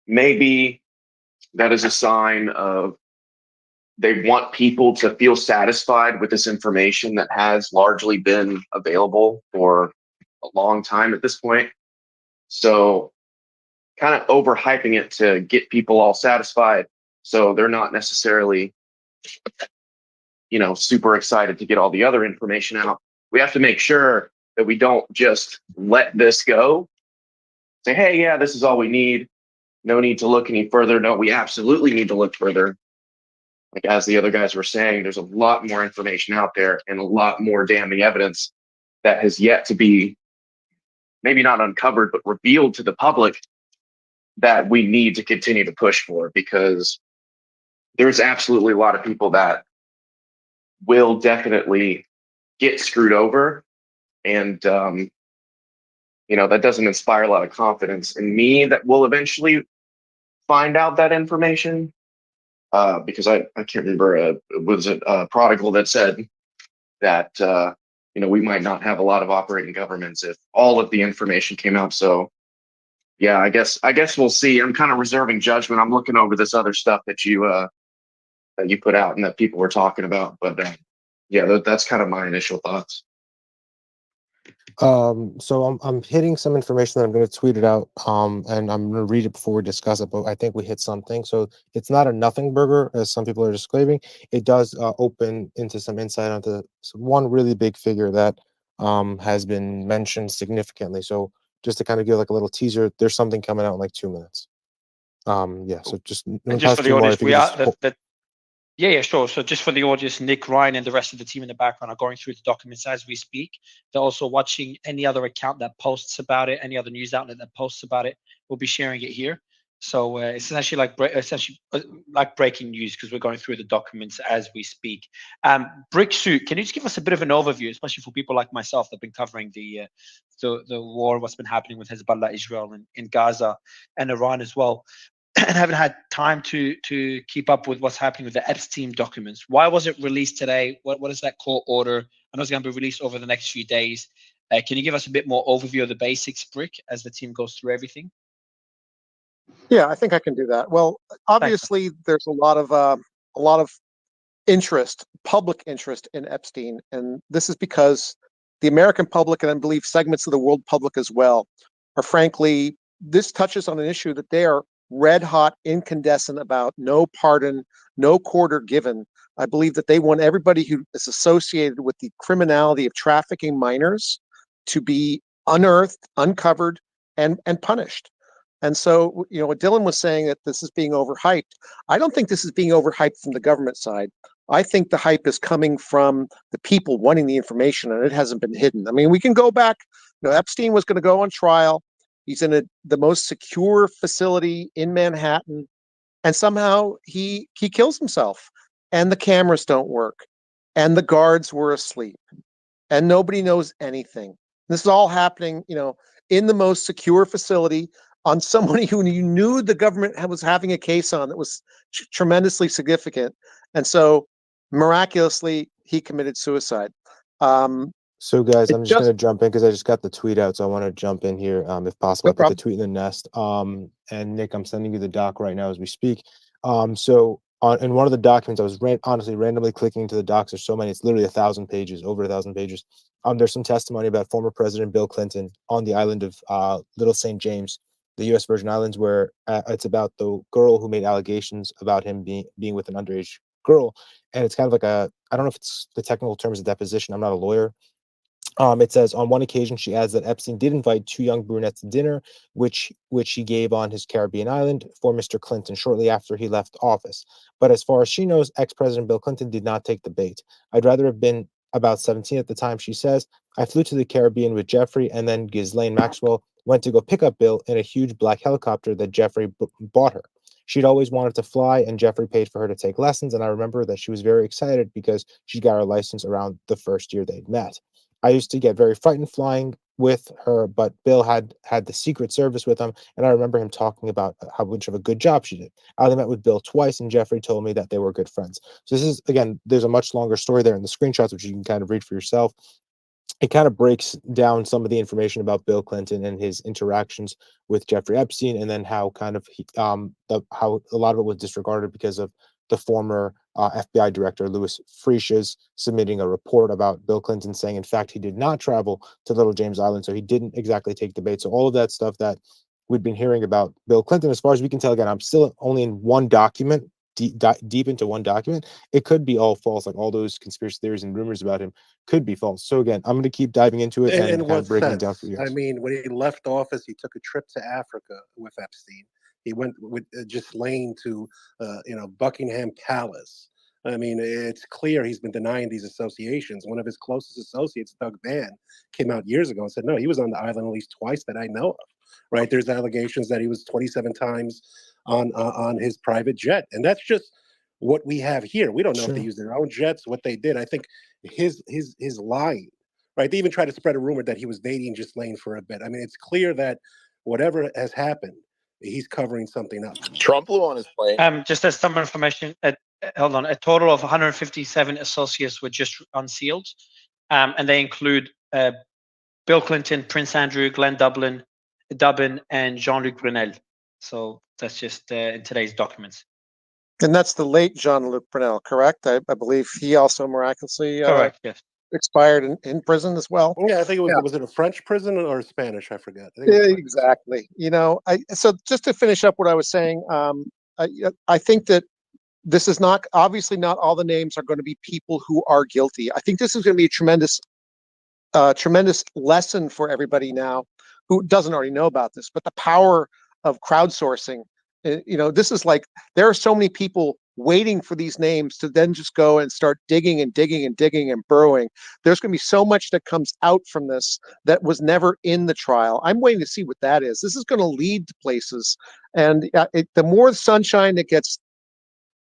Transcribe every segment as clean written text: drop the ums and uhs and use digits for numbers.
maybe that is a sign of they want people to feel satisfied with this information that has largely been available for a long time at this point. So, kind of overhyping it to get people all satisfied. So they're not necessarily, super excited to get all the other information out. We have to make sure that we don't just let this go. Say, hey, yeah, this is all we need. No need to look any further. No, we absolutely need to look further. Like as the other guys were saying, there's a lot more information out there and a lot more damning evidence that has yet to be maybe not uncovered, but revealed to the public that we need to continue to push for because there's absolutely a lot of people that will definitely get screwed over. And, that doesn't inspire a lot of confidence in me that will eventually find out that information. Because I can't remember, was it Prodigal that said that, we might not have a lot of operating governments if all of the information came out. So, yeah, I guess we'll see. I'm kind of reserving judgment. I'm looking over this other stuff that you put out and that people were talking about. But yeah, that's kind of my initial thoughts. So I'm hitting some information that I'm going to tweet it out. And I'm going to read it before we discuss it. But I think we hit something. So it's not a nothing burger, as some people are describing. It does open into some insight onto one really big figure that has been mentioned significantly. So just to kind of give like a little teaser, there's something coming out in like 2 minutes. Yeah. So just And just pass for to the you more. audience, If you we could are just yeah, sure. So just for the audience, Nick, Ryan, and the rest of the team in the background are going through the documents as we speak. They're also watching any other account that posts about it, any other news outlet that posts about it. We'll be sharing it here. So it's essentially like breaking news because we're going through the documents as we speak. Brick Suit, can you just give us a bit of an overview, especially for people like myself that've been covering the war, what's been happening with Hezbollah, Israel, and in Gaza and Iran as well? And haven't had time to keep up with what's happening with the Epstein documents. Why was it released today? What is that court order? I know it's going to be released over the next few days. Can you give us a bit more overview of the basics, Brick, as the team goes through everything? Yeah, I think I can do that. Well, obviously, there's a lot of interest, public interest in Epstein, and this is because the American public, and I believe segments of the world public as well, are frankly, this touches on an issue that they are red hot, incandescent about. No pardon, no quarter given. I believe that they want everybody who is associated with the criminality of trafficking minors to be unearthed, uncovered, and punished. And so, what Dylan was saying that this is being overhyped. I don't think this is being overhyped from the government side. I think the hype is coming from the people wanting the information, and it hasn't been hidden. I mean, we can go back. Epstein was going to go on trial. He's in the most secure facility in Manhattan, and somehow he kills himself, and the cameras don't work, and the guards were asleep, and nobody knows anything. This is all happening, in the most secure facility on somebody who you knew the government was having a case on that was tremendously significant, and so miraculously he committed suicide. So, guys, I'm just going to jump in because I just got the tweet out, so I want to jump in here if possible. No I put the tweet in the nest. And Nick, I'm sending you the doc right now as we speak. So in one of the documents, I was honestly randomly clicking into the docs. There's so many; it's literally 1,000 pages, over 1,000 pages. There's some testimony about former President Bill Clinton on the island of Little St. James, the U.S. Virgin Islands, where it's about the girl who made allegations about him being with an underage girl, and it's kind of like I don't know if it's the technical term is a deposition. I'm not a lawyer. It says on one occasion, she adds that Epstein did invite two young brunettes to dinner, which he gave on his Caribbean island for Mr. Clinton shortly after he left office. But as far as she knows, ex-President Bill Clinton did not take the bait. I'd rather have been about 17 at the time, she says. I flew to the Caribbean with Jeffrey, and then Ghislaine Maxwell went to go pick up Bill in a huge black helicopter that Jeffrey bought her. She'd always wanted to fly, and Jeffrey paid for her to take lessons. And I remember that she was very excited because she got her license around the first year they'd met. I used to get very frightened flying with her, but Bill had the Secret Service with him, and I remember him talking about how much of a good job she did. I only met with Bill twice, and Jeffrey told me that they were good friends. So this is, again, there's a much longer story there in the screenshots, which you can kind of read for yourself. it kind of breaks down some of the information about Bill Clinton and his interactions with Jeffrey Epstein, and then how kind of how a lot of it was disregarded because of the former FBI director Louis Freesh's submitting a report about Bill Clinton, saying in fact he did not travel to Little James Island, so he didn't exactly take the bait. So all of that stuff that we've been hearing about Bill Clinton, as far as we can tell, again, I'm still only in one document, deep into one document. It could be all false, like all those conspiracy theories and rumors about him could be false. So again, I'm going to keep diving into it and In kind what of breaking it down sense? for you I guys. mean, when he left office, he took a trip to Africa with Epstein. He went with Ghislaine to, Buckingham Palace. I mean, it's clear he's been denying these associations. One of his closest associates, Doug Vann, came out years ago and said, no, he was on the island at least twice that I know of, right? There's allegations that he was 27 times on his private jet. And that's just what we have here. We don't know if they used their own jets, what they did. I think his lying, right? They even tried to spread a rumor that he was dating Ghislaine for a bit. I mean, it's clear that whatever has happened, he's covering something up. Trump flew on his plane. Just as some information, hold on, a total of 157 associates were just unsealed, and they include Bill Clinton, Prince Andrew, Glenn Dublin, and Jean-Luc Brunel. So that's just in today's documents. And that's the late Jean-Luc Brunel, correct? I believe he also miraculously Correct. Yes. expired in prison as well. Yeah, I think it was. Yeah. Was it a French prison or a Spanish? I forget. I think it was French. Exactly. So just to finish up what I was saying, I think that this is not, obviously not all the names are going to be people who are guilty. I think this is going to be a tremendous lesson for everybody now who doesn't already know about this, but the power of crowdsourcing. This is like, there are so many people waiting for these names to then just go and start digging and digging and digging and burrowing. There's going to be so much that comes out from this that was never in the trial. I'm waiting to see what that is. This is going to lead to places. And the more sunshine that gets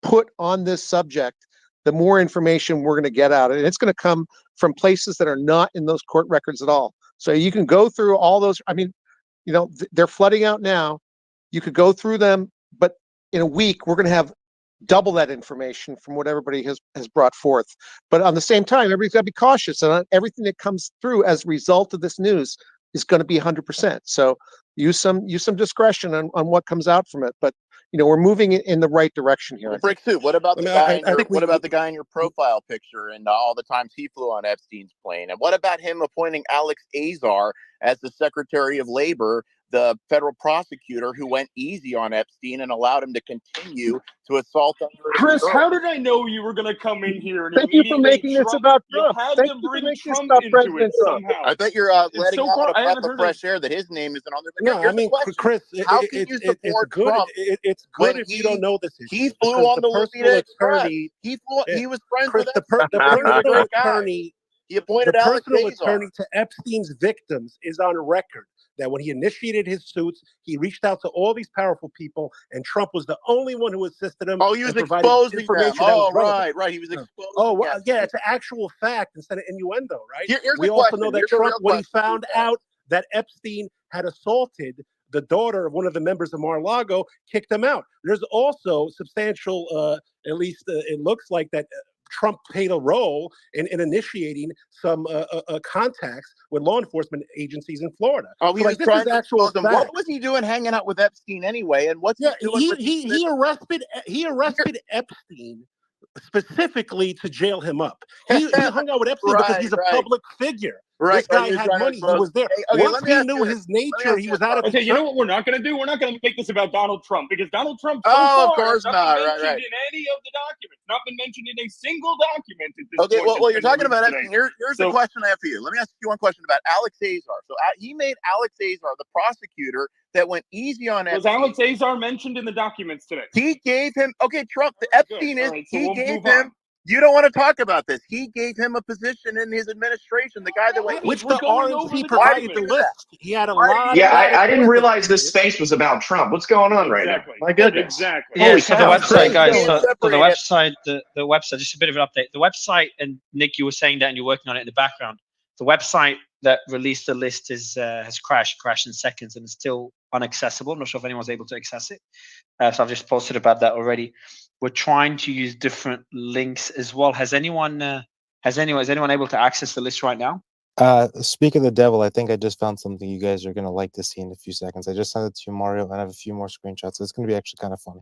put on this subject, the more information we're going to get out. And it's going to come from places that are not in those court records at all. So you can go through all those. I mean, they're flooding out now. You could go through them, but in a week, we're going to have double that information from what everybody has brought forth. But on the same time, everybody's got to be cautious, and everything that comes through as a result of this news is going to be 100%. So use some discretion on what comes out from it. But we're moving in the right direction here. Brick Suit, what about the guy in your profile picture and all the times he flew on Epstein's plane? And what about him appointing Alex Azar as the Secretary of Labor, the federal prosecutor who went easy on Epstein and allowed him to continue to assault under Chris, how did I know you were going to come in here and Thank you for making this about Trump. You had Thank to you for bring making Trump this about into President it Trump. somehow. I bet you're letting so out far, a breath of fresh air that his name isn't on there. But No, I mean, Chris, how can you support Trump? It's good if you don't know this issue. He flew on the Lolita Express. He was friends Chris, with the personal attorney. He appointed the Alex personal Azar. attorney to Epstein's victims is on record that when he initiated his suits, he reached out to all these powerful people, and Trump was the only one who assisted him. Oh, he was exposing them. Oh, right. He was exposing. Oh, well, yeah, it's an actual fact instead of innuendo, right? Here's we the also question. know that Here's Trump, when he found out that Epstein had assaulted the daughter of one of the members of Mar-a-Lago, kicked him out. There's also substantial, at least it looks like that. Trump played a role in initiating some contacts with law enforcement agencies in Florida. Oh, he was this trying is to actual expose them. What was he doing hanging out with Epstein anyway? And what's he doing? He arrested Epstein specifically to jail him up. He hung out with Epstein because he's a public figure. Right. This guy had money. He was there. Once he knew his nature, he was out of. Okay, you know what we're not going to do? We're not going to make this about Donald Trump, because Donald Trump of course not. in any of the documents, not been mentioned in a single document at this point. Well, you're talking about Epstein. Here's the question I have for you. Let me ask you one question about Alex Azar. So he made Alex Azar the prosecutor that went easy on Epstein. Was Alex Azar mentioned in the documents today? He gave him, Trump, the Epstein is, right, so he we'll gave him, you don't want to talk about this. He gave him a position in his administration, the guy that went, which the RNC provided the list. He had a lot. Yeah, I didn't realize this space was about Trump. What's going on right now? My goodness. Exactly. Yeah, so the website, guys. Chris, So the website, the website. Just a bit of an update. The website, and Nick, you were saying that, and you're working on it in the background. The website that released the list has crashed in seconds, and it's still unaccessible. I'm not sure if anyone's able to access it. So I've just posted about that already. We're trying to use different links as well. Is anyone able to access the list right now? Speak of the devil, I think I just found something you guys are gonna like to see in a few seconds. I just sent it to you, Mario, and I have a few more screenshots. So it's gonna be actually kind of funny.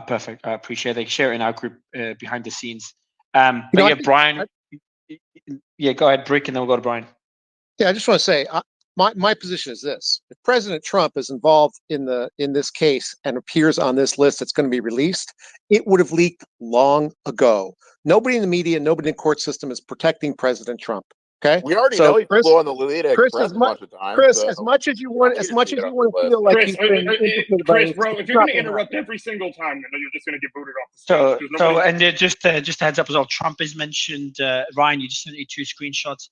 Perfect. I appreciate it. Share it in our group behind the scenes. You But know, yeah, Brian. Yeah, go ahead, Brick, and then we'll go to Brian. Yeah, I just want to say my position is this: if President Trump is involved in this case and appears on this list that's going to be released, it would have leaked long ago. Nobody in the media, nobody in the court system is protecting President Trump. Okay, We already so know he flew on the Lolita Express a bunch of times. Chris, So as much as you want to feel like Chris, you've been implicated by Chris, this, bro, if it's you're not going to gonna interrupt happen. every single time, then you're just going to get booted off the stage. So, 'cause nobody- and just a heads up as well. Trump is mentioned. Ryan, you just sent me 2 screenshots.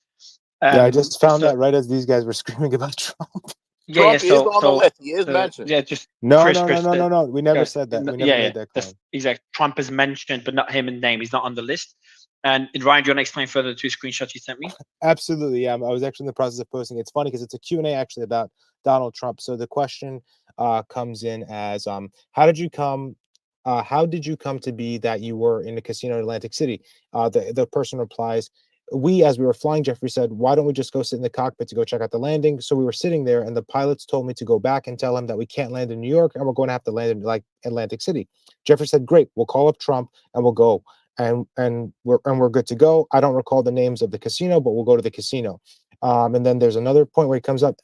Yeah, I just found so- that right as these guys were screaming about Trump. Trump is on the list. He is mentioned. Yeah, just No, Chris, no. We never guys, said that. We never made that claim. Exactly. Trump is mentioned, but not him in name. He's not on the list. And Ryan, do you want to explain further the 2 screenshots you sent me? Absolutely. Yeah, I was actually in the process of posting. It's funny because it's a Q&A actually about Donald Trump. So the question comes in as how did you come to be that you were in a casino in Atlantic City? The person replies, as we were flying, Jeffrey said, why don't we just go sit in the cockpit to go check out the landing? So we were sitting there and the pilots told me to go back and tell him that we can't land in New York and we're going to have to land in like Atlantic City. Jeffrey said, great, we'll call up Trump and we'll go. And we're good to go. I don't recall the names of the casino, but we'll go to the casino. And then there's another point where he comes up.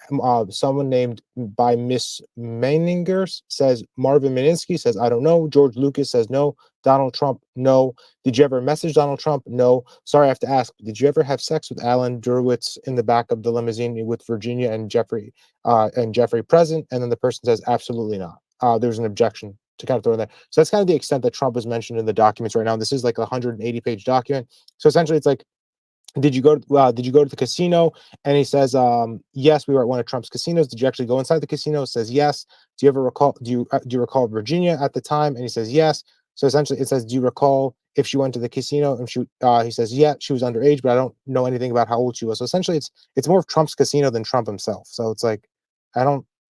Someone named by Miss Meininger says Marvin Minsky says I don't know. George Lucas says no. Donald Trump, no. Did you ever message Donald Trump? No. Sorry, I have to ask. Did you ever have sex with Alan Derwitz in the back of the limousine with Virginia and Jeffrey present? And then the person says absolutely not. There's an objection to kind of throw in there. So that's kind of the extent that Trump is mentioned in the documents right now. This is like a 180-page document. So essentially it's like, did you go to the casino? And he says, yes, we were at one of Trump's casinos. Did you actually go inside the casino? Says yes. Do you recall Virginia at the time? And he says yes. So essentially it says, do you recall if she went to the casino? And he says, yeah, she was underage, but I don't know anything about how old she was. So essentially it's more of Trump's casino than Trump himself. So it's like,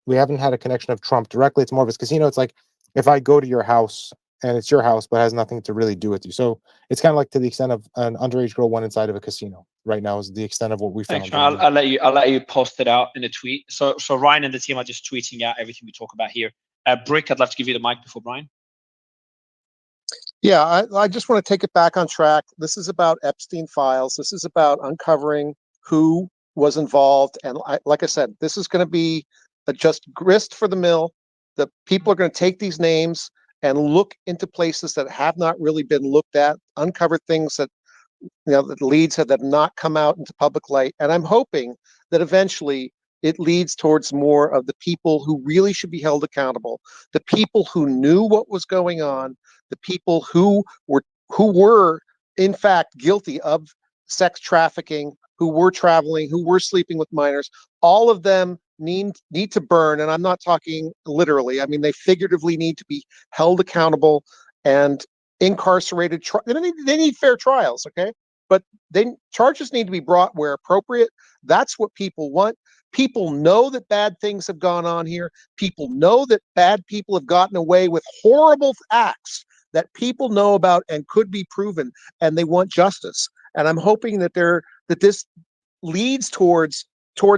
we haven't had a connection of Trump directly. It's more of his casino. It's like, if I go to your house and it's your house, but has nothing to really do with you. So it's kind of like to the extent of an underage girl went inside of a casino right now is the extent of what we found. Thanks, I'll let you post it out in a tweet. So Ryan and the team are just tweeting out everything we talk about here. Brick, I'd love to give you the mic before Brian. Yeah, I just want to take it back on track. This is about Epstein files. This is about uncovering who was involved. And like I said, this is going to be just grist for the mill. The people are going to take these names and look into places that have not really been looked at, uncover things that, that leads that have not come out into public light. And I'm hoping that eventually it leads towards more of the people who really should be held accountable, the people who knew what was going on, the people who were in fact guilty of sex trafficking, who were traveling, who were sleeping with minors. All of them need to burn, and I'm not talking literally. I mean, they figuratively need to be held accountable and incarcerated. They need fair trials, okay? But charges need to be brought where appropriate. That's what people want. People know that bad things have gone on here. People know that bad people have gotten away with horrible acts that people know about and could be proven, and they want justice. And I'm hoping that this leads towards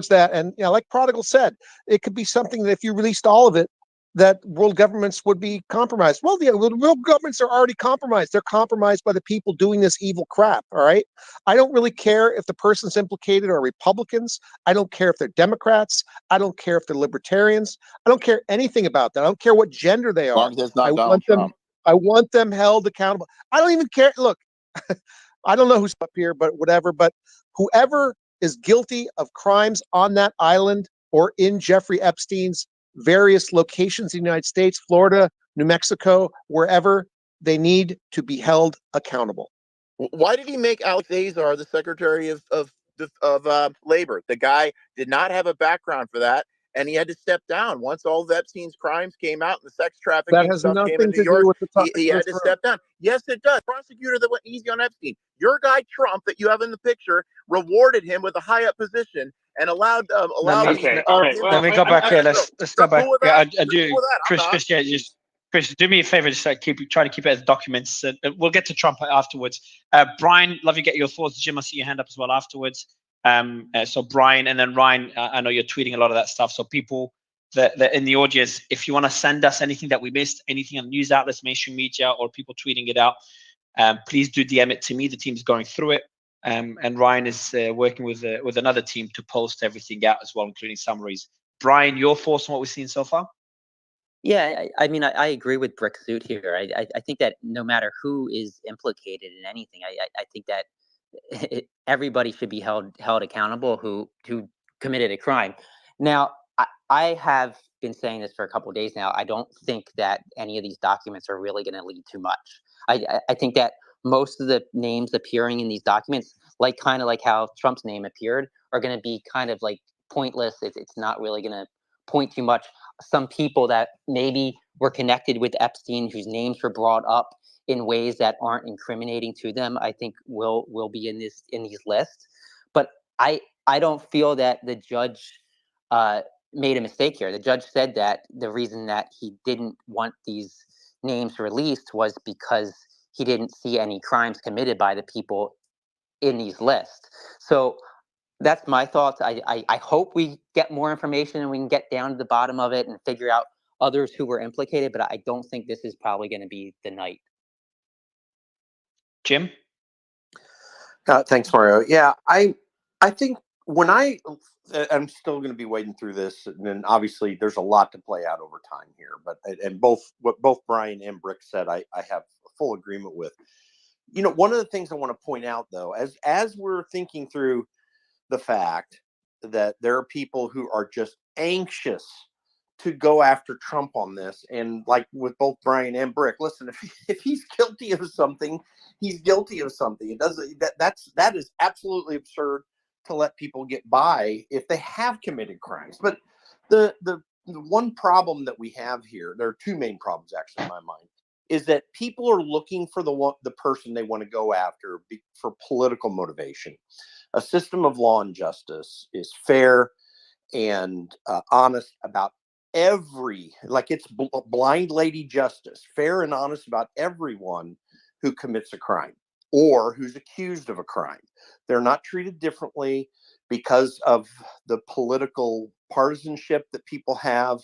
that. And like Prodigal said, it could be something that if you released all of it, that world governments would be compromised. Well, the world governments are already compromised. They're compromised by the people doing this evil crap. All right. I don't really care if the persons implicated are Republicans. I don't care if they're Democrats. I don't care if they're libertarians. I don't care anything about that. I don't care what gender they are. As long as it's not Donald Trump. I want them held accountable. I don't even care. Look, I don't know who's up here, but whatever. But whoever is guilty of crimes on that island or in Jeffrey Epstein's various locations in the United States, Florida, New Mexico, wherever, they need to be held accountable. Why did he make Alex Azar the Secretary of Labor? The guy did not have a background for that, and he had to step down once all of Epstein's crimes came out and the sex trafficking stuff came in New York. He had to step down. Yes, it does. Prosecutor that went easy on Epstein. Your guy Trump that you have in the picture rewarded him with a high up position and allowed. Okay, all right. Let me go back here. Let's go back. Yeah, I do, Chris. Yeah, Chris, do me a favor. Just try to keep it as documents. We'll get to Trump afterwards. Brian, love you. Get your thoughts. Jim, I see your hand up as well afterwards. So Brian, and then Ryan, I know you're tweeting a lot of that stuff. So people that in the audience, if you want to send us anything that we missed, anything on news outlets, mainstream media, or people tweeting it out, please do DM it to me. The team's going through it. And Ryan is working with another team to post everything out as well, including summaries. Brian, your thoughts on what we've seen so far? Yeah, I mean, I agree with Brick Suit here. I think that no matter who is implicated in anything, I think that everybody should be held accountable who committed a crime. Now, I have been saying this for a couple of days now. I don't think that any of these documents are really going to lead to much. I think that most of the names appearing in these documents, kind of like how Trump's name appeared, are going to be kind of like pointless. It's not really going to point to much. Some people that maybe were connected with Epstein, whose names were brought up in ways that aren't incriminating to them, I think will be in these lists. But I don't feel that the judge made a mistake here. The judge said that the reason that he didn't want these names released was because he didn't see any crimes committed by the people in these lists. So that's my thoughts. I hope we get more information and we can get down to the bottom of it and figure out others who were implicated, but I don't think this is probably going to be the night. Jim? Thanks, Mario. Yeah, I think when I'm still going to be wading through this, and then obviously there's a lot to play out over time here. But what both Brian and Brick said, I have full agreement with. One of the things I want to point out, though, as we're thinking through the fact that there are people who are just anxious to go after Trump on this, and like with both Brian and Brick, listen, if he's guilty of something, he's guilty of something. It doesn't that is absolutely absurd to let people get by if they have committed crimes. But the one problem that we have here, there are two main problems actually in my mind, is that people are looking for the person they want to go after for political motivation. A system of law and justice is fair and honest about it's blind lady justice, fair and honest about everyone who commits a crime or who's accused of a crime. They're not treated differently because of the political partisanship that people have.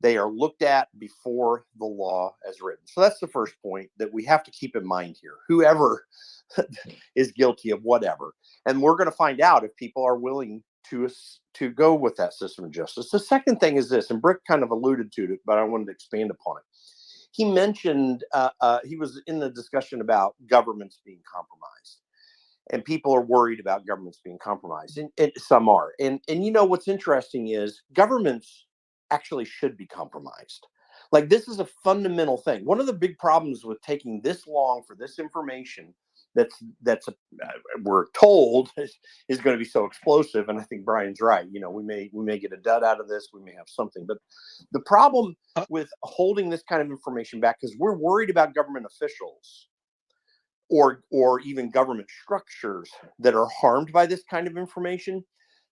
They are looked at before the law as written. So that's the first point that we have to keep in mind here. Whoever is guilty of whatever. And we're going to find out if people are willing to go with that system of justice. The second thing is this, and Brick kind of alluded to it, but I wanted to expand upon it. He mentioned, he was in the discussion about governments being compromised. And people are worried about governments being compromised. And some are. And what's interesting is governments actually should be compromised. Like, this is a fundamental thing. One of the big problems with taking this long for this information we're told is going to be so explosive, and I think Brian's right. We may get a dud out of this, we may have something, but the problem with holding this kind of information back is we're worried about government officials or even government structures that are harmed by this kind of information.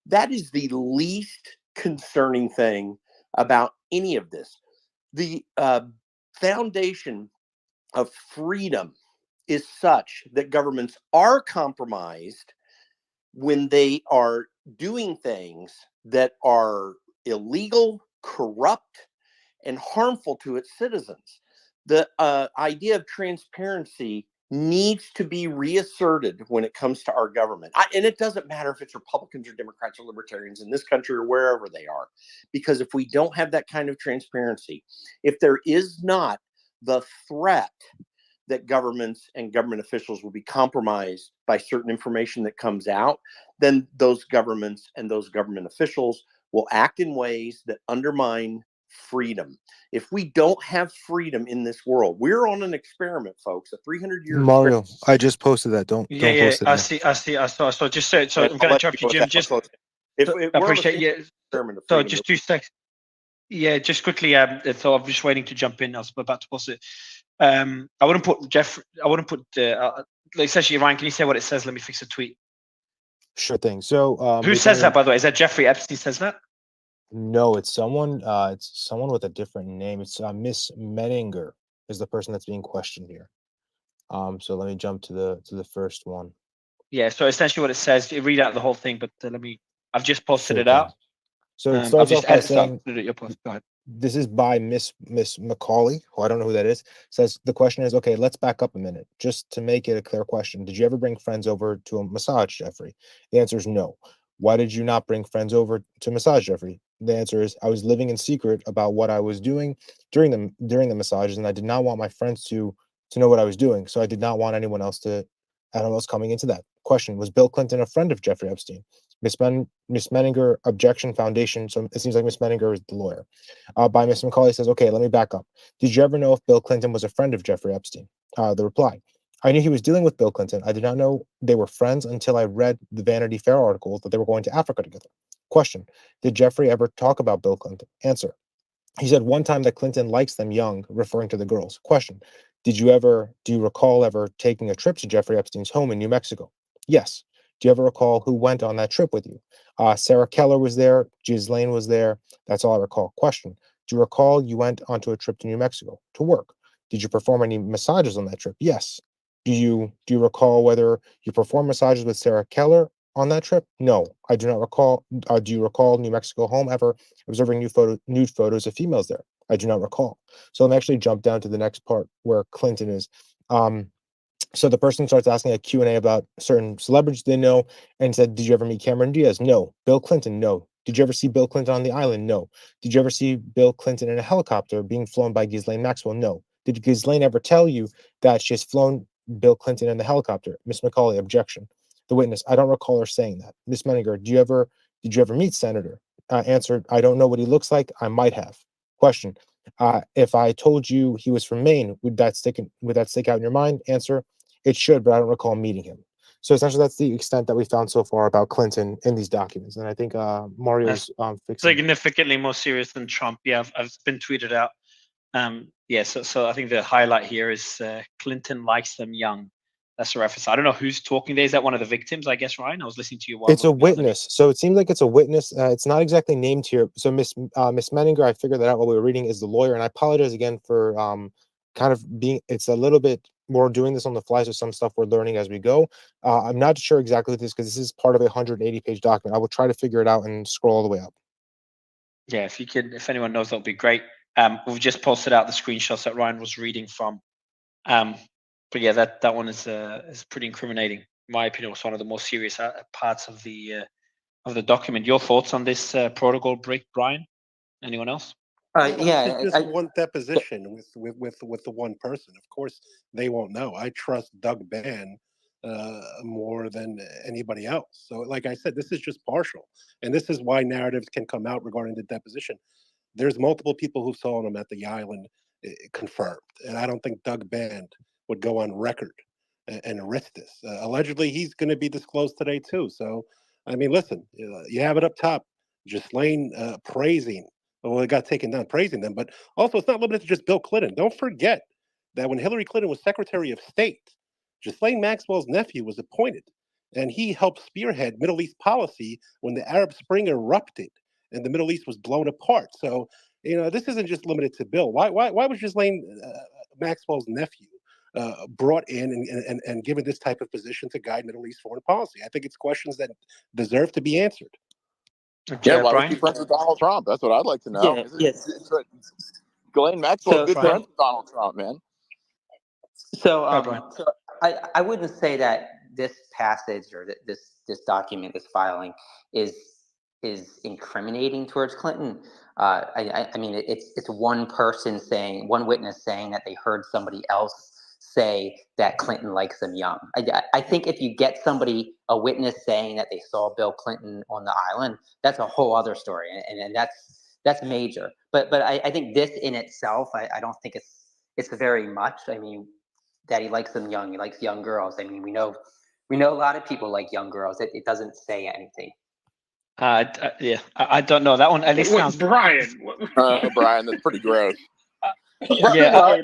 That is the least concerning thing about any of this. The foundation of freedom is such that governments are compromised when they are doing things that are illegal, corrupt, and harmful to its citizens. The idea of transparency needs to be reasserted when it comes to our government. And it doesn't matter if it's Republicans or Democrats or Libertarians in this country or wherever they are, because if we don't have that kind of transparency, if there is not the threat that governments and government officials will be compromised by certain information that comes out, then those governments and those government officials will act in ways that undermine freedom. If we don't have freedom in this world, we're on an experiment, folks, a 300-year Mario, experiment. I just posted that. Don't post it. I see. I saw. So just so I'm going to interrupt you, Jim. Just I appreciate you. So just 2 seconds. Yeah, just quickly. So I'm just waiting to jump in. I was about to post it. I wouldn't put Jeffrey. I wouldn't put. Essentially, Ryan, can you say what it says? Let me fix the tweet. Sure thing. So who says that, by the way? Is that Jeffrey Epstein says that? No, it's someone with a different name. It's Miss Menninger is the person that's being questioned here. So let me jump to the first one. Yeah, so essentially what it says, you read out the whole thing, but I've just posted Sure it out. thing. So it I've starts just off by edited saying, your post. Go ahead. this is by Miss Macaulay, who I don't know who that is. Says the question is, okay, let's back up a minute just to make it a clear question. Did you ever bring friends over to a massage, Jeffrey? The answer is no. Why did you not bring friends over to massage, Jeffrey? The answer is I was living in secret about what I was doing during the massages, and I did not want my friends to know what I was doing. So I did not want anyone else coming into that. Question: was Bill Clinton a friend of Jeffrey Epstein? Miss Menninger, objection, foundation. So it seems like Miss Menninger is the lawyer. By Miss Macaulay says, okay, let me back up. Did you ever know if Bill Clinton was a friend of Jeffrey Epstein? The reply: I knew he was dealing with Bill Clinton. I did not know they were friends until I read the Vanity Fair articles that they were going to Africa together. Question: did Jeffrey ever talk about Bill Clinton? Answer: he said one time that Clinton likes them young, referring to the girls. Question: do you recall ever taking a trip to Jeffrey Epstein's home in New Mexico? Yes. Do you ever recall who went on that trip with you? Sarah Keller was there. Ghislaine was there. That's all I recall. Question: do you recall you went onto a trip to New Mexico to work? Did you perform any massages on that trip? Yes. Do you recall whether you performed massages with Sarah Keller on that trip? No, I do not recall. Do you recall New Mexico home ever observing nude photos of females there? I do not recall. So let me actually jump down to the next part where Clinton is. So the person starts asking a Q&A about certain celebrities they know and said, did you ever meet Cameron Diaz? No. Bill Clinton? No. Did you ever see Bill Clinton on the island? No. Did you ever see Bill Clinton in a helicopter being flown by Ghislaine Maxwell? No. Did Ghislaine ever tell you that she has flown Bill Clinton in the helicopter? Miss Macaulay, objection. The witness: I don't recall her saying that. Miss Menninger: did you ever meet Senator? Answered: I don't know what he looks like. I might have. Question: if I told you he was from Maine, would that stick out in your mind? Answer: it should, but I don't recall meeting him. So essentially, that's the extent that we found so far about Clinton in these documents. And I think Mario's fixing. Significantly more serious than Trump. Yeah, I've been tweeted out. Yeah, so I think the highlight here is Clinton likes them young. That's a reference. I don't know who's talking there. Is that one of the victims? I guess, Ryan. I was listening to you. It's a witness, so it seems like it's a witness. It's not exactly named here. So Miss Menninger, I figured that out while we were reading, is the lawyer, and I apologize again for kind of being. It's a little bit more doing this on the fly, so some stuff we're learning as we go. I'm not sure exactly what this because this is part of a 180-page document. I will try to figure it out and scroll all the way up. Yeah, if anyone knows, that would be great. We've just posted out the screenshots that Ryan was reading from. But yeah, that one is pretty incriminating. In my opinion, it was one of the most serious parts of the document. Your thoughts on this protocol break, Brian? Anyone else? Yeah, This is just one deposition with the one person. Of course, they won't know. I trust Doug Bann more than anybody else. So, like I said, this is just partial, and this is why narratives can come out regarding the deposition. There's multiple people who saw him at the island confirmed, and I don't think Doug Bann would go on record and risk this. Allegedly, he's going to be disclosed today too. So, I mean, listen, you have it up top. Ghislaine praising. Well, it got taken down praising them, but also it's not limited to just Bill Clinton. Don't forget that when Hillary Clinton was Secretary of State, Ghislaine Maxwell's nephew was appointed, and he helped spearhead Middle East policy when the Arab Spring erupted and the Middle East was blown apart. So, this isn't just limited to Bill. Why was Ghislaine Maxwell's nephew brought in and given this type of position to guide Middle East foreign policy? I think it's questions that deserve to be answered. Yeah, why was he friends with Donald Trump? That's what I'd like to know. Yeah, yes. Ghislaine Maxwell, good friends with Donald Trump, man. So I wouldn't say that this passage or this document, this filing, is incriminating towards Clinton. I mean, it's one witness saying that they heard somebody else say that Clinton likes them young. I think if you get a witness saying that they saw Bill Clinton on the island, that's a whole other story, and that's major. But I think this in itself, I don't think it's very much. I mean, that he likes them young. He likes young girls. I mean, we know a lot of people like young girls. It doesn't say anything. Yeah, I don't know. That one at least sounds. Brian. Brian, that's pretty gross. Yeah,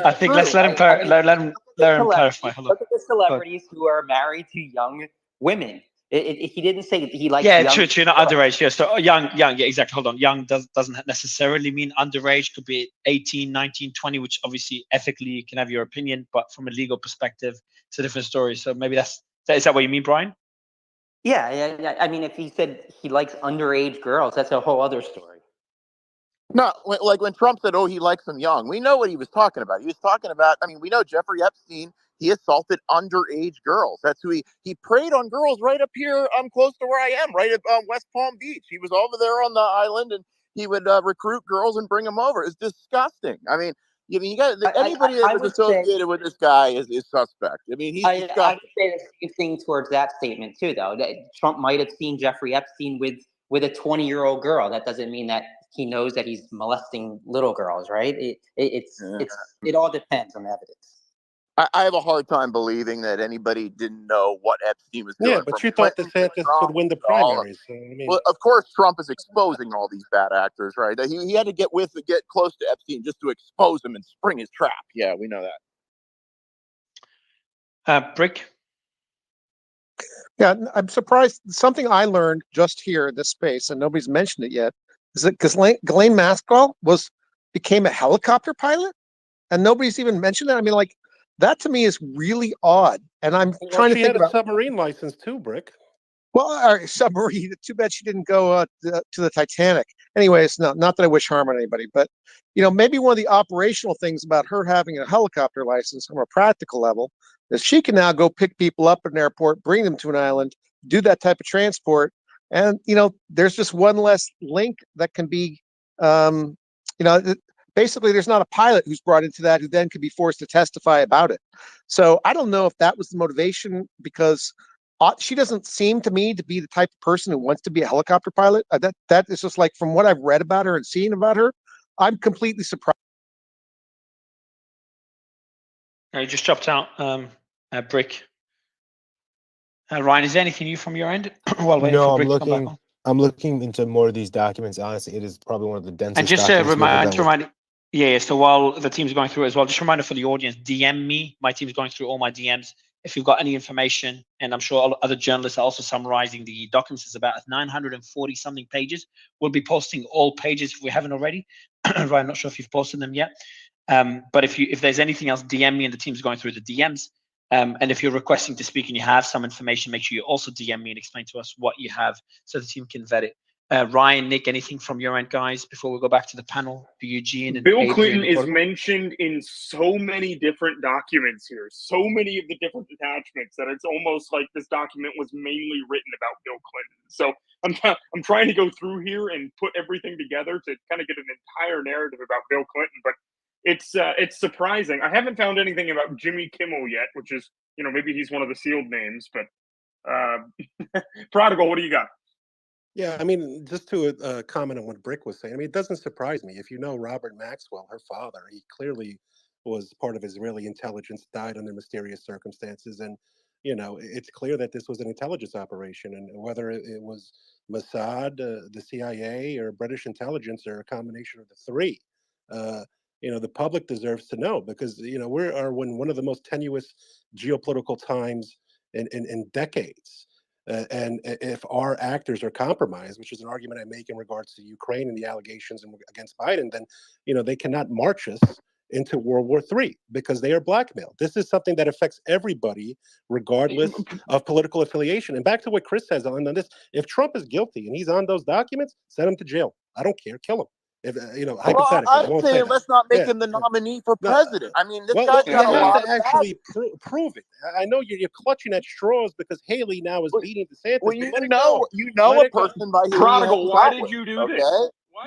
I think let's let him clarify. Look at the celebrities who are married to young women. He didn't say he likes. Yeah, young true, not underage. Yeah, so young. Yeah, exactly. Hold on. Young doesn't necessarily mean underage. Could be 18, 19, 20, which obviously ethically you can have your opinion, but from a legal perspective, it's a different story. So maybe that's Is that what you mean, Brian? Yeah. I mean, if he said he likes underage girls, that's a whole other story. No, like when Trump said, "Oh, he likes them young," we know what he was talking about. He was talking about. I mean, we know Jeffrey Epstein. He assaulted underage girls. That's who he preyed on girls right up here, close to where I am, right at West Palm Beach. He was over there on the island, and he would recruit girls and bring them over. It's disgusting. I mean, you got anybody that was associated with this guy is suspect. I mean, he's disgusting. I would say the same thing towards that statement too, though. That Trump might have seen Jeffrey Epstein with a 20-year-old girl. That doesn't mean that he knows that he's molesting little girls, right? It all depends on the evidence. I have a hard time believing that anybody didn't know what Epstein was doing. Yeah, but you thought DeSantis would win the primaries. So, I mean, well, of course, Trump is exposing all these bad actors, right? He had to get close to Epstein just to expose him and spring his trap. Yeah, we know that. Brick? Yeah, I'm surprised. Something I learned just here in this space, and nobody's mentioned it yet, is that Ghislaine Maxwell became a helicopter pilot, and nobody's even mentioned that. I mean, like, that to me is really odd. And I'm trying to think about. She had a submarine license too, Brick. Well, submarine. Too bad she didn't go to the Titanic. Anyways, not that I wish harm on anybody, but maybe one of the operational things about her having a helicopter license from a practical level is she can now go pick people up at an airport, bring them to an island, do that type of transport, and there's just one less link that can be, basically, there's not a pilot who's brought into that who then could be forced to testify about it. So I don't know if that was the motivation, because she doesn't seem to me to be the type of person who wants to be a helicopter pilot. That is just, like, from what I've read about her and seen about her, I'm completely surprised. You just dropped out, Brick. Ryan, is there anything new from your end? While waiting for Brick to come back on? I'm looking into more of these documents. Honestly, it is probably one of the densest. And just to remind, so while the team's going through it as well, just a reminder for the audience: DM me. My team's going through all my DMs. If you've got any information, and I'm sure other journalists are also summarizing the documents. It's about 940 something pages. We'll be posting all pages if we haven't already. Ryan, I'm not sure if you've posted them yet. But if there's anything else, DM me, and the team's going through the DMs. And if you're requesting to speak and you have some information, make sure you also DM me and explain to us what you have so the team can vet it. Ryan, Nick, anything from your end, guys, before we go back to the panel? Eugene and Bill Adrian Clinton is mentioned in so many different documents here, so many of the different attachments, that it's almost like this document was mainly written about Bill Clinton. So I'm trying to go through here and put everything together to kind of get an entire narrative about Bill Clinton, but it's surprising. I haven't found anything about Jimmy Kimmel yet, which is, maybe he's one of the sealed names, but Prodigal, what do you got? Yeah, I mean, just to comment on what Brick was saying, I mean, it doesn't surprise me. If you know Robert Maxwell, her father, he clearly was part of Israeli intelligence, died under mysterious circumstances. And, it's clear that this was an intelligence operation. And whether it was Mossad, the CIA, or British intelligence, or a combination of the three, the public deserves to know, because, we are in one of the most tenuous geopolitical times in decades. And if our actors are compromised, which is an argument I make in regards to Ukraine and the allegations against Biden, then they cannot march us into World War III, because they are blackmailed. This is something that affects everybody, regardless of political affiliation. And back to what Chris says on this: if Trump is guilty and he's on those documents, send him to jail. I don't care, kill him. If hypothetically, I'm saying let's not make him the nominee for president. I mean, this guy's got a lot to actually prove it. I know you're clutching at straws because Haley now is beating DeSantis. Well, you know a person by who Prodigal. Why did you do this?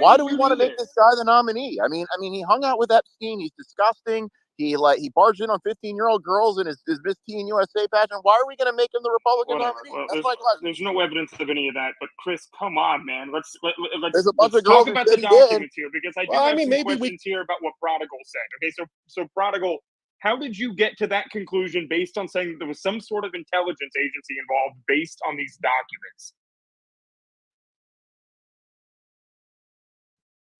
Why do we want to make this guy the nominee? I mean, he hung out with Epstein. He's disgusting. He barged in on 15-year-old girls in his Miss Teen USA pageant. Why are we going to make him the Republican nominee? Well, there's no evidence of any of that. But Chris, come on, man. Let's talk about the documents here, because I do have some questions here about what Prodigal said. Okay, so Prodigal, how did you get to that conclusion based on saying that there was some sort of intelligence agency involved based on these documents?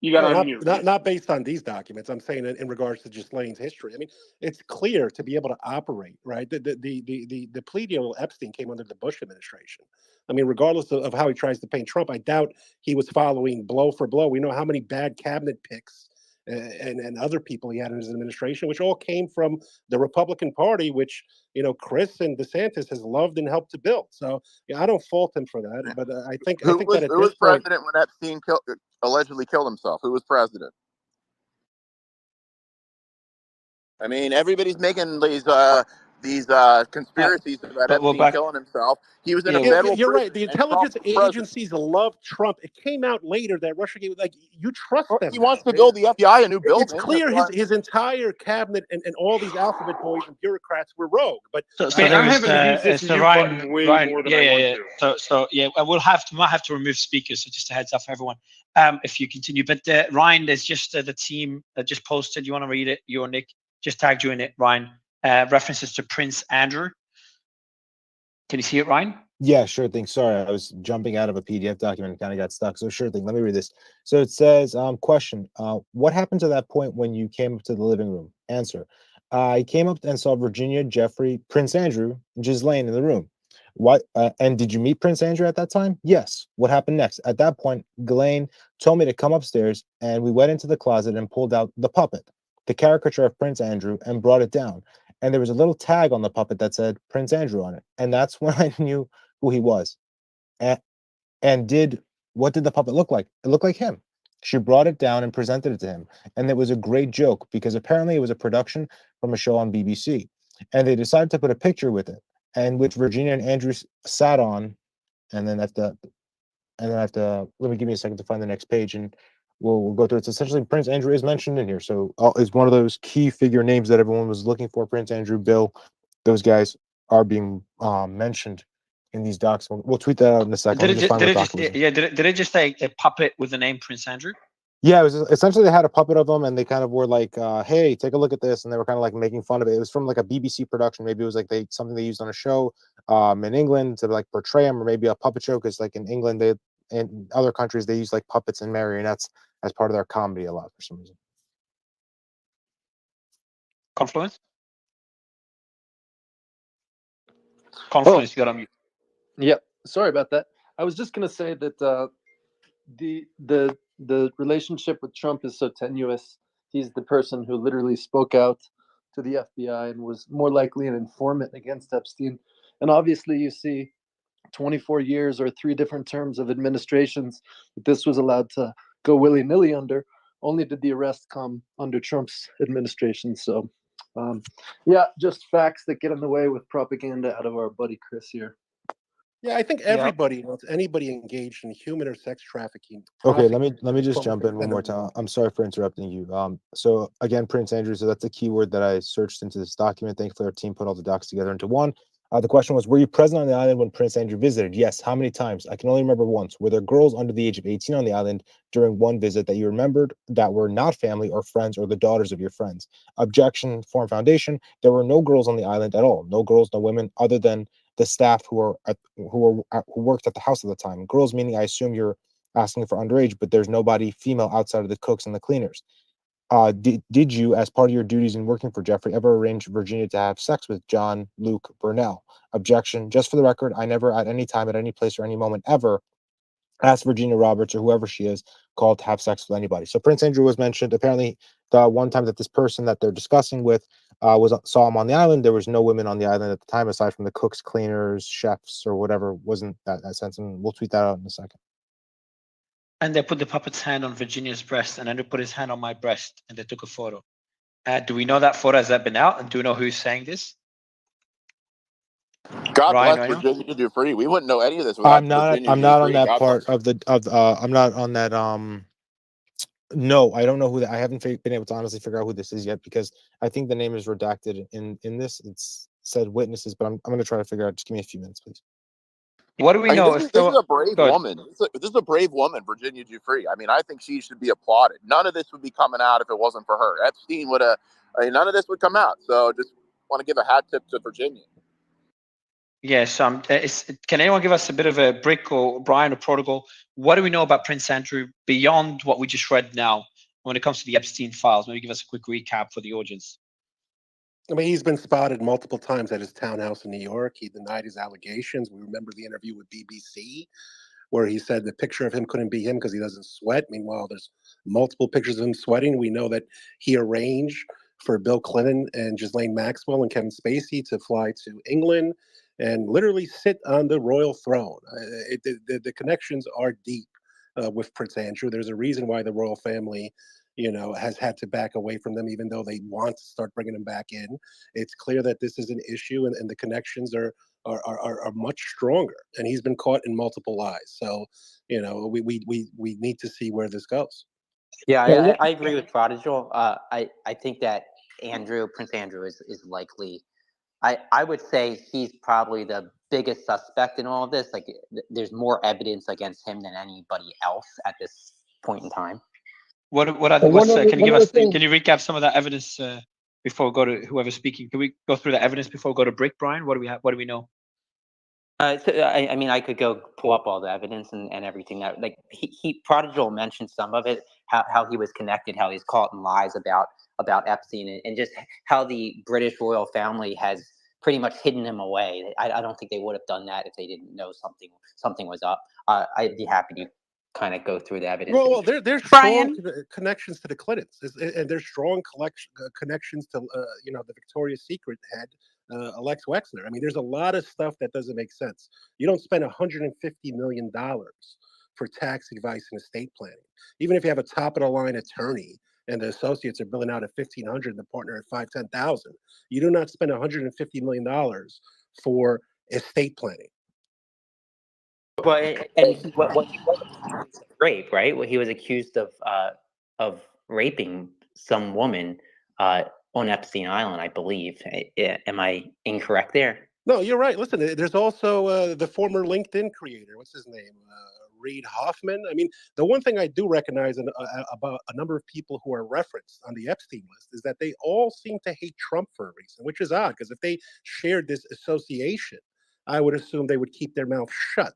You got to unmute. Not based on these documents. I'm saying in regards to Ghislaine's history. I mean, it's clear to be able to operate, right? The plea deal with Epstein came under the Bush administration. I mean, regardless of how he tries to paint Trump, I doubt he was following blow for blow. We know how many bad cabinet picks and other people he had in his administration, which all came from the Republican Party, which Chris and DeSantis has loved and helped to build. So I don't fault him for that, but I think Who that at who this was point, president when Epstein allegedly killed himself? Who was president? I mean, everybody's making these conspiracies about but we're Epstein back. killing himself. He was in a Yeah, federal you're right. prison, The and Trump intelligence was president. agencies love Trump. It came out later that Russia gave, you trust Well, them he now. wants to build the FBI a new It's building. clear That's why- his entire cabinet and all these alphabet boys and bureaucrats were rogue. But So Man, there I'm is having to use this so mute Ryan, button way more than I want to. So yeah, I will might have to remove speakers. So just a heads up for everyone. If you continue, but Ryan, there's just the team that just posted. You want to read it? You or Nick just tagged you in it, Ryan. References to Prince Andrew. Can you see it, Ryan? Yeah, sure thing. Sorry, I was jumping out of a PDF document and kind of got stuck. So sure thing. Let me read this. So it says, question, what happened to that point when you came up to the living room? Answer. I came up and saw Virginia, Jeffrey, Prince Andrew, and Ghislaine in the room. What? And did you meet Prince Andrew at that time? Yes. What happened next? At that point, Ghislaine told me to come upstairs, and we went into the closet and pulled out the puppet, the caricature of Prince Andrew, and brought it down. And there was a little tag on the puppet that said Prince Andrew on it. And that's when I knew who he was. And, what did the puppet look like? It looked like him. She brought it down and presented it to him. And it was a great joke because apparently it was a production from a show on BBC. And they decided to put a picture with it, and which Virginia and Andrew sat on. And then let me give me a second to find the next page, and we'll go through it. It's essentially Prince Andrew is mentioned in here. So is one of those key figure names that everyone was looking for. Prince Andrew, Bill, those guys are being mentioned in these docs. We'll tweet that out in a second. Did it just say a puppet with the name Prince Andrew? Yeah, it was essentially they had a puppet of them, and they kind of were like, "Hey, take a look at this," and they were kind of like making fun of it. It was from like a BBC production. Maybe it was like something they used on a show in England to like portray him, or maybe a puppet show because like in England they and other countries they use like puppets and marionettes as part of their comedy a lot for some reason. Confluence, Oh, you got on mute. yeah. Sorry about that. I was just gonna say that the relationship with Trump is so tenuous. He's the person who literally spoke out to the FBI and was more likely an informant against Epstein. And obviously, you see 24 years or 3 different terms of administrations that this was allowed to go willy-nilly under. Only did the arrest come under Trump's administration. So, yeah, just facts that get in the way with propaganda out of our buddy Chris here. Yeah, I think everybody wants anybody engaged in human or sex trafficking. Okay, let me just jump in one more time. I'm sorry for interrupting you. So again, Prince Andrew. So that's a keyword that I searched into this document. Thankfully, our team put all the docs together into one. The question was, were you present on the island when Prince Andrew visited? Yes. How many times? I can only remember once. Were there girls under the age of 18 on the island during one visit that you remembered that were not family or friends or the daughters of your friends? Objection, form foundation. There were no girls on the island at all. No girls, no women, other than the staff who worked at the house at the time. Girls meaning, I assume you're asking for underage, but there's nobody female outside of the cooks and the cleaners. Did you, as part of your duties in working for Jeffrey, ever arrange Virginia to have sex with John Luke Burnell? Objection. Just for the record, I never at any time, at any place, or any moment ever asked Virginia Roberts or whoever she is called to have sex with anybody. So Prince Andrew was mentioned. Apparently, the one time that this person that they're discussing with saw him on the island, there was no women on the island at the time aside from the cooks, cleaners, chefs, or whatever. Wasn't that sense? And we'll tweet that out in a second. And they put the puppet's hand on Virginia's breast, and then they put his hand on my breast, and they took a photo. Do we know that photo? Has that been out? And do we know who's saying this? God Ryan, bless Virginia Giuffre. We wouldn't know any of this without I'm not Virginia on Giuffre. that God part bless. of the I'm not on that no, I don't know who that. I haven't been able to honestly figure out who this is yet because I think the name is redacted in this. It's said witnesses, but I'm going to try to figure out. Just give me a few minutes, please. What do we know? This is a brave woman. This is a brave woman, Virginia Giuffre. I mean, I think she should be applauded. None of this would be coming out if it wasn't for her. Epstein would have. None of this would come out. So just want to give a hat tip to Virginia. Yes. Can anyone give us a bit of a brick or Brian or protocol? What do we know about Prince Andrew beyond what we just read now when it comes to the Epstein files? Maybe give us a quick recap for the audience. I mean, he's been spotted multiple times at his townhouse in New York. He denied his allegations. We remember the interview with BBC where he said the picture of him couldn't be him because he doesn't sweat. Meanwhile, there's multiple pictures of him sweating. We know that he arranged for Bill Clinton and Ghislaine Maxwell and Kevin Spacey to fly to England and literally sit on the royal throne. The connections are deep with Prince Andrew. There's a reason why the royal family, has had to back away from them, even though they want to start bringing them back in. It's clear that this is an issue, and the connections are much stronger. And he's been caught in multiple lies. So, we need to see where this goes. Yeah, Well, I agree with Prodigal. I think that Prince Andrew is likely. I would say he's probably the biggest suspect in all of this. Like, there's more evidence against him than anybody else at this point in time. Can you recap some of that evidence before we go to whoever's speaking? Can we go through the evidence before we go to Brick, Brian? What do we have? What do we know? I mean, I could go pull up all the evidence and everything that, like, Prodigal mentioned some of it, how he was connected, how he's caught in lies about Epstein, and just how the British royal family has pretty much hidden him away. I don't think they would have done that if they didn't know something was up. I'd be happy to kind of go through the evidence. Well, there's strong connections to the Clintons, and there's strong connections to the Victoria's Secret head, Alex Wexner. I mean, there's a lot of stuff that doesn't make sense. You don't spend $150 million for tax advice and estate planning, even if you have a top of the line attorney and the associates are billing out at $1,500 and the partner at $510,000. You do not spend $150 million for estate planning. Well, and he was accused of rape, right? Well, he was accused of raping some woman on Epstein Island, I believe. Am I incorrect there? No, you're right. Listen, there's also the former LinkedIn creator. What's his name? Reid Hoffman. I mean, the one thing I do recognize about a number of people who are referenced on the Epstein list is that they all seem to hate Trump for a reason, which is odd, because if they shared this association, I would assume they would keep their mouth shut.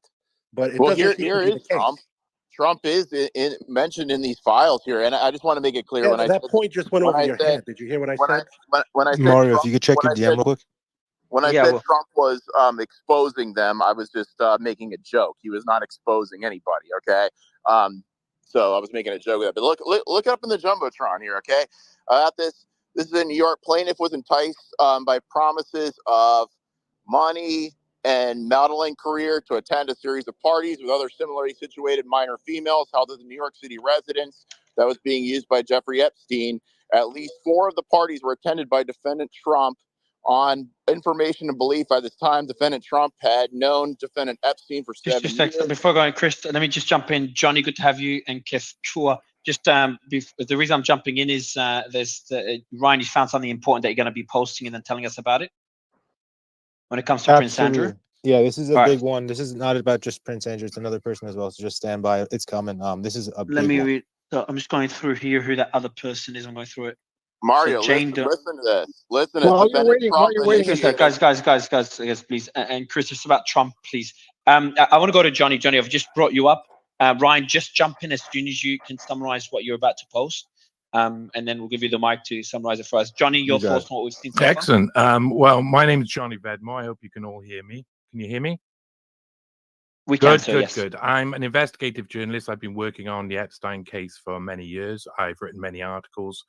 But here is Trump. Trump is mentioned in these files here, and I just want to make it clear that point just went over your head. Did you hear what I said? When I said Mario, Trump, if you could check your DM real quick. When I said Trump was exposing them, I was just making a joke. He was not exposing anybody. Okay, so I was making a joke with that. But look up in the jumbotron here. Okay, this is in New York. Plaintiff was enticed by promises of money and modeling career to attend a series of parties with other similarly situated minor females held at the New York City residence that was being used by Jeffrey Epstein. At least 4 of the parties were attended by defendant Trump. On information and belief, by this time, defendant Trump had known defendant Epstein for 7 years. Before going, Chris, let me just jump in. Johnny, good to have you, and Kev Chua. Just the reason I'm jumping in is Ryan, you found something important that you're going to be posting and then telling us about it when it comes to Prince Andrew. Yeah, this is a big one. This is not about just Prince Andrew; it's another person as well. So just stand by; it's coming. This is a. Let me read. So I'm just going through here who that other person is. I'm going through it. Mario, listen to this. Listen to while this. you're waiting, Guys, please, and Chris, it's about Trump, please. I want to go to Johnny. Johnny, I've just brought you up. Ryan, just jump in as soon as you can summarize what you're about to post. And then we'll give you the mic to summarize it for us. Johnny, your thoughts on what we've seen so far? Excellent. Well, my name is Johnny Vedmore. I hope you can all hear me. Can you hear me? We can, sir, yes. Good. I'm an investigative journalist. I've been working on the Epstein case for many years. I've written many articles,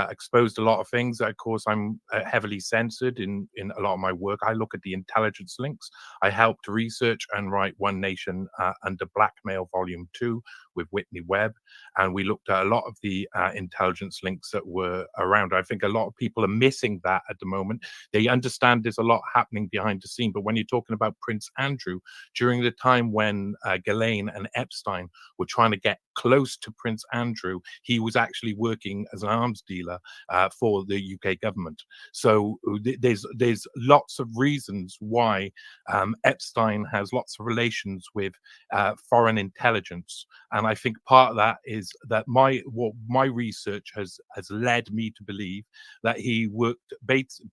exposed a lot of things. Of course, I'm heavily censored in a lot of my work. I look at the intelligence links. I helped research and write One Nation Under Blackmail Volume 2 with Whitney Webb. And we looked at a lot of the intelligence links that were around. I think a lot of people are missing that at the moment. They understand there's a lot happening behind the scene. But when you're talking about Prince Andrew, during the time when Ghislaine and Epstein were trying to get close to Prince Andrew, he was actually working as an arms dealer for the UK government. So there's lots of reasons why Epstein has lots of relations with foreign intelligence. And I think part of that is that my research has led me to believe that he worked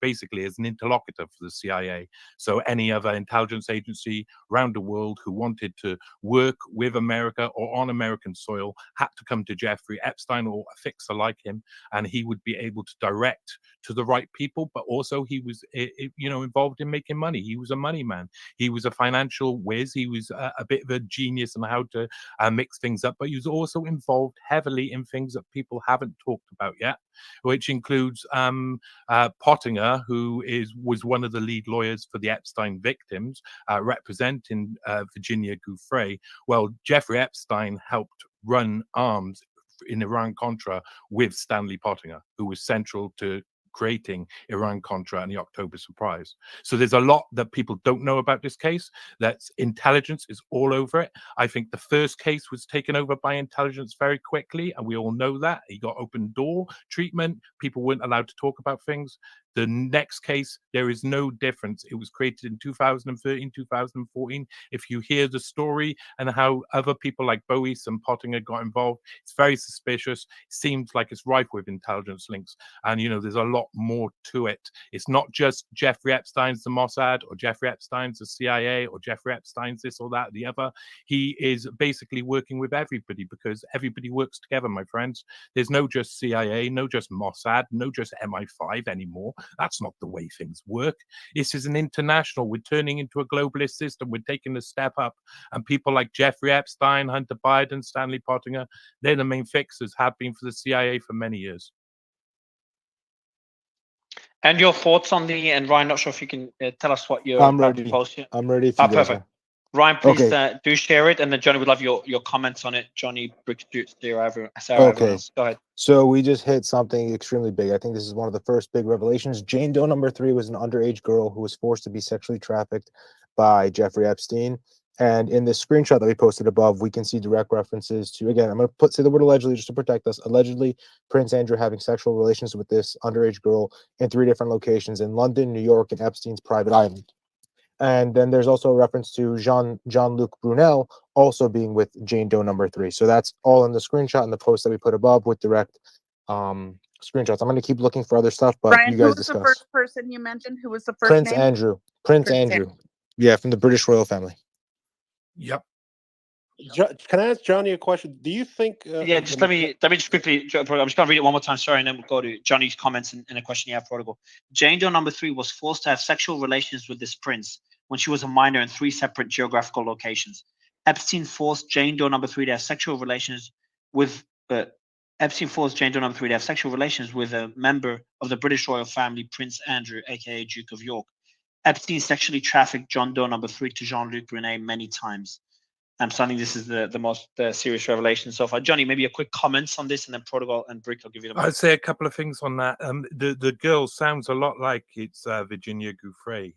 basically as an interlocutor for the CIA. So any other intelligence agency around the world who wanted to work with America or on American soil oil had to come to Jeffrey Epstein or a fixer like him, and he would be able to direct to the right people. But also he was, involved in making money. He was a money man. He was a financial whiz. He was a bit of a genius on how to mix things up. But he was also involved heavily in things that people haven't talked about yet, which includes Pottinger, who was one of the lead lawyers for the Epstein victims, representing Virginia Giuffre. Well, Jeffrey Epstein helped run arms in Iran-Contra with Stanley Pottinger, who was central to creating Iran-Contra and the October surprise. So there's a lot that people don't know about this case. That's intelligence is all over it. I think the first case was taken over by intelligence very quickly, and we all know that. He got open door treatment. People weren't allowed to talk about things. The next case, there is no difference. It was created in 2013, 2014. If you hear the story and how other people like Bowies and Pottinger got involved, it's very suspicious. It seems like it's rife with intelligence links. And, there's a lot more to it. It's not just Jeffrey Epstein's the Mossad, or Jeffrey Epstein's the CIA, or Jeffrey Epstein's this or that or the other. He is basically working with everybody, because everybody works together, my friends. There's no just CIA, no just Mossad, no just MI5 anymore. That's not the way things work. This is an international. We're turning into a globalist system. We're taking a step up. And people like Jeffrey Epstein, Hunter Biden, Stanley Pottinger, they're the main fixers, have been for the CIA for many years. And your thoughts on and Ryan, not sure if you can tell us what you're I'm about ready. to post here. I'm ready if you guys Perfect. are. Ryan, please Okay. do share it, and then Johnny would love your comments on it. Johnny, Brick, Sarah, everyone Okay. else. Go ahead. So we just hit something extremely big. I think this is one of the first big revelations. Jane Doe number 3 was an underage girl who was forced to be sexually trafficked by Jeffrey Epstein. And in this screenshot that we posted above, we can see direct references to, again, I'm going to say the word allegedly just to protect us. Allegedly, Prince Andrew having sexual relations with this underage girl in 3 different locations in London, New York, and Epstein's private island. And then there's also a reference to Jean-Luc Brunel also being with Jane Doe number 3. So that's all in the screenshot and the post that we put above with direct screenshots. I'm going to keep looking for other stuff, but Brian, you guys who was discuss. the first person you mentioned? Who was the first Prince name? Andrew. Prince Andrew. Yeah, from the British royal family. Yep. Can I ask Johnny a question? Do you think? Yeah, just let me just quickly. I'm just going to read it one more time. Sorry, and then we'll go to Johnny's comments and a question you have, Protocol. Jane Doe number 3 was forced to have sexual relations with this prince when she was a minor in 3 separate geographical locations. Epstein forced Jane Doe number 3 to have sexual relations with a member of the British royal family, Prince Andrew, aka Duke of York. Epstein sexually trafficked John Doe number 3 to Jean-Luc Brunel many times. So I think this is the most serious revelation so far. Johnny, maybe a quick comments on this, and then Protocol and Brick will give you the. I'd say a couple of things on that. The girl sounds a lot like it's Virginia Giuffre.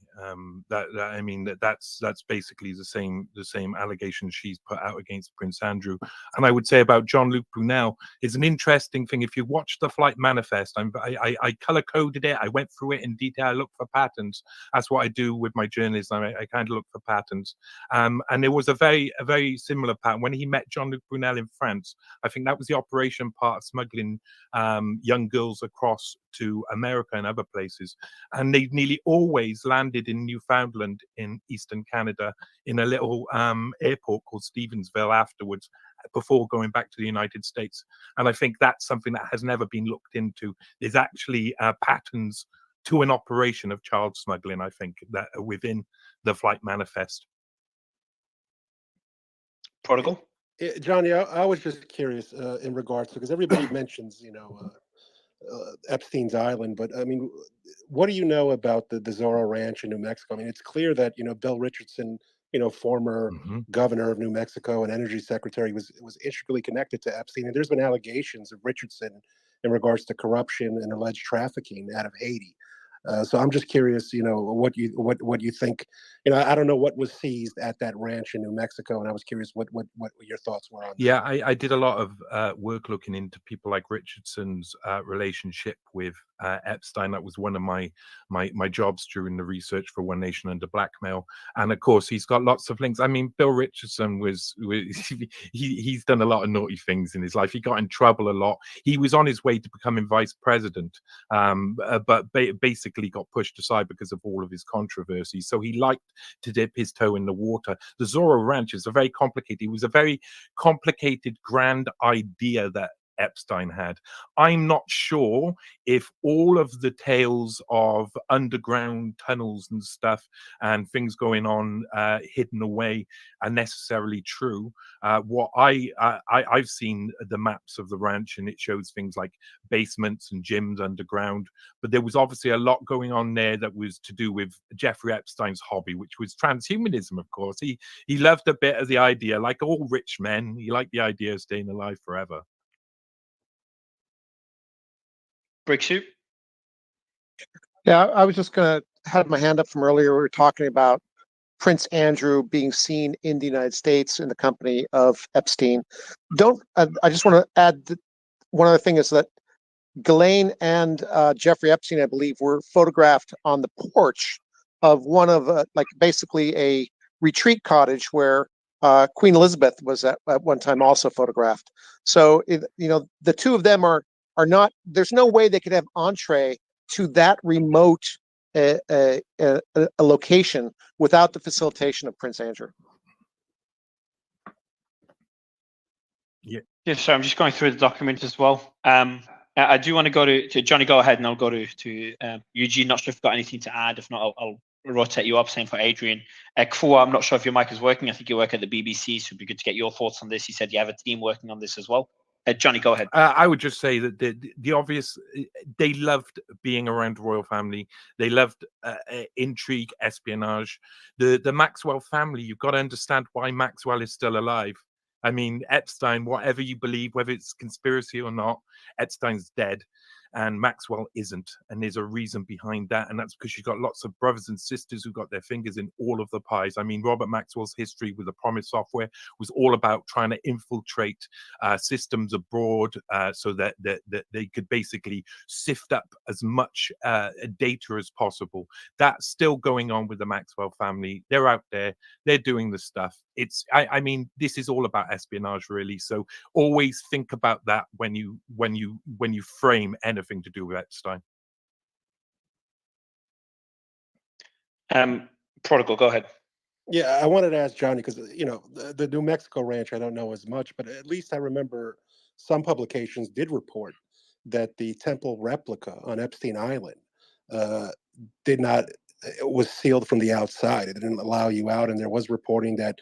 That's basically the same allegations she's put out against Prince Andrew. And I would say about Jean-Luc Brunel is an interesting thing. If you watch the flight manifest, I color coded it. I went through it in detail. I looked for patterns. That's what I do with my journalism. I kind of look for patterns. And there was a very similar pattern when he met Jean-Luc Brunel in France. I think that was the operation part of smuggling young girls across to America and other places. And they nearly always landed in Newfoundland in Eastern Canada in a little airport called Stevensville afterwards, before going back to the United States. And I think that's something that has never been looked into. There's actually patterns to an operation of child smuggling, I think, that are within the flight manifest. Protocol? Johnny, I was just curious in regards to, because everybody mentions, Epstein's Island, but I mean, what do you know about the Zorro Ranch in New Mexico? I mean, it's clear that, Bill Richardson, former governor of New Mexico and energy secretary, was intricately connected to Epstein. And there's been allegations of Richardson in regards to corruption and alleged trafficking out of Haiti. So I'm just curious, what you think. I don't know what was seized at that ranch in New Mexico, and I was curious what your thoughts were on that. Yeah, I did a lot of work looking into people like Richardson's relationship with Epstein. That was one of my jobs during the research for One Nation Under Blackmail. And of course, he's got lots of links. I mean, Bill Richardson was he's done a lot of naughty things in his life. He got in trouble a lot. He was on his way to becoming vice president, but basically got pushed aside because of all of his controversies. So he liked to dip his toe in the water. The Zorro Ranch is a very complicated. It was a very complicated, grand idea that Epstein had. I'm not sure if all of the tales of underground tunnels and stuff and things going on hidden away are necessarily true. What I've seen the maps of the ranch, and it shows things like basements and gyms underground. But there was obviously a lot going on there that was to do with Jeffrey Epstein's hobby, which was transhumanism. Of course, he loved a bit of the idea, like all rich men. He liked the idea of staying alive forever. Bricksuit? Yeah, I was just going to have my hand up from earlier. We were talking about Prince Andrew being seen in the United States in the company of Epstein. I just want to add that one other thing is that Ghislaine and Jeffrey Epstein, I believe, were photographed on the porch of one of basically a retreat cottage where Queen Elizabeth was at one time also photographed. So the two of them are not. There's no way they could have entree to that remote a location without the facilitation of Prince Andrew. Yeah, so I'm just going through the document as well. I do want to go to Johnny. Go ahead, and I'll go to Eugene. Not sure if you've got anything to add. If not, I'll rotate you up. Same for Adrian. Kfua, I'm not sure if your mic is working. I think you work at the BBC, so it'd be good to get your thoughts on this. You said you have a team working on this as well. Johnny, go ahead. I would just say that the obvious, they loved being around the royal family. They loved intrigue, espionage. The Maxwell family, you've got to understand why Maxwell is still alive. I mean, Epstein, whatever you believe, whether it's conspiracy or not, Epstein's dead and Maxwell isn't. And there's a reason behind that. And that's because you've got lots of brothers and sisters who got their fingers in all of the pies. I mean, Robert Maxwell's history with the Promise software was all about trying to infiltrate systems abroad so that they could basically sift up as much data as possible. That's still going on with the Maxwell family. They're out there. They're doing the stuff. I mean, this is all about espionage, really. So always think about that when you frame anything to do with Epstein. Prodigal, go ahead. Yeah, I wanted to ask Johnny because the New Mexico ranch I don't know as much, but at least I remember some publications did report that the temple replica on Epstein Island was sealed from the outside. It didn't allow you out, and there was reporting that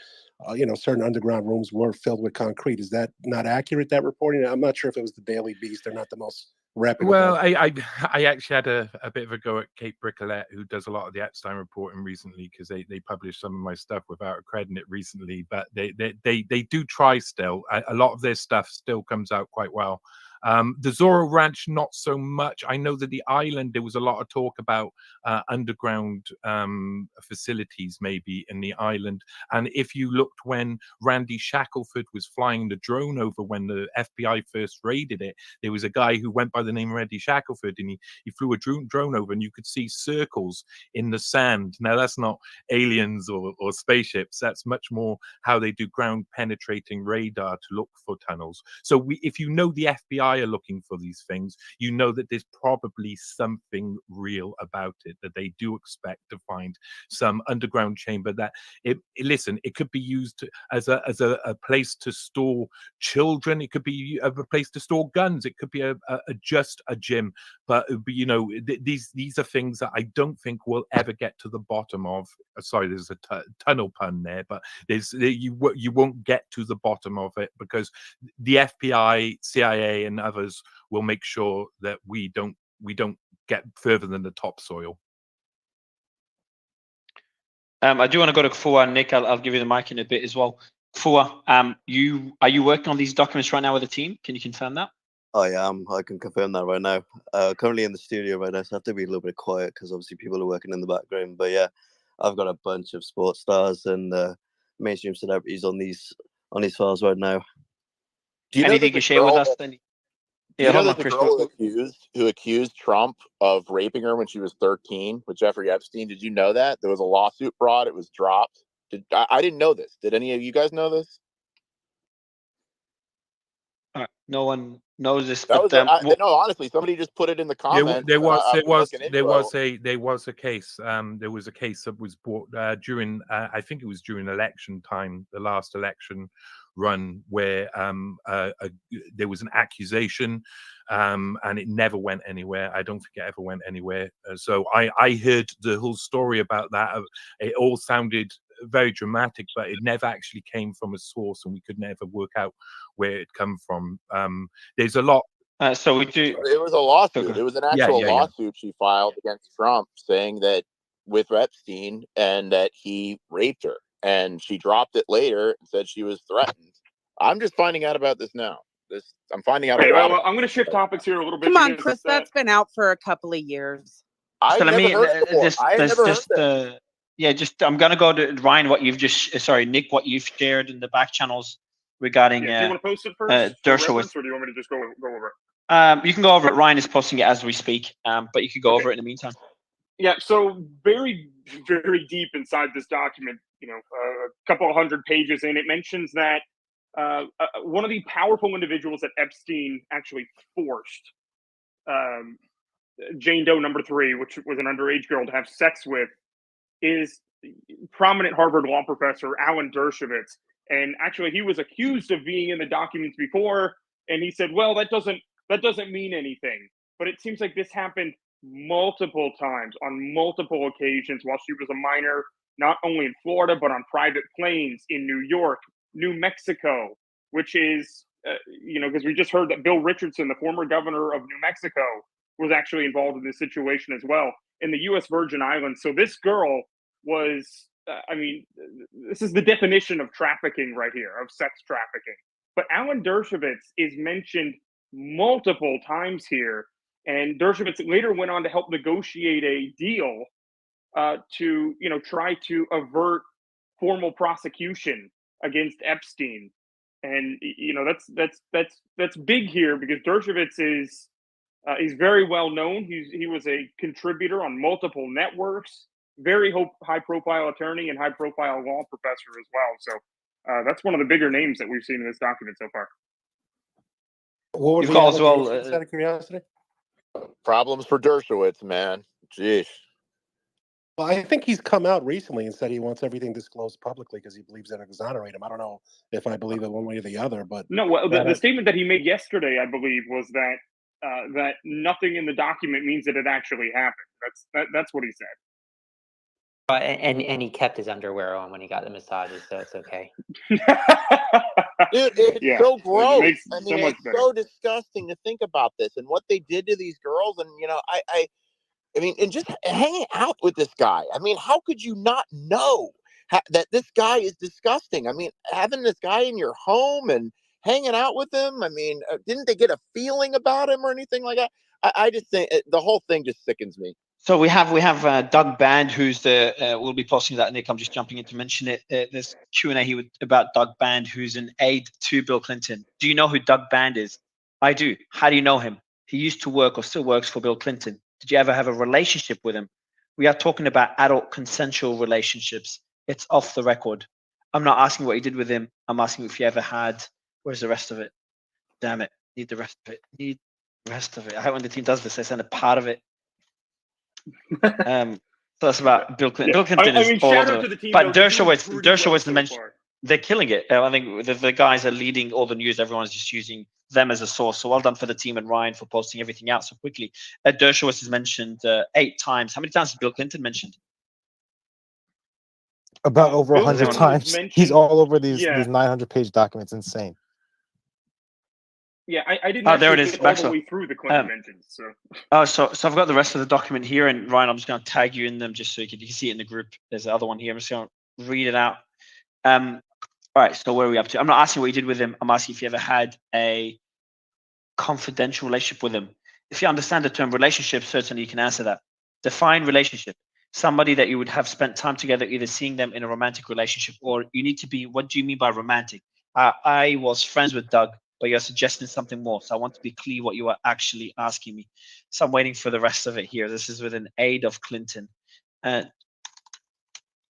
certain underground rooms were filled with concrete. Is that not accurate, that reporting? I'm not sure if it was the Daily Beast. They're not the most reputable. Well, I actually had a bit of a go at Kate Bricolette, who does a lot of the Epstein reporting recently, because they published some of my stuff without crediting it recently. But they do try still. A lot of their stuff still comes out quite well. The Zorro Ranch, not so much. I know that the island, there was a lot of talk about underground facilities maybe in the island. And if you looked when Randy Shackelford was flying the drone over when the FBI first raided it, there was a guy who went by the name Randy Shackelford, and he flew a drone over, and you could see circles in the sand. Now, that's not aliens or spaceships. That's much more how they do ground penetrating radar to look for tunnels. So if you know the FBI are looking for these things, you know that there's probably something real about it, that they do expect to find some underground chamber that it could be used as a place to store children. It could be a place to store guns. It could be just a gym. But these are things that I don't think we'll ever get to the bottom of. Sorry, there's a tunnel pun there, but you won't get to the bottom of it, because the FBI, CIA, and others will make sure that we don't get further than the topsoil. I do want to go to Kfua and Nick. I'll give you the mic in a bit as well. Kfua, are you working on these documents right now with a team? Can you confirm that? I am. I can confirm that right now. Currently in the studio right now, so I have to be a little bit quiet because obviously people are working in the background. But yeah, I've got a bunch of sports stars and mainstream celebrities on these files right now. Anything you share with us? Yeah, You know, hold on, there's a Chris. girl who accused Trump of raping her when she was 13 with Jeffrey Epstein. Did you know that? There was a lawsuit brought. It was dropped. I didn't know this. Did any of you guys know this? No one knows this, That but was no, honestly, somebody just put it in the comments. There was looking a case. There was a case that was brought during I think it was during election time, the last election run, where there was an accusation, and it never went anywhere. I don't think it ever went anywhere. So I heard the whole story about that. It all sounded very dramatic, but it never actually came from a source, and we could never work out where it come from. There's a lot. So we do. It was a lawsuit. It was an actual lawsuit she filed against Trump, saying that with Epstein and that he raped her, and she dropped it later and said she was threatened. I'm just finding out about this now. I'm finding out. Okay, well, I'm going to shift topics here a little bit. Come on, Chris. That's been out for a couple of years. I've never heard it before. I'm going to go to Ryan. Nick, what you've shared in the back channels regarding. Do you want to post it first, Dershowitz, or do you want me to just go over it? You can go over it. Ryan is posting it as we speak, but you can go over it in the meantime. Yeah, so very, very deep inside this document, a couple of 100 pages in, it mentions that one of the powerful individuals that Epstein actually forced Jane Doe number 3, which was an underage girl, to have sex with, is prominent Harvard law professor Alan Dershowitz. And actually, he was accused of being in the documents before, and he said, well, that doesn't mean anything. But it seems like this happened multiple times on multiple occasions while she was a minor, not only in Florida, but on private planes in New York, New Mexico, which is, because we just heard that Bill Richardson, the former governor of New Mexico, was actually involved in this situation as well, in the U.S. Virgin Islands. So this girl was, this is the definition of trafficking right here, of sex trafficking. But Alan Dershowitz is mentioned multiple times here. And Dershowitz later went on to help negotiate a deal to, try to avert formal prosecution against Epstein. And that's big here, because Dershowitz is he's very well known. He was a contributor on multiple networks, very high profile attorney and high profile law professor as well. So that's one of the bigger names that we've seen in this document so far. What was the as well? Out of curiosity. Problems for Dershowitz, man. Jeez. Well, I think he's come out recently and said he wants everything disclosed publicly because he believes that exonerate him. I don't know if I believe it one way or the other, but no. Well, the statement that he made yesterday, I believe, was that that nothing in the document means that it actually happened. That's what he said. And he kept his underwear on when he got the massages, so it's okay. Dude, it's so gross. It's so disgusting to think about this and what they did to these girls. And and just hanging out with this guy. How could you not know that this guy is disgusting? Having this guy in your home and hanging out with him. Didn't they get a feeling about him or anything like that? I just think the whole thing just sickens me. So we have Doug Band, who's we'll be posting that, Nick. I'm just jumping in to mention it. There's Q&A here about Doug Band, who's an aide to Bill Clinton. Do you know who Doug Band is? I do. How do you know him? He used to work or still works for Bill Clinton. Did you ever have a relationship with him? We are talking about adult consensual relationships. It's off the record. I'm not asking what you did with him. I'm asking if you ever had. Where's the rest of it? Damn it. Need the rest of it. Need the rest of it. I hate when the team does this. They send a part of it. So that's about Bill Clinton. Yeah. Bill Clinton is all shout over out to the team, but though. Dershowitz mentioned, they're killing it. I think the guys are leading all the news. Everyone's just using them as a source. So well done for the team and Ryan for posting everything out so quickly. Dershowitz is mentioned 8 times. How many times has Bill Clinton mentioned? About over 100 times. He's all over these 900-page documents. Insane. Yeah, I didn't. Oh, there it is. All the way through the Clinton mentions. So. So I've got the rest of the document here, and Ryan, I'm just going to tag you in them just so you can see it in the group. There's the other one here. I'm just going to read it out. All right. So where are we up to? I'm not asking what you did with him. I'm asking if you ever had a confidential relationship with him. If you understand the term relationship, certainly you can answer that. Define relationship. Somebody that you would have spent time together, either seeing them in a romantic relationship, or you need to be. What do you mean by romantic? I was friends with Doug but you're suggesting something more. So I want to be clear what you are actually asking me. So I'm waiting for the rest of it here. This is with an aide of Clinton. All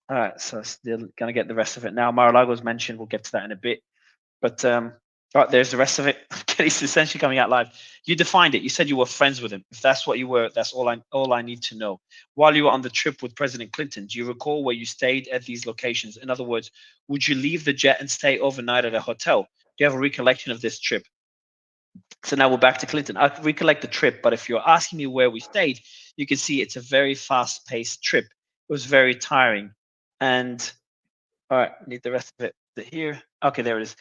right, so still gonna get the rest of it now. Mar-a-Lago's mentioned. We'll get to that in a bit. But all right, there's the rest of it. It's essentially coming out live. You defined it. You said you were friends with him. If that's what you were, that's all I need to know. While you were on the trip with President Clinton, do you recall where you stayed at these locations? In other words, would you leave the jet and stay overnight at a hotel? Do you have a recollection of this trip? So now we're back to Clinton. I recollect the trip, but if you're asking me where we stayed, you can see it's a very fast-paced trip. It was very tiring. And all right, need the rest of it here. Okay, there it is.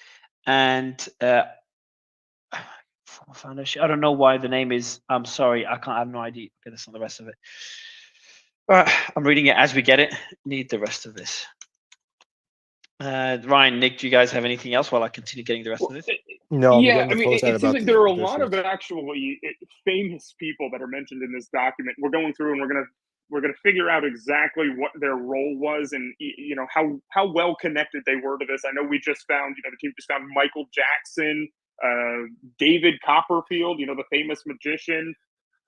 And foundation. I don't know why the name is. I'm sorry, I have no idea. Okay, that's not the rest of it. All right, I'm reading it as we get it. Need the rest of this. Ryan, Nick, do you guys have anything else while I continue getting the rest of this? No, Yeah, I mean, it seems like there are a the lot of Dershowitz. actually famous people that are mentioned in this document. We're going through and we're gonna figure out exactly what their role was and how well connected they were to this. I know we just found the team just found Michael Jackson, David Copperfield, the famous magician,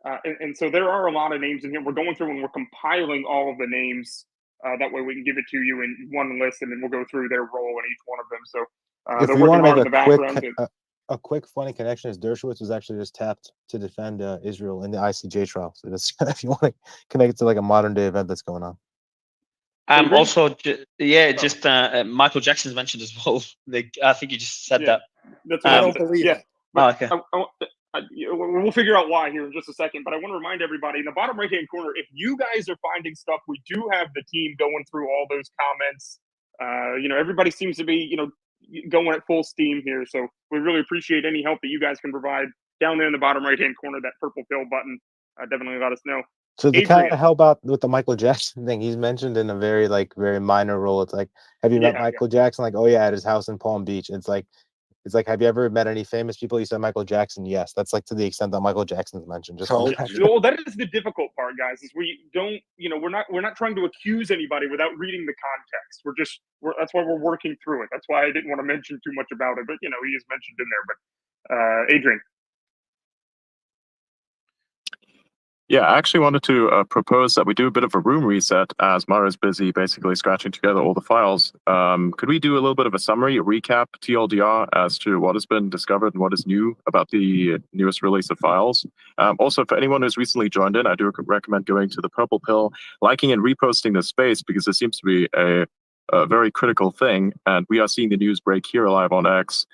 and so there are a lot of names in here. We're going through and we're compiling all of the names. That way we can give it to you in one list, and then we'll go through their role in each one of them. So If they're we want working to hard in the make background. a quick funny connection, is Dershowitz was actually just tapped to defend Israel in the ICJ trial. So that's, if you want to connect it to like a modern day event that's going on. Also, just Michael Jackson's mentioned as well. I think you just said that. That's what I don't believe it. Okay. We'll figure out why here in just a second, but I want to remind everybody in the bottom right-hand corner, if you guys are finding stuff, we do have the team going through all those comments. Everybody seems to be, going at full steam here, so we really appreciate any help that you guys can provide down there in the bottom right-hand corner, that purple pill button. Definitely let us know. So the kind Adrian. of help out with the Michael Jackson thing, he's mentioned in a very minor role. It's like, have you met Michael Jackson? Like, oh yeah, at his house in Palm Beach. It's like, have you ever met any famous people? You said Michael Jackson. Yes, that's like to the extent that Michael Jackson's mentioned. Just well, that is the difficult part, guys. Is we don't, we're not trying to accuse anybody without reading the context. That's why we're working through it. That's why I didn't want to mention too much about it. But he is mentioned in there. But Adrian. Yeah, I actually wanted to propose that we do a bit of a room reset as Mara's busy basically scratching together all the files. Could we do a little bit of a summary, a recap, TLDR, as to what has been discovered and what is new about the newest release of files? Also, for anyone who's recently joined in, I do recommend going to the Purple Pill, liking and reposting this space, because this seems to be a very critical thing. And we are seeing the news break here live on X,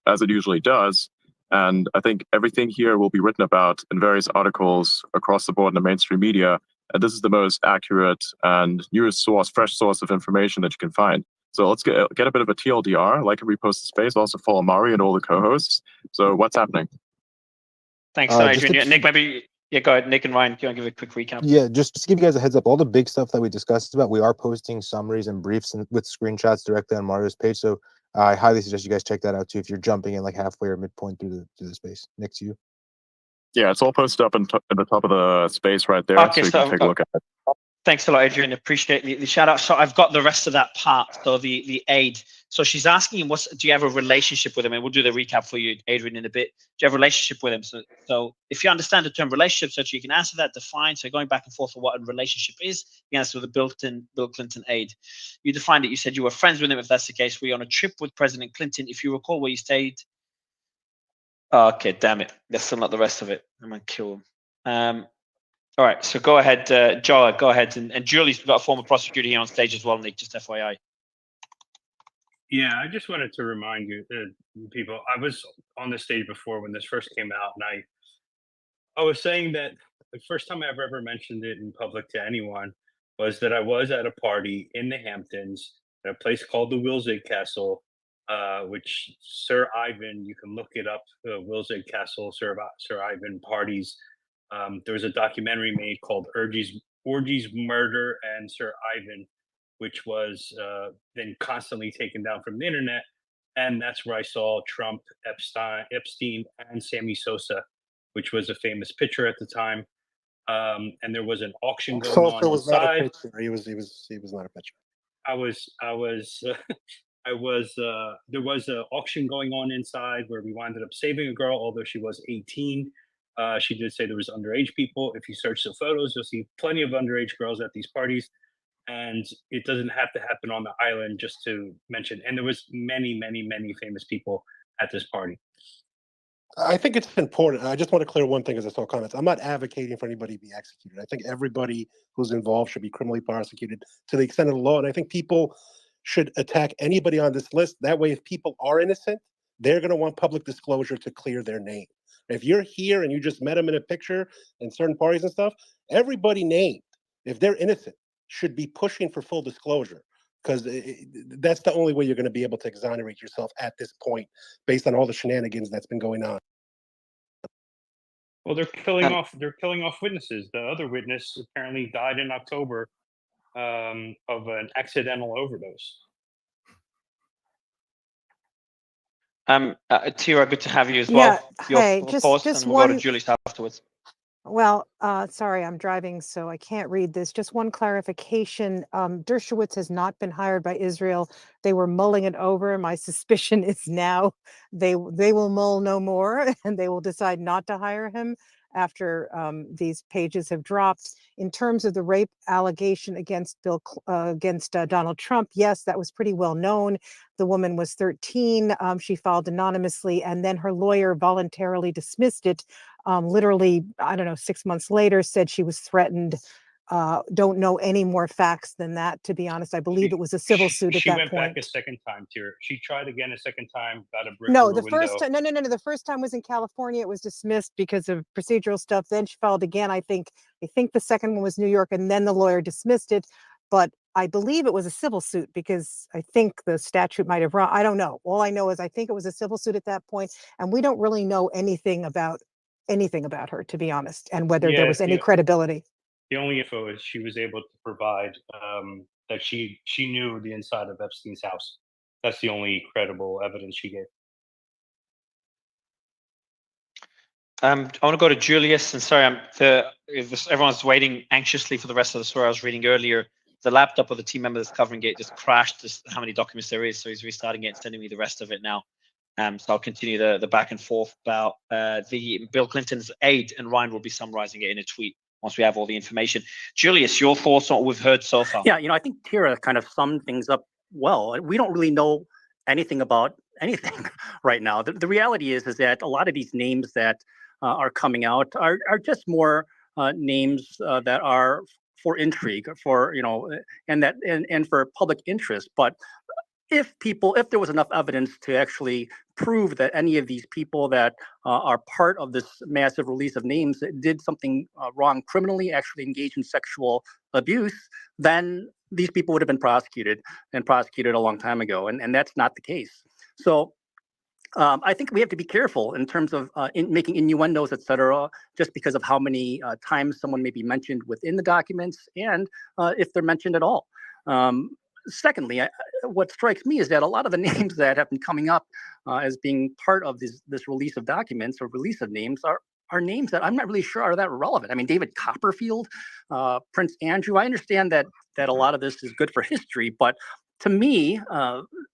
as it usually does. And I think everything here will be written about in various articles across the board in the mainstream media. And this is the most accurate and newest source, fresh source of information that you can find. So let's get a bit of a TLDR, like and repost the space. Also follow Mari and all the co-hosts. So what's happening? Thanks, Adrian. Nick, maybe, go ahead. Nick and Ryan, do you want to give a quick recap? Yeah, just to give you guys a heads up, all the big stuff that we discussed about, we are posting summaries and briefs with screenshots directly on Mario's page. So I highly suggest you guys check that out too if you're jumping in like halfway or midpoint through the space. Nick, to you. Yeah, it's all posted up in the top of the space right there, Okay, so you can take a look at it. Thanks a lot, Adrian. Appreciate the shout out. So I've got the rest of that part. So the aide. So she's asking him, do you have a relationship with him? And we'll do the recap for you, Adrian, in a bit. Do you have a relationship with him? So if you understand the term relationship, so you can answer that, define. So going back and forth on what a relationship is, you answer with the Bill Clinton aide. You defined it. You said you were friends with him. If that's the case, were you on a trip with President Clinton? If you recall where you stayed. Okay, damn it. That's still not the rest of it. I'm going to kill him. All right, so go ahead, Joe, go ahead. And Julie's got a former prosecutor here on stage as well, Nick, just FYI. Yeah, I just wanted to remind you, people, I was on the stage before when this first came out, and I was saying that the first time I've ever mentioned it in public to anyone was that I was at a party in the Hamptons at a place called the Wilsey Castle, which Sir Ivan, you can look it up, Wilsey Castle, Sir Ivan parties. There was a documentary made called Orgies, Murder, and Sir Ivan, which was then constantly taken down from the internet. And that's where I saw Trump, Epstein, and Sammy Sosa, which was a famous picture at the time. And there was an auction going on was inside. not a picture. He was not a picture. I was there was an auction going on inside where we wound up saving a girl, although she was 18. She did say there was underage people. If you search the photos, you'll see plenty of underage girls at these parties. And it doesn't have to happen on the island, just to mention. And there was many, many, many famous people at this party. I think it's important. I just want to clear one thing as I saw comments. I'm not advocating for anybody to be executed. I think everybody who's involved should be criminally prosecuted to the extent of the law. And I think people should attack anybody on this list. That way, if people are innocent, they're going to want public disclosure to clear their name. If you're here and you just met them in a picture in certain parties and stuff, everybody named, if they're innocent, should be pushing for full disclosure, because that's the only way you're going to be able to exonerate yourself at this point based on all the shenanigans that's been going on. Well, they're killing off witnesses. The other witness apparently died in October of an accidental overdose. Tira, good to have you as well. Yeah. Hey, just and we'll one. go to Julius afterwards. Well, sorry, I'm driving, so I can't read this. Just one clarification. Dershowitz has not been hired by Israel. They were mulling it over. My suspicion is now they will mull no more, and they will decide not to hire him after these pages have dropped. In terms of the rape allegation against Donald Trump, yes, that was pretty well known. The woman was 13. She filed anonymously, and then her lawyer voluntarily dismissed it. Literally, I don't know, 6 months later, said she was threatened. Don't know any more facts than that, to be honest. I believe it was a civil suit at that point. She went back a second time, Tira. She tried again a second time, got a brick No, through the a window. first time, no. The first time was in California. It was dismissed because of procedural stuff. Then she filed again. I think the second one was New York, and then the lawyer dismissed it. But I believe it was a civil suit because I think the statute might have run. I don't know. All I know is I think it was a civil suit at that point, and we don't really know anything about her, to be honest, and whether there was any credibility. The only info is she was able to provide that she knew the inside of Epstein's house. That's the only credible evidence she gave. I want to go to Julius, and sorry, everyone's waiting anxiously for the rest of the story I was reading earlier. The laptop of the team member that's covering it just crashed. Just how many documents there is, so he's restarting it and sending me the rest of it now. So I'll continue the back and forth about the Bill Clinton's aide, and Ryan will be summarizing it in a tweet once we have all the information. Julius, your thoughts on what we've heard so far? Yeah, I think Tira kind of summed things up well. We don't really know anything about anything right now. The reality is that a lot of these names that are coming out are just more names that are for intrigue, for and for public interest. But if there was enough evidence to actually prove that any of these people that are part of this massive release of names that did something wrong criminally, actually engaged in sexual abuse, then these people would have been prosecuted a long time ago. And that's not the case. So I think we have to be careful in terms of making innuendos, et cetera, just because of how many times someone may be mentioned within the documents and if they're mentioned at all. Secondly, what strikes me is that a lot of the names that have been coming up as being part of this release of documents or release of names are names that I'm not really sure are that relevant. I mean, David Copperfield, Prince Andrew. I understand that a lot of this is good for history, but to me,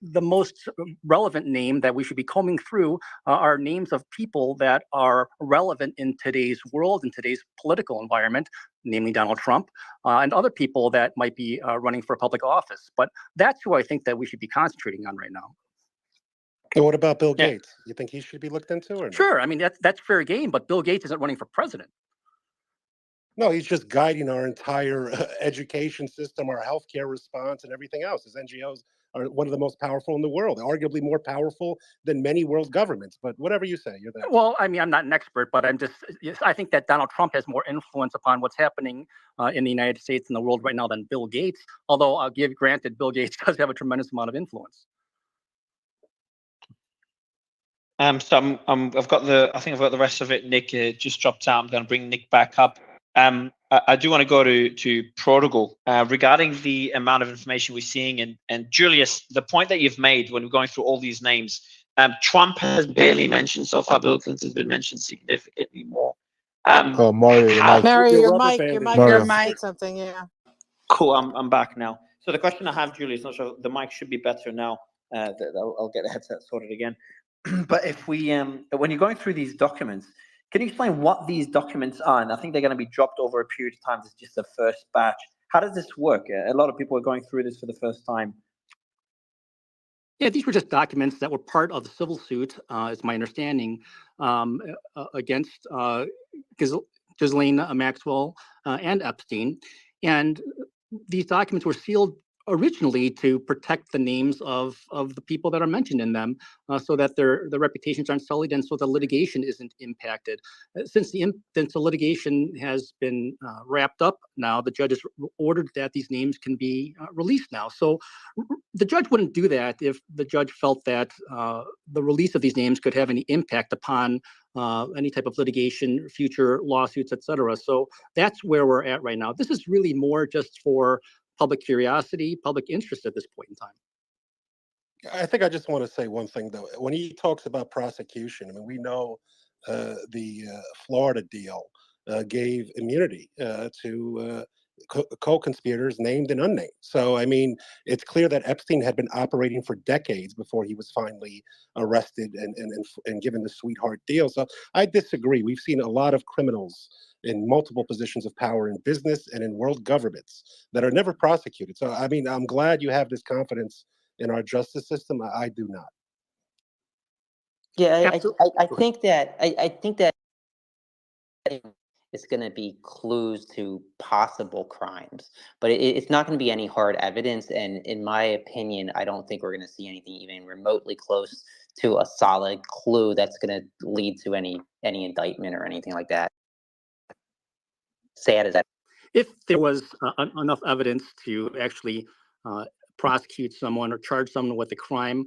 the most relevant name that we should be combing through are names of people that are relevant in today's world, in today's political environment, namely Donald Trump, and other people that might be running for public office. But that's who I think that we should be concentrating on right now. And what about Bill Gates? You think he should be looked into or no? Sure. I mean, that's fair game, but Bill Gates isn't running for president. No, he's just guiding our entire education system, our healthcare response, and everything else. His NGOs are one of the most powerful in the world, arguably more powerful than many world governments. But whatever you say, you're there. Well, I mean, I'm not an expert, but I think that Donald Trump has more influence upon what's happening in the United States and the world right now than Bill Gates. Although I'll give granted, Bill Gates does have a tremendous amount of influence. So I've got the rest of it. Nick just dropped out. I'm going to bring Nick back up. I do want to go to Protocol regarding the amount of information we're seeing, and Julius, the point that you've made when we're going through all these names, Trump has barely mentioned so far. Bill Clinton's been mentioned significantly more. Mario, your mic, something, yeah. Cool, I'm back now. So the question I have, Julius, not sure the mic should be better now. I'll get the headset sorted again. But if we, when you're going through these documents, can you explain what these documents are? And I think they're going to be dropped over a period of time. This is just the first batch. How does this work? A lot of people are going through this for the first time. Yeah, these were just documents that were part of the civil suit, is my understanding, against Ghislaine Maxwell and Epstein. And these documents were sealed originally to protect the names of the people that are mentioned in them, so that their reputations aren't sullied and so the litigation isn't impacted. Since the litigation has been wrapped up now, the judge has ordered that these names can be released now. So the judge wouldn't do that if the judge felt that the release of these names could have any impact upon any type of litigation, future lawsuits, et cetera. So that's where we're at right now. This is really more just for public curiosity, public interest at this point in time. I think I just want to say one thing, though. When he talks about prosecution, I mean, we know the Florida deal gave immunity to co-conspirators named and unnamed. So, I mean, it's clear that Epstein had been operating for decades before he was finally arrested and given the sweetheart deal. So I disagree. We've seen a lot of criminals in multiple positions of power in business and in world governments that are never prosecuted. So, I mean, I'm glad you have this confidence in our justice system. I do not. Yeah, I think that it's going to be clues to possible crimes, but it's not going to be any hard evidence. And in my opinion, I don't think we're going to see anything even remotely close to a solid clue that's going to lead to any indictment or anything like that. Sad as that. If there was enough evidence to actually prosecute someone or charge someone with a crime,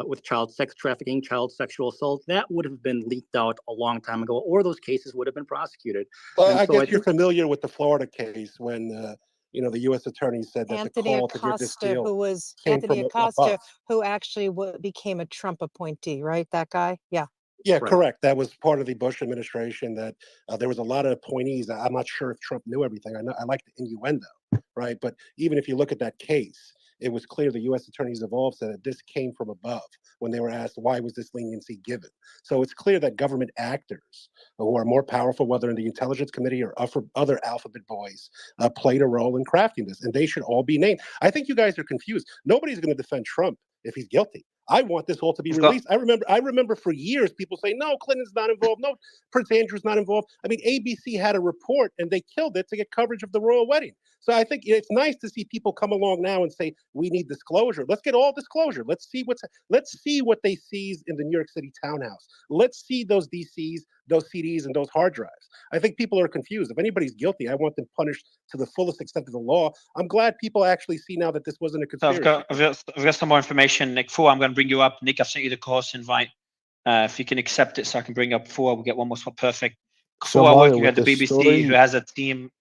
with child sex trafficking, child sexual assault, that would have been leaked out a long time ago, or those cases would have been prosecuted. Well, I guess you're familiar with the Florida case when the U.S. attorney said that Anthony the call to get this Acosta, deal who was came Anthony from Acosta, above. who actually became a Trump appointee, right? That guy? Yeah. Yeah, Right. correct. That was part of the Bush administration. That there was a lot of appointees. I'm not sure if Trump knew everything. I like the innuendo, right? But even if you look at that case, it was clear the U.S. attorneys involved said that this came from above when they were asked, why was this leniency given? So it's clear that government actors who are more powerful, whether in the Intelligence Committee or other alphabet boys, played a role in crafting this, and they should all be named. I think you guys are confused. Nobody's going to defend Trump if he's guilty. I want this all to be released. I remember for years people say, no, Clinton's not involved. No, Prince Andrew's not involved. I mean, ABC had a report and they killed it to get coverage of the royal wedding. So I think it's nice to see people come along now and say, we need disclosure. Let's get all disclosure. Let's see what they seized in the New York City townhouse. Let's see those DCs, those CDs, and those hard drives. I think people are confused. If anybody's guilty, I want them punished to the fullest extent of the law. I'm glad people actually see now that this wasn't a conspiracy. So I've got some more information, Nick. Fu, I'm going to bring you up. Nick, I've sent you the course invite. If you can accept it, so I can bring up Fu, we'll get one more spot perfect. So Fu, Mario, working at the BBC, story, who has a team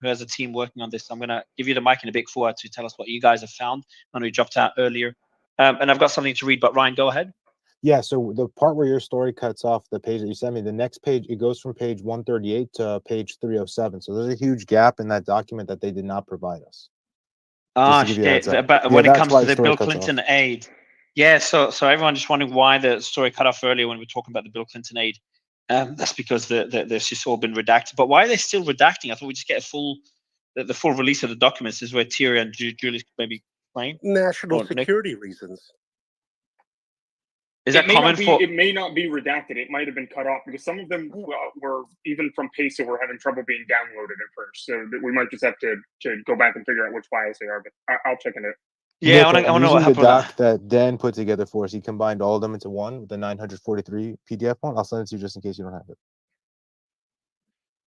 working on this. I'm going to give you the mic in a bit, Fu, to tell us what you guys have found. I know you dropped out earlier, and I've got something to read. But Ryan, go ahead. Yeah, so the part where your story cuts off the page that you sent me, the next page, it goes from page 138 to page 307. So there's a huge gap in that document that they did not provide us. Ah, shit. But when it comes to the Bill Clinton aid, yeah. So everyone just wondering why the story cut off earlier when we were talking about the Bill Clinton aid. That's because there's just all been redacted. But why are they still redacting? I thought we just get the full release of the documents. This is where Thierry and Julius maybe explain. National security reasons. Is that common for? It may not be redacted. It might have been cut off because some of them were even from PACE were having trouble being downloaded at first. So we might just have to go back and figure out which files they are. But I'll check into it. Yeah, Nick, I want to know what using happened the with doc that Dan put together for us. He combined all of them into one with the 943 PDF one. I'll send it to you just in case you don't have it.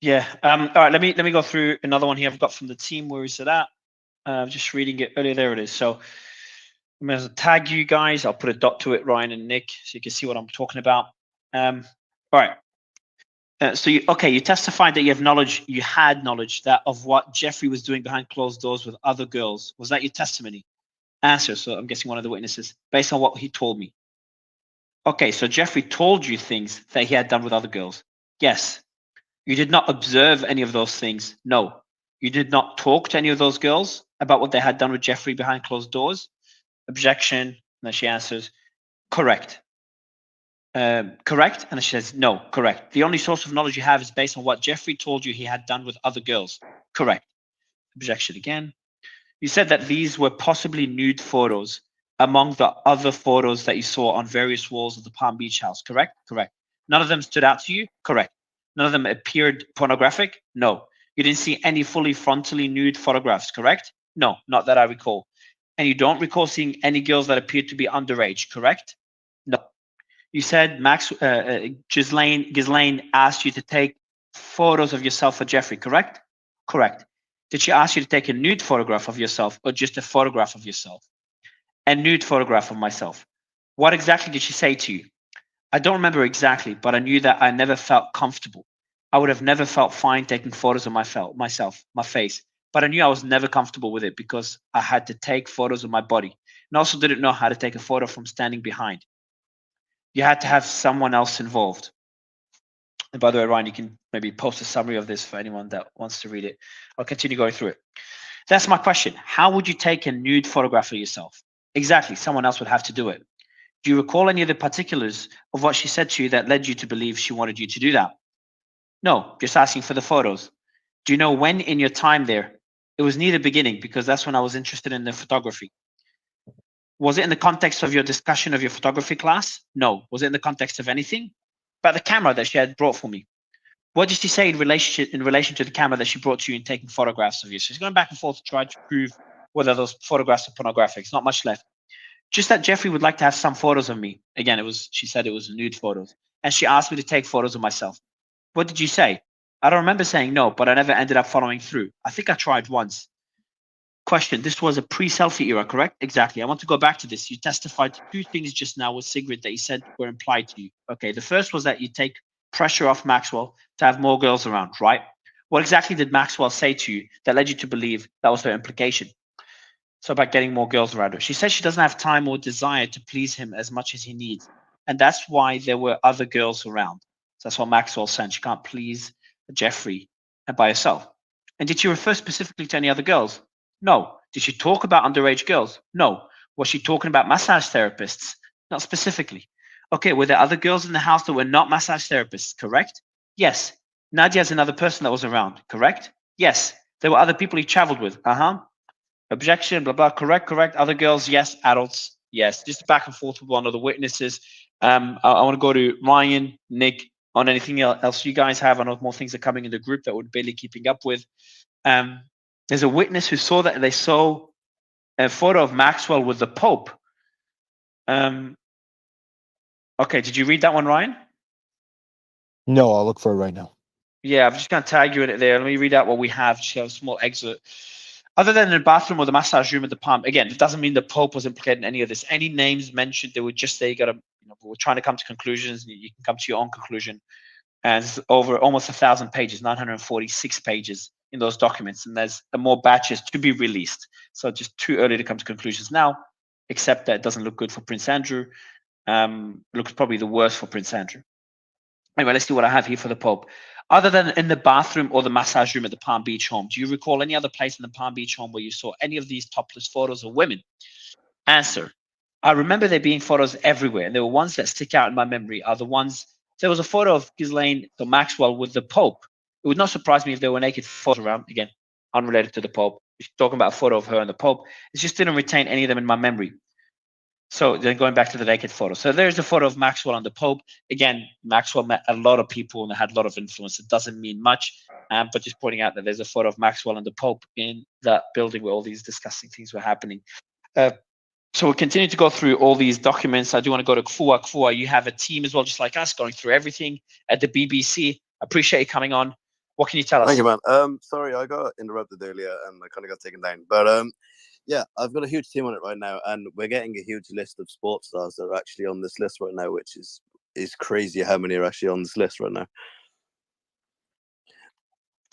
Yeah. All right. Let me go through another one here I've got from the team. Where is it at? Just reading it earlier. There it is. So I'm going to tag you guys. I'll put a dot to it, Ryan and Nick, so you can see what I'm talking about. All right. So you testified that you had knowledge that of what Jeffrey was doing behind closed doors with other girls. Was that your testimony? Answer. So I'm guessing one of the witnesses, based on what he told me. Okay, so Jeffrey told you things that he had done with other girls. Yes. You did not observe any of those things. No. You did not talk to any of those girls about what they had done with Jeffrey behind closed doors. Objection. And then she answers, Correct. Correct? And she says, no, correct. The only source of knowledge you have is based on what Jeffrey told you he had done with other girls. Correct. Objection again. You said that these were possibly nude photos among the other photos that you saw on various walls of the Palm Beach house. Correct? Correct. None of them stood out to you? Correct. None of them appeared pornographic? No. You didn't see any fully frontally nude photographs, correct? No, not that I recall. And you don't recall seeing any girls that appeared to be underage, correct? No. You said Ghislaine asked you to take photos of yourself for Jeffrey, correct? Correct. Did she ask you to take a nude photograph of yourself or just a photograph of yourself? A nude photograph of myself. What exactly did she say to you? I don't remember exactly, but I knew that I never felt comfortable. I would have never felt fine taking photos of myself, my face, but I knew I was never comfortable with it because I had to take photos of my body and also didn't know how to take a photo from standing behind. You had to have someone else involved. And by the way, Ryan, you can maybe post a summary of this for anyone that wants to read it. I'll continue going through it. That's my question. How would you take a nude photograph of yourself? Exactly, someone else would have to do it. Do you recall any of the particulars of what she said to you that led you to believe she wanted you to do that? No, just asking for the photos. Do you know when in your time there? It was near the beginning because that's when I was interested in the photography. Was it in the context of your discussion of your photography class? No. Was it in the context of anything? About the camera that she had brought for me. What did she say in relation to the camera that she brought to you in taking photographs of you? So she's going back and forth to try to prove whether those photographs are pornographic. It's not much left. Just that Jeffrey would like to have some photos of me. Again, she said it was nude photos. And she asked me to take photos of myself. What did you say? I don't remember saying no, but I never ended up following through. I think I tried once. Question, this was a pre-selfie era, correct? Exactly. I want to go back to this. You testified to two things just now with Sigrid that you said were implied to you. Okay, the first was that you take pressure off Maxwell to have more girls around, right? What exactly did Maxwell say to you that led you to believe that was her implication? So about getting more girls around her. She says she doesn't have time or desire to please him as much as he needs. And that's why there were other girls around. So that's what Maxwell said. She can't please Jeffrey and by herself. And did she refer specifically to any other girls? No. Did she talk about underage girls? No. Was she talking about massage therapists? Not specifically. Okay, were there other girls in the house that were not massage therapists, correct? Yes. Nadia's another person that was around, correct? Yes. There were other people he traveled with. Objection, blah, blah, correct. Other girls, yes. Adults, yes. Just back and forth with one of the witnesses. I want to go to Ryan, Nick, on anything else you guys have. I know more things are coming in the group that we're barely keeping up with. There's a witness who saw that they saw a photo of Maxwell with the Pope. Okay, did you read that one, Ryan? No, I'll look for it right now. Yeah, I'm just going to tag you in it there. Let me read out what we have. Just have a small excerpt. Other than the bathroom or the massage room at the Palm, again, it doesn't mean the Pope was implicated in any of this. Any names mentioned, they would just say, we're trying to come to conclusions. You can come to your own conclusion. And it's over almost 1,000 pages, 946 pages in those documents. And there's more batches to be released. So just too early to come to conclusions now, except that it doesn't look good for Prince Andrew. Looks probably the worst for Prince Andrew. Anyway, let's see what I have here for the Pope. Other than in the bathroom or the massage room at the Palm Beach home, do you recall any other place in the Palm Beach home where you saw any of these topless photos of women? Answer. I remember there being photos everywhere, and there were ones that stick out in my memory are the ones. There was a photo of Ghislaine Maxwell with the Pope. It would not surprise me if there were naked photos around, again, unrelated to the Pope. We're talking about a photo of her and the Pope. It just didn't retain any of them in my memory. So then going back to the naked photo. So there's the photo of Maxwell and the Pope. Again, Maxwell met a lot of people and had a lot of influence. It doesn't mean much, but just pointing out that there's a photo of Maxwell and the Pope in that building where all these disgusting things were happening. So we'll continue to go through all these documents. I do want to go to Kfua. Kfua, you have a team as well, just like us, going through everything at the BBC. Appreciate you coming on. What can you tell us? Thank you, man. Sorry, I got interrupted earlier and I kind of got taken down. But yeah, I've got a huge team on it right now, and we're getting a huge list of sports stars that are actually on this list right now, which is crazy how many are actually on this list right now.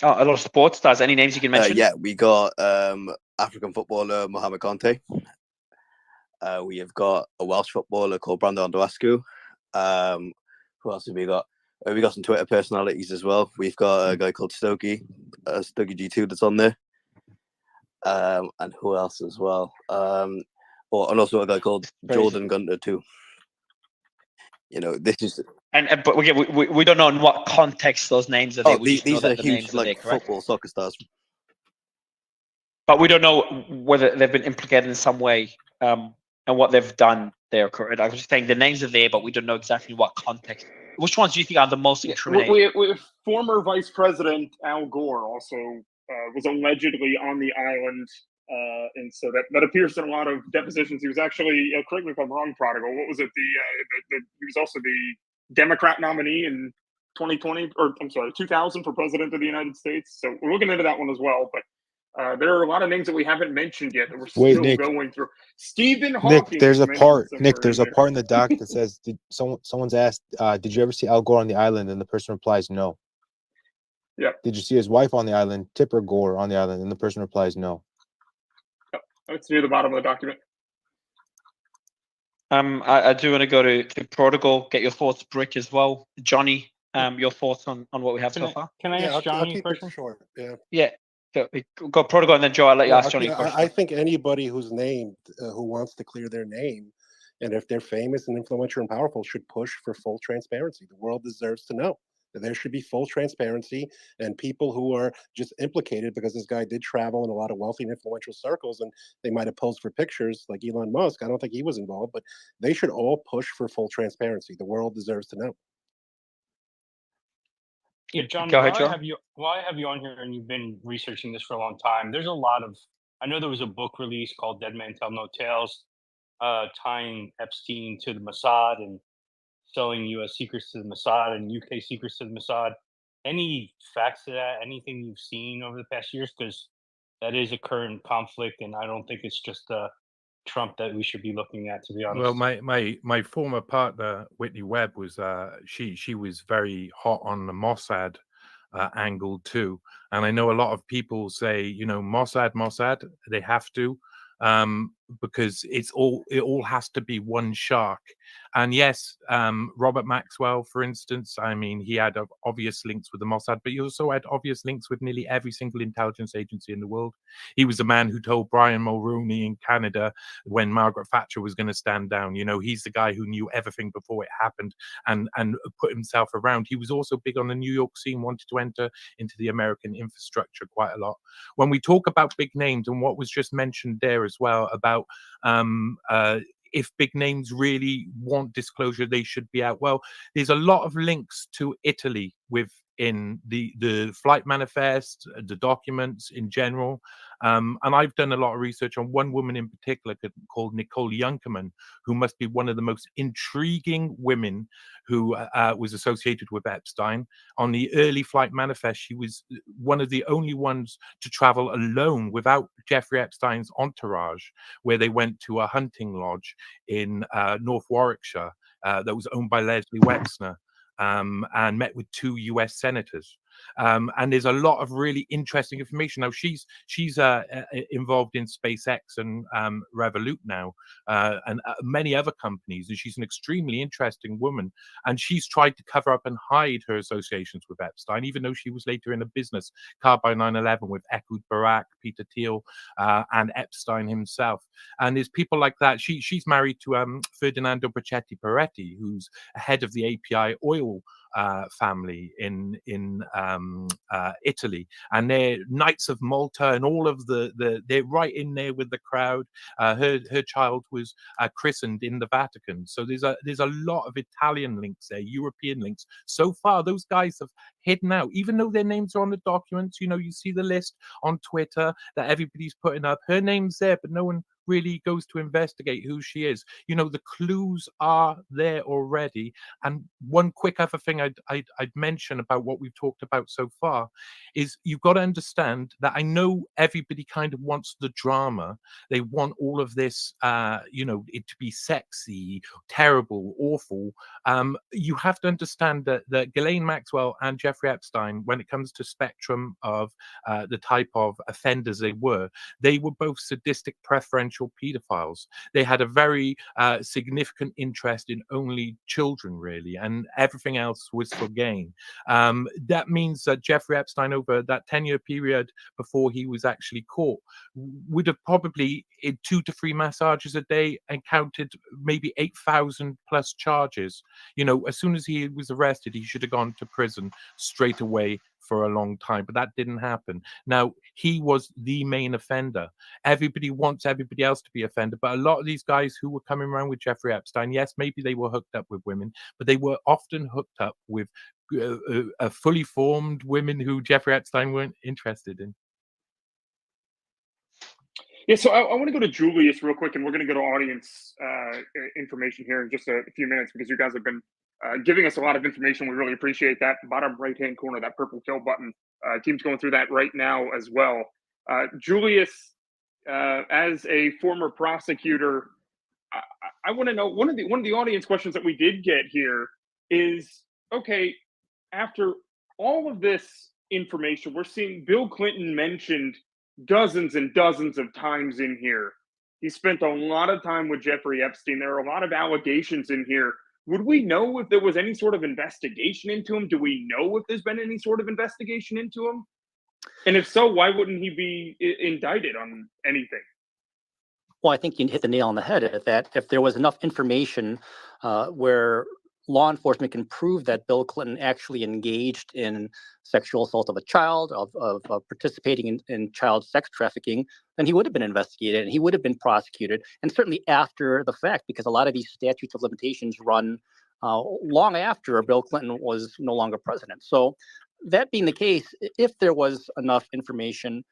Oh, a lot of sports stars. Any names you can mention? Yeah, we got African footballer Mohamed Conte. We have got a Welsh footballer called Brandon Dwasku. Who else have we got? We got some Twitter personalities as well. We've got a guy called Stokey G2 that's on there. And who else as well? And also a guy called Jordan Gunter too. You know, this is But we don't know in what context those names are there. We just know these are that the names huge are there, like correct? football soccer stars. But we don't know whether they've been implicated in some way and what they've done there, correct? I was just saying the names are there, but we don't know exactly what context. Which ones do you think are the most incriminating? Former Vice President Al Gore also was allegedly on the island, and so that appears in a lot of depositions. He was actually, correct me if I'm wrong, Prodigal. What was it? He was also the Democrat nominee in 2020, or I'm sorry, 2000 for President of the United States. So we're looking into that one as well. But there are a lot of names that we haven't mentioned yet that we're still Nick. going through. Stephen Nick, Hawking. there's a part. somewhere Nick, there's in a there. part in the doc that says, someone's asked, did you ever see Al Gore on the island? And the person replies, no. Yeah. Did you see his wife on the island, Tipper Gore, on the island? And the person replies, no. Yep. It's near the bottom of the document. I do want to go to Prodigal, get your thoughts, Brick, as well. Johnny, your thoughts on what we have so far? Can I ask Johnny a question? Short. Yeah. Yeah. Go Prodigal, and then Joe, I'll let you ask Johnny a question. I think anybody who's named, who wants to clear their name, and if they're famous and influential and powerful, should push for full transparency. The world deserves to know that there should be full transparency, and people who are just implicated because this guy did travel in a lot of wealthy and influential circles, and they might have posed for pictures like Elon Musk. I don't think he was involved, but they should all push for full transparency. The world deserves to know. Yeah, John, Go ahead, why John. have you on here and you've been researching this for a long time? There's a lot of, I know there was a book release called Dead Man Tell No Tales, tying Epstein to the Mossad and selling U.S. secrets to the Mossad and UK secrets to the Mossad. Any facts to that? Anything you've seen over the past years? Because that is a current conflict, and I don't think it's just Trump that we should be looking at, to be honest. Well, my former partner Whitney Webb was she was very hot on the Mossad angle too, and I know a lot of people say, you know, Mossad, they have to, because it all has to be one shark. And yes, Robert Maxwell, for instance, I mean, he had obvious links with the Mossad, but he also had obvious links with nearly every single intelligence agency in the world. He was the man who told Brian Mulroney in Canada when Margaret Thatcher was going to stand down. You know, he's the guy who knew everything before it happened and put himself around. He was also big on the New York scene, wanted to enter into the American infrastructure quite a lot. When we talk about big names and what was just mentioned there as well about if big names really want disclosure, they should be out. Well, there's a lot of links to Italy within the flight manifest, the documents in general. And I've done a lot of research on one woman in particular called Nicole Junkermann, who must be one of the most intriguing women who was associated with Epstein. On the early flight manifest, she was one of the only ones to travel alone without Jeffrey Epstein's entourage, where they went to a hunting lodge in North Warwickshire that was owned by Leslie Wexner, and met with 2 US senators. And there's a lot of really interesting information. Now she's involved in SpaceX and Revolut now, and many other companies, and she's an extremely interesting woman. And she's tried to cover up and hide her associations with Epstein, even though she was later in a business card by 9/11 with Ehud Barak, Peter Thiel, and Epstein himself. And there's people like that. She's married to Ferdinando Bracetti Peretti, who's head of the API oil family in Italy, and they're Knights of Malta, and all of they're right in there with the crowd. Her child was christened in the Vatican, so there's a lot of Italian links there, European links. So far, those guys have hidden out, even though their names are on the documents. You know, you see the list on Twitter that everybody's putting up. Her name's there, but no one really goes to investigate who she is. You know, the clues are there already. And one quick other thing I'd mention about what we've talked about so far is you've got to understand that I know everybody kind of wants the drama. They want all of this, you know, it to be sexy, terrible, awful. You have to understand that Ghislaine Maxwell and Jeffrey Epstein, when it comes to spectrum of the type of offenders they were both sadistic, preferential potential pedophiles. They had a very significant interest in only children, really, and everything else was for gain. That means that Jeffrey Epstein, over that 10-year period before he was actually caught, would have probably, in 2 to 3 massages a day, encountered maybe 8,000 plus charges. You know, as soon as he was arrested, he should have gone to prison straight away for a long time, but that didn't happen. Now, he was the main offender. Everybody wants everybody else to be offender, but a lot of these guys who were coming around with Jeffrey Epstein, yes, maybe they were hooked up with women, but they were often hooked up with fully formed women who Jeffrey Epstein weren't interested in. Yeah, so I want to go to Julius real quick, and we're going to go to audience information here in just a few minutes, because you guys have been giving us a lot of information. We really appreciate that. Bottom right-hand corner, that purple kill button. Team's going through that right now as well. Julius, as a former prosecutor, I want to know, one of the audience questions that we did get here is, okay, after all of this information, we're seeing Bill Clinton mentioned dozens and dozens of times in here. He spent a lot of time with Jeffrey Epstein. There are a lot of allegations in here. Would we know if there was any sort of investigation into him? Do we know if there's been any sort of investigation into him? And if so, why wouldn't he be indicted on anything? Well, I think you hit the nail on the head at that. If there was enough information where law enforcement can prove that Bill Clinton actually engaged in sexual assault of a child, of participating in child sex trafficking, then he would have been investigated and he would have been prosecuted, and certainly after the fact, because a lot of these statutes of limitations run long after Bill Clinton was no longer president. So that being the case, if there was enough information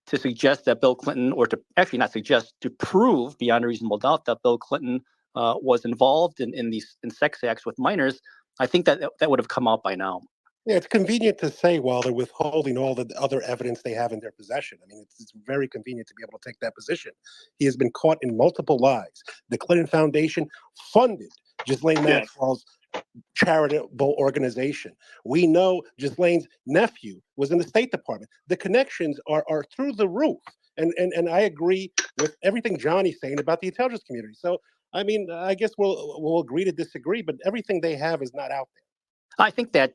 to suggest that Bill Clinton, or to actually not suggest, to prove beyond a reasonable doubt that Bill Clinton was involved in sex acts with minors, I think that would have come out by now. Yeah, it's convenient to say while they're withholding all the other evidence they have in their possession. I mean, it's very convenient to be able to take that position. He has been caught in multiple lies. The Clinton Foundation funded Ghislaine Maxwell's charitable organization. We know Ghislaine's nephew was in the State Department. The connections are through the roof. And I agree with everything Johnny's saying about the intelligence community. So, I mean, I guess we'll agree to disagree, but everything they have is not out there. I think that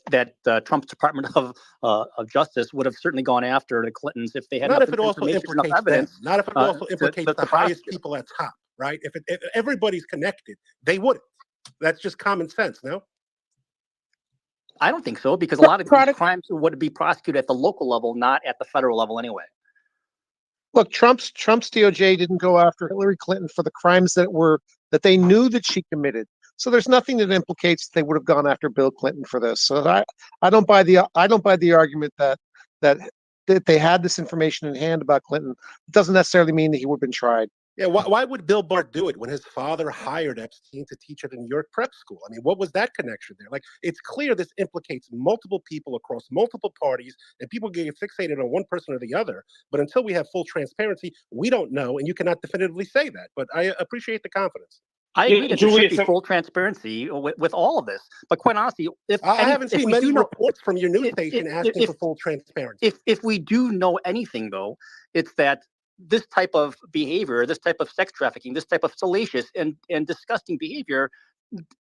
Trump's Department of Justice would have certainly gone after the Clintons if they had not enough if it also information, enough implicates evidence. them. Not if it also implicates the highest people at top, right? If everybody's connected, they wouldn't. That's just common sense, no? I don't think so, because a lot of these crimes would be prosecuted at the local level, not at the federal level anyway. Look, Trump's DOJ didn't go after Hillary Clinton for the crimes that they knew that she committed. So there's nothing that implicates they would have gone after Bill Clinton for this. So I don't buy the argument that they had this information in hand about Clinton. It doesn't necessarily mean that he would have been tried. Yeah, why would Bill Barr do it when his father hired Epstein to teach at the New York prep school? I mean, what was that connection there? Like, it's clear this implicates multiple people across multiple parties, and people get fixated on one person or the other. But until we have full transparency, we don't know, and you cannot definitively say that. But I appreciate the confidence. I agree that there should be full transparency with all of this. But quite honestly, I haven't seen many reports from your news station asking for full transparency. If we do know anything, though, it's that this type of behavior, this type of sex trafficking, this type of salacious and disgusting behavior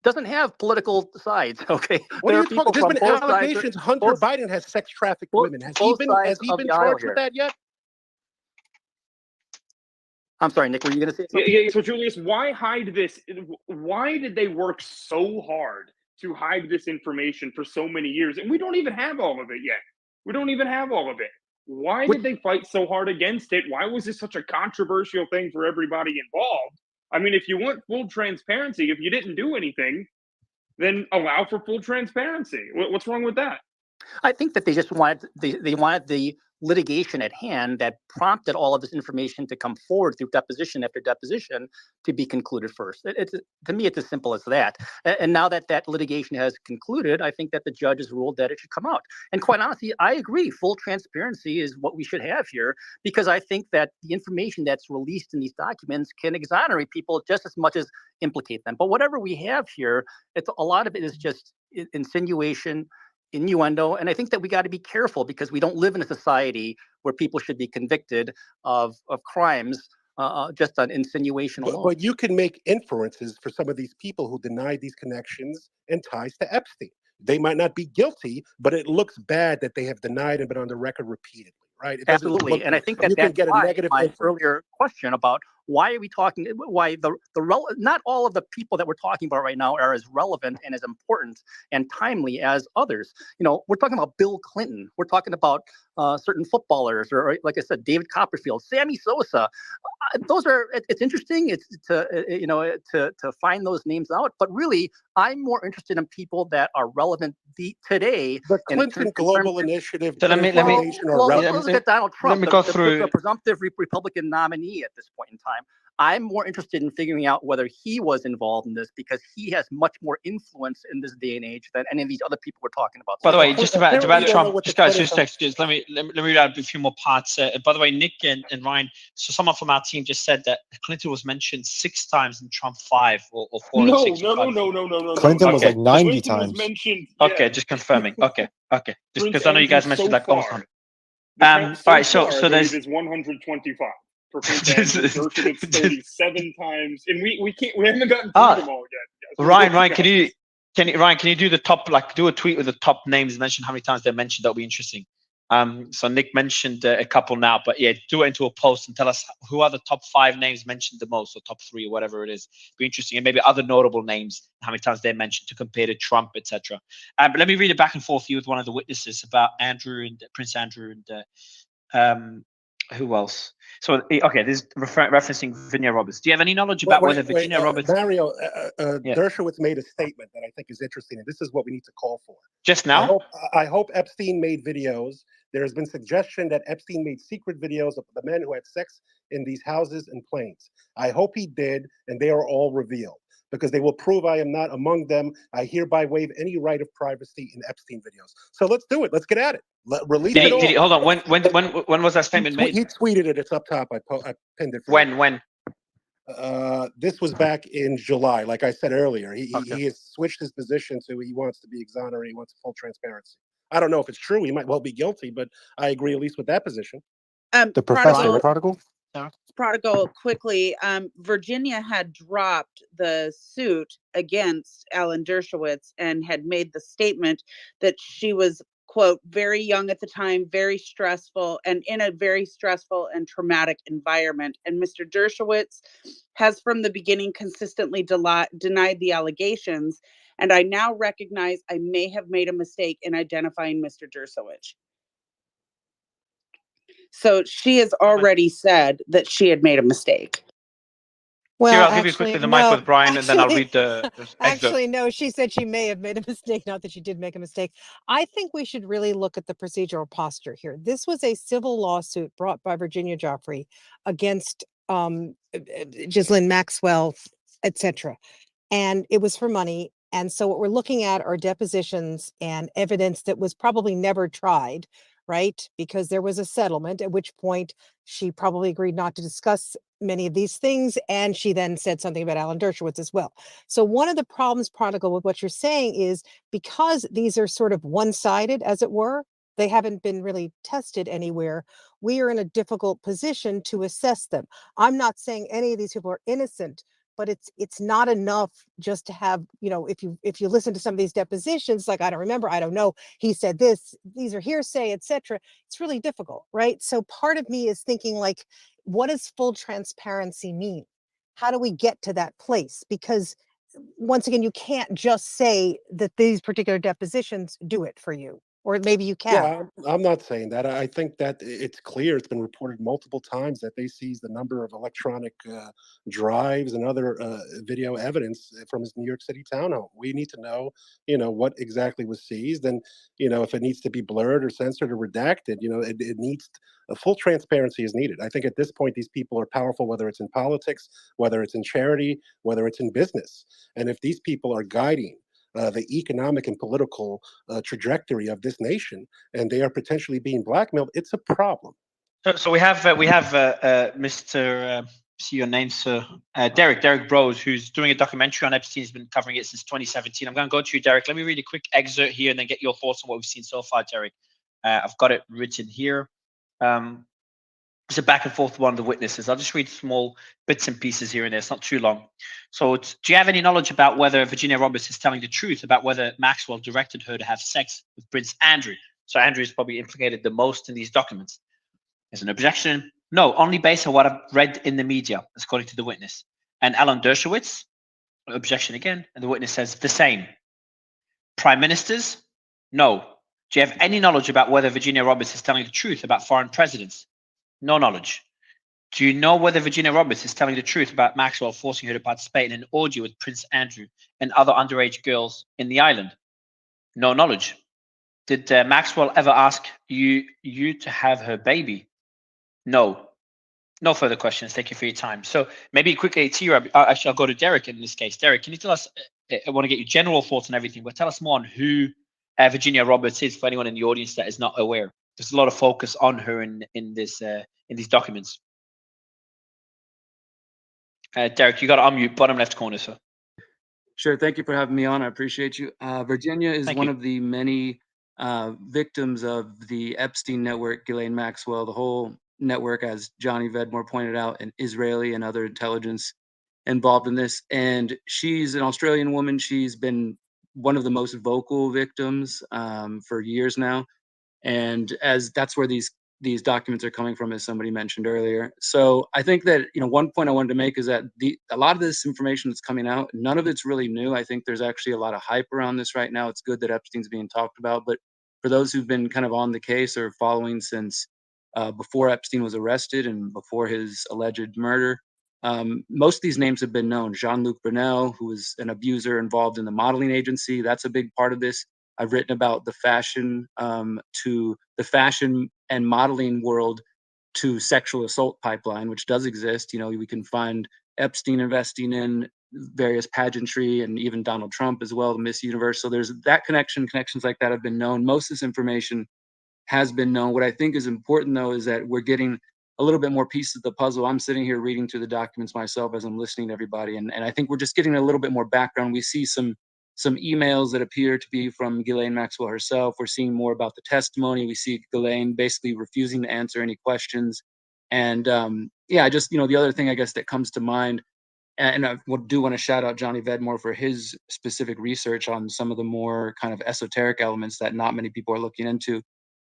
doesn't have political sides. Okay, What are you talking? There's been allegations Hunter Biden has sex trafficked women. Has he been charged with that yet? I'm sorry, Nick, were you going to say something? Yeah, so Julius, why hide this? Why did they work so hard to hide this information for so many years? And we don't even have all of it yet. We don't even have all of it. Why did they fight so hard against it? Why was this such a controversial thing for everybody involved? I mean, if you want full transparency, if you didn't do anything, then allow for full transparency. What's wrong with that? I think that they just wanted they wanted the litigation at hand that prompted all of this information to come forward through deposition after deposition to be concluded first. To me, it's as simple as that. And now that that litigation has concluded, I think that the judge has ruled that it should come out. And quite honestly, I agree. Full transparency is what we should have here, because I think that the information that's released in these documents can exonerate people just as much as implicate them. But whatever we have here, a lot of it is just insinuation, innuendo, and I think that we got to be careful, because we don't live in a society where people should be convicted of crimes just an insinuation alone. But you can make inferences for some of these people who denied these connections and ties to Epstein. They might not be guilty, but it looks bad that they have denied and been on the record repeatedly, right? It doesn't Absolutely, look and I good. think that You can that's get a why negative my inference. earlier question about why are we talking, why not all of the people that we're talking about right now are as relevant and as important and timely as others. You know, we're talking about Bill Clinton. We're talking about certain footballers, or like I said, David Copperfield, Sammy Sosa. Those are, it's interesting. It's to find those names out, but really, I'm more interested in people that are relevant today. The Clinton Global Initiative So let me Foundation are relevant. Let's look at Donald Trump, let me go the through. presumptive Republican nominee at this point in time. I'm more interested in figuring out whether he was involved in this, because he has much more influence in this day and age than any of these other people we're talking about. By the way, just about Trump, just guys, Clinton- just let me read out a few more parts. By the way, Nick and Ryan, so someone from our team just said that Clinton was mentioned 6 times and Trump 5 or 4 and 6. No. Clinton was Okay. like 90 Clinton was times. mentioned. Okay, just confirming. Okay, just because I know you guys mentioned like almost 100. The All count right, far, so I there's believe, is 125 for Prince Andrew. Dershowitz 37 times, and we haven't gotten through them all yet. So Ryan, can you do the top, like do a tweet with the top names, mention how many times they're mentioned? That'll be interesting. So Nick mentioned a couple now, but yeah, do it into a post and tell us who are the top 5 names mentioned the most, or top 3 or whatever it is. Be interesting, and maybe other notable names, how many times they're mentioned to compare to Trump, etc. But let me read it back and forth for you with one of the witnesses about Andrew and Prince Andrew and who else? So okay, this is referencing Virginia Roberts. Do you have any knowledge about whether Virginia Roberts? Mario, Yeah. Dershowitz made a statement that I think is interesting, and this is what we need to call for. Just now? I hope Epstein made videos. There has been suggestion that Epstein made secret videos of the men who had sex in these houses and planes. I hope he did, and they are all revealed, because they will prove I am not among them. I hereby waive any right of privacy in Epstein videos. So let's do it. Let's get at it. Release it all. Hold on. When was that statement made? He tweeted it. It's up top. I pinned it. When? This was back in July. Like I said earlier, he has switched his position to he wants to be exonerated. He wants full transparency. I don't know if it's true. He might well be guilty, but I agree at least with that position. The professor prodigal? Prodigal, quickly, Virginia had dropped the suit against Alan Dershowitz and had made the statement that she was, quote, very young at the time, very stressful, and in a very stressful and traumatic environment. And Mr. Dershowitz has from the beginning consistently denied the allegations. And I now recognize I may have made a mistake in identifying Mr. Dershowitz. So she has already said that she had made a mistake. Well, I'll give you quickly the mic with Brian, and then I'll read the Actually, no, she said she may have made a mistake, not that she did make a mistake. I think we should really look at the procedural posture here. This was a civil lawsuit brought by Virginia Giuffre against Ghislaine Maxwell, etc. And it was for money. And so what we're looking at are depositions and evidence that was probably never tried, right? Because there was a settlement, at which point she probably agreed not to discuss many of these things. And she then said something about Alan Dershowitz as well. So one of the problems, Prodigal, with what you're saying is because these are sort of one-sided, as it were, they haven't been really tested anywhere. We are in a difficult position to assess them. I'm not saying any of these people are innocent, but it's not enough just to have, you know, if you listen to some of these depositions, like, I don't remember, I don't know, he said this, these are hearsay, etc. It's really difficult, right? So part of me is thinking, like, what does full transparency mean? How do we get to that place? Because once again, you can't just say that these particular depositions do it for you, or maybe you can. Yeah, I'm not saying that. I think that it's clear. It's been reported multiple times that they seized the number of electronic drives and other video evidence from his New York City townhome. We need to know, what exactly was seized, and if it needs to be blurred or censored or redacted, it needs a full transparency is needed. I think at this point, these people are powerful, whether it's in politics, whether it's in charity, whether it's in business, and if these people are guiding the economic and political trajectory of this nation, and they are potentially being blackmailed, it's a problem. So we have Mr. See your name, sir. Derek Bros, who's doing a documentary on Epstein. He's been covering it since 2017. I'm going to go to you, Derek. Let me read a quick excerpt here and then get your thoughts on what we've seen so far, Derek. I've got it written here. It's a back and forth one of the witnesses. I'll just read small bits and pieces here and there. It's not too long. So, do you have any knowledge about whether Virginia Roberts is telling the truth about whether Maxwell directed her to have sex with Prince Andrew? So Andrew is probably implicated the most in these documents. There's an objection. No, only based on what I've read in the media, according to the witness. And Alan Dershowitz, objection again. And the witness says the same. Prime ministers? No. Do you have any knowledge about whether Virginia Roberts is telling the truth about foreign presidents? No knowledge. Do you know whether Virginia Roberts is telling the truth about Maxwell forcing her to participate in an orgy with Prince Andrew and other underage girls in the island? No knowledge. Did Maxwell ever ask you to have her baby? No. No further questions. Thank you for your time. So maybe quickly, Tira, actually, I'll go to Derek in this case. Derek, can you tell us, I want to get your general thoughts on everything, but tell us more on who Virginia Roberts is for anyone in the audience that is not aware. There's a lot of focus on her in these documents. Derek, you got to unmute bottom left corner, sir. Sure. Thank you for having me on. I appreciate you. Virginia is one of the many victims of the Epstein network, Ghislaine Maxwell, the whole network, as Johnny Vedmore pointed out, and Israeli and other intelligence involved in this. And she's an Australian woman. She's been one of the most vocal victims for years now. And as that's where these documents are coming from, as somebody mentioned earlier. So I think that, one point I wanted to make is that a lot of this information that's coming out, none of it's really new. I think there's actually a lot of hype around this right now. It's good that Epstein's being talked about, but for those who've been kind of on the case or following since before Epstein was arrested and before his alleged murder, most of these names have been known. Jean-Luc Brunel, who was an abuser involved in the modeling agency, that's a big part of this. I've written about the fashion and modeling world to sexual assault pipeline, which does exist. We can find Epstein investing in various pageantry and even Donald Trump as well, the Miss Universe. So there's that connections like that have been known. Most of this information has been known. What I think is important, though, is that we're getting a little bit more pieces of the puzzle. I'm sitting here reading through the documents myself as I'm listening to everybody, and I think we're just getting a little bit more background. We see some emails that appear to be from Ghislaine Maxwell herself. We're seeing more about the testimony. We see Ghislaine basically refusing to answer any questions. And just, the other thing I guess that comes to mind, and I do want to shout out Johnny Vedmore for his specific research on some of the more kind of esoteric elements that not many people are looking into.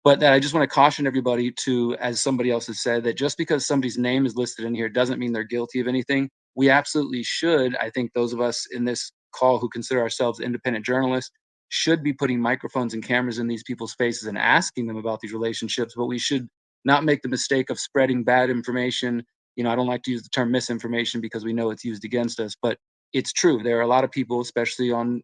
But that I just want to caution everybody to, as somebody else has said, that just because somebody's name is listed in here doesn't mean they're guilty of anything. We absolutely should, I think those of us in this call who consider ourselves independent journalists should be putting microphones and cameras in these people's faces and asking them about these relationships, but we should not make the mistake of spreading bad information. I don't like to use the term misinformation because we know it's used against us, but it's true. There are a lot of people, especially on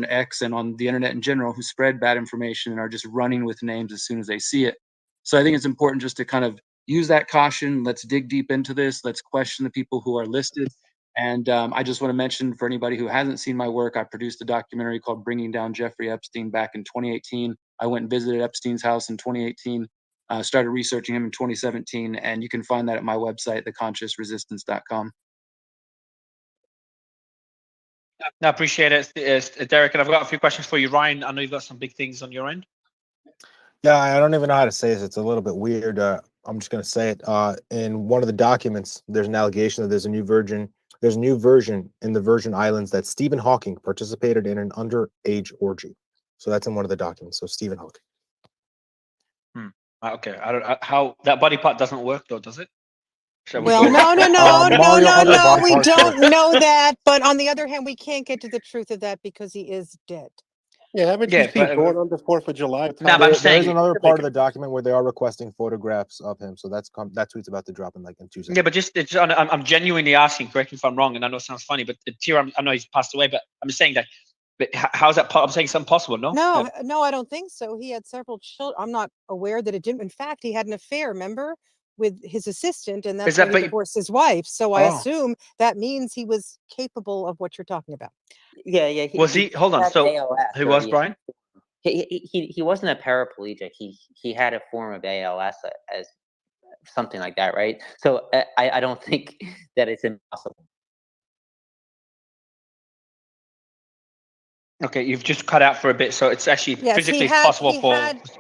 X and on the internet in general, who spread bad information and are just running with names as soon as they see it. So I think it's important just to kind of use that caution. Let's dig deep into this. Let's question the people who are listed. And I just want to mention, for anybody who hasn't seen my work, I produced a documentary called Bringing Down Jeffrey Epstein back in 2018. I went and visited Epstein's house in 2018, started researching him in 2017, and you can find that at my website, theconsciousresistance.com. I appreciate it, Derek. And I've got a few questions for you, Ryan. I know you've got some big things on your end. Yeah, I don't even know how to say this. It's a little bit weird. I'm just going to say it. In one of the documents, there's an allegation that there's a new version in the Virgin Islands that Stephen Hawking participated in an underage orgy. So that's in one of the documents. So Stephen Hawking. Okay. I don't how that body part doesn't work though, does it? Well, no, we don't know that. But on the other hand, we can't get to the truth of that because he is dead. Yeah, haven't you seen Born on the 4th of July? No, but there is another part of the document where they are requesting photographs of him. So that tweet's about to drop in in 2 seconds. Yeah, but I'm genuinely asking. Correct me if I'm wrong, and I know it sounds funny, but Tira, I know he's passed away, but I'm saying that. But how's that? I'm saying something possible, no? No, I don't think so. He had several children. I'm not aware that it didn't. In fact, he had an affair. Remember? With his assistant, and that's why he divorced his wife. So I assume that means he was capable of what you're talking about. Yeah. Was he? Hold on. So ALS, who was Brian? He wasn't a paraplegic. He had a form of ALS as something like that, right? So I don't think that it's impossible. Okay, you've just cut out for a bit, so it's actually Yes, physically it's possible for.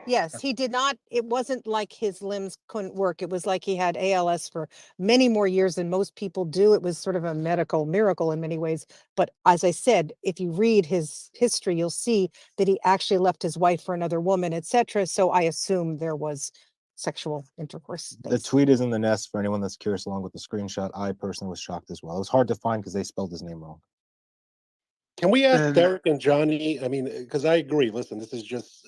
yes, he did not, it wasn't like his limbs couldn't work. It was like he had ALS for many more years than most people do. It was sort of a medical miracle in many ways. But as I said, if you read his history, you'll see that he actually left his wife for another woman, etc. So I assume there was sexual intercourse. The tweet is in the nest for anyone that's curious, along with the screenshot. I personally was shocked as well. It was hard to find because they spelled his name wrong. Can we ask Derek and Johnny? I mean, because I agree. Listen, this is just,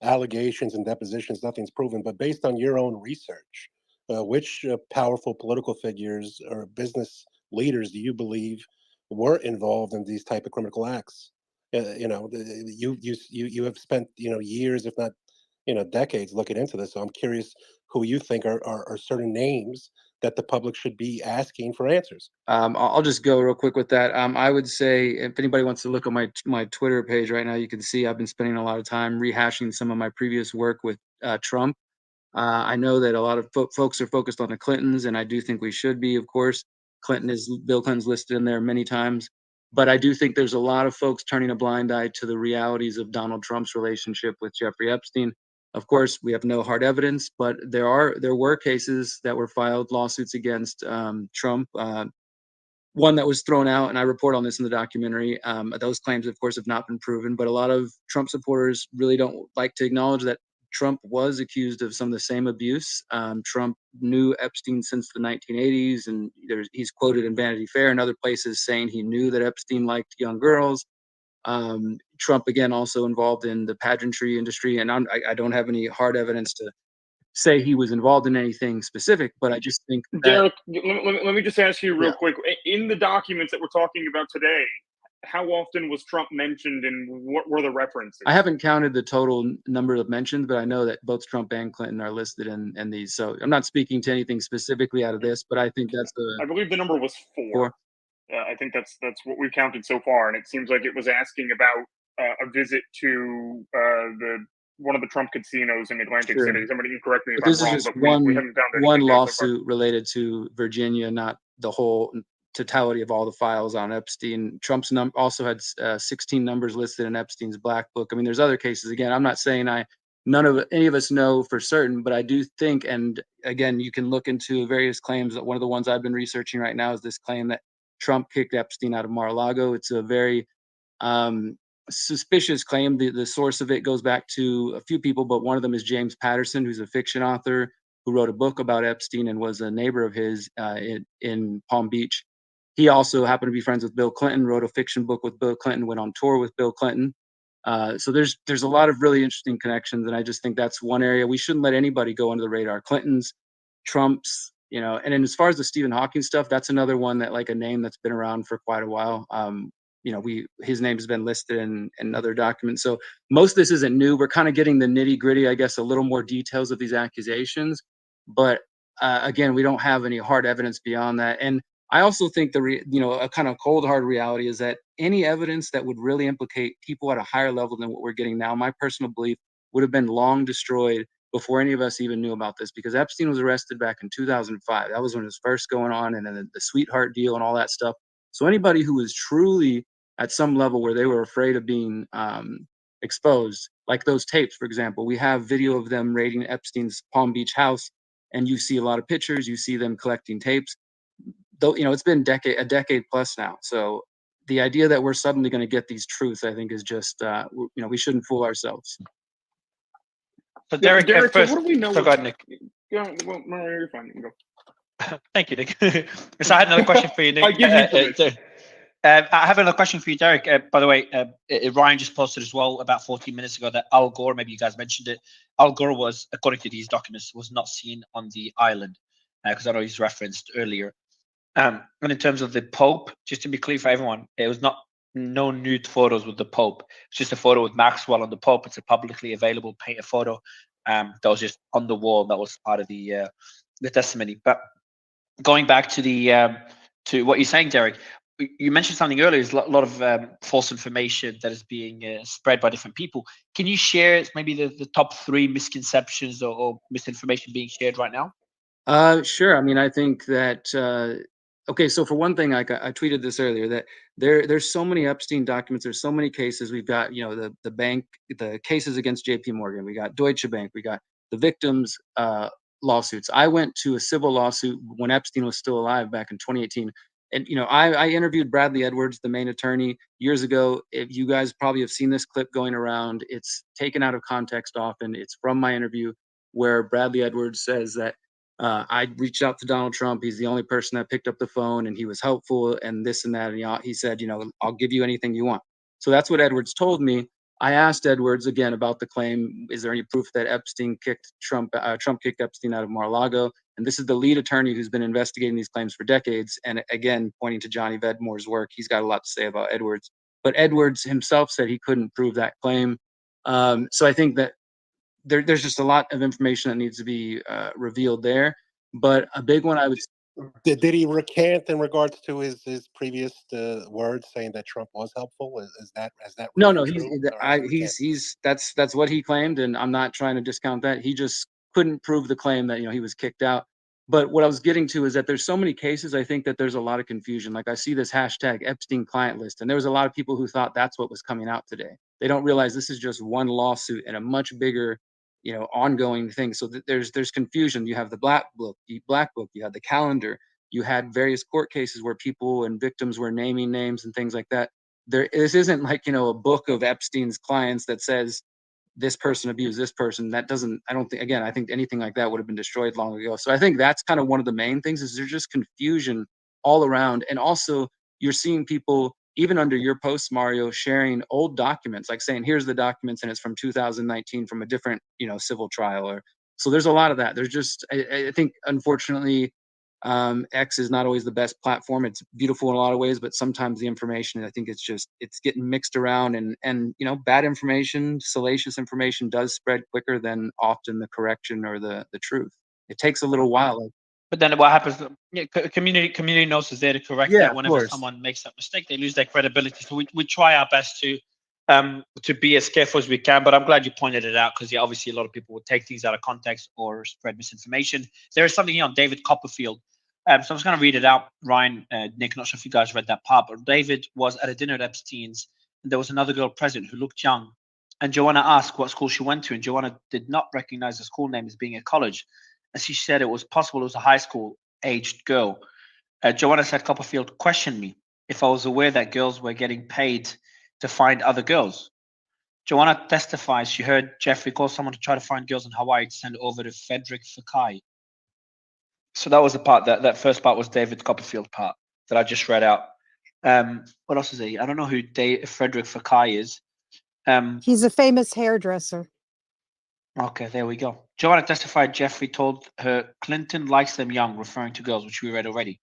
allegations and depositions. Nothing's proven. But based on your own research, which powerful political figures or business leaders do you believe were involved in these type of criminal acts? You have spent years, if not decades, looking into this. So I'm curious who you think are certain names that the public should be asking for answers. I'll just go real quick with that. I would say if anybody wants to look at my Twitter page right now, you can see I've been spending a lot of time rehashing some of my previous work with Trump. I know that a lot of folks are focused on the Clintons, and I do think we should be, of course. Bill Clinton's listed in there many times. But I do think there's a lot of folks turning a blind eye to the realities of Donald Trump's relationship with Jeffrey Epstein. Of course, we have no hard evidence, but there were cases that were filed, lawsuits against Trump. One that was thrown out, and I report on this in the documentary. Those claims, of course, have not been proven, but a lot of Trump supporters really don't like to acknowledge that Trump was accused of some of the same abuse. Trump knew Epstein since the 1980s, and he's quoted in Vanity Fair and other places saying he knew that Epstein liked young girls. Trump, again, also involved in the pageantry industry, and I don't have any hard evidence to say he was involved in anything specific, but I just think that, Derek, let me just ask you real quick. In the documents that we're talking about today, how often was Trump mentioned and what were the references? I haven't counted the total number of mentions, but I know that both Trump and Clinton are listed in these. So I'm not speaking to anything specifically out of this, but I think that's I believe the number was four. I think that's what we counted so far, and it seems like it was asking about a visit to one of the Trump casinos in Atlantic City. Somebody can correct me if This I'm is wrong, just but we haven't found anything one there so far. lawsuit related to Virginia, not the whole totality of all the files on Epstein. Trump's also had 16 numbers listed in Epstein's black book. I mean, there's other cases. Again, I'm not saying any of us know for certain, but I do think, and again, you can look into various claims. One of the ones I've been researching right now is this claim that Trump kicked Epstein out of Mar-a-Lago. It's a very suspicious claim. The source of it goes back to a few people, but one of them is James Patterson, who's a fiction author who wrote a book about Epstein and was a neighbor of his in Palm Beach. He also happened to be friends with Bill Clinton, wrote a fiction book with Bill Clinton, went on tour with Bill Clinton. So there's a lot of really interesting connections, and I just think that's one area we shouldn't let anybody go under the radar. Clintons, Trumps, and then as far as the Stephen Hawking stuff, that's another one that, like, a name that's been around for quite a while. His name has been listed in other documents. So most of this isn't new. We're kind of getting the nitty gritty, I guess, a little more details of these accusations. But again, we don't have any hard evidence beyond that. And I also think a kind of cold hard reality is that any evidence that would really implicate people at a higher level than what we're getting now, my personal belief, would have been long destroyed before any of us even knew about this, because Epstein was arrested back in 2005. That was when it was first going on, and then the sweetheart deal and all that stuff. So anybody who was truly at some level where they were afraid of being exposed, like those tapes, for example, we have video of them raiding Epstein's Palm Beach house, and you see a lot of pictures, you see them collecting tapes. Though, it's been a decade plus now. So the idea that we're suddenly going to get these truths, I think, is just, we shouldn't fool ourselves. So Derek, so what do we know? So go ahead, Nick. Yeah, well, no, you're fine. You can go. Thank you, Nick. So I had another question for you, Nick. I give you permission. I have another question for you, Derek. By the way, Ryan just posted as well about 14 minutes ago that Al Gore, maybe you guys mentioned it, Al Gore was, according to these documents, was not seen on the island, because I know he's referenced earlier. And in terms of the Pope, just to be clear for everyone, it was no nude photos with the Pope. It's just a photo with Maxwell and the Pope. It's a publicly available painted photo that was just on the wall. That was part of the testimony. But going back to to what you're saying, Derek, you mentioned something earlier. There's a lot of false information that is being spread by different people. Can you share maybe the top 3 misconceptions or misinformation being shared right now? Sure. I mean, I think that Okay, so for one thing, I tweeted this earlier that there's so many Epstein documents. There's so many cases. We've got the bank, the cases against J.P. Morgan. We got Deutsche Bank. We got the victims' lawsuits. I went to a civil lawsuit when Epstein was still alive back in 2018. And I interviewed Bradley Edwards, the main attorney, years ago. If you guys probably have seen this clip going around, it's taken out of context often. It's from my interview where Bradley Edwards says that I reached out to Donald Trump. He's the only person that picked up the phone, and he was helpful, and this and that. And he said, I'll give you anything you want. So that's what Edwards told me. I asked Edwards again about the claim. Is there any proof that Epstein kicked Trump kicked Epstein out of Mar-a-Lago? And this is the lead attorney who's been investigating these claims for decades. And again, pointing to Johnny Vedmore's work, he's got a lot to say about Edwards. But Edwards himself said he couldn't prove that claim. So I think that there's just a lot of information that needs to be revealed there. But a big one I would. Did he recant in regards to his previous words saying that Trump was helpful? Is that No, really true? he's that's what he claimed, and I'm not trying to discount that. He just couldn't prove the claim that he was kicked out. But what I was getting to is that there's so many cases. I think that there's a lot of confusion. Like I see this hashtag Epstein client list, and there was a lot of people who thought that's what was coming out today. They don't realize this is just one lawsuit and a much bigger, ongoing thing. So there's confusion. You have the black book, you had the calendar, you had various court cases where people and victims were naming names and things like that. This isn't like, a book of Epstein's clients that says this person abused this person. I think anything like that would have been destroyed long ago. So I think that's kind of one of the main things is there's just confusion all around. And also you're seeing people, even under your posts, Mario, sharing old documents, like saying, here's the documents and it's from 2019 from a different, civil trial. So there's a lot of that. There's just, I think, unfortunately, X is not always the best platform. It's beautiful in a lot of ways, but sometimes the information, I think it's getting mixed around and bad information, salacious information does spread quicker than often the correction or the truth. It takes a little while. But then what happens? Community notes is there to correct that. Whenever someone makes that mistake, they lose their credibility. So we try our best to be as careful as we can. But I'm glad you pointed it out because obviously a lot of people would take things out of context or spread misinformation. There is something here on David Copperfield. So I was going to read it out, Ryan, Nick. Not sure if you guys read that part, but David was at a dinner at Epstein's, and there was another girl present who looked young. And Joanna asked what school she went to, and Joanna did not recognize the school name as being a college. As she said, it was possible it was a high school aged girl. Joanna said, Copperfield questioned me if I was aware that girls were getting paid to find other girls. Joanna testifies she heard Jeffrey call someone to try to find girls in Hawaii to send over to Frederick Fakai. So that was the part, that first part was David Copperfield part that I just read out. What else is he? I don't know who Frederick Fakai is. He's a famous hairdresser. Okay, there we go. Joanna testified Jeffrey told her Clinton likes them young, referring to girls, which we read already.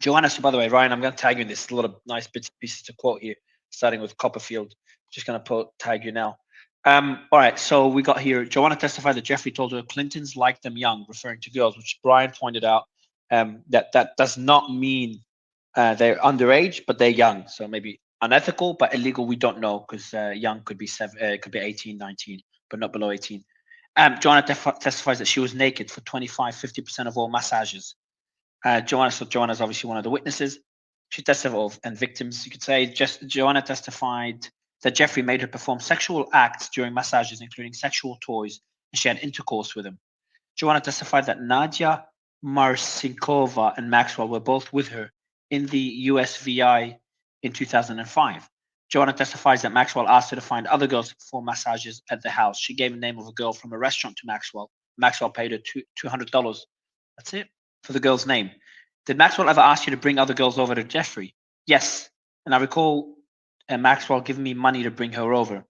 Joanna, so by the way, Ryan, I'm going to tag you in this. A lot of nice pieces to quote here, starting with Copperfield. Just going to tag you now. All right, so we got here. Joanna testified that Jeffrey told her Clintons like them young, referring to girls, which Brian pointed out that does not mean they're underage, but they're young. So maybe unethical, but illegal, we don't know because young could be 18, 19, but not below 18. Joanna testifies that she was naked for 25-50% of all massages. Joanna's obviously one of the witnesses. She testified, and victims, you could say. Joanna testified that Jeffrey made her perform sexual acts during massages, including sexual toys, and she had intercourse with him. Joanna testified that Nadia Marcinkova and Maxwell were both with her in the USVI in 2005. Joanna testifies that Maxwell asked her to find other girls for massages at the house. She gave the name of a girl from a restaurant to Maxwell. Maxwell paid her $200. That's it for the girl's name. Did Maxwell ever ask you to bring other girls over to Jeffrey? Yes. And I recall Maxwell giving me money to bring her over,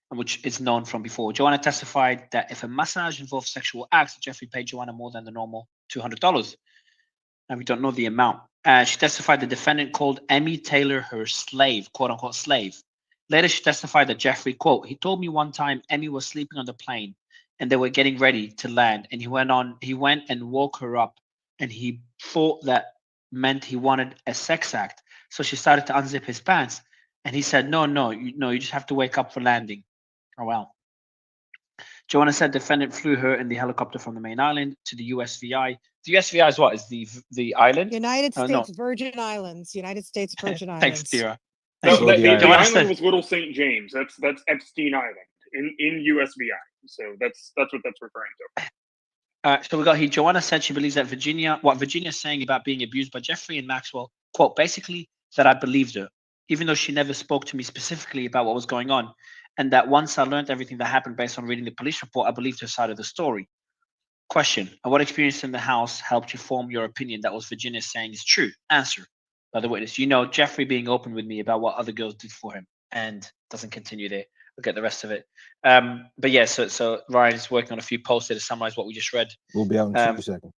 which is known from before. Joanna testified that if a massage involved sexual acts, Jeffrey paid Joanna more than the normal $200. And we don't know the amount. She testified the defendant called Emmy Taylor her slave, quote unquote slave. Later, she testified that Jeffrey, quote, he told me one time Emmy was sleeping on the plane and they were getting ready to land. And he went and woke her up and he thought that meant he wanted a sex act. So she started to unzip his pants and he said, no, you just have to wake up for landing. Oh, well. Joanna said the defendant flew her in the helicopter from the main island to the USVI The SVI is what? Is the island? United No. States Virgin Islands. United States Virgin Thanks, Islands. Tira. No, Sorry, the Joanna island said, was Little St. James. That's Epstein Island in USVI. So that's what that's referring to. So we got here. Joanna said she believes that what Virginia's saying about being abused by Jeffrey and Maxwell, quote, basically that I believed her, even though she never spoke to me specifically about what was going on, and that once I learned everything that happened based on reading the police report, I believed her side of the story. Question: and what experience in the house helped you form your opinion that what Virginia is saying is true? Answer: by the witness. Jeffrey being open with me about what other girls did for him, and doesn't continue there. We'll get the rest of it. But yeah, so Ryan is working on a few posts there to summarize what we just read. We'll be out in 2 seconds.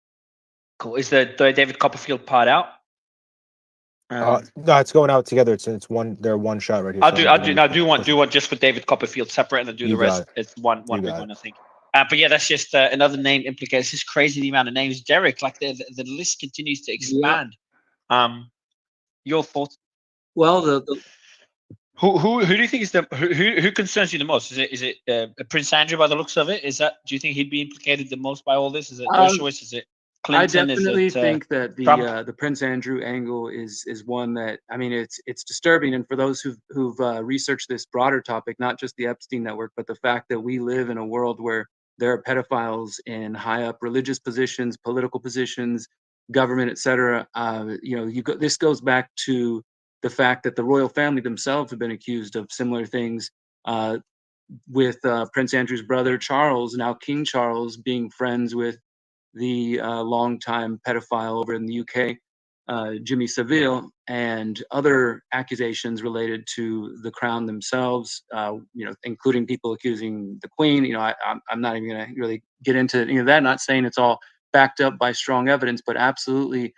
Cool. Is the David Copperfield part out? No, it's going out together. It's one. They're one shot right here. I'll do one just for David Copperfield separate, and then do the rest. It's one big one, I think. But yeah, that's just another name implicated. It's just crazy the amount of names. Derek, like the list continues to expand. Yeah. Your thoughts? Well, who do you think is who concerns you the most? Is it Prince Andrew by the looks of it? Do you think he'd be implicated the most by all this? Is it Dershowitz? Is it Clinton? I definitely is it, think that Trump? the Prince Andrew angle is one that, I mean, it's disturbing, and for those who've researched this broader topic, not just the Epstein network, but the fact that we live in a world where there are pedophiles in high up religious positions, political positions, government, etc. This goes back to the fact that the royal family themselves have been accused of similar things, with Prince Andrew's brother Charles, now King Charles, being friends with the longtime pedophile over in the UK, Jimmy Savile, and other accusations related to the crown themselves, including people accusing the Queen. I'm not even going to really get into any of that, not saying it's all backed up by strong evidence, but absolutely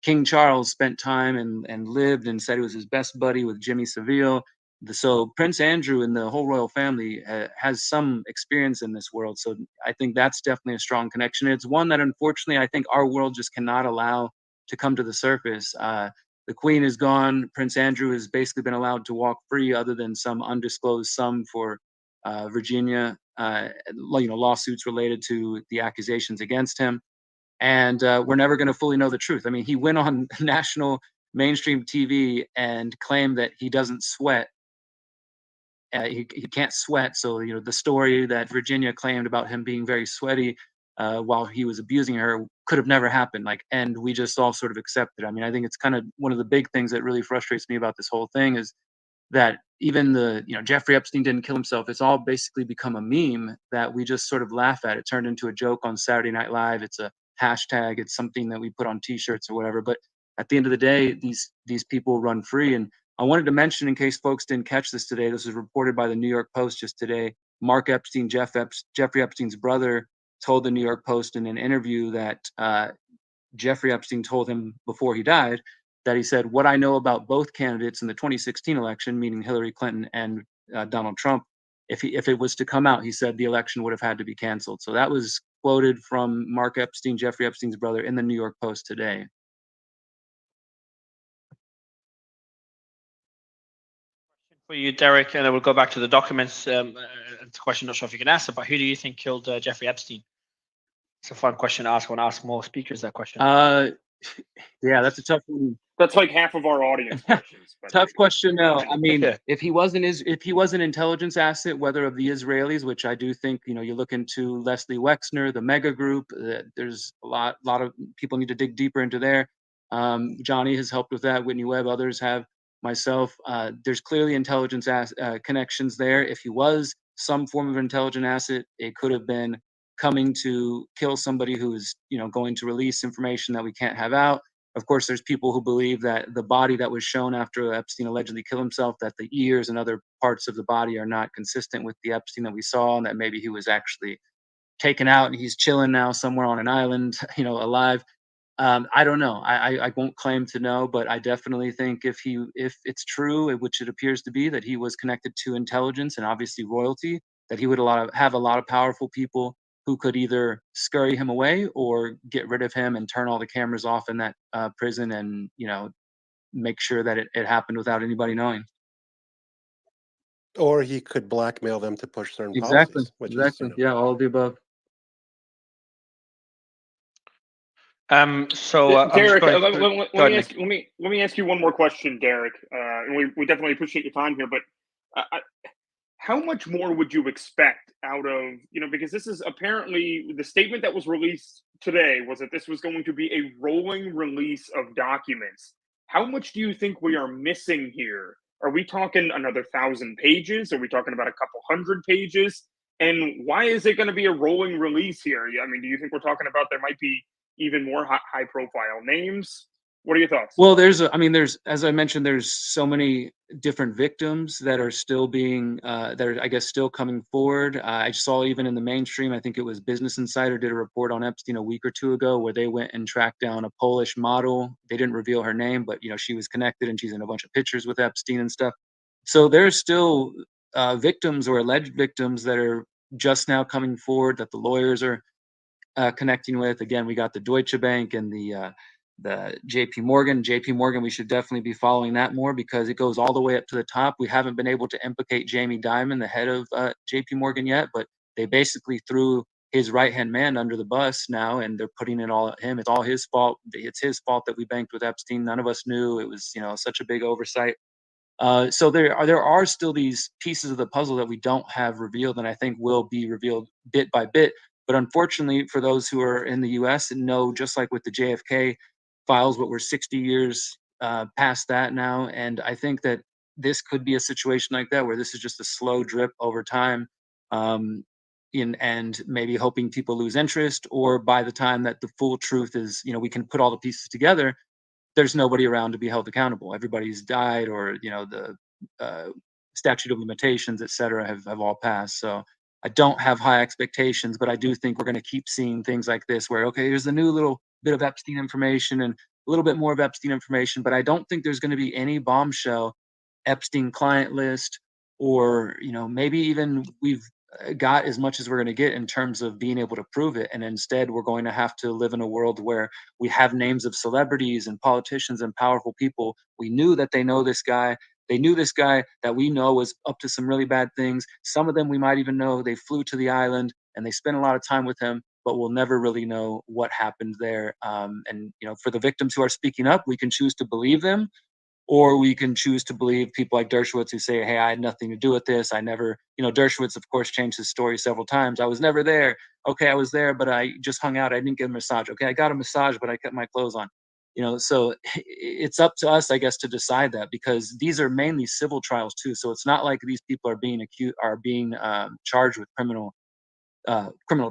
King Charles spent time and lived and said he was his best buddy with Jimmy Savile. So Prince Andrew and the whole royal family has some experience in this world. So I think that's definitely a strong connection. It's one that unfortunately I think our world just cannot allow to come to the surface. The Queen is gone. Prince Andrew has basically been allowed to walk free, other than some undisclosed sum for Virginia, lawsuits related to the accusations against him. And we're never going to fully know the truth. I mean, he went on national mainstream TV and claimed that he doesn't sweat. He can't sweat. So, the story that Virginia claimed about him being very sweaty while he was abusing her could have never happened. And we just all sort of accepted. I mean, I think it's kind of one of the big things that really frustrates me about this whole thing is that even Jeffrey Epstein didn't kill himself. It's all basically become a meme that we just sort of laugh at. It turned into a joke on Saturday Night Live. It's a hashtag. It's something that we put on T-shirts or whatever. But at the end of the day, these people run free. And I wanted to mention, in case folks didn't catch this today, this was reported by the New York Post just today. Mark Epstein, Jeffrey Epstein's brother, told the New York Post in an interview that Jeffrey Epstein told him before he died, that he said, "What I know about both candidates in the 2016 election, meaning Hillary Clinton and Donald Trump, if it was to come out, he said the election would have had to be canceled." So that was quoted from Mark Epstein, Jeffrey Epstein's brother, in the New York Post today. For you, Derek, and then we'll go back to the documents. It's a question, not sure if you can answer, but who do you think killed Jeffrey Epstein? It's a fun question to ask. I want to ask more speakers that question. Yeah, that's a tough one. That's like half of our audience questions. Tough question. No, I mean, if he was an intelligence asset, whether of the Israelis, which I do think, you look into Leslie Wexner, the Mega Group, there's a lot of people need to dig deeper into there. Johnny has helped with that. Whitney Webb, others have. Myself, there's clearly intelligence connections there. If he was some form of intelligent asset, it could have been coming to kill somebody who is, going to release information that we can't have out. Of course, there's people who believe that the body that was shown after Epstein allegedly killed himself, that the ears and other parts of the body are not consistent with the Epstein that we saw, and that maybe he was actually taken out and he's chilling now somewhere on an island, alive. I don't know. I won't claim to know, but I definitely think if it's true, which it appears to be, that he was connected to intelligence and obviously royalty, that he would have a lot of powerful people who could either scurry him away or get rid of him and turn all the cameras off in that prison and, make sure that it happened without anybody knowing. Or he could blackmail them to push certain Exactly. policies. Which Exactly. is, Yeah, all of the above. I'm just Derek, going let, through. let, Go let ahead, me Nick. ask let me ask you one more question, Derek. And we definitely appreciate your time here, but how much more would you expect out of, because this is apparently the statement that was released today was that this was going to be a rolling release of documents. How much do you think we are missing here? Are we talking another 1,000 pages? Are we talking about a couple hundred pages? And why is it going to be a rolling release here? I mean, do you think we're talking about there might be even more high profile names? What are your thoughts? Well, there's, as I mentioned, there's so many different victims that are still being, that are, I guess, still coming forward. I saw even in the mainstream, I think it was Business Insider did a report on Epstein a week or two ago where they went and tracked down a Polish model. They didn't reveal her name, but, she was connected and she's in a bunch of pictures with Epstein and stuff. So there's still victims or alleged victims that are just now coming forward that the lawyers are connecting with. Again, we got the Deutsche Bank and the JP Morgan. JP Morgan, we should definitely be following that more because it goes all the way up to the top. We haven't been able to implicate Jamie Dimon, the head of JP Morgan, yet, but they basically threw his right-hand man under the bus now, and they're putting it all at him. It's all his fault. It's his fault that we banked with Epstein. None of us knew. It was, such a big oversight. So there are still these pieces of the puzzle that we don't have revealed, and I think will be revealed bit by bit. But unfortunately, for those who are in the U.S. and know, just like with the JFK files, but we're 60 years past that now, and I think that this could be a situation like that where this is just a slow drip over time, and maybe hoping people lose interest, or by the time that the full truth is, we can put all the pieces together, there's nobody around to be held accountable. Everybody's died, or the statute of limitations, et cetera, have all passed. So I don't have high expectations, but I do think we're going to keep seeing things like this where, okay, here's a new little bit of Epstein information and a little bit more of Epstein information, but I don't think there's going to be any bombshell Epstein client list, or maybe even we've got as much as we're going to get in terms of being able to prove it, and instead we're going to have to live in a world where we have names of celebrities and politicians and powerful people. We knew that they know this guy. They knew this guy that we know was up to some really bad things. Some of them we might even know they flew to the island and they spent a lot of time with him, but we'll never really know what happened there. And for the victims who are speaking up, we can choose to believe them, or we can choose to believe people like Dershowitz who say, hey, I had nothing to do with this. I never, Dershowitz, of course, changed his story several times. I was never there. Okay, I was there, but I just hung out. I didn't get a massage. Okay, I got a massage, but I kept my clothes on. So it's up to us, I guess, to decide that, because these are mainly civil trials too. So it's not like these people are being charged with criminal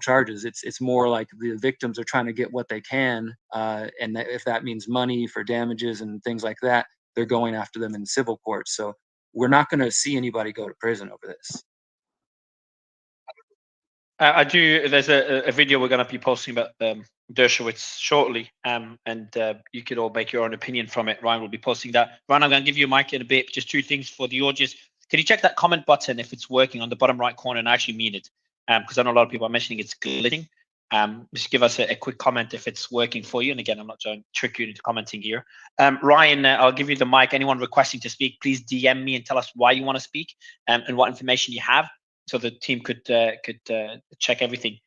charges. It's more like the victims are trying to get what they can, and if that means money for damages and things like that, they're going after them in civil courts. So we're not going to see anybody go to prison over this. There's a video we're going to be posting about Dershowitz shortly, and you could all make your own opinion from it. Ryan will be posting that. Ryan, I'm going to give you a mic in a bit. Just two things for the audience. Can you check that comment button if it's working on the bottom right corner? And I actually mean it, because I know a lot of people are mentioning it's glitching. Just give us a quick comment if it's working for you. And again, I'm not trying to trick you into commenting here. Ryan, I'll give you the mic. Anyone requesting to speak, please DM me and tell us why you want to speak, and what information you have, so the team could check everything.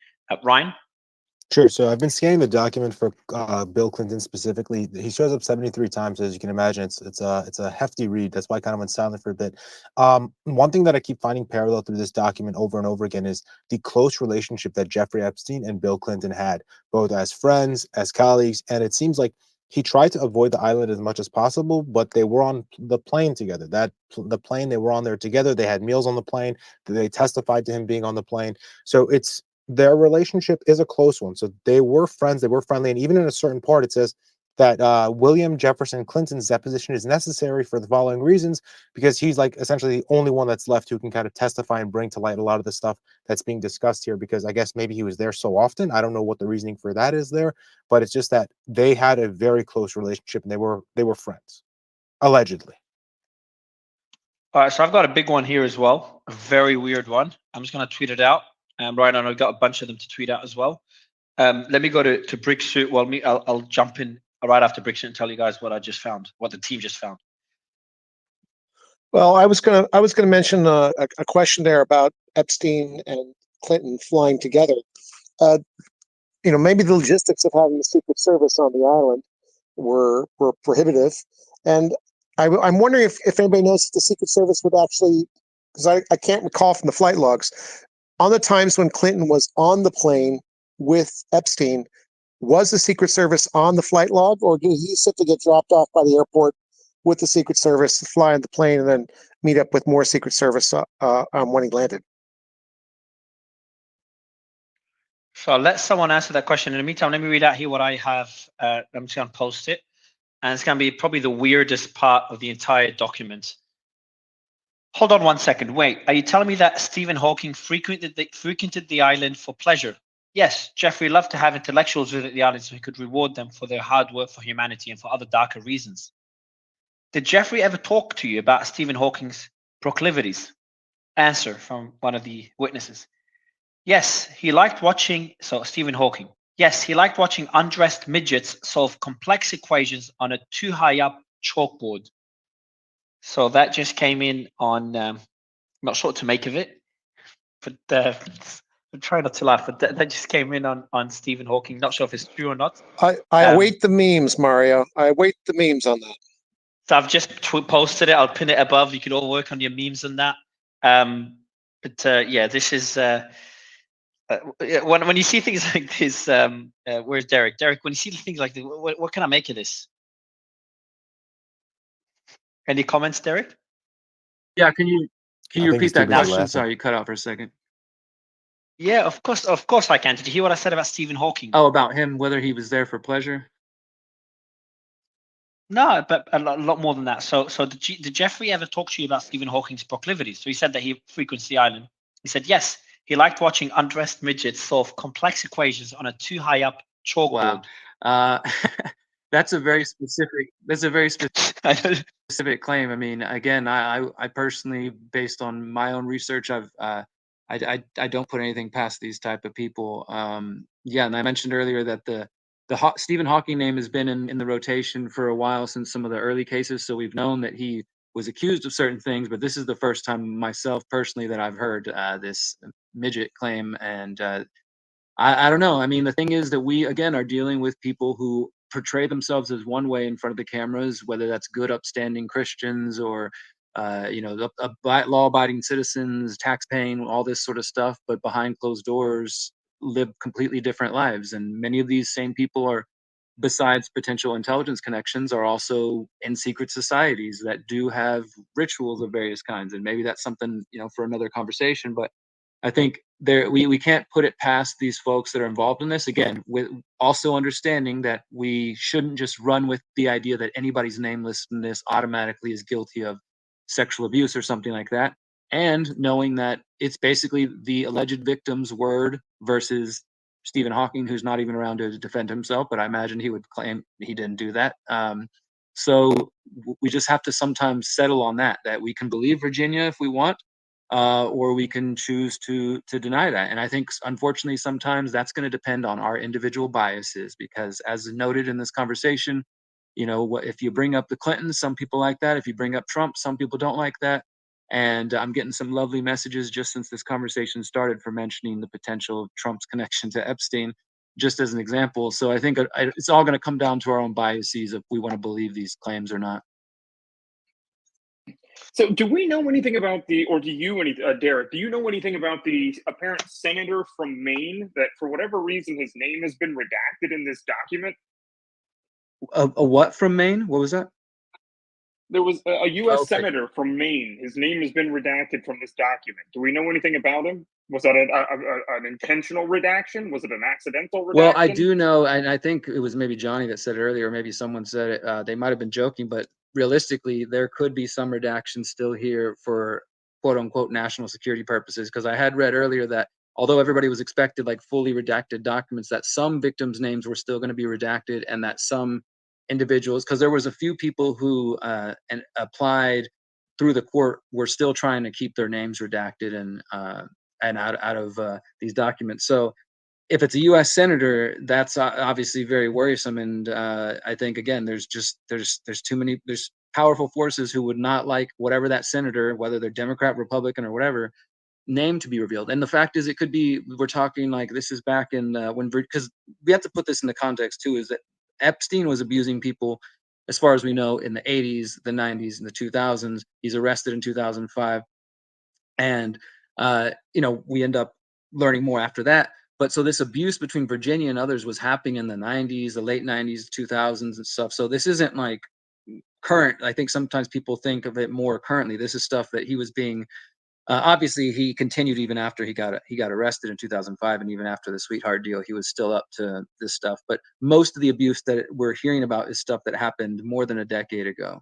Ryan? Sure. So I've been scanning the document for Bill Clinton specifically. He shows up 73 times, as you can imagine. It's a hefty read. That's why I kind of went silent for a bit. One thing that I keep finding parallel through this document over and over again is the close relationship that Jeffrey Epstein and Bill Clinton had, both as friends, as colleagues, and it seems like he tried to avoid the island as much as possible, but they were on the plane together. The plane, they were on there together. They had meals on the plane. They testified to him being on the plane. So their relationship is a close one. So they were friends, they were friendly. And even in a certain part, it says that William Jefferson Clinton's deposition is necessary for the following reasons, because he's like essentially the only one that's left who can kind of testify and bring to light a lot of the stuff that's being discussed here, because I guess maybe he was there so often. I don't know what the reasoning for that is there, but it's just that they had a very close relationship and they were friends, allegedly. All right, so I've got a big one here as well, a very weird one. I'm just going to tweet it out. Right, and I've got a bunch of them to tweet out as well. Let me go to Bricksuit. Well, I'll jump in right after Bricksuit and tell you guys what I just found, what the team just found. Well, I was gonna mention a question there about Epstein and Clinton flying together. maybe the logistics of having the Secret Service on the island were prohibitive. And I'm wondering if anybody knows if the Secret Service would actually, because I can't recall from the flight logs, on the times when Clinton was on the plane with Epstein, was the Secret Service on the flight log, or did he simply get dropped off by the airport with the Secret Service, fly on the plane, and then meet up with more Secret Service when he landed? So I'll let someone answer that question. In the meantime, let me read out here what I have. I'm just going to post it. And it's going to be probably the weirdest part of the entire document. Hold on 1 second. Wait, are you telling me that Stephen Hawking frequented the island for pleasure? Yes, Jeffrey loved to have intellectuals visit the island so he could reward them for their hard work for humanity and for other darker reasons. Did Jeffrey ever talk to you about Stephen Hawking's proclivities? Answer from one of the witnesses. Yes, he liked watching, so Stephen Hawking. Yes, he liked watching undressed midgets solve complex equations on a too high up chalkboard. So that just came in on, not sure what to make of it, but I'm trying not to laugh, but that just came in on Stephen Hawking. Not sure if it's true or not. I await the memes, Mario. I await the memes on that. So I've just posted it. I'll pin it above. You can all work on your memes on that. Yeah, this is when you see things like this. Where's Derek? Derek, when you see things like this, what can I make of this? Any comments, Derek? Yeah, can you repeat that question? Sorry, you cut out for a second. Yeah, of course I can. Did you hear what I said about Stephen Hawking? Oh, about him, whether he was there for pleasure? No, but a lot more than that. So did Jeffrey ever talk to you about Stephen Hawking's proclivities? So he said that he frequents the island. He said, yes, he liked watching undressed midgets solve complex equations on a too high up chalkboard. Wow. That's a very specific claim. I mean, again, I personally, based on my own research, I don't put anything past these type of people. Yeah, and I mentioned earlier that the Stephen Hawking name has been in the rotation for a while, since some of the early cases. So we've known that he was accused of certain things, but this is the first time myself personally that I've heard this midget claim. And I don't know. I mean, the thing is that we, again, are dealing with people who portray themselves as one way in front of the cameras, whether that's good, upstanding Christians or law-abiding citizens, tax-paying, all this sort of stuff, but behind closed doors live completely different lives. And many of these same people are, besides potential intelligence connections, are also in secret societies that do have rituals of various kinds. And maybe that's something, for another conversation, but I think we can't put it past these folks that are involved in this, again, with also understanding that we shouldn't just run with the idea that anybody's name listed in this automatically is guilty of sexual abuse or something like that, and knowing that it's basically the alleged victim's word versus Stephen Hawking, who's not even around to defend himself, but I imagine he would claim he didn't do that. So we just have to sometimes settle on that we can believe Virginia if we want, or we can choose to deny that. And I think, unfortunately, sometimes that's going to depend on our individual biases, because as noted in this conversation, if you bring up the Clintons, some people like that. If you bring up Trump, some people don't like that. And I'm getting some lovely messages just since this conversation started for mentioning the potential of Trump's connection to Epstein, just as an example. So I think it's all going to come down to our own biases if we want to believe these claims or not. So do we know anything about Derek, do you know anything about the apparent senator from Maine that for whatever reason his name has been redacted in this document? A what from Maine? What was that? There was a U.S. senator from Maine. His name has been redacted from this document. Do we know anything about him? Was that an intentional redaction? Was it an accidental redaction? Well, I do know, and I think it was maybe Johnny that said it earlier, or maybe someone said it. They might have been joking, but realistically, there could be some redaction still here for quote unquote national security purposes. Because I had read earlier that although everybody was expected like fully redacted documents, that some victims' names were still going to be redacted, and that some individuals, because there was a few people who applied through the court, were still trying to keep their names redacted and out of these documents. So if it's a U.S. senator, that's obviously very worrisome. And I think, again, there's powerful forces who would not like whatever that senator, whether they're Democrat, Republican, or whatever, name to be revealed. And the fact is, it could be, we're talking like this is back in because we have to put this in the context too, is that Epstein was abusing people, as far as we know, in the 80s, the 90s, and the 2000s. He's arrested in 2005. And, we end up learning more after that. But so this abuse between Virginia and others was happening in the 90s, the late 90s, 2000s and stuff. So this isn't like current. I think sometimes people think of it more currently. This is stuff that he was being, obviously he continued even after he got arrested in 2005, and even after the sweetheart deal, he was still up to this stuff. But most of the abuse that we're hearing about is stuff that happened more than a decade ago.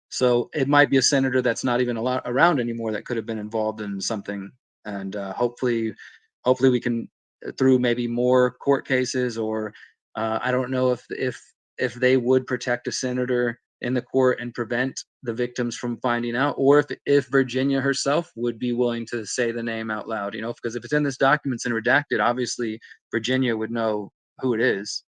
So it might be a senator that's not even around anymore that could have been involved in something. And hopefully we can, through maybe more court cases, or I don't know if they would protect a senator in the court and prevent the victims from finding out, or if Virginia herself would be willing to say the name out loud, because if it's in this documents and redacted, obviously Virginia would know who it is.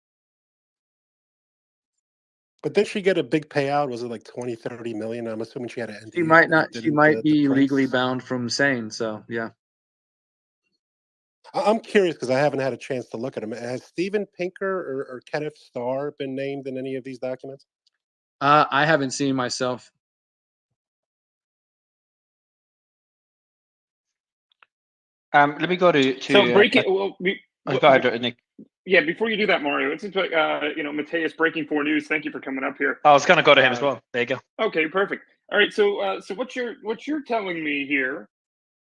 But did she get a big payout? Was it like 20, 30 million? I'm assuming she had an NDA. She might not. She might the be prince? legally bound from saying so. Yeah. I'm curious because I haven't had a chance to look at them. Has Steven Pinker or Kenneth Starr been named in any of these documents? I haven't seen myself. Let me go to So breaking. go ahead, Nick. Yeah, before you do that, Mario, it seems like Mateus, breaking 4 news. Thank you for coming up here. I was going to go to him as well. There you go. Okay, perfect. All right, so what you're telling me here,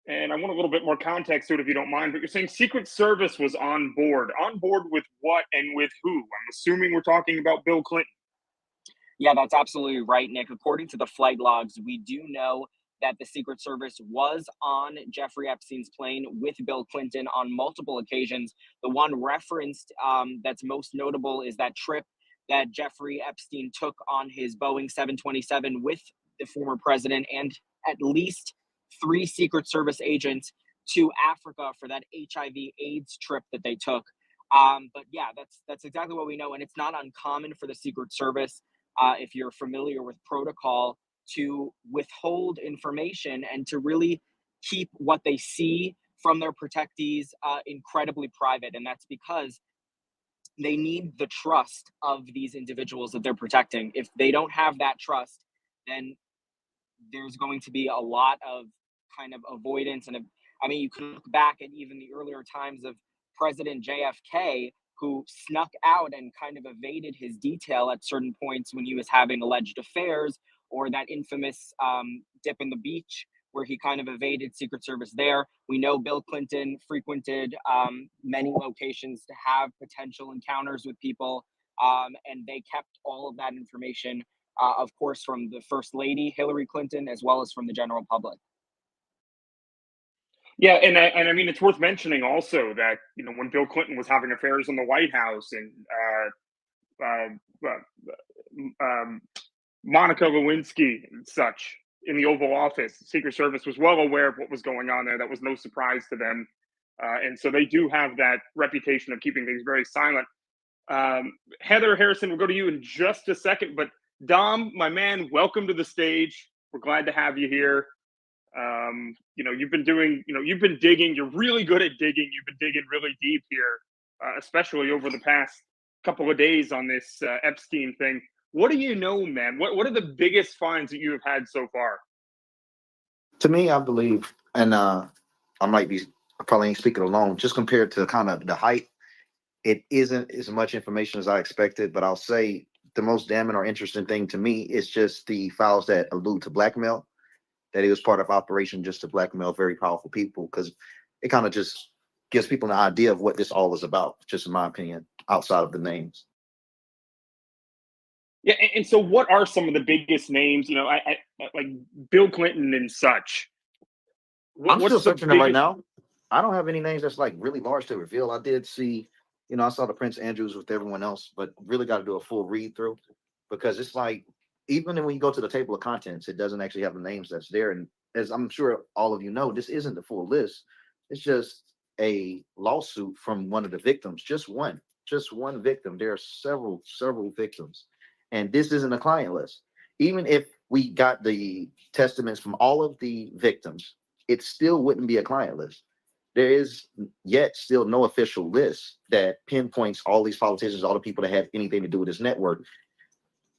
and I want a little bit more context to it if you don't mind, but you're saying Secret Service was on board. On board with what and with who? I'm assuming we're talking about Bill Clinton. Yeah, that's absolutely right, Nick. According to the flight logs, we do know that the Secret Service was on Jeffrey Epstein's plane with Bill Clinton on multiple occasions. The one referenced that's most notable is that trip that Jeffrey Epstein took on his Boeing 727 with the former president and at least 3 Secret Service agents to Africa for that HIV/AIDS trip that they took. But yeah, that's exactly what we know, and it's not uncommon for the Secret Service, if you're familiar with protocol, to withhold information and to really keep what they see from their protectees incredibly private. And that's because they need the trust of these individuals that they're protecting. If they don't have that trust, then there's going to be a lot of kind of avoidance. And you can look back at even the earlier times of President JFK, who snuck out and kind of evaded his detail at certain points when he was having alleged affairs, or that infamous dip in the beach where he kind of evaded Secret Service there. We know Bill Clinton frequented many locations to have potential encounters with people, and they kept all of that information, of course, from the First Lady, Hillary Clinton, as well as from the general public. Yeah, and I mean, it's worth mentioning also that, when Bill Clinton was having affairs in the White House and Monica Lewinsky and such in the Oval Office, the Secret Service was well aware of what was going on there. That was no surprise to them. And so they do have that reputation of keeping things very silent. Heather Harrison, we'll go to you in just a second. But Dom, my man, welcome to the stage. We're glad to have you here. You've been digging. You're really good at digging. You've been digging really deep here, especially over the past couple of days on this Epstein thing. What do you know, man? What are the biggest finds that you have had so far? To me, I believe, and I probably ain't speaking alone, just compared to kind of the height, it isn't as much information as I expected, but I'll say the most damning or interesting thing to me is just the files that allude to blackmail, that it was part of operation just to blackmail very powerful people, because it kind of just gives people an idea of what this all is about, just in my opinion, outside of the names. Yeah, and so what are some of the biggest names, I like Bill Clinton and such? I'm still searching them right now. I don't have any names that's like really large to reveal. I did see, I saw the Prince Andrews with everyone else, but really got to do a full read through, because it's like, even when you go to the table of contents, it doesn't actually have the names that's there. And as I'm sure all of you know, this isn't the full list. It's just a lawsuit from one of the victims, just one victim. There are several victims. And this isn't a client list. Even if we got the testaments from all of the victims, it still wouldn't be a client list. There is yet still no official list that pinpoints all these politicians, all the people that have anything to do with this network.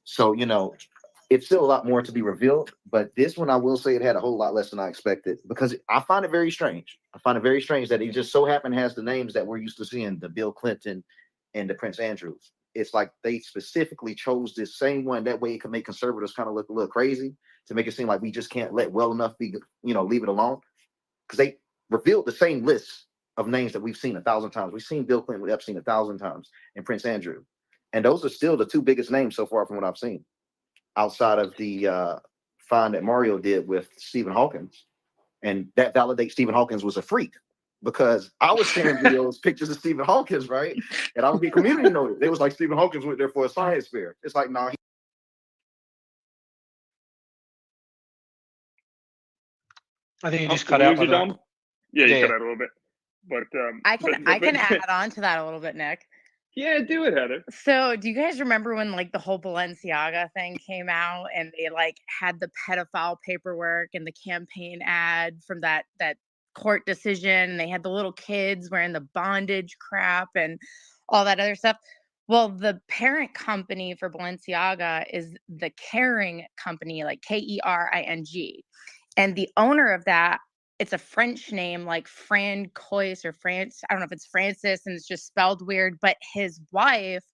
So, it's still a lot more to be revealed, but this one, I will say, it had a whole lot less than I expected, because I find it very strange. I find it very strange that it just so happened has the names that we're used to seeing, the Bill Clinton and the Prince Andrews. It's like they specifically chose this same one. That way it can make conservatives kind of look a little crazy, to make it seem like we just can't let well enough be, leave it alone. Because they revealed the same list of names that we've seen 1,000 times. We've seen Bill Clinton with Epstein 1,000 times, and Prince Andrew. And those are still the two biggest names so far from what I've seen, outside of the find that Mario did with Stephen Hawkins. And that validates Stephen Hawkins was a freak, because I was sharing videos, pictures of Stephen Hawkins, right? And I would get community noted. It was like Stephen Hawkins went there for a science fair. It's like, nah. I think you just cut out. Yeah, you cut out a little bit. But I can add on to that a little bit, Nick. Yeah, do it, Heather. So do you guys remember when like the whole Balenciaga thing came out, and they like had the pedophile paperwork and the campaign ad from that court decision, and they had the little kids wearing the bondage crap and all that other stuff? Well, the parent company for Balenciaga is the Kering company, like Kering. And the owner of that, it's a French name, like Francois or France. I don't know if it's Francis, and it's just spelled weird. But his wife,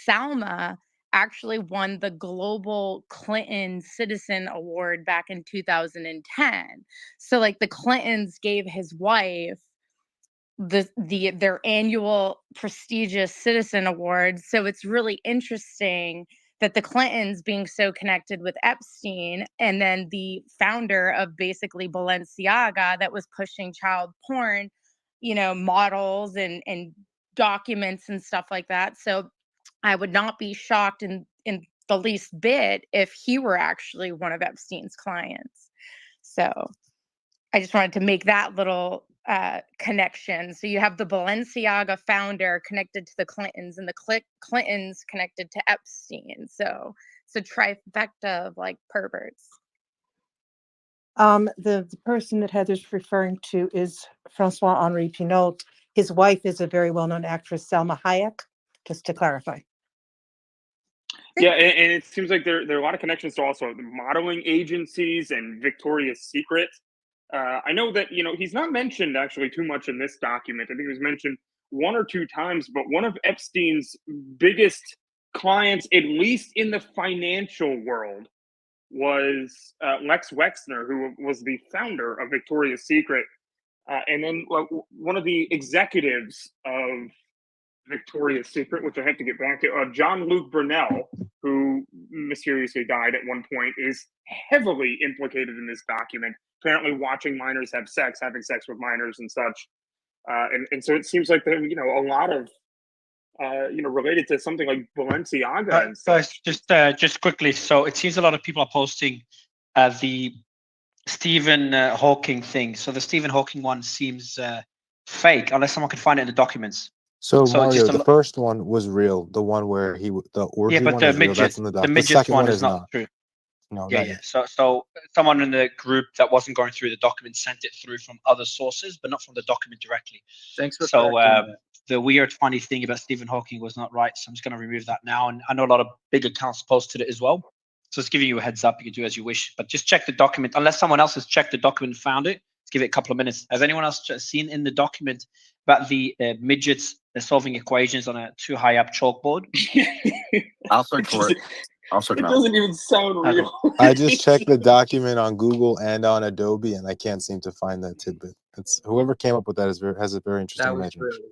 Salma, actually won the Global Clinton Citizen Award back in 2010. So like the Clintons gave his wife their annual prestigious citizen award. So it's really interesting that the Clintons, being so connected with Epstein, and then the founder of basically Balenciaga that was pushing child porn, models and documents and stuff like that. So I would not be shocked in the least bit if he were actually one of Epstein's clients. So I just wanted to make that little connection. So you have the Balenciaga founder connected to the Clintons, and the Clintons connected to Epstein. So it's a trifecta of like perverts. The person that Heather's referring to is Francois-Henri Pinault. His wife is a very well-known actress, Salma Hayek, just to clarify. Yeah, and it seems like there are a lot of connections to also the modeling agencies and Victoria's Secret. I know that, he's not mentioned actually too much in this document. I think he was mentioned one or two times, but one of Epstein's biggest clients, at least in the financial world, was Lex Wexner, who was the founder of Victoria's Secret. And then one of the executives of Victoria's Secret, which I have to get back to, John-Luc Brunel, who mysteriously died at one point, is heavily implicated in this document, apparently watching minors have sex, having sex with minors and such. And so it seems like there, a lot of, related to something like Balenciaga and stuff. Just quickly. So it seems a lot of people are posting the Stephen Hawking thing. So the Stephen Hawking one seems fake, unless someone can find it in the documents. So Mario, the first one was real. The one where the orgy one is real. That's in the doc. The midget second one is not true. No, Yeah. So someone in the group that wasn't going through the document sent it through from other sources, but not from the document directly. Thanks for the weird, funny thing about Stephen Hawking was not right. So I'm just going to remove that now. And I know a lot of big accounts posted it as well. So it's giving you a heads up. You can do as you wish, but just check the document. Unless someone else has checked the document and found it, let's give it a couple of minutes. Has anyone else seen in the document about the midgets solving equations on a too high up chalkboard? I'll search for it. It doesn't even sound real. I just checked the document on Google and on Adobe, and I can't seem to find that tidbit. It's whoever came up with that has a very interesting imagination.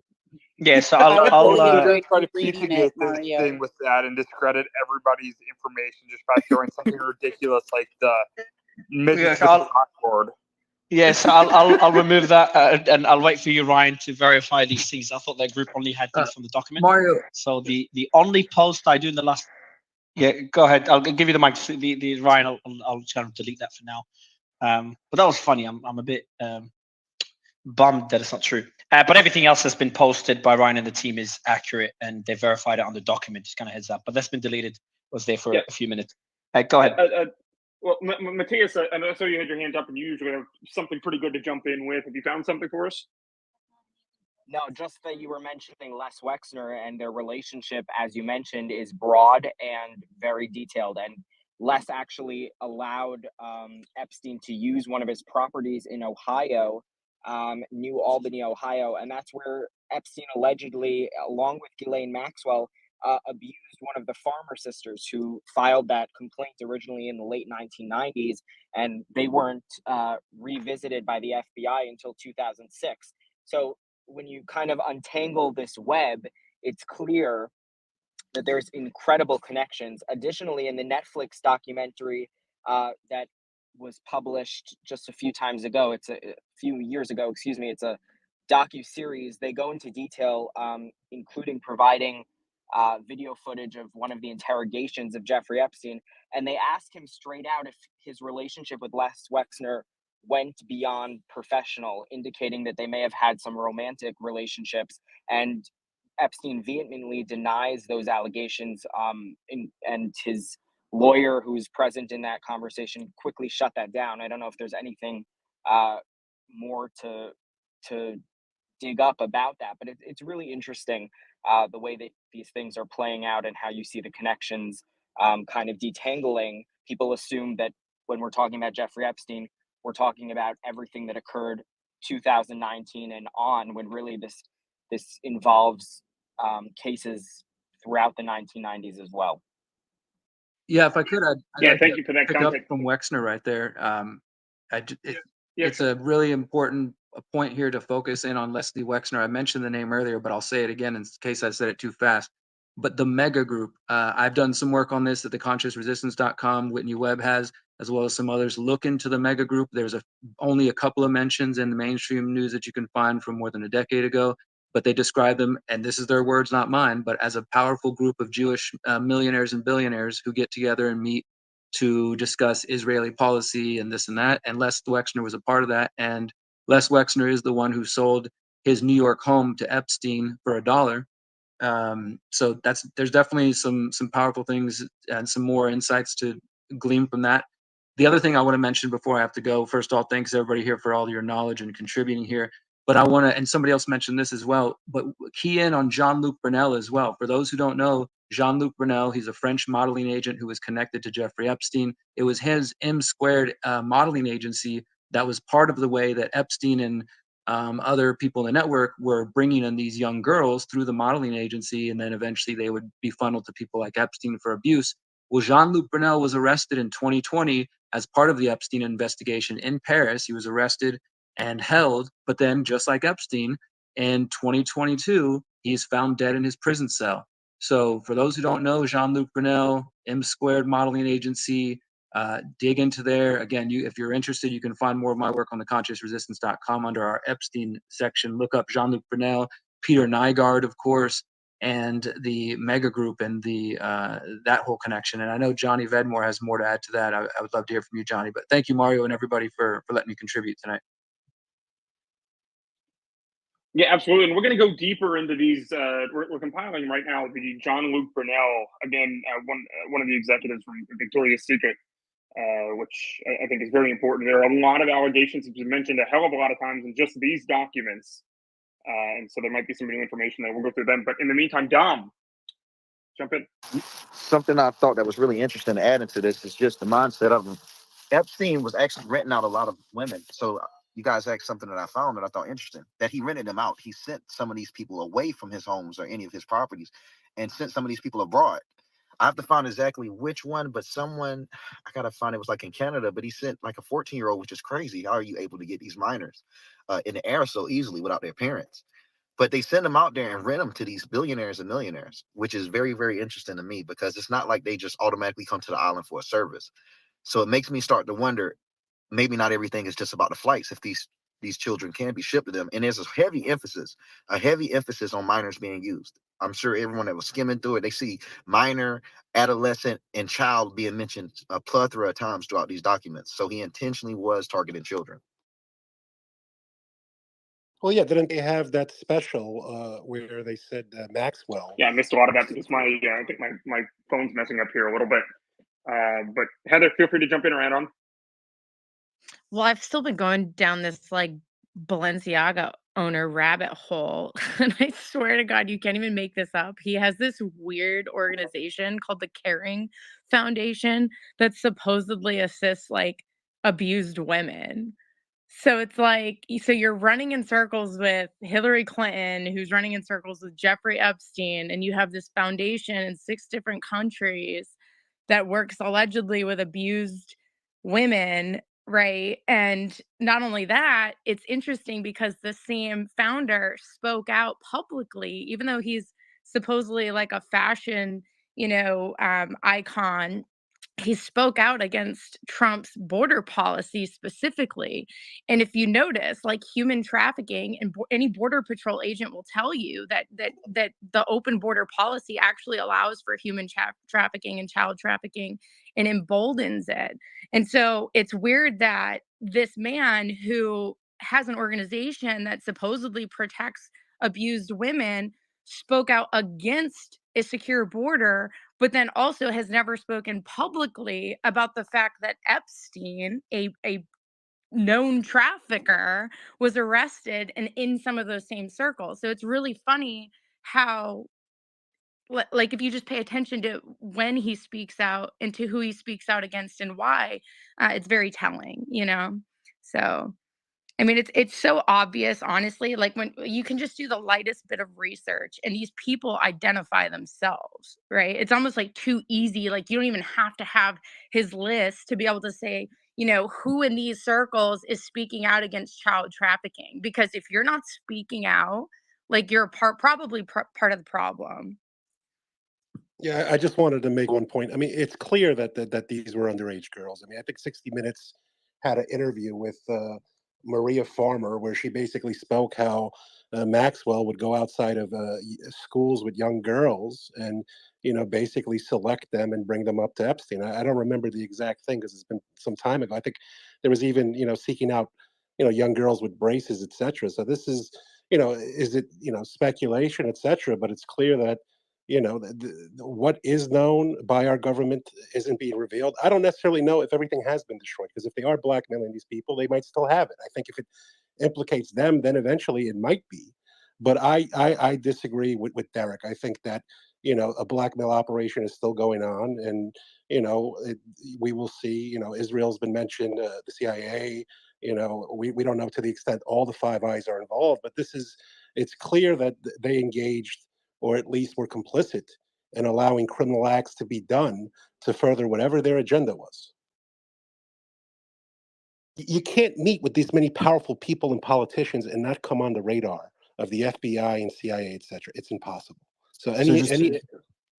Yeah, so I'll I'll try to fugate this thing with that and discredit everybody's information just by showing something ridiculous like the midget chalkboard. Yes, I'll remove that and I'll wait for you, Ryan, to verify these things. I thought that group only had things from the document. Mario. So the only post I do in the last. Yeah, go ahead. I'll give you the mic. The Ryan, I'll kind of delete that for now. But that was funny. I'm a bit bummed that it's not true. But everything else that's been posted by Ryan and the team is accurate, and they verified it on the document. Just kind of heads up. But that's been deleted. Was there for a few minutes. Go ahead. Well, Matthias, I know you had your hand up, and you usually have something pretty good to jump in with. Have you found something for us? No, just that you were mentioning Les Wexner and their relationship, as you mentioned, is broad and very detailed. And Les actually allowed Epstein to use one of his properties in Ohio, New Albany, Ohio. And that's where Epstein allegedly, along with Ghislaine Maxwell, abused one of the Farmer sisters who filed that complaint originally in the late 1990s. And they weren't revisited by the FBI until 2006. So when you kind of untangle this web, it's clear that there's incredible connections. Additionally, in the Netflix documentary that was published just a few years ago, excuse me, it's a docu-series. They go into detail, including providing video footage of one of the interrogations of Jeffrey Epstein, and they ask him straight out if his relationship with Les Wexner went beyond professional, indicating that they may have had some romantic relationships. And Epstein vehemently denies those allegations, and his lawyer, who's present in that conversation, quickly shut that down. I don't know if there's anything more to dig up about that, but it's really interesting the way that these things are playing out and how you see the connections kind of detangling. People assume that when we're talking about Jeffrey Epstein, we're talking about everything that occurred 2019 and on, when really this involves cases throughout the 1990s as well. Yeah, if I could, I'd Yeah, like thank to you for that pick up context. from Wexner right there. Yeah. It's a really important point here to focus in on Leslie Wexner. I mentioned the name earlier, but I'll say it again in case I said it too fast. But the mega group, I've done some work on this at theconsciousresistance.com. Whitney Webb has, as well as some others. Look into the mega group. There's only a couple of mentions in the mainstream news that you can find from more than a decade ago, but they describe them, and this is their words, not mine, but as a powerful group of Jewish millionaires and billionaires who get together and meet to discuss Israeli policy and this and that. And Les Wexner was a part of that. And Les Wexner is the one who sold his New York home to Epstein for $1. So there's definitely some powerful things and some more insights to glean from that. The other thing I want to mention before I have to go, first of all, thanks everybody here for all your knowledge and contributing here. But I want to, and somebody else mentioned this as well, but key in on Jean-Luc Brunel as well. For those who don't know, Jean-Luc Brunel, he's a French modeling agent who was connected to Jeffrey Epstein. It was his M2 modeling agency that was part of the way that Epstein and other people in the network were bringing in these young girls through the modeling agency, and then eventually they would be funneled to people like Epstein for abuse. Well, Jean-Luc Brunel was arrested in 2020 as part of the Epstein investigation in Paris. He was arrested and held, but then just like Epstein, in 2022, he's found dead in his prison cell. So for those who don't know, Jean-Luc Brunel, M2 modeling agency, dig into there. Again, if you're interested, you can find more of my work on theconsciousresistance.com under our Epstein section. Look up Jean-Luc Brunel, Peter Nygard, of course, and the mega group and the that whole connection. And I know Johnny Vedmore has more to add to that. I would love to hear from you, Johnny. But thank you, Mario, and everybody for letting me contribute tonight. Yeah, absolutely. And we're going to go deeper into these. We're compiling right now the Jean-Luc Brunel, again, one of the executives from Victoria's Secret, which I think is very important. There are a lot of allegations that have been mentioned a hell of a lot of times in just these documents. And so there might be some new information there. We'll go through them. But in the meantime, Dom, jump in. Something I thought that was really interesting to add into this is just the mindset of him. Epstein was actually renting out a lot of women. So you guys asked something that I found that I thought interesting, that he rented them out. He sent some of these people away from his homes or any of his properties and sent some of these people abroad. I have to find exactly which one, but someone, I got to find, it was like in Canada, but he sent like a 14-year-old, which is crazy. How are you able to get these minors in the air so easily without their parents? But they send them out there and rent them to these billionaires and millionaires, which is very, very interesting to me because it's not like they just automatically come to the island for a service. So it makes me start to wonder, maybe not everything is just about the flights if these children can be shipped to them. And there's a heavy emphasis on minors being used. I'm sure everyone that was skimming through it, they see minor, adolescent, and child being mentioned a plethora of times throughout these documents. So he intentionally was targeting children. Well, yeah, didn't they have that special where they said Maxwell? Yeah, I missed a lot of that because I think my phone's messing up here a little bit. But Heather, feel free to jump in or add on. Well, I've still been going down this like Balenciaga owner rabbit hole. And I swear to God, you can't even make this up. He has this weird organization called the Caring Foundation that supposedly assists like abused women. So it's like, so you're running in circles with Hillary Clinton, who's running in circles with Jeffrey Epstein, and you have this foundation in 6 different countries that works allegedly with abused women, right? And not only that, it's interesting because the same founder spoke out publicly, even though he's supposedly like a fashion, icon. He spoke out against Trump's border policy specifically. And if you notice, like human trafficking, and any border patrol agent will tell you that the open border policy actually allows for human trafficking and child trafficking and emboldens it. And so it's weird that this man who has an organization that supposedly protects abused women spoke out against a secure border, but then also has never spoken publicly about the fact that Epstein, a known trafficker, was arrested and in some of those same circles. So it's really funny how, like, if you just pay attention to when he speaks out and to who he speaks out against and why, it's very telling. So I mean, it's so obvious, honestly. Like when you can just do the lightest bit of research and these people identify themselves, right? It's almost like too easy. Like you don't even have to have his list to be able to say, who in these circles is speaking out against child trafficking. Because if you're not speaking out, like you're probably part of the problem. Yeah, I just wanted to make one point. I mean, it's clear that these were underage girls. I mean, I think 60 Minutes had an interview with Maria Farmer where she basically spoke how Maxwell would go outside of schools with young girls and basically select them and bring them up to Epstein. I don't remember the exact thing because it's been some time ago. I think there was even seeking out young girls with braces, etc. So this is is it speculation, etc. But it's clear that what is known by our government isn't being revealed. I don't necessarily know if everything has been destroyed because if they are blackmailing these people, they might still have it. I think if it implicates them, then eventually it might be. But I disagree with Derek. I think that a blackmail operation is still going on, and we will see. Israel's been mentioned, the CIA. We don't know to the extent all the Five Eyes are involved, but it's clear that they engaged or at least were complicit in allowing criminal acts to be done to further whatever their agenda was. You can't meet with these many powerful people and politicians and not come on the radar of the FBI and CIA, etc. It's impossible. So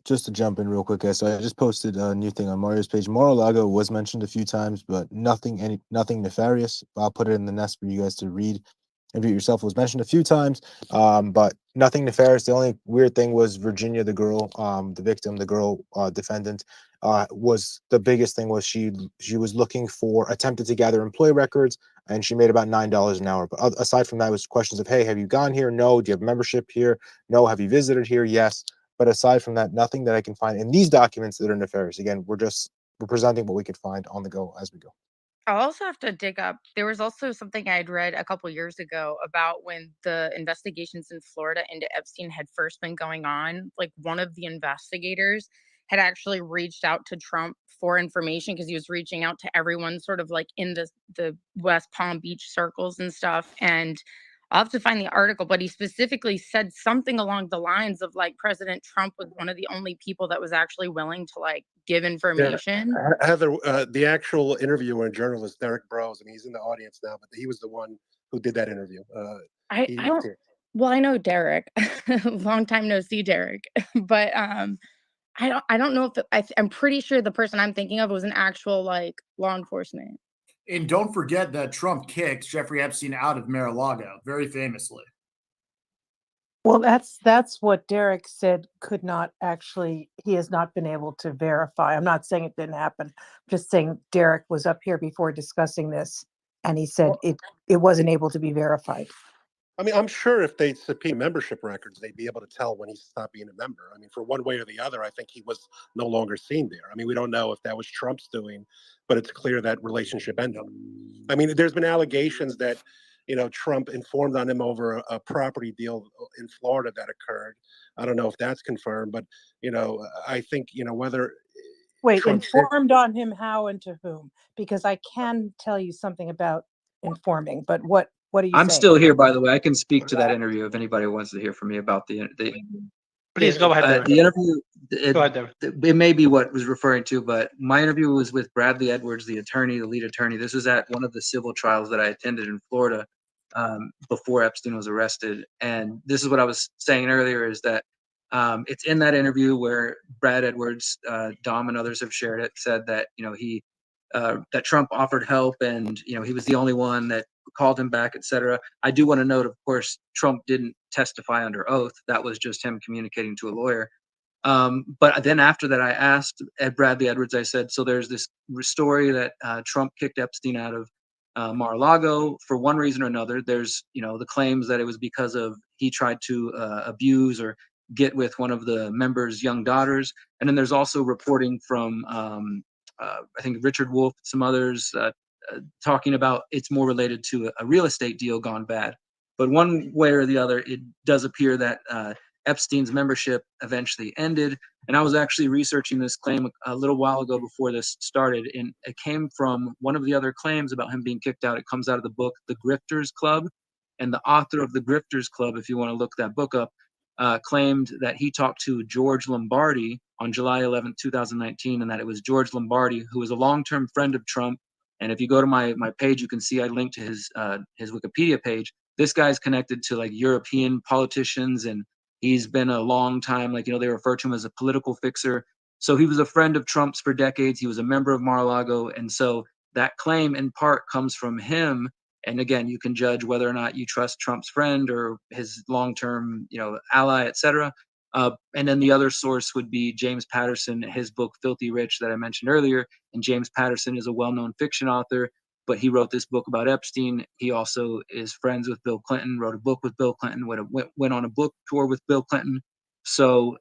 just to jump in real quick, guys. So I just posted a new thing on Mario's page. Mar-a-Lago was mentioned a few times, but nothing nefarious. I'll put it in the nest for you guys to read and view yourself. It was mentioned a few times, but nothing nefarious. The only weird thing was Virginia, the girl, the victim, the girl defendant, was the biggest thing was she was looking for, attempted to gather employee records, and she made about $9 an hour. But aside from that, it was questions of, hey, have you gone here? No. Do you have membership here? No. Have you visited here? Yes. But aside from that, nothing that I can find in these documents that are nefarious. Again, we're presenting what we could find on the go as we go. I'll also have to dig up. There was also something I'd read a couple years ago about when the investigations in Florida into Epstein had first been going on. Like one of the investigators had actually reached out to Trump for information because he was reaching out to everyone sort of like in the West Palm Beach circles and stuff. And I'll have to find the article, but he specifically said something along the lines of like President Trump was one of the only people that was actually willing to like give information. Yeah, Heather, the actual interviewer and journalist, Derek Bros, I mean, he's in the audience now, but he was the one who did that interview. I don't. Well, I know Derek. Long time no see, Derek. But I don't know if I'm pretty sure the person I'm thinking of was an actual like law enforcement. And don't forget that Trump kicked Jeffrey Epstein out of Mar-a-Lago, very famously. Well, that's what Derek said he has not been able to verify. I'm not saying it didn't happen. I'm just saying Derek was up here before discussing this, and he said it wasn't able to be verified. I mean, I'm sure if they subpoena membership records, they'd be able to tell when he stopped being a member. I mean, for one way or the other, I think he was no longer seen there. I mean, we don't know if that was Trump's doing, but it's clear that relationship ended. I mean, there's been allegations that, Trump informed on him over a property deal in Florida that occurred. I don't know if that's confirmed, but, I think, whether Wait, Trump informed on him how and to whom? Because I can tell you something about informing, but what are you I'm saying? still here, by the way. I can speak to that interview if anybody wants to hear from me about the Please go ahead, Derek. the interview. Go ahead, Derek. It may be what was referring to, but my interview was with Bradley Edwards, the lead attorney. This was at one of the civil trials that I attended in Florida before Epstein was arrested. And this is what I was saying earlier, is that it's in that interview where Brad Edwards, Dom and others have shared it, said that, that Trump offered help and, he was the only one that called him back, etc. I do want to note, of course, Trump didn't testify under oath. That was just him communicating to a lawyer. But then after that, I asked Bradley Edwards, I said, so there's this story that Trump kicked Epstein out of Mar-a-Lago for one reason or another. There's, the claims that it was because of he tried to abuse or get with one of the members' young daughters. And then there's also reporting from, I think, Richard Wolff, some others, talking about it's more related to a real estate deal gone bad. But one way or the other, it does appear that Epstein's membership eventually ended. And I was actually researching this claim a little while ago before this started, and it came from one of the other claims about him being kicked out. It comes out of the book, The Grifters Club. And the author of The Grifters Club, if you want to look that book up, claimed that he talked to George Lombardi on July 11, 2019, and that it was George Lombardi, who was a long-term friend of Trump. And if you go to my page, you can see I linked to his Wikipedia page. This guy's connected to like European politicians, and he's been a long time, like, they refer to him as a political fixer. So he was a friend of Trump's for decades. He was a member of Mar-a-Lago. And so that claim in part comes from him. And again, you can judge whether or not you trust Trump's friend or his long-term, ally, et cetera. And then the other source would be James Patterson, his book, Filthy Rich, that I mentioned earlier. And James Patterson is a well-known fiction author, but he wrote this book about Epstein. He also is friends with Bill Clinton, wrote a book with Bill Clinton, went on a book tour with Bill Clinton. So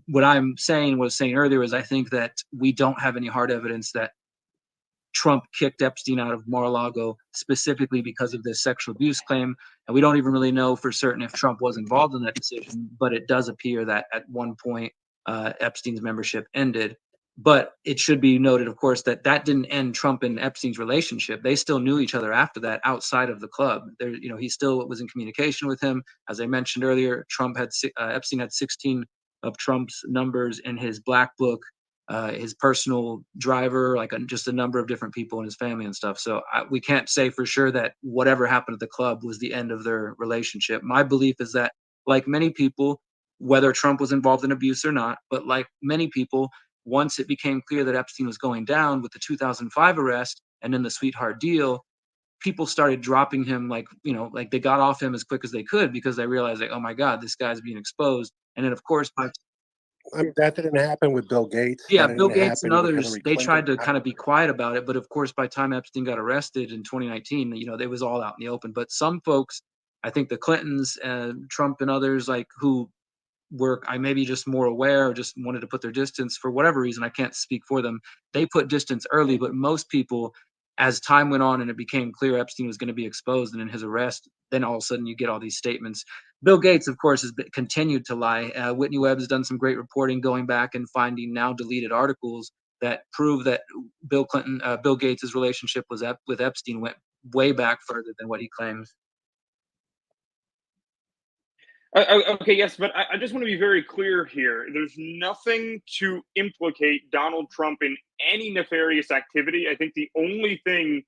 what I'm saying, was saying earlier, is I think that we don't have any hard evidence that Trump kicked Epstein out of Mar-a-Lago specifically because of this sexual abuse claim. And we don't even really know for certain if Trump was involved in that decision, but it does appear that at one point Epstein's membership ended. But it should be noted, of course, that didn't end Trump and Epstein's relationship. They still knew each other after that outside of the club. He still was in communication with him. As I mentioned earlier, Epstein had 16 of Trump's numbers in his black book. His personal driver, just a number of different people in his family and stuff. So we can't say for sure that whatever happened at the club was the end of their relationship. My belief is that, like many people, whether Trump was involved in abuse or not, but like many people, once it became clear that Epstein was going down with the 2005 arrest and then the sweetheart deal, people started dropping him, like they got off him as quick as they could because they realized, oh my God, this guy's being exposed. And then, of course, I mean, that didn't happen with Bill Gates. Yeah, That Bill didn't Gates and happen with others, Hillary they Clinton. tried to kind of be quiet about it. But of course, by the time Epstein got arrested in 2019, it was all out in the open. But some folks, I think the Clintons, Trump and others, who were maybe just more aware or just wanted to put their distance for whatever reason, I can't speak for them. They put distance early, but most people, as time went on and it became clear Epstein was going to be exposed and in his arrest, then all of a sudden you get all these statements. Bill Gates, of course, has continued to lie. Whitney Webb has done some great reporting going back and finding now deleted articles that prove that Bill Gates' relationship with Epstein went way back further than what he claims. Okay, yes, but I just want to be very clear here. There's nothing to implicate Donald Trump in any nefarious activity. I think the only thing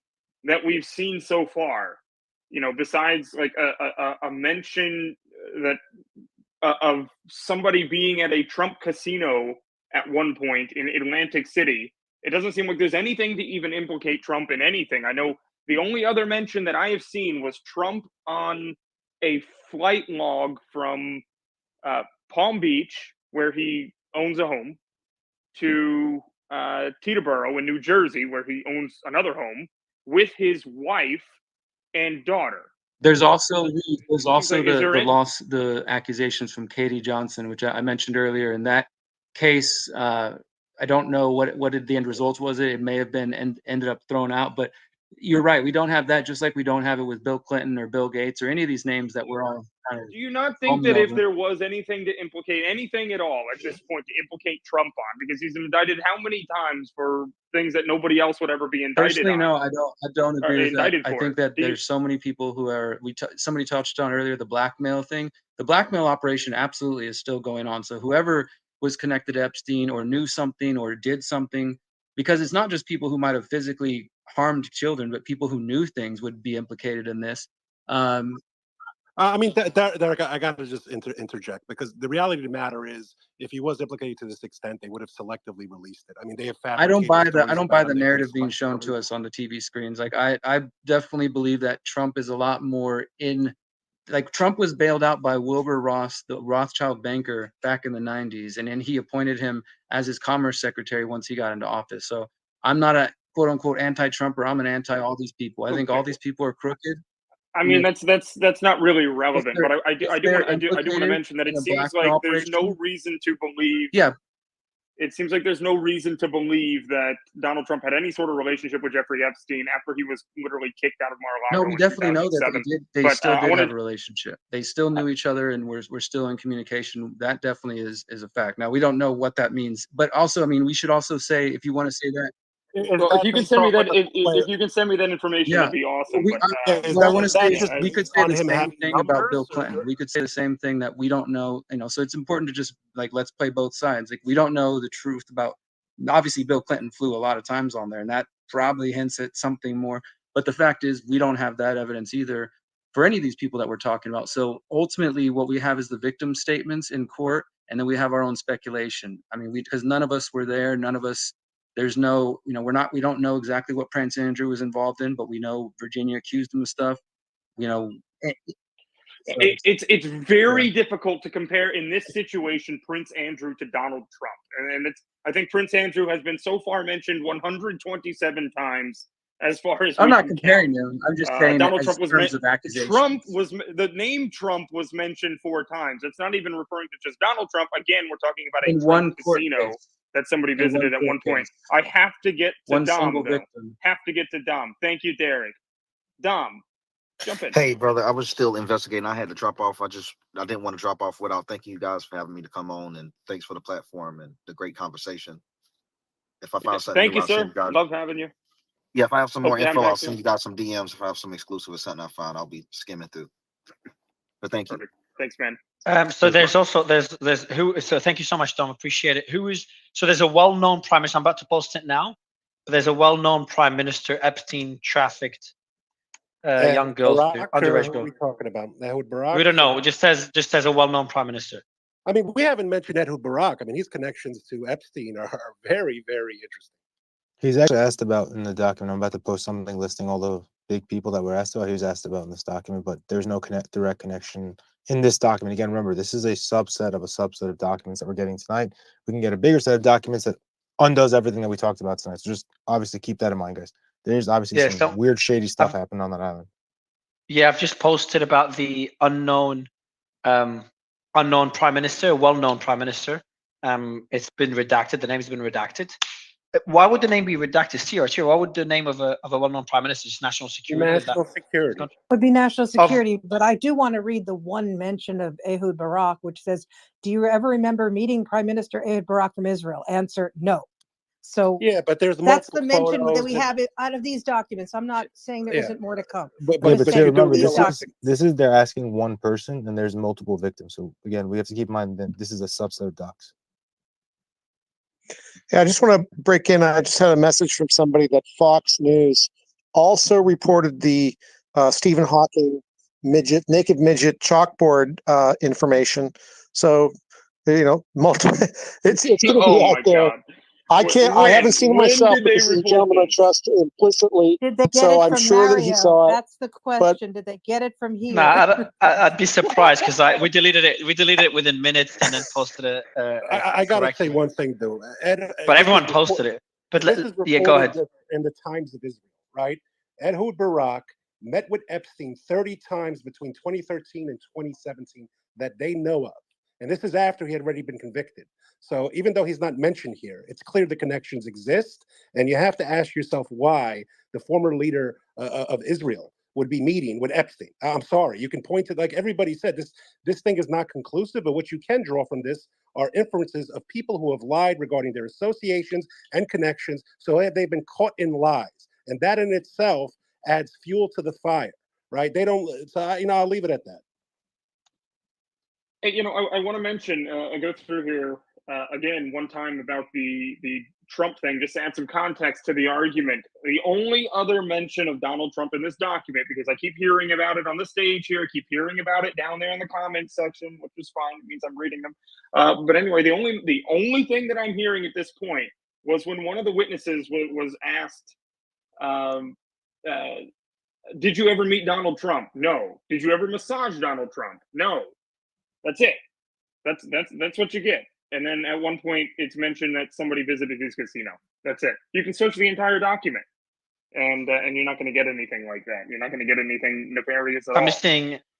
that we've seen so far, besides like a mention that of somebody being at a Trump casino at one point in Atlantic City, it doesn't seem like there's anything to even implicate Trump in anything. I know the only other mention that I have seen was Trump on a flight log from Palm Beach, where he owns a home, to Teterboro in New Jersey, where he owns another home, with his wife and daughter. There's also Seems like, is there any? the accusations from Katie Johnson, which I mentioned earlier. In that case, I don't know what did the end result was. It may have been ended up thrown out, but you're right. We don't have that, just like we don't have it with Bill Clinton or Bill Gates or any of these names that we're all kind of Do you not think bumming that if over. there was anything to implicate, anything at all at this point to implicate Trump on, because he's indicted how many times for things that nobody else would ever be indicted Personally, on, no, I don't or agree with that. indicted I for? think that Do you? there's so many people who are somebody touched on earlier the blackmail thing. The blackmail operation absolutely is still going on. So whoever was connected to Epstein or knew something or did something, because it's not just people who might have physically harmed children, but people who knew things would be implicated in this. I mean, Derek, I got to just interject, because the reality of the matter is, if he was implicated to this extent, they would have selectively released it. I mean, they have I don't fabricated buy the stories about him. They could have narrative being shown to us on the TV screens. Like I definitely believe that Trump is a lot more in, like Trump was bailed out by Wilbur Ross, the Rothschild banker, back in the 90s, and then he appointed him as his commerce secretary once he got into office. So I'm not a quote unquote anti-Trumper. I'm an anti all these people. I think all these people are crooked. I mean, that's not really relevant, but I do they're want to mention that in it a seems blackmail like there's no operation. reason to believe. Yeah. It seems like there's no reason to believe that Donald Trump had any sort of relationship with Jeffrey Epstein after he was literally kicked out of No, Mar-a-Lago we in definitely know that 2007. they did. They But still I did want have a to. relationship. They still knew each other, and we're still in communication. That definitely is a fact. Now we don't know what that means, but also, I mean, we should also say, if you want to say that, Well, if you can send me that, if you can send me that information, yeah, that'd be awesome. we, But what I want to say that is, just we could based say on the him same having thing about Bill numbers, or? Clinton. We could say the same thing that we don't know. So it's important to just like, let's play both sides. Like, we don't know the truth about. Obviously, Bill Clinton flew a lot of times on there, and that probably hints at something more. But the fact is, we don't have that evidence either for any of these people that we're talking about. So ultimately, what we have is the victim statements in court, and then we have our own speculation. I mean, because none of us were there, none of us. There's no, we don't know exactly what Prince Andrew was involved in, but we know Virginia accused him of stuff. It's very difficult to compare in this situation Prince Andrew to Donald Trump, and I think Prince Andrew has been so far mentioned 127 times as far as I'm we not can comparing count. them. I'm just saying Donald as Trump was terms of accusations. the name Trump was mentioned 4 times. It's not even referring to just Donald Trump. Again, we're talking about a In Trump one court casino case. that somebody In one visited at court one point. case. I have to get to One Dom, single though. victim. Have to get to Dom. Thank you, Derek. Dom, jump in. Hey, brother, I was still investigating. I had to drop off. I didn't want to drop off without thanking you guys for having me to come on, and thanks for the platform and the great conversation. If I find something Thank new, you, I'll send sir. you guys. Love having you. Yeah, if I have some Hope more to have info, you I'll back send soon. you guys some DMs. If I have some exclusive or something I find, I'll be skimming through. But thank you. Perfect. Thanks, man. So there's also there's who. So thank you so much, Dom. Appreciate it. So there's a well-known prime minister. I'm about to post it now. But there's a well-known prime minister. Epstein trafficked young girls, Barack, or underage who are girls. we talking about? Ehud Barak? We don't know. It just says a well-known prime minister. I mean, we haven't mentioned Ehud Barak. I mean, his connections to Epstein are very, very interesting. He's actually asked about in the document. I'm about to post something listing all the big people that were asked about. He was asked about in this document, but there's no direct connection in this document. Again, remember, this is a subset of documents that we're getting tonight. We can get a bigger set of documents that undoes everything that we talked about tonight. So just obviously keep that in mind, guys. There's obviously some weird, shady stuff happening on that island. Yeah, I've just posted about the unknown prime minister, well-known prime minister. It's been redacted. The name's been redacted. Why would the name be redacted? Steve, why would the name of a well-known prime minister just national security? National security. Would be national security, but I do want to read the one mention of Ehud Barak, which says, "Do you ever remember meeting Prime Minister Ehud Barak from Israel?" Answer: no. So yeah, but there's that's the multiple mention that we photos have it out of these documents. I'm not saying there Yeah. isn't more to come. But remember, this is they're asking one person, and there's multiple victims. So again, we have to keep in mind that this is a subset of docs. Yeah, I just want to break in. I just had a message from somebody that Fox News also reported the Stephen Hawking naked midget chalkboard information. So, multiple. It's going to be out there. God. I haven't seen it myself, but this is a gentleman I trust implicitly. Did they get so it I'm from sure that he Mario? saw it. That's the question. Did they get it from here? Nah, I'd be surprised because we deleted it. We deleted it within minutes and then posted a I got to say one thing though, but everyone posted it. But this is yeah, go ahead. reported in the Times of Israel, right? Ehud Barak met with Epstein 30 times between 2013 and 2017 that they know of. And this is after he had already been convicted. So even though he's not mentioned here, it's clear the connections exist. And you have to ask yourself why the former leader of Israel would be meeting with Epstein. I'm sorry, you can point to, like everybody said, this thing is not conclusive, but what you can draw from this are inferences of people who have lied regarding their associations and connections. So they've been caught in lies. And that in itself adds fuel to the fire, right? They don't, so I'll leave it at that. Hey, I want to mention, I go through here again one time about the Trump thing, just to add some context to the argument. The only other mention of Donald Trump in this document, because I keep hearing about it on the stage here, I keep hearing about it down there in the comments section, which is fine. It means I'm reading them. But anyway, the only thing that I'm hearing at this point was when one of the witnesses was asked, did you ever meet Donald Trump? No. Did you ever massage Donald Trump? No. That's it. That's what you get. And then at one point, it's mentioned that somebody visited his casino. That's it. You can search the entire document, and you're not going to get anything like that. You're not going to get anything nefarious at all.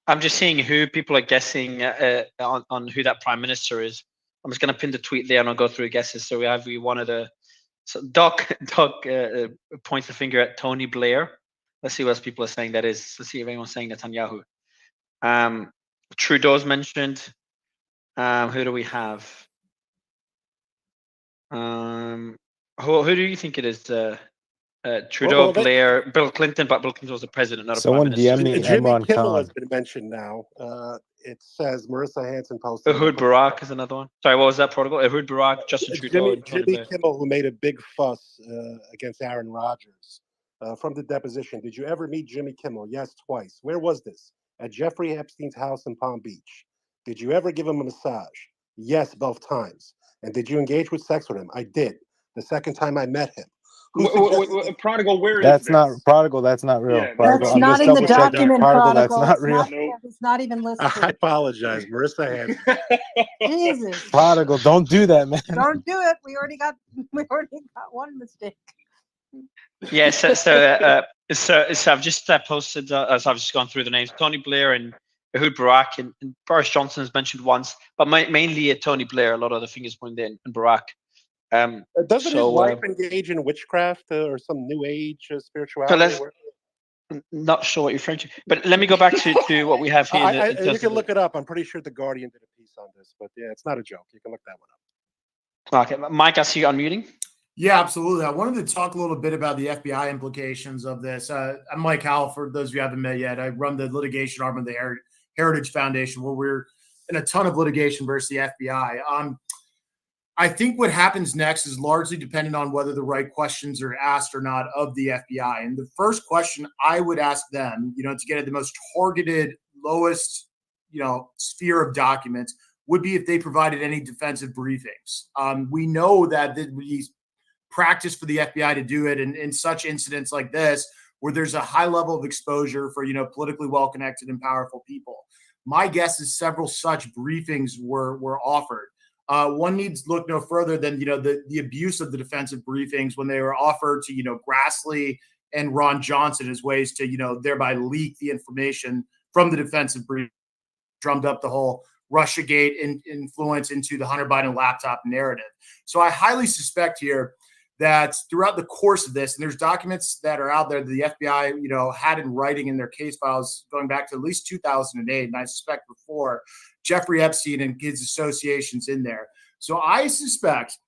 I'm just seeing who people are guessing on who that prime minister is. I'm just going to pin the tweet there, and I'll go through guesses. So we have one of the. So Doc points the finger at Tony Blair. Let's see what else people are saying that is. Let's see if anyone's saying Netanyahu. Trudeau's mentioned. Who do we have? Who do you think it is? Trudeau, Blair, Bill Clinton, but Bill Clinton was the president, not a prime minister. DM me Jimmy Imran Kimmel Khan. has been mentioned now. It says Marissa Hanson posted. Ehud Barak is another one. Sorry, what was that protocol? Ehud Barak, Justin Trudeau, and Tony Jimmy Blair. Kimmel, who made a big fuss against Aaron Rodgers from the deposition. Did you ever meet Jimmy Kimmel? Yes, twice. Where was this? At Jeffrey Epstein's house in Palm Beach. Did you ever give him a massage? Yes, both times. And did you engage with sex with him? I did. The second time I met him. Prodigal, where is That's this? not Prodigal. That's not real. Yeah, Prodigal, That's I'm not just in the double checking. document, Prodigal, that's Prodigal. not It's real. not, it's not even I listed. apologize, Marissa Hanson. Jesus. Prodigal, don't do that, man. Don't do it. We already got one mistake. Yeah, so I've just posted, so I've just gone through the names. Tony Blair and Ehud Barak, and Boris Johnson is mentioned once, but mainly Tony Blair. A lot of the fingers pointed in, and Barak. Doesn't his wife engage in witchcraft or some new age spirituality? Not sure what you're referring to, but let me go back to what we have here. You can look it up. I'm pretty sure The Guardian did a piece on this, but yeah, it's not a joke. You can look that one up. Okay, Mike, I see you unmuting. Yeah, absolutely. I wanted to talk a little bit about the FBI implications of this. I'm Mike Howell, for those of you who haven't met yet. I run the litigation arm of the Heritage Foundation, where we're in a ton of litigation versus the FBI. I think what happens next is largely dependent on whether the right questions are asked or not of the FBI. And the first question I would ask them, to get at the most targeted, lowest, sphere of documents would be if they provided any defensive briefings. We know that these practice for the FBI to do it in such incidents like this, where there's a high level of exposure for, politically well-connected and powerful people. My guess is several such briefings were offered. One needs to look no further than, the abuse of the defensive briefings when they were offered to, Grassley and Ron Johnson as ways to, thereby leak the information from the defensive brief, drummed up the whole Russiagate influence into the Hunter Biden laptop narrative. So I highly suspect here that throughout the course of this, and there's documents that are out there that the FBI, had in writing in their case files going back to at least 2008, and I suspect before, Jeffrey Epstein and his associations in there. So I suspect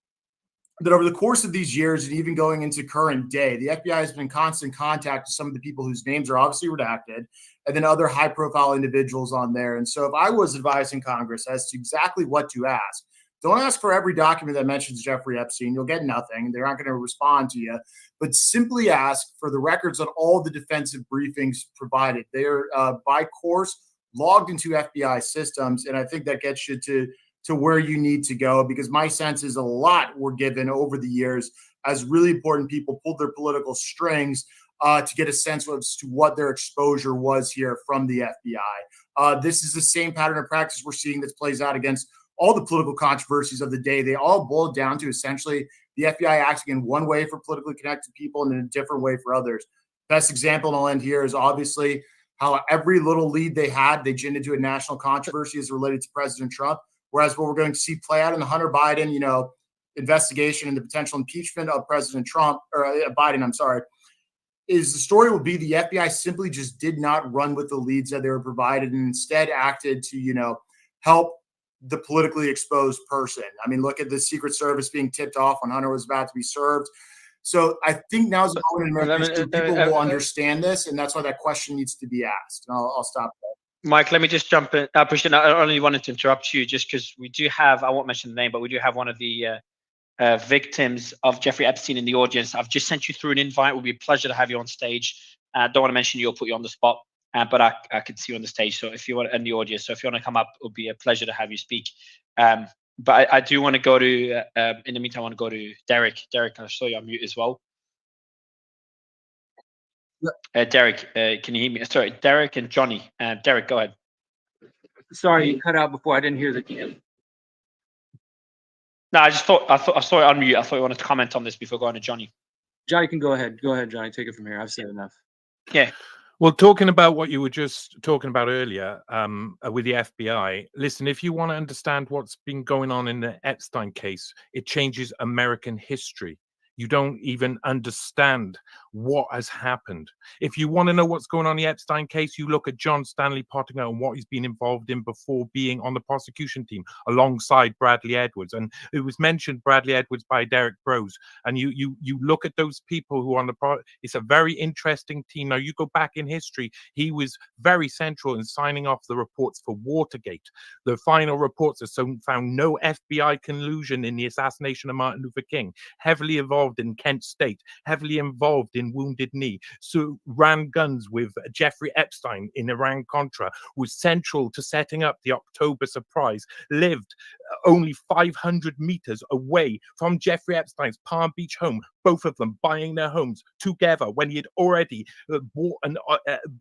that over the course of these years and even going into current day, the FBI has been in constant contact with some of the people whose names are obviously redacted, and then other high-profile individuals on there. And so if I was advising Congress as to exactly what to ask, don't ask for every document that mentions Jeffrey Epstein. You'll get nothing. They're not going to respond to you. But simply ask for the records on all the defensive briefings provided. They're, by course, logged into FBI systems. And I think that gets you to where you need to go, because my sense is a lot were given over the years as really important people pulled their political strings to get a sense as to what their exposure was here from the FBI. This is the same pattern of practice we're seeing that plays out against all the political controversies of the day. They all boil down to essentially the FBI acting in one way for politically connected people and in a different way for others. Best example, and I'll end here, is obviously how every little lead they had, they ginned into a national controversy as related to President Trump. Whereas what we're going to see play out in the Hunter Biden, investigation and the potential impeachment of President Trump, or Biden, I'm sorry, is the story will be the FBI simply just did not run with the leads that they were provided and instead acted to, help the politically exposed person. I mean, look at the Secret Service being tipped off when Hunter was about to be served. So I think now's the moment in American history people will understand this, and that's why that question needs to be asked. And I'll stop there. Mike, let me just jump in. I appreciate. I only wanted to interrupt you just because we do have, I won't mention the name, but we do have one of the victims of Jeffrey Epstein in the audience. I've just sent you through an invite. It will be a pleasure to have you on stage. Don't want to mention you or put you on the spot, but I could see you on the stage. So if you want in the audience, so if you want to come up, it would be a pleasure to have you speak. But I do want to go to, in the meantime, I want to go to Derek. Derek, I saw you on mute as well. Derek, can you hear me? Sorry, Derek and Johnny. Derek, go ahead. Sorry, you cut out before. I didn't hear the. No, I saw it on mute. I thought you wanted to comment on this before going to Johnny. Johnny can go ahead. Go ahead, Johnny. Take it from here. I've said enough. Yeah. Well, talking about what you were just talking about earlier with the FBI, listen, if you want to understand what's been going on in the Epstein case, it changes American history. You don't even understand what has happened. If you want to know what's going on in the Epstein case, you look at John Stanley Pottinger and what he's been involved in before being on the prosecution team alongside Bradley Edwards. And it was mentioned Bradley Edwards by Derek Brose. And you look at those people who are on the it's a very interesting team. Now, you go back in history, he was very central in signing off the reports for Watergate. The final reports have found no FBI collusion in the assassination of Martin Luther King, heavily involved in Kent State, heavily involved in Wounded Knee, so ran guns with Jeffrey Epstein in Iran-Contra, was central to setting up the October surprise, lived only 500 meters away from Jeffrey Epstein's Palm Beach home, both of them buying their homes together when he had already bought and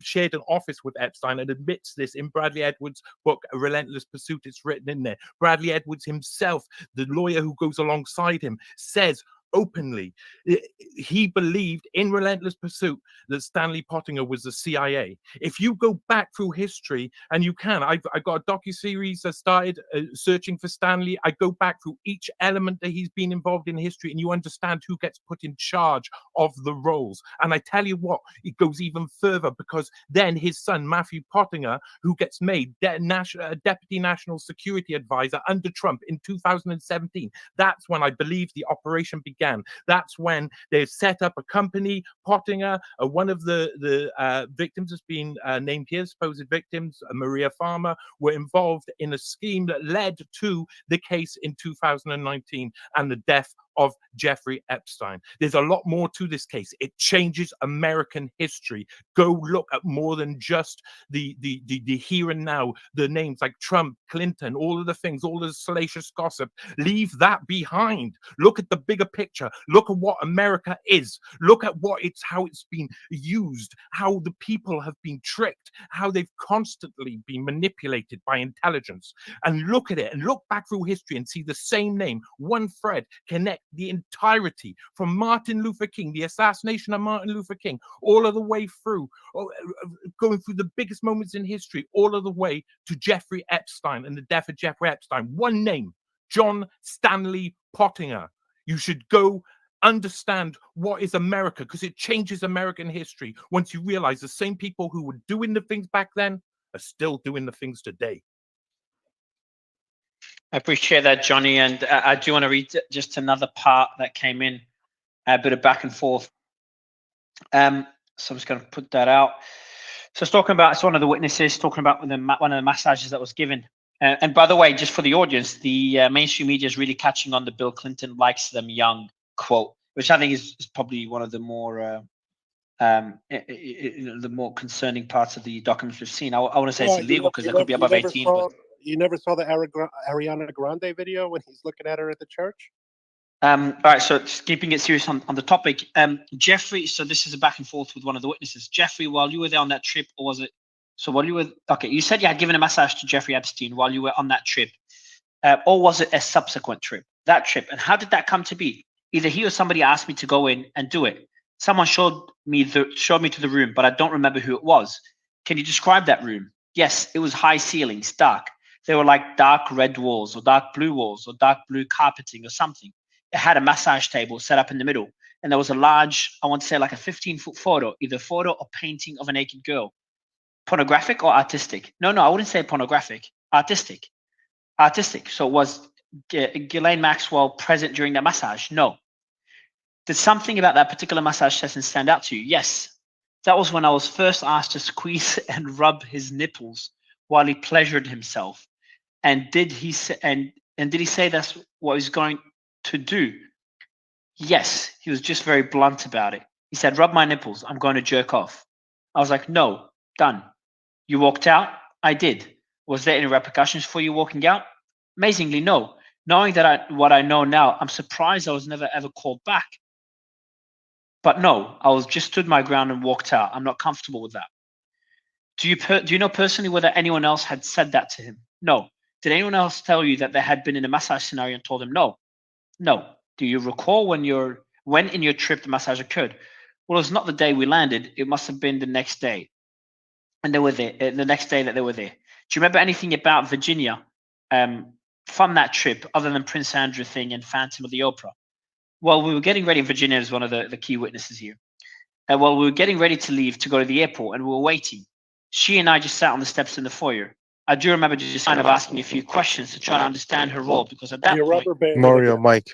shared an office with Epstein, and admits this in Bradley Edwards' book, A Relentless Pursuit. It's written in there. Bradley Edwards himself, the lawyer who goes alongside him, says openly he believed in Relentless Pursuit that Stanley Pottinger was the CIA. If you go back through history, and you can, I've got a docuseries that started searching for Stanley. I go back through each element that he's been involved in history, and you understand who gets put in charge of the roles. And I tell you what, it goes even further, because then his son Matthew Pottinger, who gets made Deputy National Security Advisor under Trump in 2017, that's when I believe the operation began. That's when they set up a company. Pottinger, one of the victims has been named here, supposed victims, Maria Farmer, were involved in a scheme that led to the case in 2019 and the death of Jeffrey Epstein. There's a lot more to this case. It changes American history. Go look at more than just the here and now, the names like Trump, Clinton, all of the things, all the salacious gossip. Leave that behind. Look at the bigger picture. Look at what America is. Look at how it's been used, how the people have been tricked, how they've constantly been manipulated by intelligence. And look at it and look back through history and see the same name, one thread, connect the entirety from Martin Luther King, the assassination of Martin Luther King, all of the way through, going through the biggest moments in history, all of the way to Jeffrey Epstein and the death of Jeffrey Epstein. One name, John Stanley Pottinger. You should go understand what is America, because it changes American history once you realize the same people who were doing the things back then are still doing the things today. I appreciate that, Johnny. And I do want to read just another part that came in, a bit of back and forth. So I'm just going to put that out. So it's talking about, it's one of the witnesses talking about one of the massages that was given. And by the way, just for the audience, the mainstream media is really catching on the Bill Clinton likes them young quote, which I think is probably one of the more the more concerning parts of the documents we've seen. I want to say it's illegal because it could be above 18. You never saw the Ariana Grande video when he's looking at her at the church? All right, so just keeping it serious on the topic. Jeffrey, so this is a back and forth with one of the witnesses. Jeffrey, while you were there on that trip, or was it, so while you were, okay, you said you had given a massage to Jeffrey Epstein while you were on that trip, or was it a subsequent trip, that trip? And how did that come to be? Either he or somebody asked me to go in and do it. Someone showed me to the room, but I don't remember who it was. Can you describe that room? Yes, it was high ceilings, dark. They were like dark red walls or dark blue walls or dark blue carpeting or something. It had a massage table set up in the middle, and there was a large, I want to say like a 15-foot photo, either photo or painting of a naked girl. Pornographic or artistic? No, I wouldn't say pornographic. Artistic. So was Ghislaine Maxwell present during that massage? No. Did something about that particular massage session stand out to you? Yes. That was when I was first asked to squeeze and rub his nipples while he pleasured himself. And did he say that's what he's going to do? Yes. He was just very blunt about it. He said, "Rub my nipples. I'm going to jerk off." I was like, "No, done." You walked out? I did. Was there any repercussions for you walking out? Amazingly, no. Knowing that what I know now, I'm surprised I was never ever called back. But no, I was just stood my ground and walked out. I'm not comfortable with that. Do you know personally whether anyone else had said that to him? No. Did anyone else tell you that they had been in a massage scenario and told him no? No. Do you recall when in your trip the massage occurred? Well, it was not the day we landed. It must have been the next day. And they were there, the next day that they were there. Do you remember anything about Virginia from that trip other than Prince Andrew thing and Phantom of the Opera? Well, we were getting ready. Virginia is one of the key witnesses here. Well, we were getting ready to leave to go to the airport, and we were waiting. She and I just sat on the steps in the foyer. I do remember just kind of asking a few questions to try to understand her role, because at that point, Mario, Mike.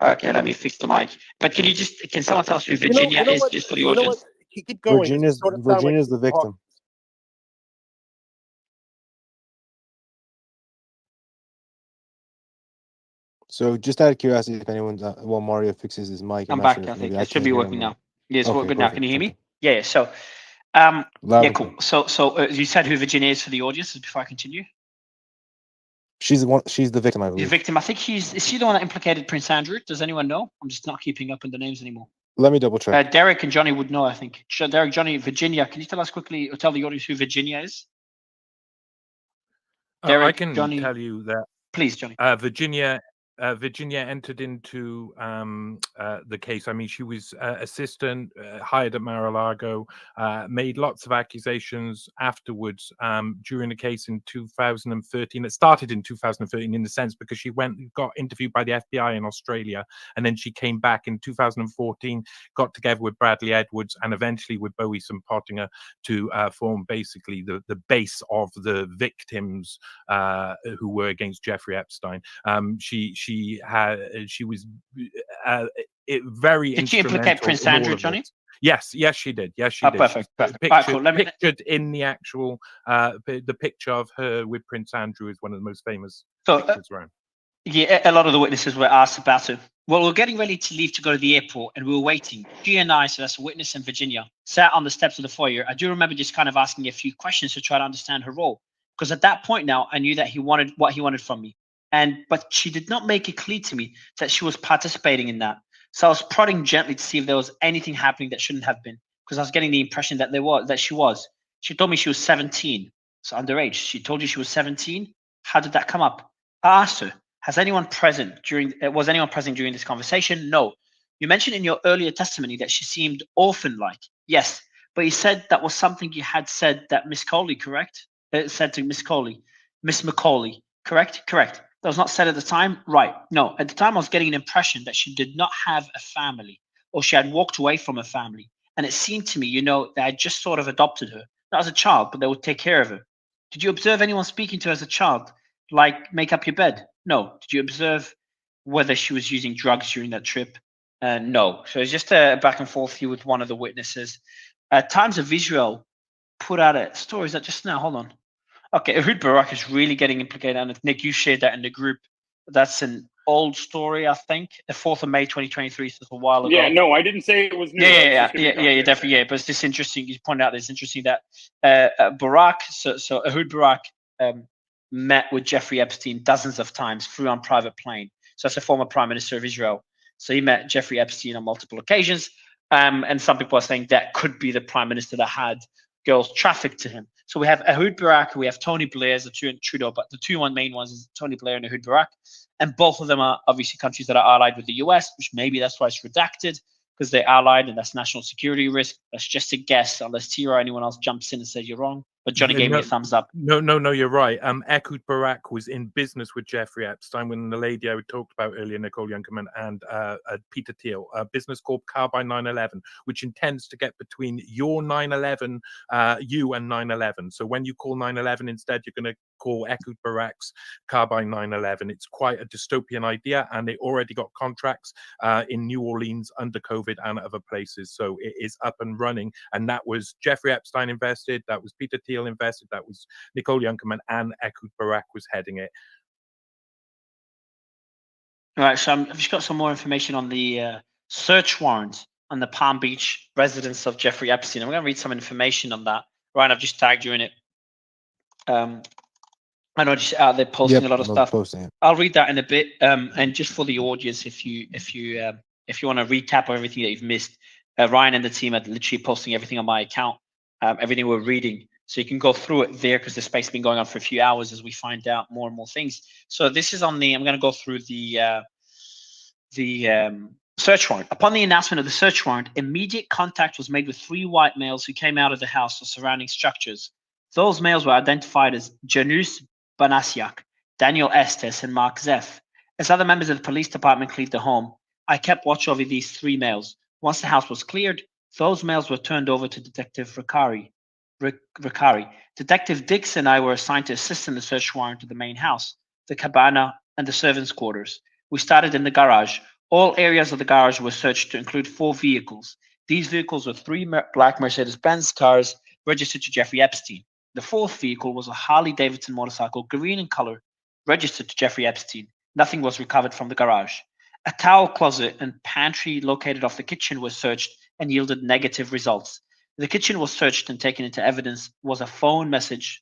Okay, let me fix the mic. But can someone tell us who Virginia is, just for the audience? Keep going. Virginia's the victim. So just out of curiosity, if anyone's while Mario fixes his mic, I'm back. I think it should be working now. Yeah, it's Okay, good now. perfect. Can you hear me? Yeah. So, Loud yeah, and cool. clear. So you said who Virginia is for the audience before I continue? She's the one. She's the victim, I The believe. victim. I think is she the one that implicated Prince Andrew? Does anyone know? I'm just not keeping up with the names anymore. Let me double check. Derek and Johnny would know, I think. Derek, Johnny, Virginia. Can you tell us quickly, or tell the audience who Virginia is? Derek, I can Johnny, tell you that. Please, Johnny. Virginia entered into the case. I mean, she was assistant, hired at Mar-a-Lago, made lots of accusations afterwards during the case in 2013. It started in 2013 in the sense because she got interviewed by the FBI in Australia, and then she came back in 2014, got together with Bradley Edwards and eventually with Bowie Pottinger to form basically the base of the victims who were against Jeffrey Epstein. She was very. Did she implicate Prince Andrew, Johnny? Yes, she did. Yes, she did. Perfect. Right, cool. Pictured in the actual the picture of her with Prince Andrew is one of the most famous pictures around. Yeah, a lot of the witnesses were asked about it. Well, we're getting ready to leave to go to the airport, and we were waiting. She and I, so that's a witness in Virginia, sat on the steps of the foyer. I do remember just kind of asking a few questions to try to understand her role, because at that point now, I knew that he wanted what he wanted from me. But she did not make it clear to me that she was participating in that. So I was prodding gently to see if there was anything happening that shouldn't have been, because I was getting the impression that she was. She told me she was 17, so underage. She told you she was 17. How did that come up? I asked her, was anyone present during this conversation? No. You mentioned in your earlier testimony that she seemed orphan-like. Yes, but you said that was something you had said that Miss Coley, correct? Said to Miss Macaulay, correct? Correct. That was not said at the time? Right. No, at the time I was getting an impression that she did not have a family, or she had walked away from a family. And it seemed to me, that I just sort of adopted her. Not as a child, but they would take care of her. Did you observe anyone speaking to her as a child? Like, make up your bed? No. Did you observe whether she was using drugs during that trip? No. So it's just a back and forth here with one of the witnesses. Times of Israel put out a story. Is that just now? Hold on. Okay, Ehud Barak is really getting implicated, and Nick, you shared that in the group. That's an old story, I think. The 4th of May, 2023, so it's a while ago. Yeah, no, I didn't say it was new. Yeah, definitely, yeah. But it's just interesting. You pointed out that it's interesting that Barak, so Ehud Barak met with Jeffrey Epstein dozens of times, flew on private plane. So that's a former prime minister of Israel. So he met Jeffrey Epstein on multiple occasions. And some people are saying that could be the prime minister that had girls trafficked to him. So we have Ehud Barak, we have Tony Blair as the two in Trudeau, but the two main ones is Tony Blair and Ehud Barak. And both of them are obviously countries that are allied with the US, which maybe that's why it's redacted. because they're allied, and that's national security risk. That's just a guess, unless Tira or anyone else jumps in and says you're wrong. But Johnny gave me a thumbs up. No, you're right. Ehud Barak was in business with Jeffrey Epstein when the lady I talked about earlier, Nicole Youngerman, and Peter Thiel, a business called Carbine 9/11, which intends to get between your 9/11, you and 9/11. So when you call 9/11 instead, you're going to call Ehud Barak's Carbine 9/11. It's quite a dystopian idea, and they already got contracts in New Orleans under COVID and other places. So it is up and running. And that was Jeffrey Epstein invested, that was Peter Thiel invested, that was Nicole Youngerman, and Ehud Barak was heading it. All right, so I've just got some more information on the search warrant on the Palm Beach residence of Jeffrey Epstein. I'm going to read some information on that. Ryan, I've just tagged you in it. I know just out there posting a lot of stuff. I'll read that in a bit. And just for the audience, if you want to recap everything that you've missed, Ryan and the team are literally posting everything on my account, everything we're reading. So you can go through it there because the space has been going on for a few hours as we find out more and more things. So this is on the, I'm going to go through the search warrant. Upon the announcement of the search warrant, immediate contact was made with 3 white males who came out of the house or surrounding structures. Those males were identified as Janus Banasiak, Daniel Estes, and Mark Zeff. As other members of the police department cleared the home, I kept watch over these 3 males. Once the house was cleared, those males were turned over to Detective Ricari. Detective Dix and I were assigned to assist in the search warrant of the main house, the cabana, and the servants' quarters. We started in the garage. All areas of the garage were searched to include 4 vehicles. These vehicles were 3 black Mercedes-Benz cars registered to Jeffrey Epstein. The 4th vehicle was a Harley-Davidson motorcycle, green in color, registered to Jeffrey Epstein. Nothing was recovered from the garage. A towel closet and pantry located off the kitchen were searched and yielded negative results. The kitchen was searched and taken into evidence was a phone message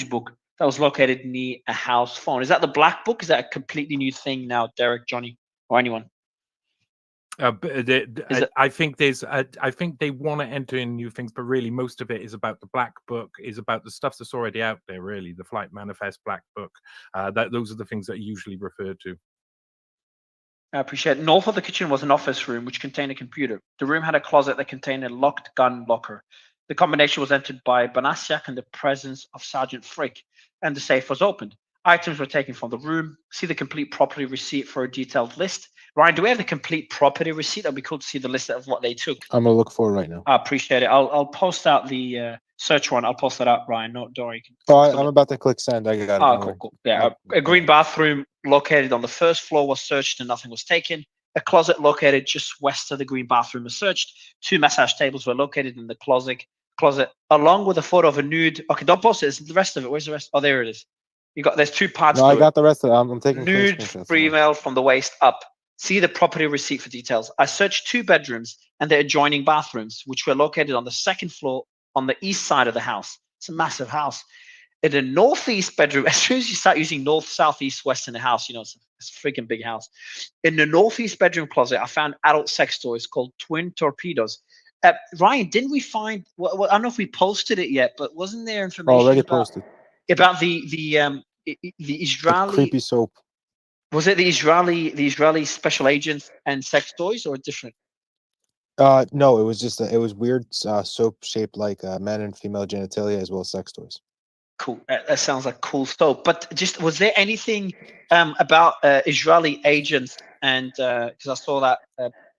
book that was located near a house phone. Is that the black book? Is that a completely new thing now, Derek, Johnny, or anyone? I think they want to enter in new things, but really most of it is about the black book, is about the stuff that's already out there. Really, the Flight Manifest black book. Those are the things that are usually referred to. I appreciate it. North of the kitchen was an office room which contained a computer. The room had a closet that contained a locked gun locker. The combination was entered by Banasiak in the presence of Sergeant Frick, and the safe was opened. Items were taken from the room. See the complete property receipt for a detailed list. Ryan, do we have the complete property receipt? That'd be cool to see the list of what they took. I'm gonna look for it right now. I appreciate it. I'll post out the search warrant. I'll post that out, Ryan. No, don't worry. I'm about to click send. I got it. Cool. Yeah, a green bathroom located on the 1st floor was searched and nothing was taken. A closet located just west of the green bathroom was searched. 2 massage tables were located in the closet, along with a photo of a nude. Okay, don't post it. It's the rest of it. Where's the rest? Oh, there it is. There's 2 parts. No, I got the rest of it. I'm taking nude female from the waist up. See the property receipt for details. I searched 2 bedrooms and their adjoining bathrooms, which were located on the 2nd floor on the east side of the house. It's a massive house. In the northeast bedroom, as soon as you start using north, south, east, west in the house, it's a freaking big house. In the northeast bedroom closet, I found adult sex toys called twin torpedoes. Ryan, didn't we find? Well, I don't know if we posted it yet, but wasn't there information already posted about the Israeli the creepy soap? Was it the Israeli special agents and sex toys, or different? No, it was just it was weird soap shaped like man and female genitalia as well as sex toys. Cool. That sounds like cool soap. But just was there anything about Israeli agents? And because I saw that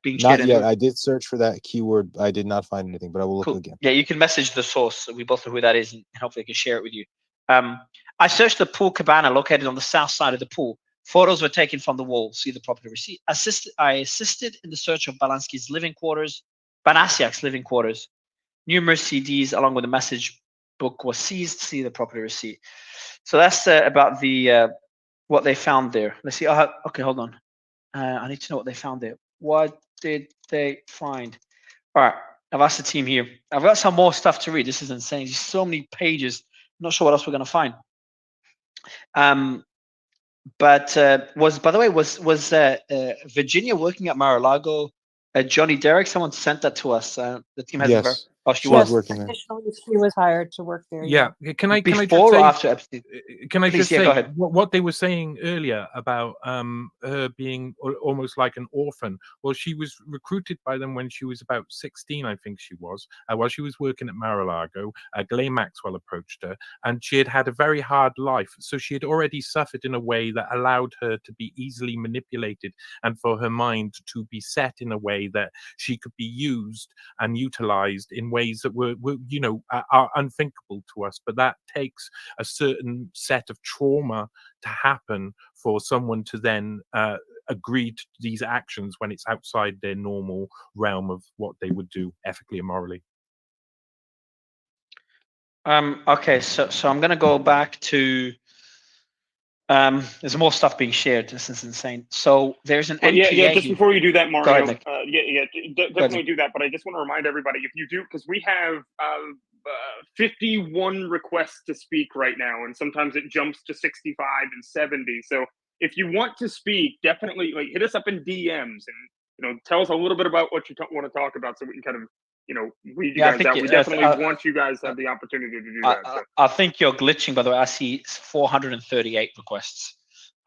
being shared. Not yet. I did search for that keyword. I did not find anything, but I will look again. Yeah, you can message the source. We both know who that is, and hopefully I can share it with you. I searched the pool cabana located on the south side of the pool. Photos were taken from the wall. See the property receipt. I assisted in the search of Banasiak's living quarters. Numerous CDs along with a message book was seized. See the property receipt. So that's about the what they found there. Let's see. Okay, hold on. I need to know what they found there. What did they find? All right. I've asked the team here. I've got some more stuff to read. This is insane. There's so many pages. I'm not sure what else we're going to find. But was Virginia working at Mar-a-Lago? Johnny Derek, someone sent that to us. The team has yes. Oh, she She was was. working there. Officially, she was hired to work there. Yeah, can I just Before or say, after Epstein? can I Please, just yeah, say go ahead. what they were saying earlier about her being almost like an orphan? Well, she was recruited by them when she was about 16, I think she was, while she was working at Mar-a-Lago. Ghislaine Maxwell approached her, and she had had a very hard life, so she had already suffered in a way that allowed her to be easily manipulated, and for her mind to be set in a way that she could be used and utilized in ways that were are unthinkable to us. But that takes a certain set of trauma to happen for someone to then agree to these actions when it's outside their normal realm of what they would do ethically and morally. Okay, so I'm gonna go back to there's more stuff being shared. This is insane. So there's an NPA. Yeah. Just before you do that, Mario. Go ahead, Nick. Definitely do that. But I just want to remind everybody, if you do, because we have 51 requests to speak right now, and sometimes it jumps to 65 and 70. So if you want to speak, definitely hit us up in DMs and tell us a little bit about what you want to talk about, so we can kind of weed you guys out. We definitely want you guys to have the opportunity to do that. So. I think you're glitching, by the way. I see 438 requests.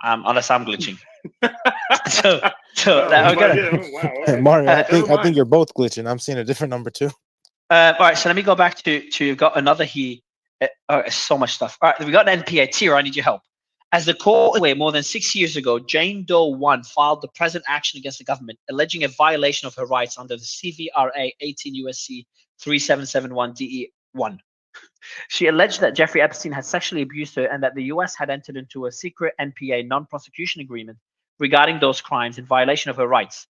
Unless I'm glitching. Mario, I think you're both glitching. I'm seeing a different number too. All right, so let me go back to you've got another here. So much stuff. All right, we got an NPA. Tira, I need your help. As the court away more than 6 years ago, Jane Doe 1 filed the present action against the government, alleging a violation of her rights under the CVRA 18 USC 3771 DE1. She alleged that Jeffrey Epstein had sexually abused her and that the US had entered into a secret NPA non-prosecution agreement regarding those crimes in violation of her rights.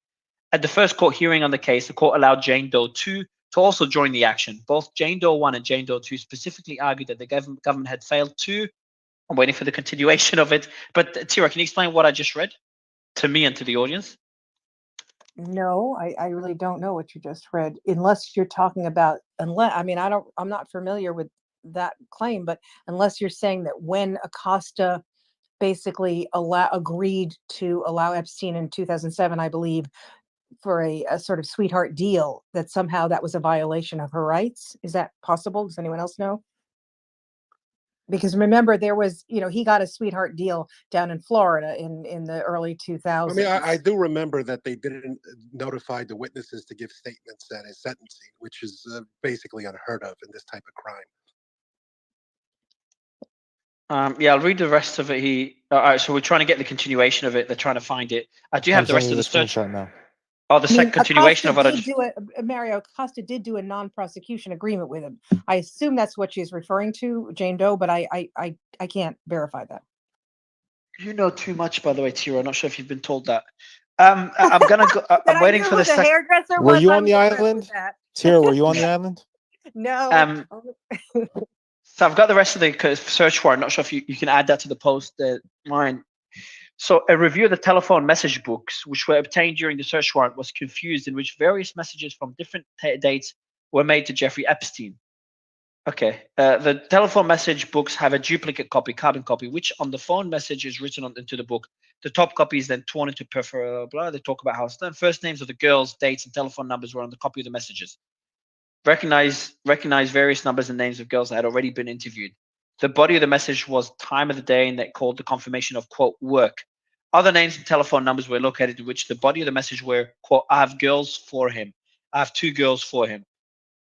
At the first court hearing on the case, the court allowed Jane Doe 2 to also join the action. Both Jane Doe 1 and Jane Doe 2 specifically argued that the government had failed to. I'm waiting for the continuation of it. But Tira, can you explain what I just read to me and to the audience? No, I really don't know what you just read, unless you're talking about, I'm not familiar with that claim, but unless you're saying that when Acosta basically agreed to allow Epstein in 2007, I believe, for a sort of sweetheart deal, that somehow that was a violation of her rights. Is that possible? Does anyone else know? Because remember, there was, he got a sweetheart deal down in Florida in the early 2000s. I mean, I do remember that they didn't notify the witnesses to give statements at his sentencing, which is basically unheard of in this type of crime. Yeah, I'll read the rest of it. All right, so we're trying to get the continuation of it. They're trying to find it. I do have the rest of the search. Now. Oh, the second continuation of what Mario Acosta did do a non-prosecution agreement with him. I assume that's what she's referring to, Jane Doe, but I can't verify that. You know too much, by the way, Tira. I'm not sure if you've been told that. I'm gonna go. I'm waiting for the hairdresser. Were you on the island, Tira? Were you on the island? No. So I've got the rest of the search warrant. Not sure if you can add that to the post. Mine. So a review of the telephone message books, which were obtained during the search warrant, was confused, in which various messages from different dates were made to Jeffrey Epstein. Okay. The telephone message books have a duplicate copy, carbon copy, which on the phone message is written into the book. The top copy is then torn into blah. They talk about how the first names of the girls, dates, and telephone numbers were on the copy of the messages. Recognize various numbers and names of girls that had already been interviewed. The body of the message was time of the day, and that called the confirmation of, quote, work. Other names and telephone numbers were located in which the body of the message were, quote, I have girls for him. I have 2 girls for him.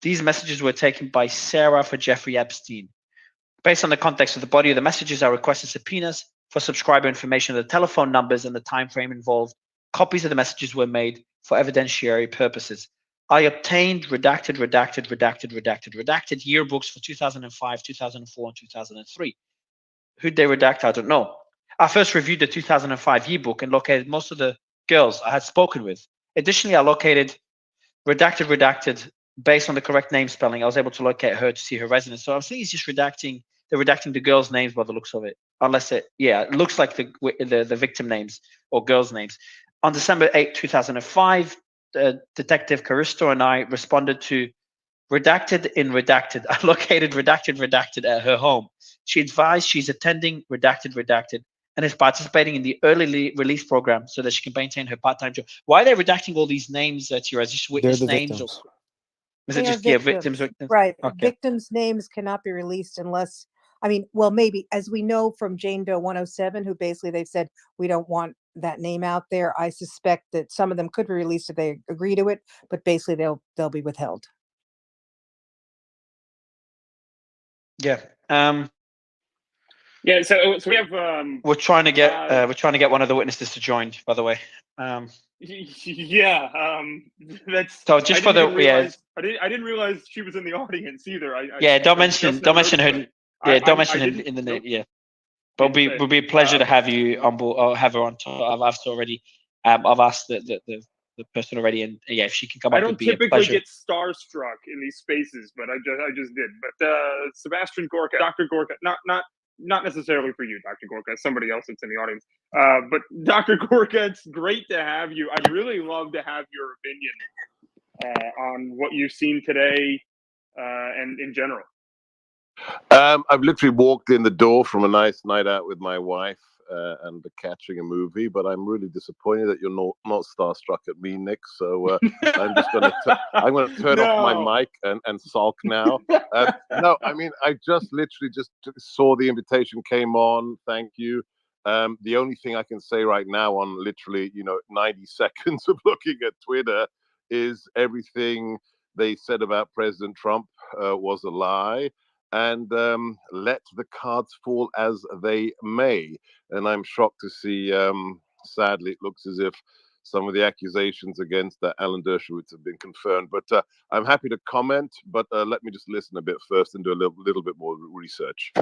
These messages were taken by Sarah for Jeffrey Epstein. Based on the context of the body of the messages, I requested subpoenas for subscriber information of the telephone numbers and the time frame involved. Copies of the messages were made for evidentiary purposes. I obtained redacted yearbooks for 2005, 2004, and 2003. Who'd they redact? I don't know. I first reviewed the 2005 yearbook and located most of the girls I had spoken with. Additionally, I located redacted based on the correct name spelling. I was able to locate her to see her residence. So I think he's just redacting the girls' names by the looks of it. Unless it looks like the victim names or girls' names. On December 8, 2005, Detective Caristo and I responded to redacted in redacted. I located redacted at her home. She advised she's attending redacted and is participating in the early release program so that she can maintain her part-time job. Why are they redacting all these names, Tira? Just witness names? Is it They are just victims? victims, right? Okay. Victims' names cannot be released unless, I mean, well, maybe as we know from Jane Doe 107, who basically they've said we don't want that name out there. I suspect that some of them could be released if they agree to it, but basically they'll be withheld. Yeah. Yeah. So we have. We're trying to get one of the witnesses to join. By the way. Yeah. That's. So just for the I didn't realize she was in the audience either. don't mention her. Yeah, don't mention her in the name. Yeah. But it'll be a pleasure to have you on board or have her on. I've asked already. I've asked the person already, and yeah, if she can come up, I don't it'd be a typically pleasure. get starstruck in these spaces, but I just did. But Sebastian Gorka, Dr. Gorka, not necessarily for you, Dr. Gorka, somebody else that's in the audience. But Dr. Gorka, it's great to have you. I'd really love to have your opinion on what you've seen today and in general. I've literally walked in the door from a nice night out with my wife and catching a movie, but I'm really disappointed that you're not starstruck at me, Nick. So I'm just going to turn off my mic and sulk now. No, I mean, I just literally just saw the invitation came on. Thank you. The only thing I can say right now on literally 90 seconds of looking at Twitter is everything they said about President Trump was a lie. And let the cards fall as they may. And I'm shocked to see, sadly, it looks as if some of the accusations against Alan Dershowitz have been confirmed. But I'm happy to comment, but let me just listen a bit first and do a little bit more research.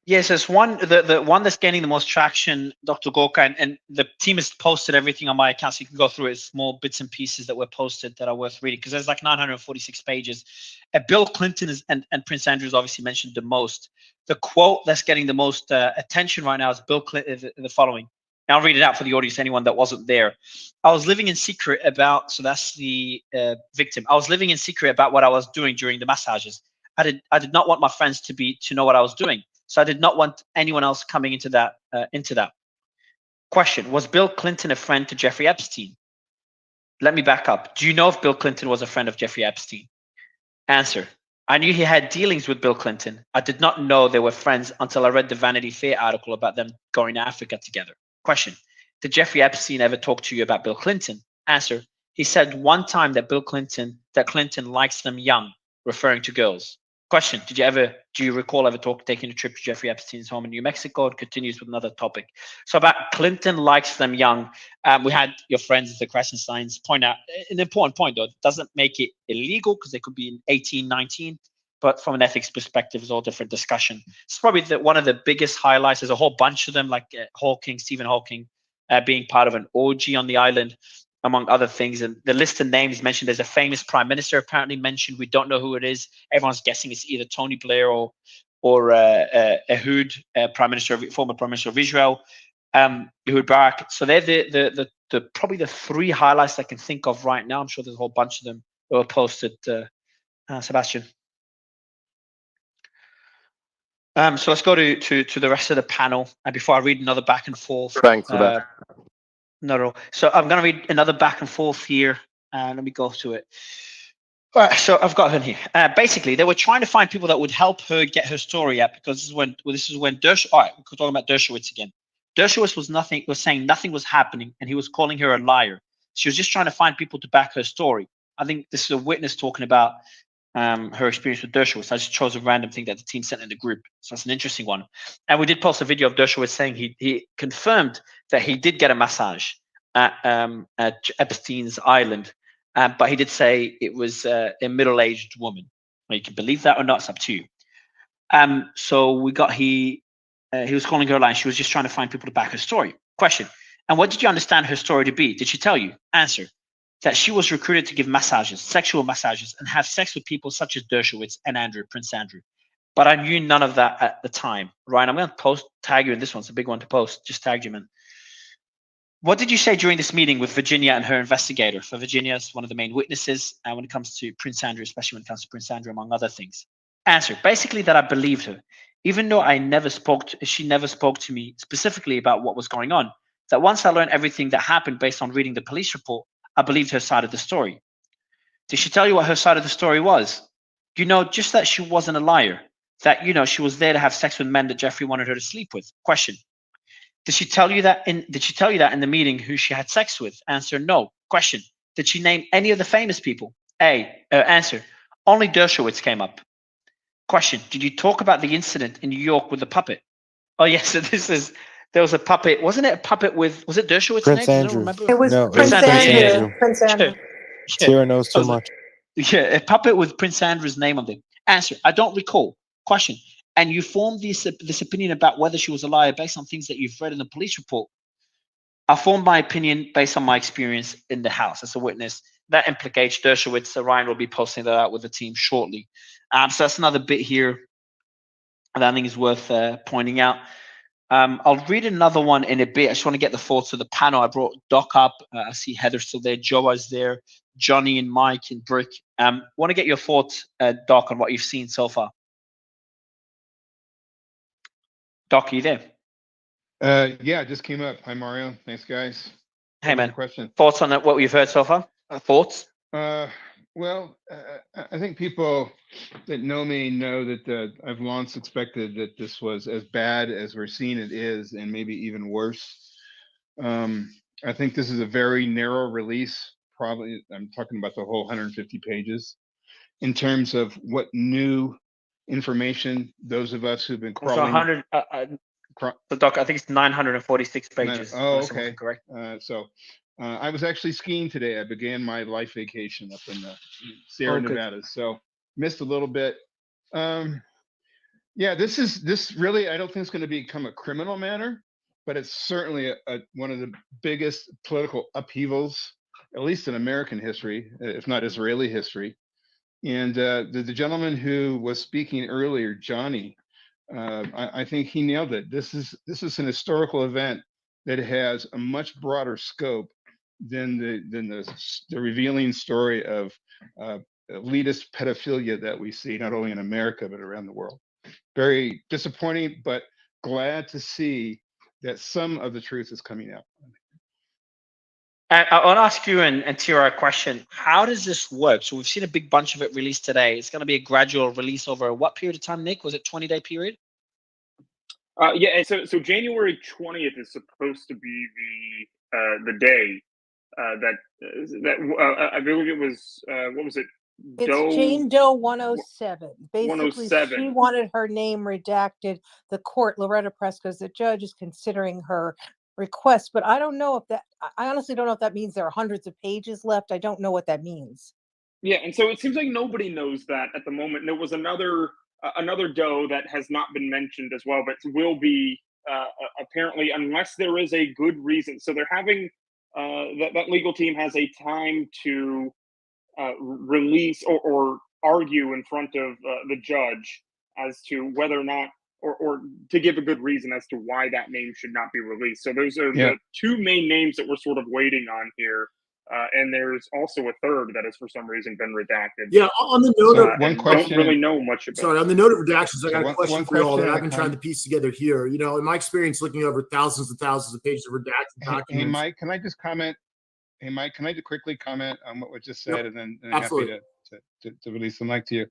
Yes, there's one, the one that's gaining the most traction, Dr. Gorka, and the team has posted everything on my account, so you can go through it. Small bits and pieces that were posted that are worth reading, because there's like 946 pages. Bill Clinton and Prince Andrew's obviously mentioned the most. The quote that's getting the most attention right now is Bill Clinton, the following. And I'll read it out for the audience, anyone that wasn't there. I was living in secret about, so that's the victim. I was living in secret about what I was doing during the massages. I did not want my friends to know what I was doing. So I did not want anyone else coming into that. Question: was Bill Clinton a friend to Jeffrey Epstein? Let me back up. Do you know if Bill Clinton was a friend of Jeffrey Epstein? Answer: I knew he had dealings with Bill Clinton. I did not know they were friends until I read the Vanity Fair article about them going to Africa together. Question: did Jeffrey Epstein ever talk to you about Bill Clinton? Answer: he said one time that Clinton likes them young, referring to girls. Question: do you recall ever taking a trip to Jeffrey Epstein's home in New Mexico? It continues with another topic. So about Clinton likes them young. We had your friends, the Crescensteins, point out an important point, though. It doesn't make it illegal because they could be in 18, 19, but from an ethics perspective, it's all different discussion. It's probably one of the biggest highlights. There's a whole bunch of them, like Stephen Hawking being part of an orgy on the island, among other things. And the list of names mentioned, there's a famous prime minister apparently mentioned. We don't know who it is. Everyone's guessing it's either Tony Blair or Ehud, former prime minister of Israel, Ehud Barak. So they're the probably the three highlights I can think of right now. I'm sure there's a whole bunch of them that were posted. Sebastian. So let's go to the rest of the panel. And before I read another back and forth. Thanks for that. No. So I'm going to read another back and forth here. Let me go to it. All right, so I've got her here. Basically, they were trying to find people that would help her get her story out, because this is when Dershowitz. All right, we're talking about Dershowitz again. Dershowitz was saying nothing was happening, and he was calling her a liar. She was just trying to find people to back her story. I think this is a witness talking about her experience with Dershowitz. I just chose a random thing that the team sent in the group. So that's an interesting one. And we did post a video of Dershowitz saying he confirmed that he did get a massage at Epstein's island, but he did say it was a middle-aged woman. Well, you can believe that or not, it's up to you. So we got he was calling her a lie. She was just trying to find people to back her story. Question: and what did you understand her story to be? Did she tell you? Answer: that she was recruited to give massages, sexual massages, and have sex with people such as Dershowitz and Prince Andrew. But I knew none of that at the time. Ryan, I'm going to tag you in this one. It's a big one to post. Just tag you, man. What did you say during this meeting with Virginia and her investigator? For Virginia is one of the main witnesses when it comes to Prince Andrew, especially when it comes to Prince Andrew, among other things. Answer: basically that I believed her, even though she never spoke to me specifically about what was going on. That once I learned everything that happened based on reading the police report, I believed her side of the story. Did she tell you what her side of the story was? Just that she wasn't a liar. That, she was there to have sex with men that Jeffrey wanted her to sleep with. Question. Did she tell you that in the meeting who she had sex with? Answer, no. Question. Did she name any of the famous people? Answer. Only Dershowitz came up. Question. Did you talk about the incident in New York with the puppet? Oh, yes. So there was a puppet. Wasn't it a puppet with, was it Dershowitz? Prince name? Andrew. It was No, Prince it was Prince Andrew. Andrew. Prince Andrew. Tara knows too much. Yeah, a puppet with Prince Andrew's name on it. Answer. I don't recall. Question. And you formed this opinion about whether she was a liar based on things that you've read in the police report. I formed my opinion based on my experience in the house as a witness. That implicates Dershowitz. Ryan will be posting that out with the team shortly. So that's another bit here that I think is worth pointing out. I'll read another one in a bit. I just want to get the thoughts of the panel. I brought Doc up. I see Heather still there. Joe is there. Johnny and Mike and Brick. Want to get your thoughts, Doc, on what you've seen so far. Doc, are you there? Yeah, just came up. Hi, Mario. Thanks, guys. Hey, man. Question. Thoughts on that, what we've heard so far? Thoughts? Well, I think people that know me know that I've long suspected that this was as bad as we're seeing it is, and maybe even worse. I think this is a very narrow release. Probably, I'm talking about the whole 150 pages in terms of what new information those of us who've been crawling. So 100. So Doc, I think it's 946 pages. Oh, unless I'm okay. Correct. I was actually skiing today. I began my life vacation up in the Sierra Nevada, so missed a little bit. Yeah, this really, I don't think it's going to become a criminal matter, but it's certainly one of the biggest political upheavals, at least in American history, if not Israeli history. And the gentleman who was speaking earlier, Johnny, I think he nailed it. This is an historical event that has a much broader scope than the revealing story of elitist pedophilia that we see not only in America but around the world. Very disappointing, but glad to see that some of the truth is coming out. I want to ask you and Tira a question. How does this work? So we've seen a big bunch of it released today. It's going to be a gradual release over what period of time, Nick? Was it 20-day period? Yeah, so January 20th is supposed to be the day that I believe it was what was it? It's Jane Doe 107. Basically, 107. she wanted her name redacted. The court, Loretta Presco's the judge, is considering her request, but I don't know if that. I honestly don't know if that means there are hundreds of pages left. I don't know what that means. Yeah, and so it seems like nobody knows that at the moment. And there was another Doe that has not been mentioned as well, but will be apparently, unless there is a good reason. So they're having that legal team has a time to release or argue in front of the judge as to whether or not, or to give a good reason as to why that name should not be released. So those are the two main names that we're sort of waiting on here. And there's also a third that has for some reason been redacted. Yeah, on the note of one question, don't really know much about. Sorry, on the note of redactions, I got a question one for you all that question I've been trying to piece together here. You know, in my experience, looking over thousands and thousands of pages of redacted documents. Hey, Mike, can I just comment? Hey, Mike, can I just quickly comment on what was just said, and then Absolutely. happy to release the mic to you.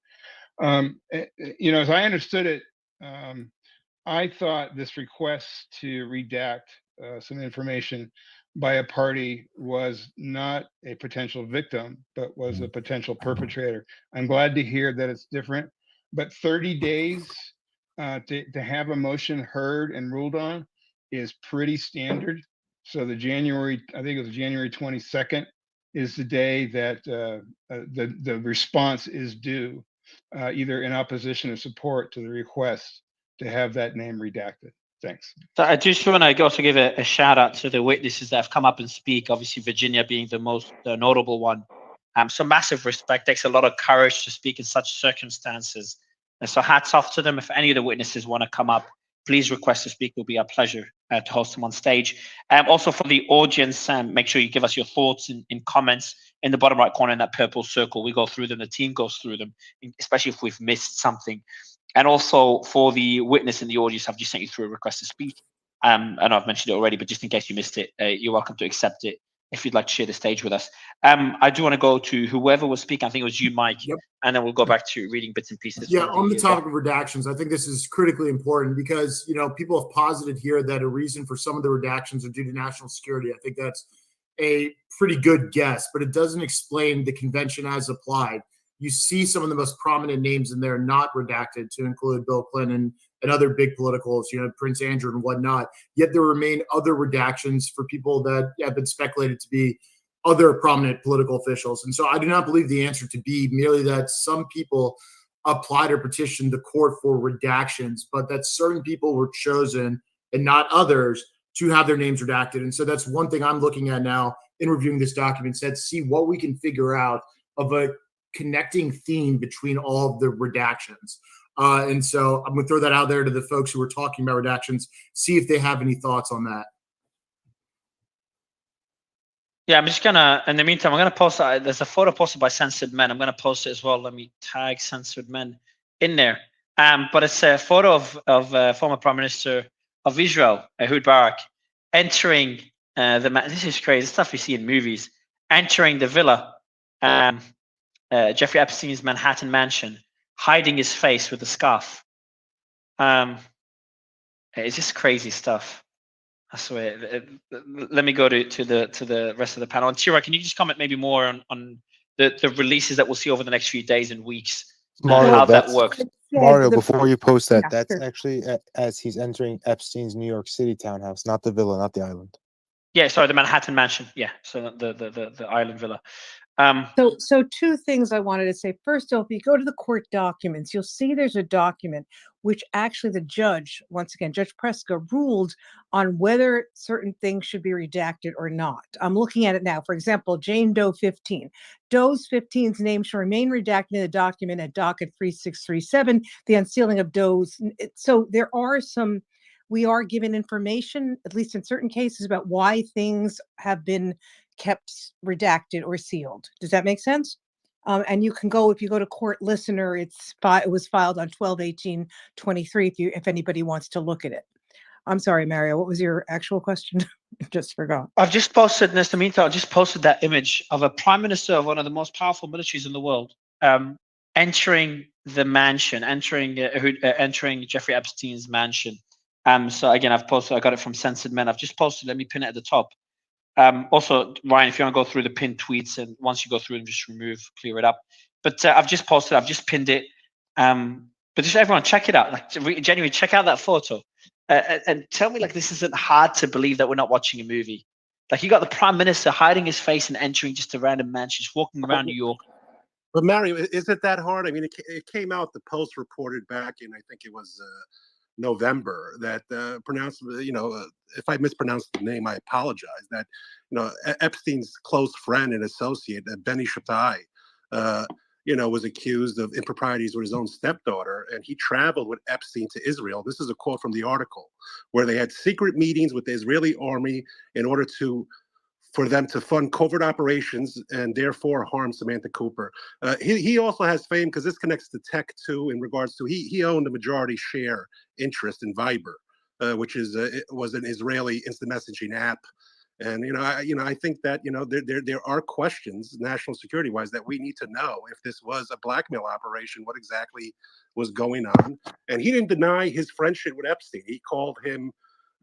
You know, as I understood it, I thought this request to redact some information by a party was not a potential victim, but was a potential perpetrator. I'm glad to hear that it's different, but 30 days to have a motion heard and ruled on is pretty standard. So I think it was January 22nd is the day that the response is due, either in opposition or support to the request to have that name redacted. Thanks. So I just want to also give a shout out to the witnesses that have come up and speak. Obviously, Virginia being the most notable one. So massive respect. Takes a lot of courage to speak in such circumstances. And so hats off to them. If any of the witnesses want to come up, please request to speak. It will be our pleasure to host them on stage. Also for the audience, make sure you give us your thoughts in comments in the bottom right corner in that purple circle. We go through them. The team goes through them, especially if we've missed something. And also for the witness in the audience, I've just sent you through a request to speak. I know I've mentioned it already, but just in case you missed it, you're welcome to accept it if you'd like to share the stage with us. I do want to go to whoever was speaking. I think it was you, Mike, and then we'll go back to reading bits and pieces. Yeah, from on the topic of redactions, I think this is critically important because, people have posited here that a reason for some of the redactions are due to national security. I think that's a pretty good guess, but it doesn't explain the convention as applied. You see some of the most prominent names in there not redacted, to include Bill Clinton and other big politicals, Prince Andrew and whatnot. Yet there remain other redactions for people that have been speculated to be other prominent political officials. And so I do not believe the answer to be merely that some people applied or petitioned the court for redactions, but that certain people were chosen and not others to have their names redacted. And so that's one thing I'm looking at now in reviewing this document, to see what we can figure out of a connecting theme between all of the redactions. And so I'm going to throw that out there to the folks who are talking about redactions, see if they have any thoughts on that. Yeah, I'm just gonna, in the meantime, I'm gonna post, there's a photo posted by Censored Men. I'm gonna post it as well. Let me tag Censored Men in there. But it's a photo of former Prime Minister of Israel, Ehud Barak, entering this is crazy stuff we see in movies, entering the villa, Jeffrey Epstein's Manhattan mansion, hiding his face with a scarf. It's just crazy stuff. I swear. Let me go to the rest of the panel. And Tira, can you just comment maybe more on the releases that we'll see over the next few days and weeks? Mario, how that works. Mario, before you post that, Yeah, that's sure. actually as he's entering Epstein's New York City townhouse, not the villa, not the island. Yeah, sorry, the Manhattan mansion. Yeah, so the island villa. So two things I wanted to say. First off, if you go to the court documents, you'll see there's a document which actually the judge, once again, Judge Preska, ruled on whether certain things should be redacted or not. I'm looking at it now. For example, Jane Doe 15. Doe's 15's name shall remain redacted in the document at docket 3637, the unsealing of Doe's. So there are some, we are given information, at least in certain cases, about why things have been kept redacted or sealed. Does that make sense? And you can go, if you go to court listener, it was filed on 12/18/23 if anybody wants to look at it. I'm sorry, Mario, what was your actual question? Just forgot. I've just posted, in the meantime, I just posted that image of a prime minister of one of the most powerful militaries in the world, entering the mansion, entering Jeffrey Epstein's mansion. So again, I've posted, I got it from Censored Men. I've just posted, let me pin it at the top. Also, Ryan, if you want to go through the pinned tweets, and once you go through them, just clear it up. But I've just posted, I've just pinned it. But just everyone, check it out. Like, genuinely, check out that photo, and tell me, like, this isn't hard to believe that we're not watching a movie. Like, you got the prime minister hiding his face and entering just a random mansion, just walking around New York. But Mario, is it that hard? I mean, it came out. The Post reported back in, I think it was November, that pronounced, if I mispronounced the name, I apologize, that, Epstein's close friend and associate, Benny Shatai, was accused of improprieties with his own stepdaughter, and he traveled with Epstein to Israel. This is a quote from the article, where they had secret meetings with the Israeli army in order for them to fund covert operations and therefore harm Samantha Cooper. He also has fame because this connects to tech too, in regards to he owned a majority share interest in Viber, which was an Israeli instant messaging app. And I think that there are questions, national security wise, that we need to know if this was a blackmail operation, what exactly was going on. And he didn't deny his friendship with Epstein. He called him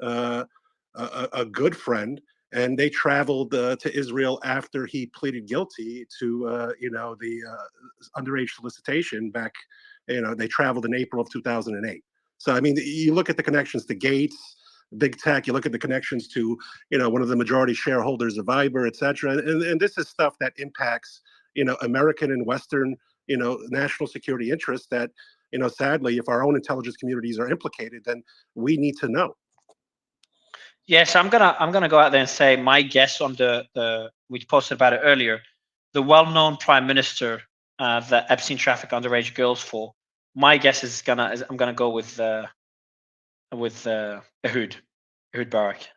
a good friend. And they traveled to Israel after he pleaded guilty to, the underage solicitation back. They traveled in April of 2008. So, I mean, you look at the connections to Gates, big tech. You look at the connections to, one of the majority shareholders of Viber, et cetera. And this is stuff that impacts, American and Western, national security interests that, sadly, if our own intelligence communities are implicated, then we need to know. Yes, I'm gonna go out there and say my guess on we posted about it earlier, the well-known prime minister that Epstein trafficked underage girls for. My guess is I'm gonna go with Ehud Barak.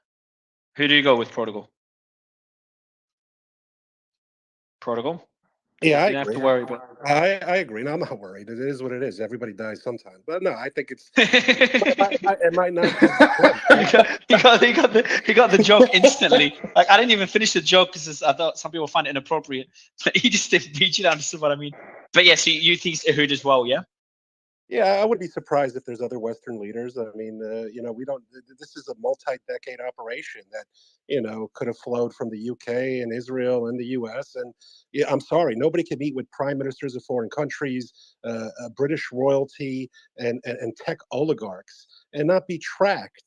Who do you go with, Protocol? Yeah, So I you don't have agree. to worry. But I agree. No, I'm not worried. It is what it is. Everybody dies sometime. But no, I think it might not be the point, right? he got the joke instantly. Like I didn't even finish the joke because I thought some people find it inappropriate. But he just immediately understood what I mean. But yeah, so you think it's Ehud as well, yeah? Yeah, I would be surprised if there's other Western leaders. I mean, we don't. This is a multi-decade operation that, could have flowed from the UK and Israel and the US. And yeah, I'm sorry, nobody can meet with prime ministers of foreign countries, British royalty, and tech oligarchs, and not be tracked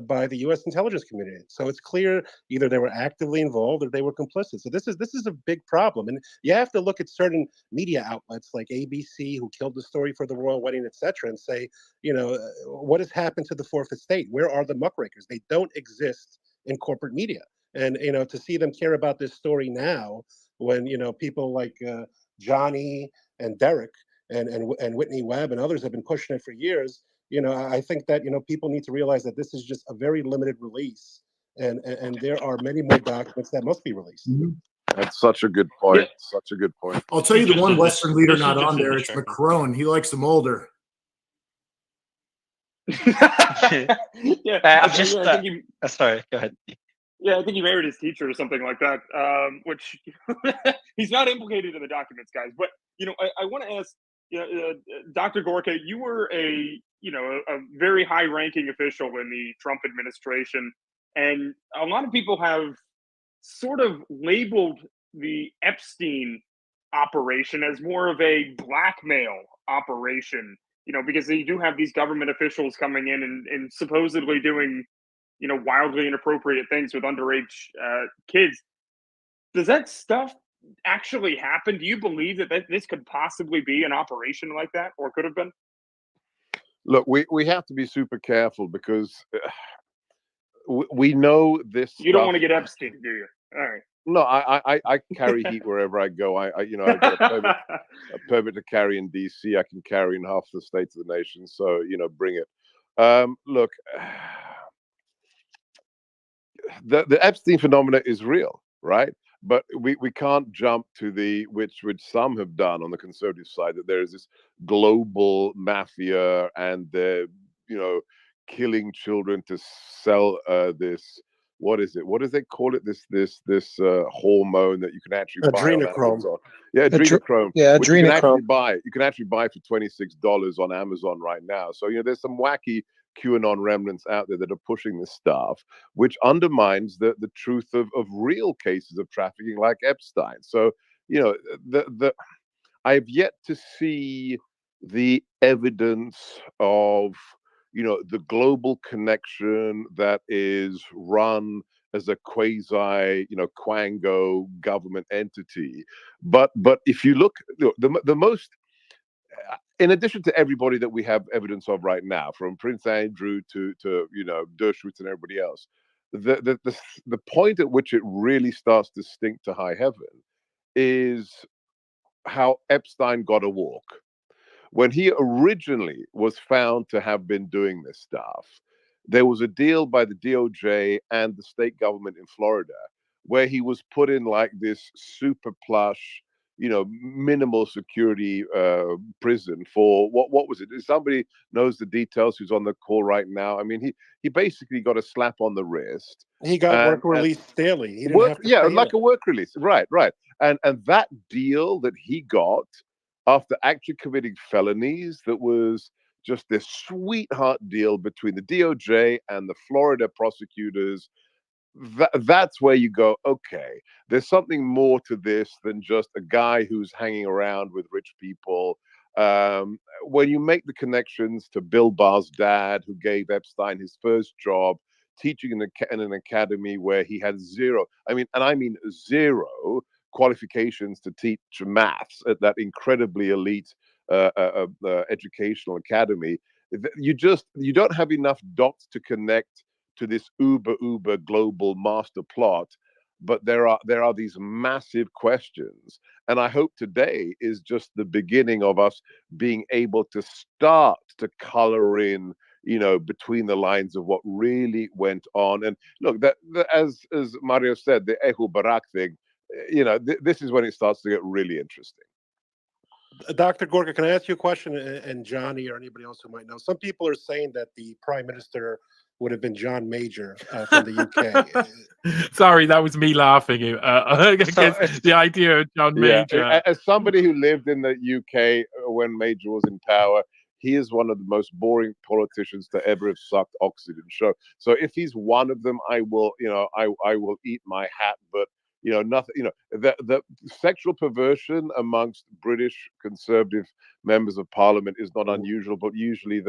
by the U.S. intelligence community. So it's clear either they were actively involved or they were complicit. So this is a big problem, and you have to look at certain media outlets like ABC, who killed the story for the royal wedding, etc., and say, what has happened to the fourth estate? Where are the muckrakers? They don't exist in corporate media, and to see them care about this story now, when people like Johnny and Derek and Whitney Webb and others have been pushing it for years. I think that people need to realize that this is just a very limited release, and there are many more documents that must be released. That's such a good point. Such a good point. I'll tell you the one Western leader not on there. It's Macron. He likes them older. Yeah, I'm just. I think he, sorry, go ahead. yeah, I think he married his teacher or something like that. Which he's not implicated in the documents, guys. But I want to ask, Dr. Gorka, you were a very high-ranking official in the Trump administration, and a lot of people have sort of labeled the Epstein operation as more of a blackmail operation, because they do have these government officials coming in and supposedly doing, wildly inappropriate things with underage kids. Does that stuff actually happen? Do you believe that this could possibly be an operation like that, or could have been? Look, we have to be super careful because we know this. You don't want to get Epstein, do you? All right. No, I carry heat wherever I go. I got a permit to carry in DC. I can carry in half the states of the nation. So bring it. Look, the Epstein phenomena is real, right? But we can't jump to the which some have done on the conservative side, that there is this global mafia and they're killing children to sell this. What is it? What do they call it? This hormone that you can actually buy on Adrenochrome. Amazon. Yeah, adrenochrome. Yeah, which you can actually adrenochrome. buy. You can actually buy for $26 on Amazon right now. So there's some wacky QAnon remnants out there that are pushing this stuff, which undermines the truth of real cases of trafficking like Epstein. So I've yet to see the evidence of the global connection that is run as a quasi quango government entity. But if you look, the most, in addition to everybody that we have evidence of right now, from Prince Andrew to Dershowitz and everybody else, the point at which it really starts to stink to high heaven is how Epstein got a walk. When he originally was found to have been doing this stuff, there was a deal by the DOJ and the state government in Florida where he was put in like this super plush, minimal security prison for what was it? If somebody knows the details who's on the call right now, I mean, he basically got a slap on the wrist. He got work release daily. He didn't have to pay like it. a work release. Right. And that deal that he got after actually committing felonies, that was just this sweetheart deal between the DOJ and the Florida prosecutors. That's where you go, okay, there's something more to this than just a guy who's hanging around with rich people. When you make the connections to Bill Barr's dad, who gave Epstein his first job teaching in an academy where he had zero qualifications to teach maths at that incredibly elite educational academy, you don't have enough dots to connect to this uber global master plot. But there are these massive questions, and I hope today is just the beginning of us being able to start to color in between the lines of what really went on. And look, that as Mario said, the Ehud Barak thing, this is when it starts to get really interesting. Dr. Gorka, can I ask you a question? And Johnny or anybody else who might know, some people are saying that the prime minister would have been John Major from the UK. Sorry, that was me laughing against the idea of John Major. As somebody who lived in the UK when Major was in power, he is one of the most boring politicians to ever have sucked oxygen. So if he's one of them, I will, I will eat my hat. But nothing. The sexual perversion amongst British Conservative members of Parliament is not unusual, but usually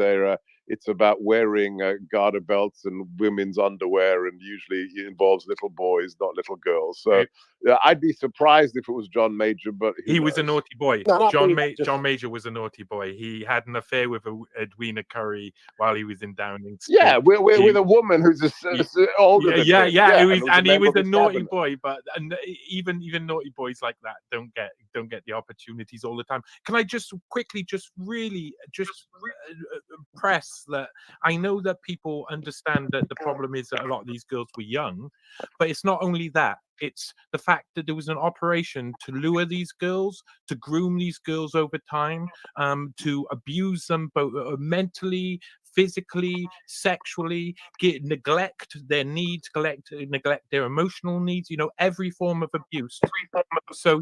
it's about wearing garter belts and women's underwear, and usually it involves little boys, not little girls. So I'd be surprised if it was John Major, but he was a naughty boy. No, John Major was a naughty boy. He had an affair with Edwina Currie while he was in Downing Street. Yeah, with a woman who's older than him. He was a naughty boy. But even naughty boys like that don't get the opportunities all the time. Can I just quickly press that? I know that people understand that the problem is that a lot of these girls were young, but it's not only that. It's the fact that there was an operation to lure these girls, to groom these girls over time, to abuse them both mentally, physically, sexually, neglect their needs, neglect their emotional needs. Every form of abuse. So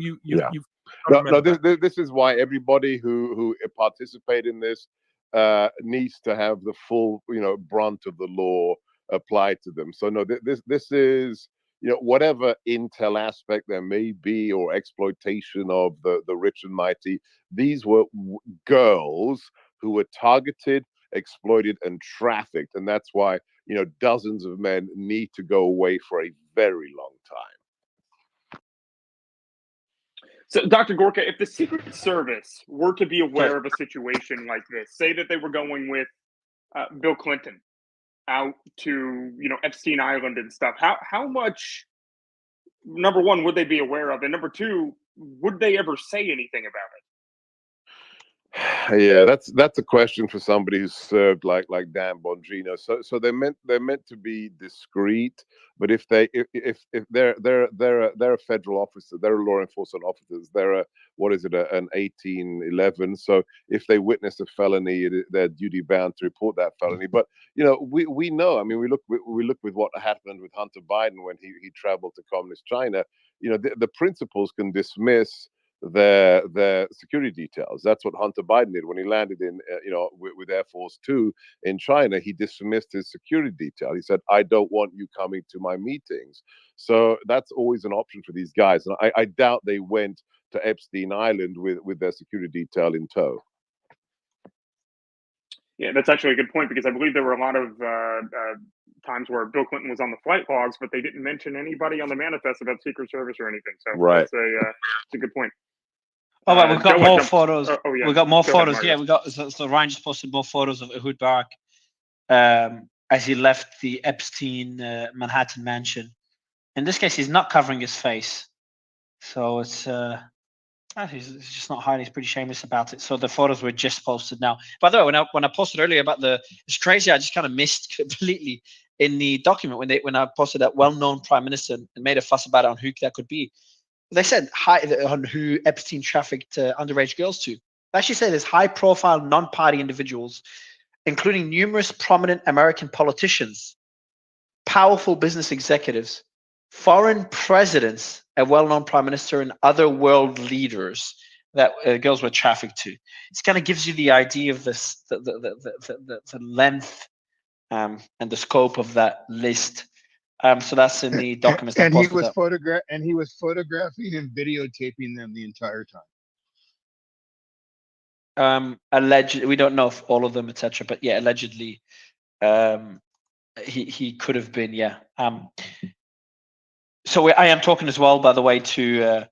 this is why everybody who participate in this needs to have the full brunt of the law applied to them. So no, this is whatever intel aspect there may be or exploitation of the rich and mighty. These were girls who were targeted, exploited, and trafficked, and that's why dozens of men need to go away for a very long time. So, Dr. Gorka, if the Secret Service were to be aware of a situation like this, say that they were going with Bill Clinton out to Epstein Island and stuff, how much, number one, would they be aware of, and number two, would they ever say anything about it? Yeah, that's a question for somebody who's served like Dan Bongino. So they're meant to be discreet, but if they're a federal officer, they're law enforcement officers. They're an 1811. So if they witness a felony, they're duty bound to report that felony. But we know. I mean, we look with what happened with Hunter Biden when he traveled to communist China. The principals can dismiss their security details. That's what Hunter Biden did when he landed in with Air Force 2 in China. He dismissed his security detail. He said, I don't want you coming to my meetings. So that's always an option for these guys, and I doubt they went to Epstein Island with their security detail in tow. Yeah, that's actually a good point, because I believe there were a lot of times where Bill Clinton was on the flight logs, but they didn't mention anybody on the manifest about Secret Service or anything. So that's a good point. Oh, well, we've got Joe, more photos. Yeah. We've got more Go ahead, photos. Mario. Yeah, we got. So Ryan just posted more photos of Ehud Barak as he left the Epstein Manhattan mansion. In this case, he's not covering his face, so it's he's just not hiding. He's pretty shameless about it. So the photos were just posted now. By the way, when I posted earlier about it's crazy. I just kind of missed completely in the document when I posted that well-known prime minister and made a fuss about it on who that could be. They said on who Epstein trafficked underage girls to. They actually say there's high-profile non-party individuals, including numerous prominent American politicians, powerful business executives, foreign presidents, a well-known prime minister, and other world leaders that girls were trafficked to. It kind of gives you the idea of this, the length and the scope of that list. So that's in the documents. And he was photographing and videotaping them the entire time. Allegedly, we don't know if all of them, etc. But yeah, allegedly, he could have been. Yeah. So I am talking as well, by the way, to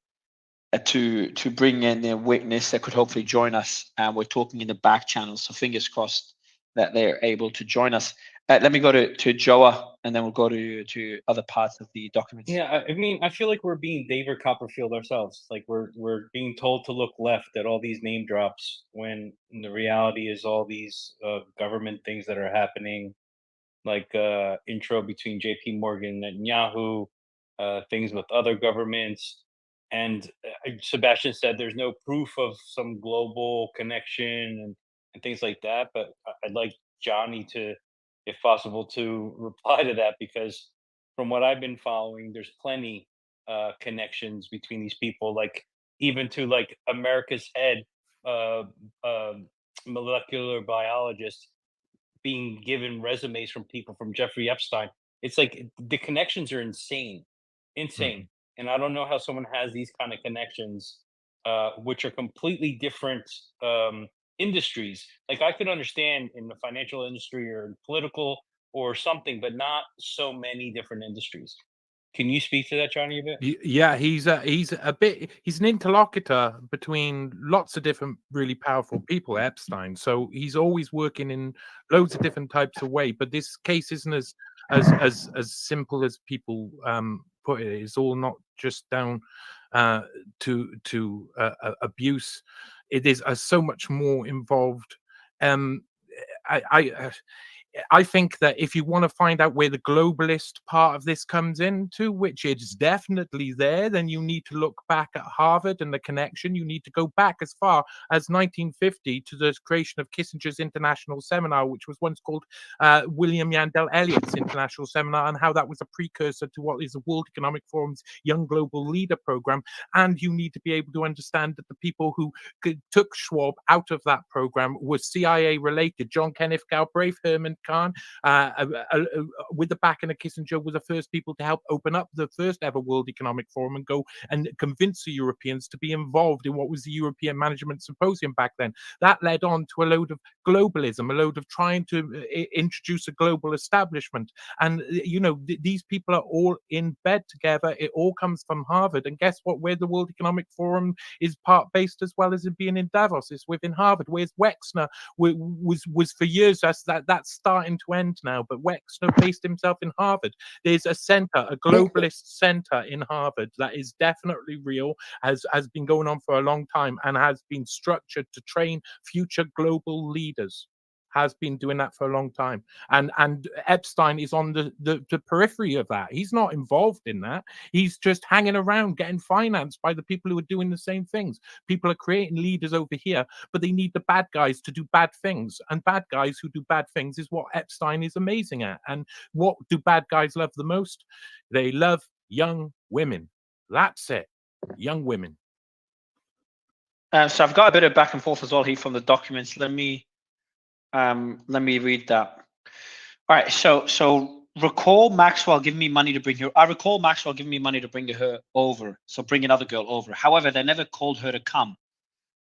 bring in a witness that could hopefully join us. We're talking in the back channel, so fingers crossed that they're able to join us. Let me go to Joa, and then we'll go to other parts of the documents. Yeah, I mean, I feel like we're being David Copperfield ourselves. Like we're being told to look left at all these name drops, when the reality is all these government things that are happening, like intro between J.P. Morgan and Yahoo, things with other governments. And Sebastian said there's no proof of some global connection and things like that. But I'd like Johnny to, if possible, to reply to that, because from what I've been following, there's plenty connections between these people, like even to like America's head uh, uh, molecular biologist being given resumes from people from Jeffrey Epstein. It's like the connections are insane, insane. And I don't know how someone has these kind of connections, which are completely different industries. Like I could understand in the financial industry or political or something, but not so many different industries. Can you speak to that, Johnny, a bit? Yeah, he's an interlocutor between lots of different really powerful people, Epstein. So he's always working in loads of different types of way. But this case isn't as simple as people put it. It's all not just down to abuse. It is so much more involved. Um, I think that if you want to find out where the globalist part of this comes into, which is definitely there, then you need to look back at Harvard and the connection. You need to go back as far as 1950 to the creation of Kissinger's International Seminar, which was once called William Yandell Elliott's International Seminar, and how that was a precursor to what is the World Economic Forum's Young Global Leader program. And you need to be able to understand that the people who took Schwab out of that program were CIA related. John Kenneth Galbraith, Herman Kahn, with the backing of Kissinger, were the first people to help open up the first ever World Economic Forum and go and convince the Europeans to be involved in what was the European Management Symposium back then. That led on to a load of globalism, a load of trying to introduce a global establishment. And, you know, these people are all in bed together. It all comes from Harvard. And guess what? Where the World Economic Forum is part based as well as it being in Davos, is within Harvard. Whereas Wexner was for years, that's starting to end now. But Wexner based himself in Harvard. There's a center, a globalist center in Harvard that is definitely real, has been going on for a long time, and has been structured to train future global leaders. Has been doing that for a long time, and Epstein is on the periphery of that. He's not involved in that. He's just hanging around, getting financed by the people who are doing the same things. People are creating leaders over here, but they need the bad guys to do bad things, and bad guys who do bad things is what Epstein is amazing at. And what do bad guys love the most? They love young women. That's it, young women. So I've got a bit of back and forth as well here from the documents. Let me read that. All right. So recall Maxwell giving me money to bring her. I recall Maxwell giving me money to bring her over. So bring another girl over. However, they never called her to come.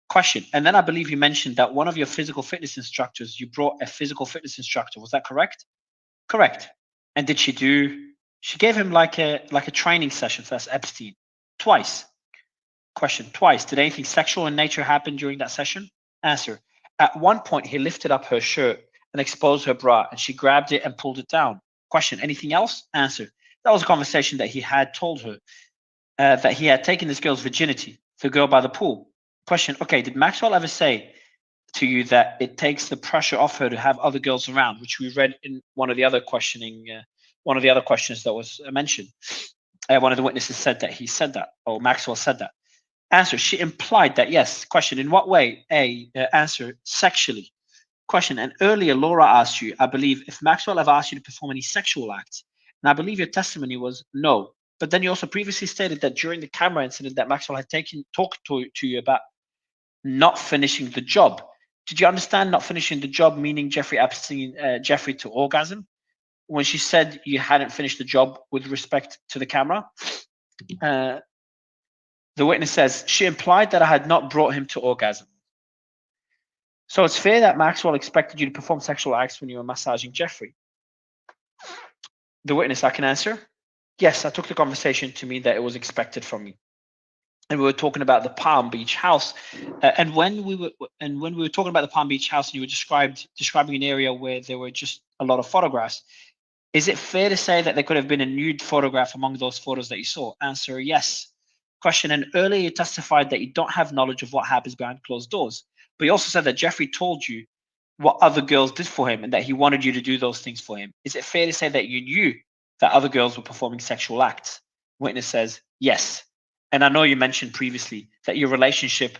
Question. And then I believe you mentioned that one of your physical fitness instructors, you brought a physical fitness instructor. Was that correct? Correct. And did she do? She gave him like a training session. So that's Epstein. Twice. Question. Twice. Did anything sexual in nature happen during that session? Answer. At one point, he lifted up her shirt and exposed her bra, and she grabbed it and pulled it down. Question. Anything else? Answer. That was a conversation that he had told her that he had taken this girl's virginity, the girl by the pool. Question. Okay. Did Maxwell ever say to you that it takes the pressure off her to have other girls around, which we read in one of the other questions that was mentioned? One of the witnesses said that he said that, or Maxwell said that. Answer. She implied that, yes. Question. In what way? Answer. Sexually. Question. And earlier Laura asked you, I believe, if Maxwell ever asked you to perform any sexual acts. And I believe your testimony was no. But then you also previously stated that during the camera incident that Maxwell had talked to you about not finishing the job. Did you understand not finishing the job meaning Jeffrey Epstein, Jeffrey to orgasm? When she said you hadn't finished the job with respect to the camera? The witness says, she implied that I had not brought him to orgasm. So it's fair that Maxwell expected you to perform sexual acts when you were massaging Jeffrey. The witness, I can answer. Yes, I took the conversation to mean that it was expected from me. And we were talking about the Palm Beach house. And when we were talking about the Palm Beach house, and you were describing an area where there were just a lot of photographs, is it fair to say that there could have been a nude photograph among those photos that you saw? Answer, yes. Question. And earlier you testified that you don't have knowledge of what happens behind closed doors, but you also said that Jeffrey told you what other girls did for him and that he wanted you to do those things for him. Is it fair to say that you knew that other girls were performing sexual acts? Witness says, yes. and I know you mentioned previously that your relationship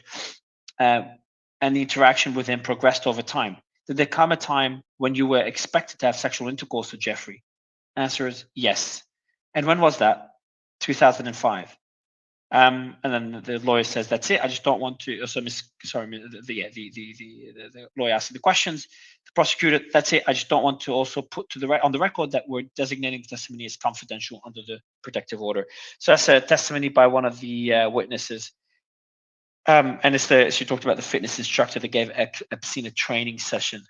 and the interaction with him progressed over time. Did there come a time when you were expected to have sexual intercourse with Jeffrey? Answer is yes. And when was that? 2005. And then the lawyer says, "That's it. I just don't want to." So, the lawyer asking the questions. The prosecutor, "That's it. I just don't want to also put on the record that we're designating the testimony as confidential under the protective order." So that's a testimony by one of the witnesses. And she talked about the fitness instructor that gave Epstein a training session.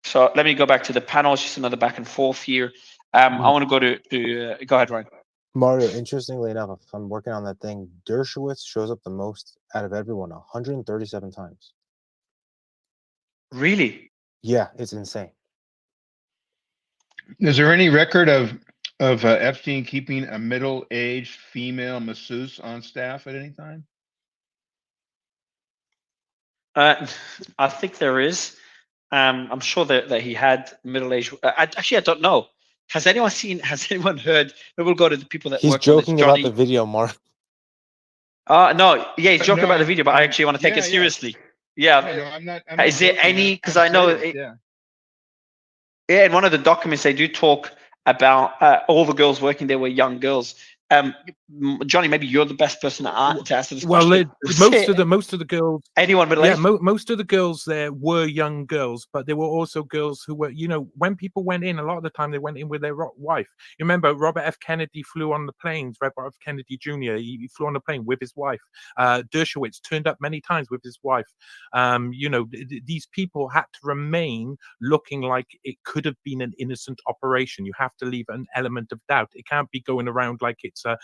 So let me go back to the panel. It's just another back and forth here. I want to go to go ahead, Ryan. Mario, interestingly enough, if I'm working on that thing, Dershowitz shows up the most out of everyone, 137 times. Really? Yeah, it's insane. Is there any record of Epstein keeping a middle-aged female masseuse on staff at any time? I think there is. I'm sure that he had middle-aged. I don't know. Has anyone heard? We'll go to the people that He's work on this. joking about the video, Mark. No, yeah, he's joking No, about the video, but I actually want to take it seriously. Yeah. No, I'm not Is there joking. any? Because I'm I know. serious, Yeah, in one of the documents they do talk about all the girls working there were young girls. Johnny, maybe you're the best person to answer this Well, question. most of the girls, anyone middle aged? most of the girls there were young girls, but there were also girls who were, when people went in, a lot of the time they went in with their wife. You remember Robert F. Kennedy flew on the planes. Robert F. Kennedy Jr. He flew on the plane with his wife. Dershowitz turned up many times with his wife. These people had to remain looking like it could have been an innocent operation. You have to leave an element of doubt. It can't be going around like it's a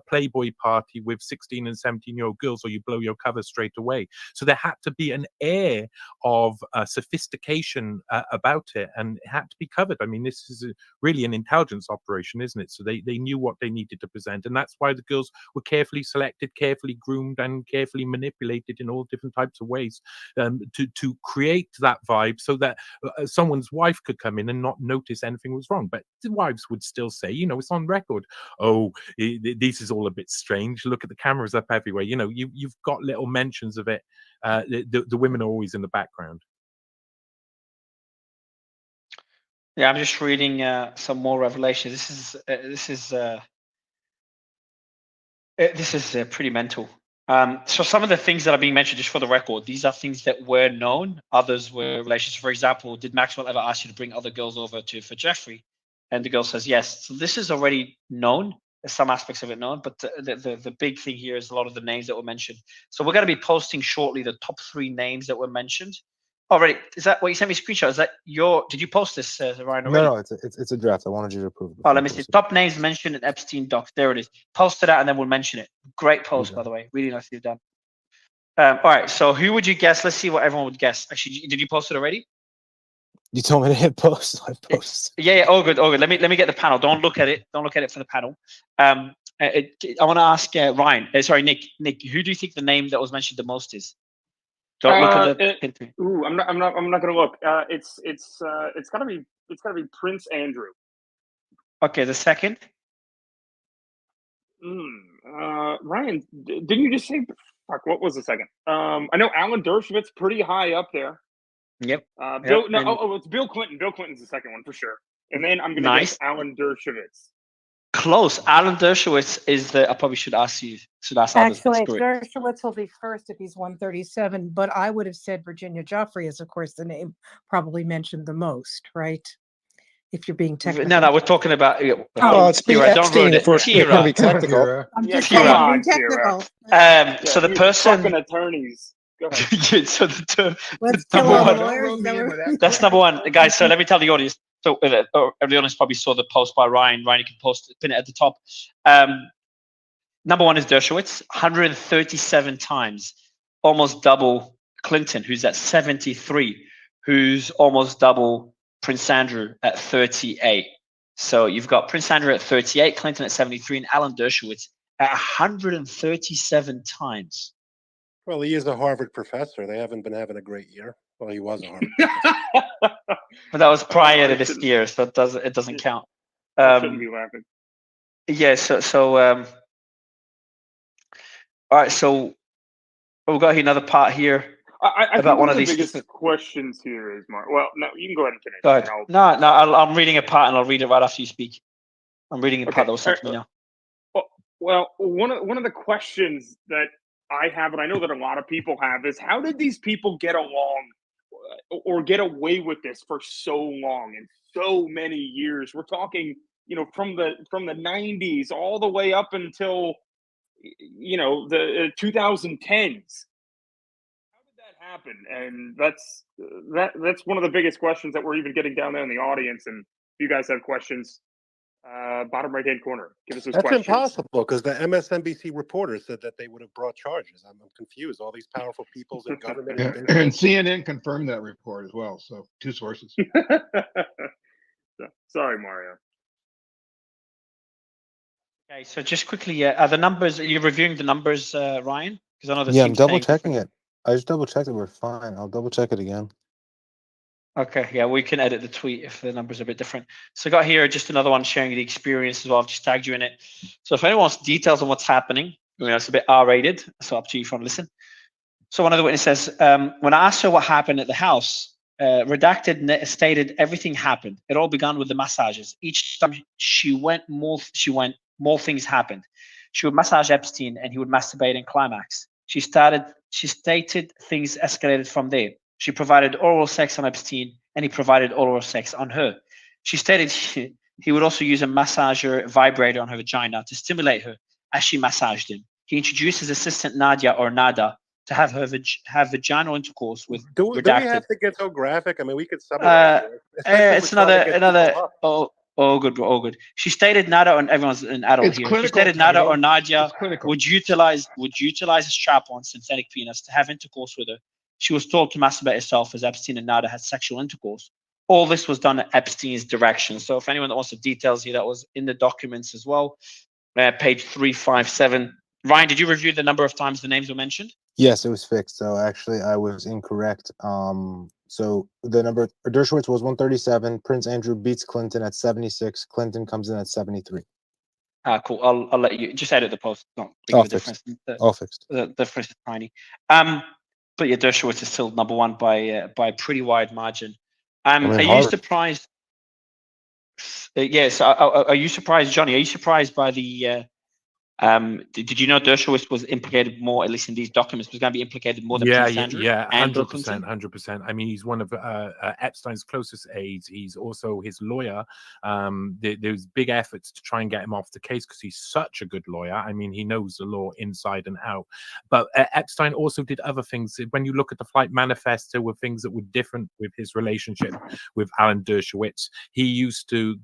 Playboy party with 16 and 17-year-old girls, or you blow your cover straight away. So there had to be an air of sophistication about it, and it had to be covered. I mean, this is really an intelligence operation, isn't it? So they knew what they needed to present, and that's why the girls were carefully selected, carefully groomed, and carefully manipulated in all different types of ways to create that vibe, so that someone's wife could come in and not notice anything was wrong. But the wives would still say, it's on record, "Oh, this is all a bit strange. Look at the cameras up everywhere." You've got little mentions of it. The women are always in the background. Yeah, I'm just reading some more revelation. This is pretty mental. So some of the things that are being mentioned, just for the record, these are things that were known. Others were relations. For example, did Maxwell ever ask you to bring other girls over for Jeffrey? And the girl says yes. So this is already known. There's some aspects of it known, but the big thing here is a lot of the names that were mentioned. So we're going to be posting shortly the top 3 names that were mentioned. Already, is that what you sent me a screenshot? Is that did you post this, Ryan, already? No, it's a draft. I wanted you to approve it. Oh, let me see. Top names mentioned in Epstein docs. There it is. Post it out and then we'll mention it. Great post, by the way. Really nicely done. All right. So who would you guess? Let's see what everyone would guess. Actually, did you post it already? You told me to hit post. I post. Yeah. All good. Let me get the panel. Don't look at it. Don't look at it for the panel. I want to ask Ryan. Sorry, Nick. Nick, who do you think the name that was mentioned the most is? Don't look at the. I'm not gonna look. It's gotta be Prince Andrew. Okay, the second. Ryan, didn't you just say? Fuck, what was the second? I know Alan Dershowitz pretty high up there. Yep. Bill. No, it's Bill Clinton. Bill Clinton's the second one for sure. And then I'm gonna guess Alan Dershowitz. Close. Alan Dershowitz is the. I probably should ask you. Actually, Dershowitz will be first if he's 137. But I would have said Virginia Giuffre is, of course, the name probably mentioned the most, right? If you're being technical. No, we're talking about. It's Epstein if we're going to be technical. I'm just being technical. So the person. Fucking attorneys. Go ahead. So Let's kill all the lawyers. That's number one, guys. So let me tell the audience. So the audience probably saw the post by Ryan. Ryan, you can pin it at the top. Number one is Dershowitz, 137 times, almost double Clinton, who's at 73, who's almost double Prince Andrew at 38. So you've got Prince Andrew at 38, Clinton at 73, and Alan Dershowitz at 137 times. Well, he is a Harvard professor. They haven't been having a great year. Well, he was a Harvard professor. But that was prior to this year, so it doesn't count. I shouldn't be laughing. Yeah, so All right, so we've got another part here I about think one one of of the these. biggest questions here is, Mark. Well, no, you can go ahead and finish. Go And ahead. I'll, No, I'm reading a part and I'll read it right after you speak. I'm reading a part okay. that was sent to me now. Well, one of the questions that I have, and I know that a lot of people have, is how did these people get along or get away with this for so long and so many years? We're talking, from the 90s all the way up until the 2010s. Happen, and that's one of the biggest questions that we're even getting down there in the audience. And if you guys have questions, bottom right hand corner, give us those That's questions. impossible because the MSNBC reporter said that they would have brought charges. I'm confused. All these powerful peoples in government and And business. CNN confirmed that report as well. So 2 sources. Sorry, Mario. Okay, so just quickly, are the numbers? Are you reviewing the numbers, Ryan? Because I know the Yeah, I'm team's double saying checking it. I just double checked it. We're fine. I'll double check it again. Okay, yeah, we can edit the tweet if the numbers are a bit different. So I got here just another one sharing the experience as well. I've just tagged you in it. So if anyone wants details on what's happening, it's a bit R-rated, so up to you if you want to listen. So one of the witnesses says, when I asked her what happened at the house, redacted stated everything happened. It all began with the massages. Each time she went, more things happened. She would massage Epstein and he would masturbate and climax. She stated things escalated from there. She provided oral sex on Epstein and he provided oral sex on her. She stated he would also use a massager vibrator on her vagina to stimulate her as she massaged him. He introduced his assistant Nadia or Nada to have her have vaginal intercourse with Do we redacted. have to get so graphic? I mean, we could summarize it. Especially It's if we're trying to get another. people up. Oh, good, bro. Oh, good. She stated Nada, and everyone's an adult It's here. clinical, She stated Nada Pedro. or Nadia It's clinical. would utilize a strap-on synthetic penis to have intercourse with her. She was told to masturbate herself as Epstein and Nada had sexual intercourse. All this was done at Epstein's direction. So if anyone wants the details here, that was in the documents as well. Page 357. Ryan, did you review the number of times the names were mentioned? Yes, it was fixed. So actually, I was incorrect. So the number Dershowitz was 137. Prince Andrew beats Clinton at 76. Clinton comes in at 73. Cool. I'll let you just edit the post. Not big All of a fixed. difference. All fixed. The difference is tiny. But yeah, Dershowitz is still number one by a pretty wide margin. Are you surprised? Yes. Are you surprised, Johnny? Are you surprised by the? Did you know Dershowitz was implicated more, at least in these documents, was going to be implicated more than Prince Andrew? Yeah, and Bill 100%, Clinton? 100%. I mean, he's one of Epstein's closest aides. He's also his lawyer. There's big efforts to try and get him off the case because he's such a good lawyer. I mean, he knows the law inside and out. But Epstein also did other things. When you look at the flight manifest, there were things that were different with his relationship with Alan Dershowitz. He used to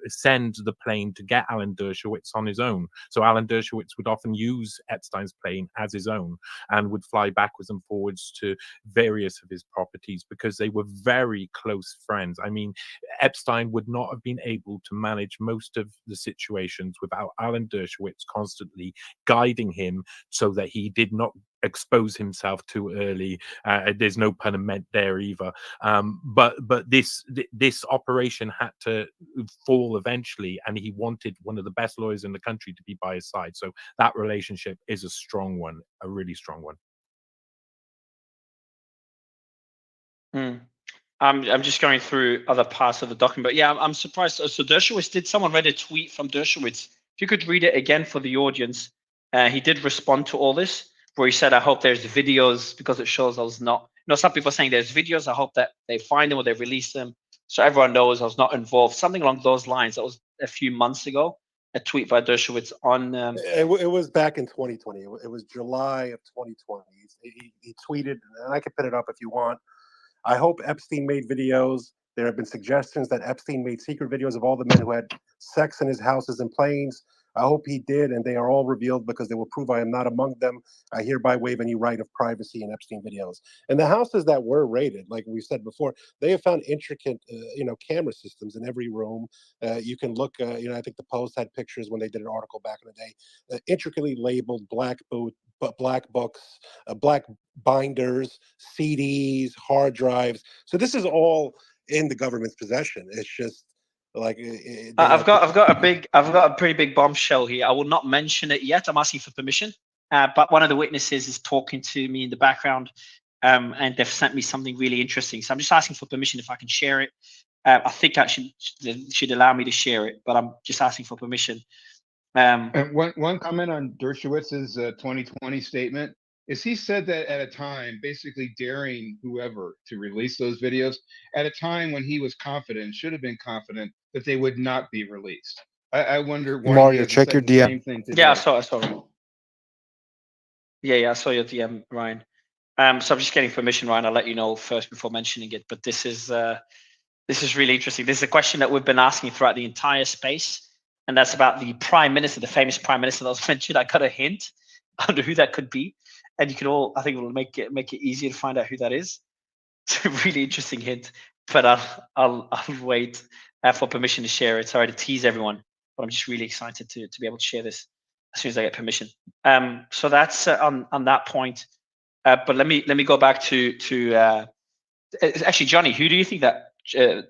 send the plane to get Alan Dershowitz on his own. So Alan Dershowitz would often use Epstein's plane as his own and would fly backwards and forwards to various of his properties because they were very close friends. I mean, Epstein would not have been able to manage most of the situations without Alan Dershowitz constantly guiding him so that he did not expose himself too early. There's no pun meant there either. But this operation had to fall eventually, and he wanted one of the best lawyers in the country to be by his side. So that relationship is a strong one, a really strong one. I'm just going through other parts of the document, but yeah, I'm surprised. So Dershowitz, someone read a tweet from Dershowitz? If you could read it again for the audience, he did respond to all this, where he said, I hope there's videos because it shows I was not, some people are saying there's videos. I hope that they find them or they release them so everyone knows I was not involved. Something along those lines. That was a few months ago, a tweet by Dershowitz on. It was back in 2020. It was July of 2020. He tweeted, and I can put it up if you want. I hope Epstein made videos. There have been suggestions that Epstein made secret videos of all the men who had sex in his houses and planes. I hope he did, and they are all revealed because they will prove I am not among them. I hereby waive any right of privacy in Epstein videos. And the houses that were raided, like we said before, they have found intricate, camera systems in every room. You can look, I think the Post had pictures when they did an article back in the day, intricately labeled black books, black binders, CDs, hard drives. So this is all in the government's possession. It's just like I've got a pretty big bombshell here. I will not mention it yet. I'm asking for permission. but one of the witnesses is talking to me in the background, and they've sent me something really interesting. So I'm just asking for permission if I can share it. I think I should allow me to share it, but I'm just asking for permission. And one comment on Dershowitz's 2020 statement is he said that at a time, basically daring whoever to release those videos at a time when he was confident, should have been confident that they would not be released. I wonder why Mario, he hasn't check said your the DM. same thing today. Yeah, I saw it. Yeah, I saw your DM, Ryan. So I'm just getting permission, Ryan. I'll let you know first before mentioning it. But this is really interesting. This is a question that we've been asking throughout the entire space, and that's about the prime minister, the famous prime minister that was mentioned. I got a hint on who that could be, and you can all, I think, it will make it easier to find out who that is. It's a really interesting hint, but I'll wait for permission to share it. Sorry to tease everyone, but I'm just really excited to be able to share this as soon as I get permission. So that's on that point. But let me go back to actually, Johnny. Who do you think that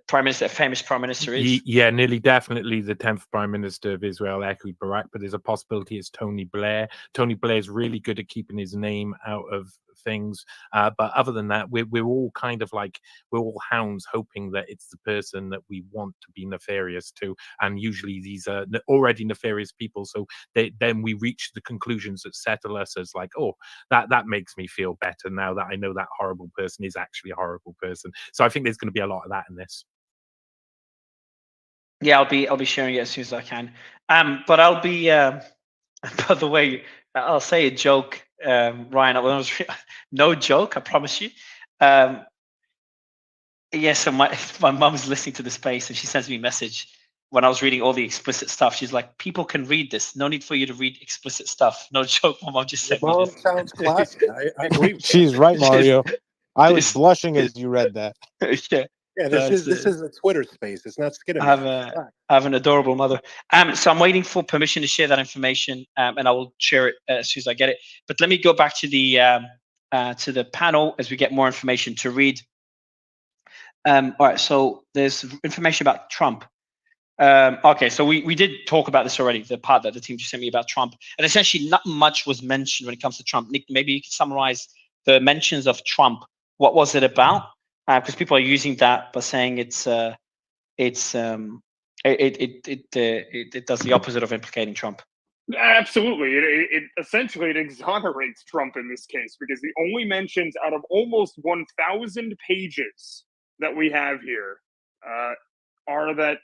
famous prime minister is? Yeah, nearly definitely the 10th Prime Minister of Israel, Ehud Barak, but there's a possibility it's Tony Blair. Tony Blair is really good at keeping his name out of things, but other than that, we're all kind of like, we're all hounds hoping that it's the person that we want to be nefarious to, and usually these are already nefarious people, so then we reach the conclusions that settle us as like, oh, that makes me feel better now that I know that horrible person is actually a horrible person. So I think there's going to be a lot of that in this. Yeah, I'll be sharing it as soon as I can. But I'll be by the way, I'll say a joke, Ryan. No joke, I promise you. Yeah, so my mum's listening to the space, and she sends me a message when I was reading all the explicit stuff. She's like, "People can read this. No need for you to read explicit stuff." No joke, my mom just Your sent me mom this. sounds classy. I agree with She's that. right, Mario. I was blushing as you read that. Yeah. Yeah, this is a Twitter space. It's not I Skinamax. have an adorable mother. So I'm waiting for permission to share that information, and I will share it as soon as I get it. But let me go back to the panel as we get more information to read. All right, so there's information about Trump. Okay, so we did talk about this already, the part that the team just sent me about Trump. And essentially not much was mentioned when it comes to Trump. Nick, maybe you could summarize the mentions of Trump. What was it about? Because people are using that by saying it does the opposite of implicating Trump. Absolutely. It essentially exonerates Trump in this case, because the only mentions out of almost 1,000 pages that we have here are that,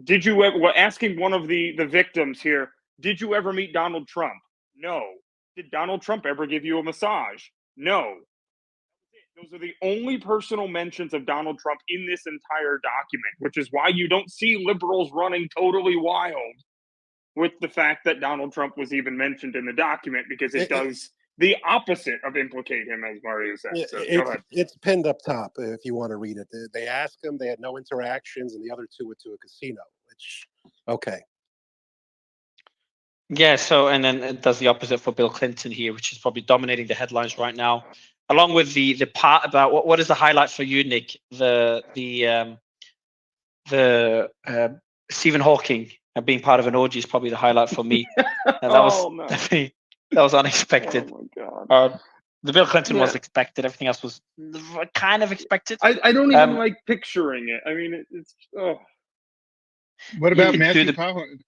did you ever, asking one of the victims here, did you ever meet Donald Trump? No. Did Donald Trump ever give you a massage? No. Those are the only personal mentions of Donald Trump in this entire document, which is why you don't see liberals running totally wild with the fact that Donald Trump was even mentioned in the document, because it does the opposite of implicate him, as Mario said. So go ahead. It's pinned up top if you want to read it. They asked him, they had no interactions, and the other two went to a casino, which, okay. Yeah, so, and then it does the opposite for Bill Clinton here, which is probably dominating the headlines right now, along with the part about what is the highlight for you, Nick? The Stephen Hawking being part of an orgy is probably the highlight for me. And that was no. that was unexpected. Oh my God. The Bill Clinton was expected. Everything else was kind of expected. I don't even like picturing it. I mean, it's. Oh. What about You Matthew do Cawhorn?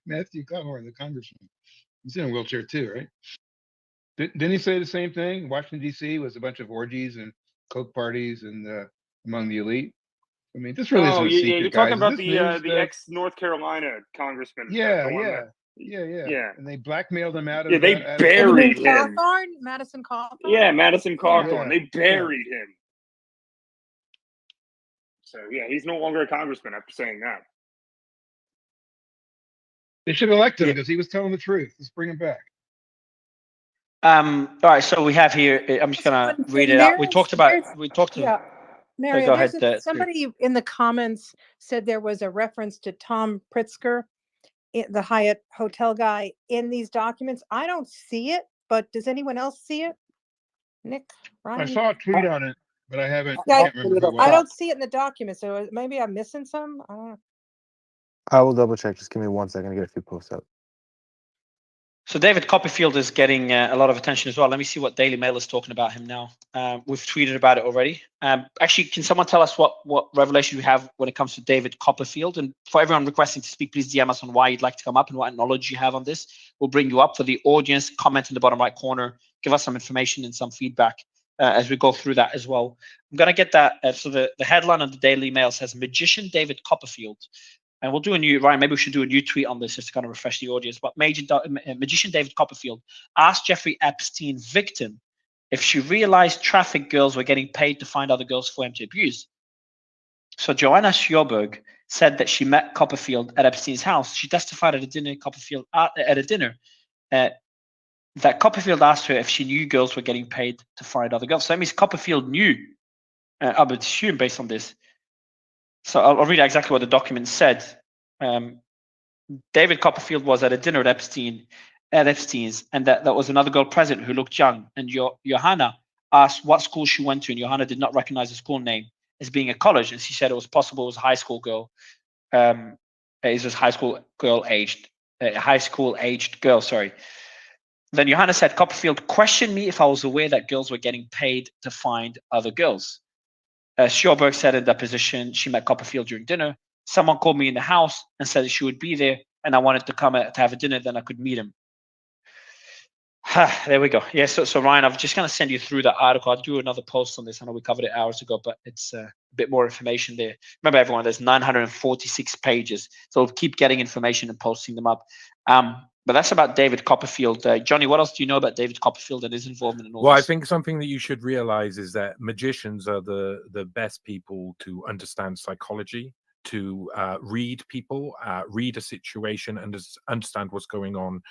Matthew Cawhorn, the congressman. He's in a wheelchair too, right? Didn't he say the same thing? Washington, D.C. was a bunch of orgies and coke parties and among the elite. I mean, this really isn't a secret, You're guys. talking about Is this news the ex-North Carolina congressman. Yeah. Yeah. And they blackmailed him out of. Yeah, they out of- buried him. Cawthorn? Madison Cawthorn? Yeah, Madison Cawthorn. Yeah. They buried him. So yeah, he's no longer a congressman after saying that. They should elect him because he was telling the truth. Let's bring him back. All right, so we have here. I'm just gonna read it out. We talked about. Yeah. Mario, go ahead. Somebody in the comments said there was a reference to Tom Pritzker, the Hyatt hotel guy, in these documents. I don't see it, but does anyone else see it? Nick, Ryan? I saw a tweet on it, but I haven't. Yeah, I can't remember who it was. I don't see it in the document, so maybe I'm missing some. I don't know. I will double check. Just give me 1 second to get a few posts up. So David Copperfield is getting a lot of attention as well. Let me see what Daily Mail is talking about him now. We've tweeted about it already. Actually, can someone tell us what revelation we have when it comes to David Copperfield? And for everyone requesting to speak, please DM us on why you'd like to come up and what knowledge you have on this. We'll bring you up. For the audience, comment in the bottom right corner. Give us some information and some feedback as we go through that as well. I'm going to get that. So the headline of the Daily Mail says, Magician David Copperfield. And we'll do a new, Ryan, maybe we should do a new tweet on this just to kind of refresh the audience. But Magician David Copperfield asked Jeffrey Epstein victim if she realized trafficked girls were getting paid to find other girls for him to abuse. So Joanna Sjoberg said that she met Copperfield at Epstein's house. She testified at a dinner, that Copperfield asked her if she knew girls were getting paid to find other girls. So that means Copperfield knew, I would assume based on this. So I'll read exactly what the document said. David Copperfield was at a dinner at Epstein's, and that was another girl present who looked young. And Johanna asked what school she went to, and Johanna did not recognize the school name as being a college, and she said it was possible it was a high school girl. It was high school aged girl. Sorry. Then Johanna said Copperfield questioned me if I was aware that girls were getting paid to find other girls. Sjoberg said in that position she met Copperfield during dinner. Someone called me in the house and said that she would be there, and I wanted to come to have a dinner, then I could meet him. There we go. Yeah, so Ryan, I'm just going to send you through that article. I'll do another post on this. I know we covered it hours ago, but it's a bit more information there. Remember, everyone, there's 946 pages, so we'll keep getting information and posting them up. But that's about David Copperfield. Johnny, what else do you know about David Copperfield and his involvement in all Well, this? I think something that you should realize is that magicians are the best people to understand psychology, to read people, read a situation, and understand what's going on.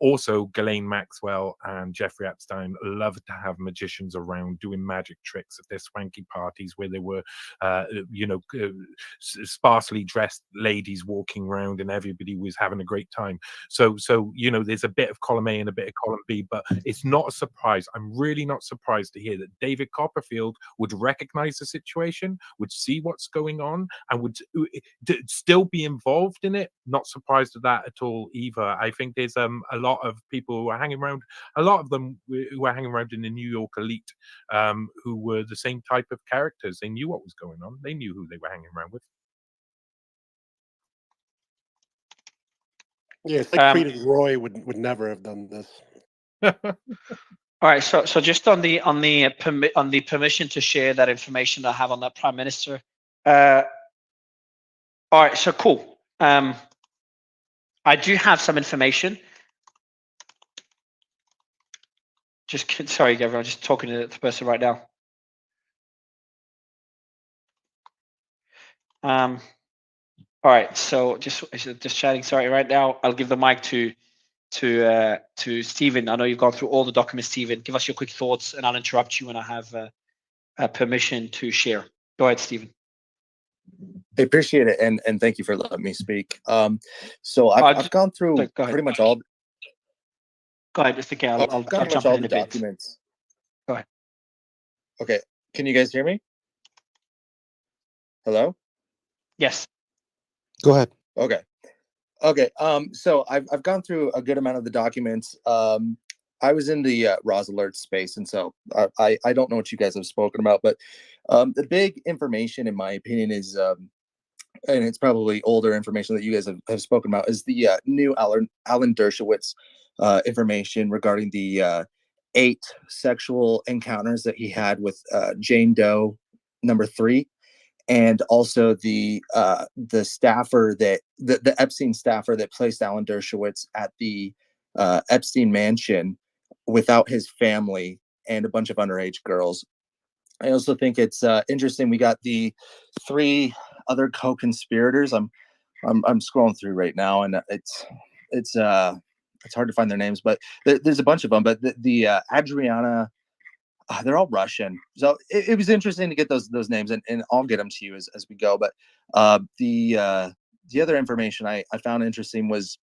Also, Ghislaine Maxwell and Jeffrey Epstein love to have magicians around doing magic tricks at their swanky parties where there were, sparsely dressed ladies walking around and everybody was having a great time. So there's a bit of column A and a bit of column B, but it's not a surprise. I'm really not surprised to hear that David Copperfield would recognize the situation, would see what's going on, and would still be involved in it. Not surprised at that at all either. I think there's a lot of people who are hanging around, a lot of them who are hanging around in the New York elite, who were the same type of characters. They knew what was going on. They knew who they were hanging around with. Yeah, it's like Creed and Roy would never have done this. All right, so just on the permission to share that information I have on that Prime Minister. All right, so cool. I do have some information. Sorry, everyone, just talking to the person right now. All right, so just chatting. Sorry, right now I'll give the mic to Stephen. I know you've gone through all the documents, Stephen. Give us your quick thoughts, and I'll interrupt you when I have permission to share. Go ahead, Stephen. I appreciate it, and thank you for letting me speak. So I've gone through pretty much all. Go ahead, it's okay. I'll jump in a bit. Documents. Go ahead. Okay, can you guys hear me? Hello? Yes. Go ahead. Okay. So I've gone through a good amount of the documents. I was in the Roz Alert space, and so I don't know what you guys have spoken about, but the big information, in my opinion, is, and it's probably older information that you guys have spoken about, is the new Alan Dershowitz information regarding the 8 sexual encounters that he had with Jane Doe number 3. And also the staffer that the Epstein staffer that placed Alan Dershowitz at the Epstein mansion without his family and a bunch of underage girls. I also think it's interesting. We got the 3 other co-conspirators. I'm scrolling through right now, and it's hard to find their names, but there's a bunch of them. But the Adriana. They're all Russian, so it was interesting to get those names, and I'll get them to you as we go. But the other information I found interesting was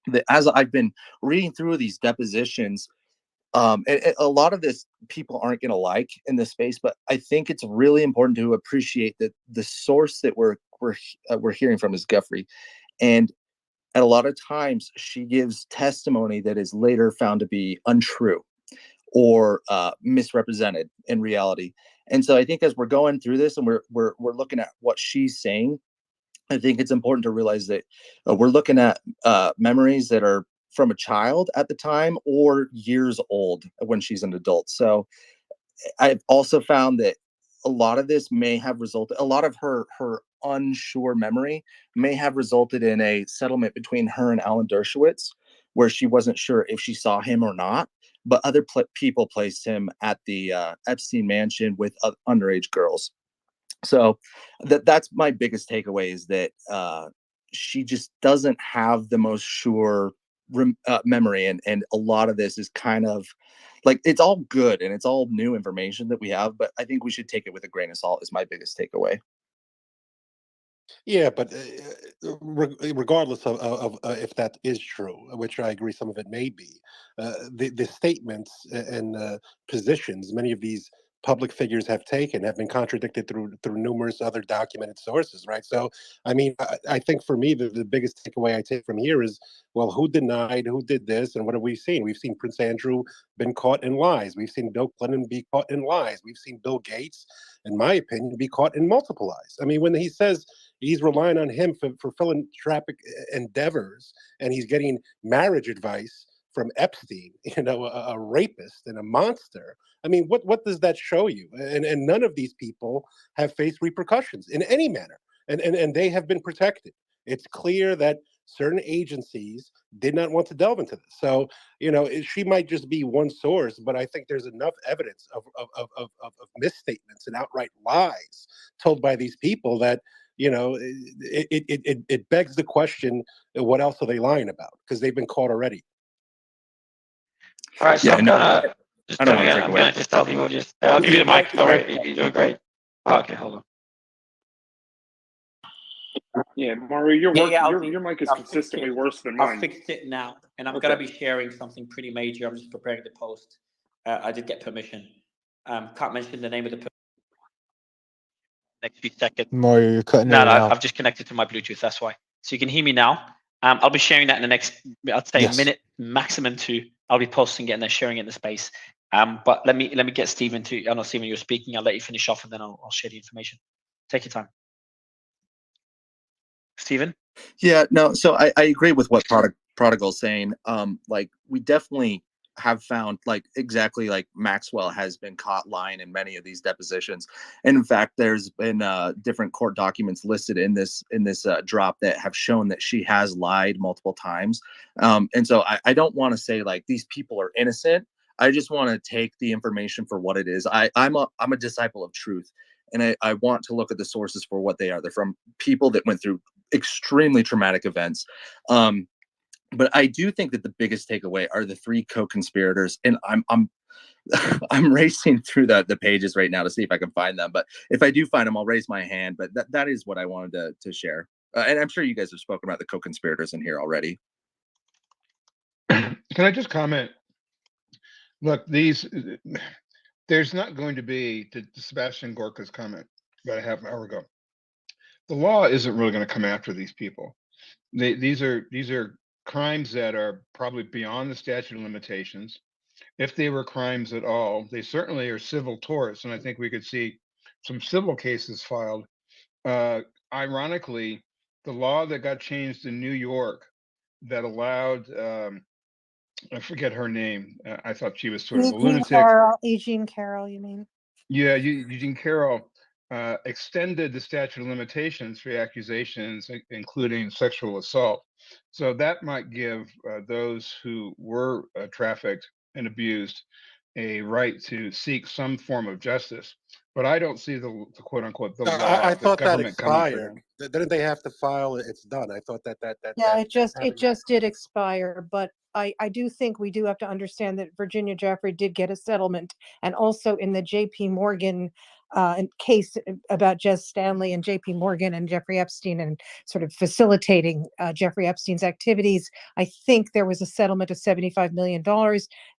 that as I've been reading through these depositions, a lot of this people aren't going to like in this space, but I think it's really important to appreciate that the source that we're hearing from is Giuffre, and And a lot of times she gives testimony that is later found to be untrue or misrepresented in reality. And so I think as we're going through this and we're looking at what she's saying, I think it's important to realize that we're looking at memories that are from a child at the time or years old when she's an adult. So I've also found that a lot of this may have resulted, a lot of her unsure memory may have resulted in a settlement between her and Alan Dershowitz, where she wasn't sure if she saw him or not, but other people placed him at the Epstein mansion with underage girls. So that's my biggest takeaway, is that she just doesn't have the most sure memory, and a lot of this is kind of like, it's all good and it's all new information that we have, but I think we should take it with a grain of salt, is my biggest takeaway. Yeah, but regardless of if that is true, which I agree some of it may be, the statements and positions many of these public figures have taken have been contradicted through numerous other documented sources, right? So, I mean, I think for me, the biggest takeaway I take from here is, well, who denied, who did this, and what have we seen? We've seen Prince Andrew been caught in lies. We've seen Bill Clinton be caught in lies. We've seen Bill Gates, in my opinion, be caught in multiple lies. I mean, when he says he's relying on him for philanthropic endeavors, and he's getting marriage advice from Epstein, a rapist and a monster. I mean, what does that show you? And none of these people have faced repercussions in any manner, and they have been protected. It's clear that certain agencies did not want to delve into this. So, she might just be one source, but I think there's enough evidence of misstatements and outright lies told by these people that it begs the question: what else are they lying about? Because they've been caught already. All right, so Yeah, I'm no, gonna just I don't tell want you, to take I'm away. gonna just tell people just I'll give you the mic. Sorry, you're doing great. Oh, okay, hold on. Yeah, Mario, your mic is I'll fix consistently it. worse than I'll mine. fix it now, and I'm Okay. gonna be sharing something pretty major. I'm just preparing the post. I did get permission. Can't mention the name of the person. Next few seconds. Mario, you're cutting in No, and out. I've just connected to my Bluetooth. That's why. So you can hear me now. I'll be sharing that in the next, I'd say, Yes. a minute, maximum two. I'll be posting it and then sharing it in the space. But let me get Stephen to. I know Stephen, you're speaking. I'll let you finish off, and then I'll share the information. Take your time, Stephen. Yeah, no, so I agree with what Prodigal's saying. Like, we definitely have found, like, exactly like Maxwell has been caught lying in many of these depositions. And in fact, there's been different court documents listed in this drop that have shown that she has lied multiple times. And so I don't want to say like these people are innocent. I just want to take the information for what it is. I'm a disciple of truth. And I want to look at the sources for what they are. They're from people that went through extremely traumatic events. But I do think that the biggest takeaway are the three co-conspirators, and I'm I'm racing through the pages right now to see if I can find them. But if I do find them, I'll raise my hand. But that is what I wanted to share. And I'm sure you guys have spoken about the co-conspirators in here already. Can I just comment? Look, there's not going to be, to Sebastian Gorka's comment about a half an hour ago, the law isn't really going to come after these people. These are crimes that are probably beyond the statute of limitations. If they were crimes at all, they certainly are civil torts, and I think we could see some civil cases filed. Ironically, the law that got changed in New York that allowed, I forget her name. I thought she was sort of a lunatic. Eugene Carroll, you mean? Yeah, Eugene Carroll extended the statute of limitations for accusations, including sexual assault. So that might give those who were trafficked and abused a right to seek some form of justice. But I don't see the quote unquote the law, I the thought that government coming for expired. them. Didn't they have to file it? It's done. I thought that Yeah, that it just happened. did expire, but I do think we do have to understand that Virginia Giuffre did get a settlement, and also in the J.P. Morgan case about Jess Stanley and J.P. Morgan and Jeffrey Epstein and sort of facilitating Jeffrey Epstein's activities. I think there was a settlement of $75 million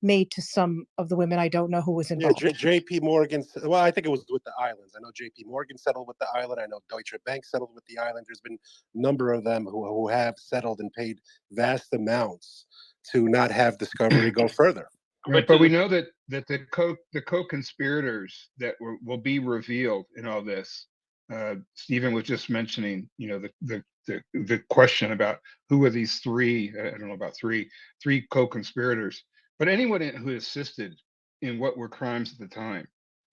made to some of the women. I don't know who was Yeah, involved. J.P. Morgan. Well, I think it was with the islands. I know J.P. Morgan settled with the island. I know Deutsche Bank settled with the island. There's been a number of them who have settled and paid vast amounts to not have discovery go further. Right, but we know that the co-conspirators that will be revealed in all this. Stephen was just mentioning, the question about who are these three? I don't know about three co-conspirators, but anyone who assisted in what were crimes at the time,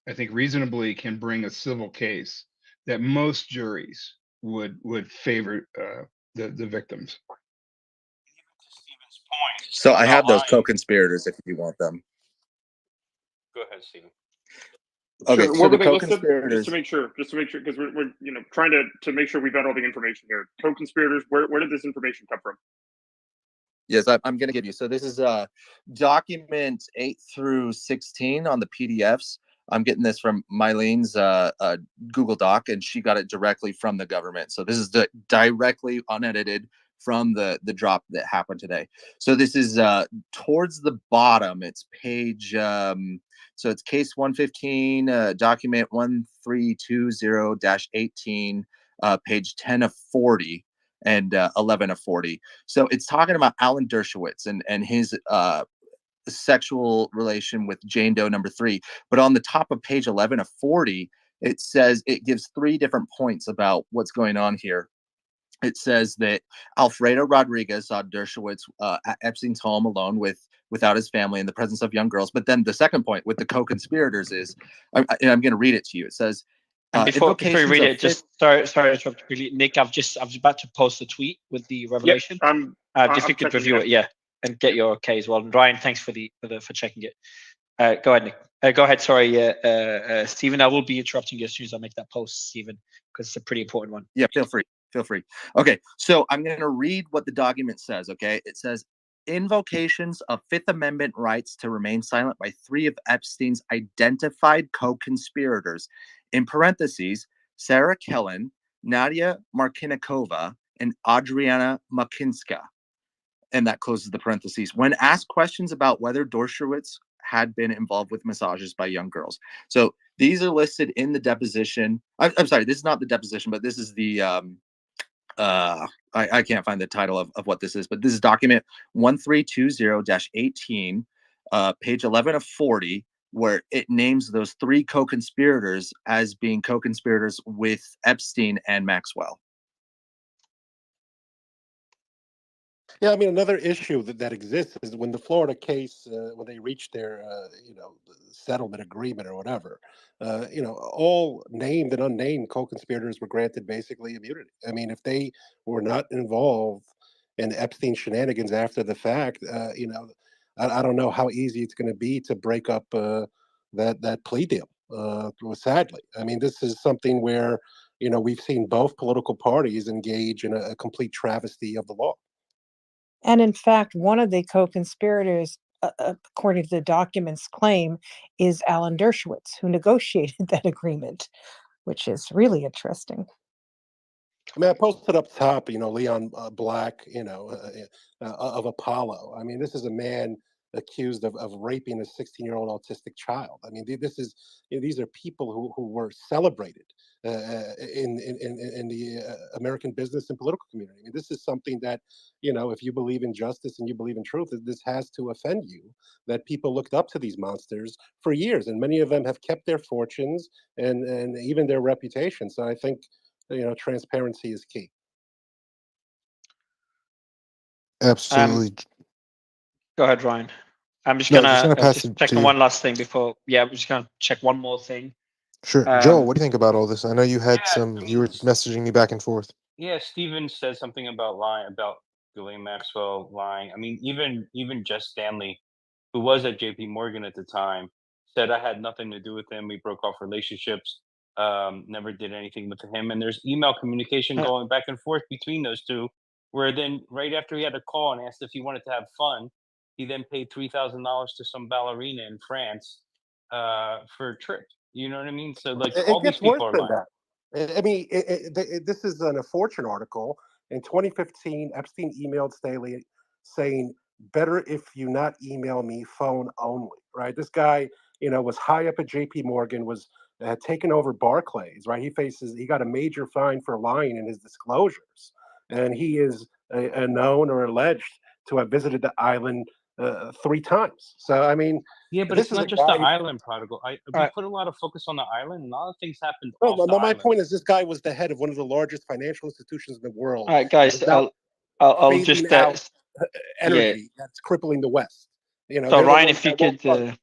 I think reasonably can bring a civil case that most juries would favor the victims. So I have those co-conspirators if you want them. Go ahead, Stephen. Okay, Sure. so Where the were they listed? co-conspirators. Just to make sure, because we're trying to make sure we vet all the information here. Co-conspirators. Where did this information come from? Yes, I'm going to give you. So this is document 8 through 16 on the PDFs. I'm getting this from Mylene's Google Doc, and she got it directly from the government. So this is directly unedited from the drop that happened today. So this is towards the bottom. It's page. So it's case 115, document 1320-18, page 10 of 40 and 11 of 40. So it's talking about Alan Dershowitz and his sexual relation with Jane Doe number 3. But on the top of page 11 of 40, it says, it gives 3 different points about what's going on here. It says that Alfredo Rodriguez saw Dershowitz at Epstein's home alone without his family in the presence of young girls. But then the second point with the co-conspirators is, I'm going to read it to you. It says, and before you read it, just sorry to interrupt quickly, Nick. I was about to post a tweet with the revelation. Yep, if you could review it, and get your okay as well. And Ryan, thanks for checking it. Go ahead, Nick. Go ahead. Sorry, Stephen. I will be interrupting you as soon as I make that post, Stephen, because it's a pretty important one. Yeah, feel free. Okay, so I'm going to read what the document says. Okay, it says invocations of Fifth Amendment rights to remain silent by 3 of Epstein's identified co-conspirators, in parentheses, Sarah Kellen, Nadia Markinikova, and Adriana Makinska. And that closes the parentheses. When asked questions about whether Dershowitz had been involved with massages by young girls. So these are listed in the deposition. I'm sorry, this is not the deposition, but this is the, I can't find the title of what this is, but this is document 1320-18, page 11 of 40, where it names those 3 co-conspirators as being co-conspirators with Epstein and Maxwell. Yeah, I mean, another issue that exists is when the Florida case, when they reached their, settlement agreement or whatever, all named and unnamed co-conspirators were granted basically immunity. I mean, if they were not involved in Epstein shenanigans after the fact, I don't know how easy it's going to be to break up that plea deal. Sadly, I mean, this is something where we've seen both political parties engage in a complete travesty of the law. And in fact, one of the co-conspirators, according to the documents claim, is Alan Dershowitz, who negotiated that agreement, which is really interesting. I mean, I posted up top, Leon Black, of Apollo. I mean, this is a man accused of raping a 16-year-old autistic child. I mean, these are people who were celebrated in the American business and political community. I mean, this is something that, if you believe in justice and you believe in truth, this has to offend you, that people looked up to these monsters for years, and many of them have kept their fortunes and even their reputation. So I think, transparency is key. Absolutely. Go ahead, Ryan. I'm just No, gonna, just gonna pass it check to you. one last thing before. Yeah, I'm just gonna check one more thing. Sure. Joel, what do you think about all this? I know you had you were messaging me back and forth. Yeah, Stephen said something about lying, about Ghislaine Maxwell lying. I mean, even Jess Stanley, who was at J.P. Morgan at the time, said I had nothing to do with him. We broke off relationships. Never did anything with him. And there's email communication going back and forth between those two, where then right after he had a call and asked if he wanted to have fun, he then paid $3,000 to some ballerina in France for a trip. You know what I mean? So like It all these gets worse people are than lying. that. I mean, this is a Fortune article. In 2015, Epstein emailed Staley saying, "Better if you not email me, phone only." Right? This guy, was high up at J.P. Morgan, had taken over Barclays. Right? He got a major fine for lying in his disclosures, and he is known or alleged to have visited the island 3 times. So I mean, Yeah, but this it's is a not just the guy. island prodigal. We Right. put a lot of focus on the island, and a lot of things happened No, off the my island. point is, this guy was the head of one of the largest financial institutions in the world. All right, guys, Is now I'll phasing just out yeah. energy that's crippling the West. So They're the Ryan, ones if you that won't could,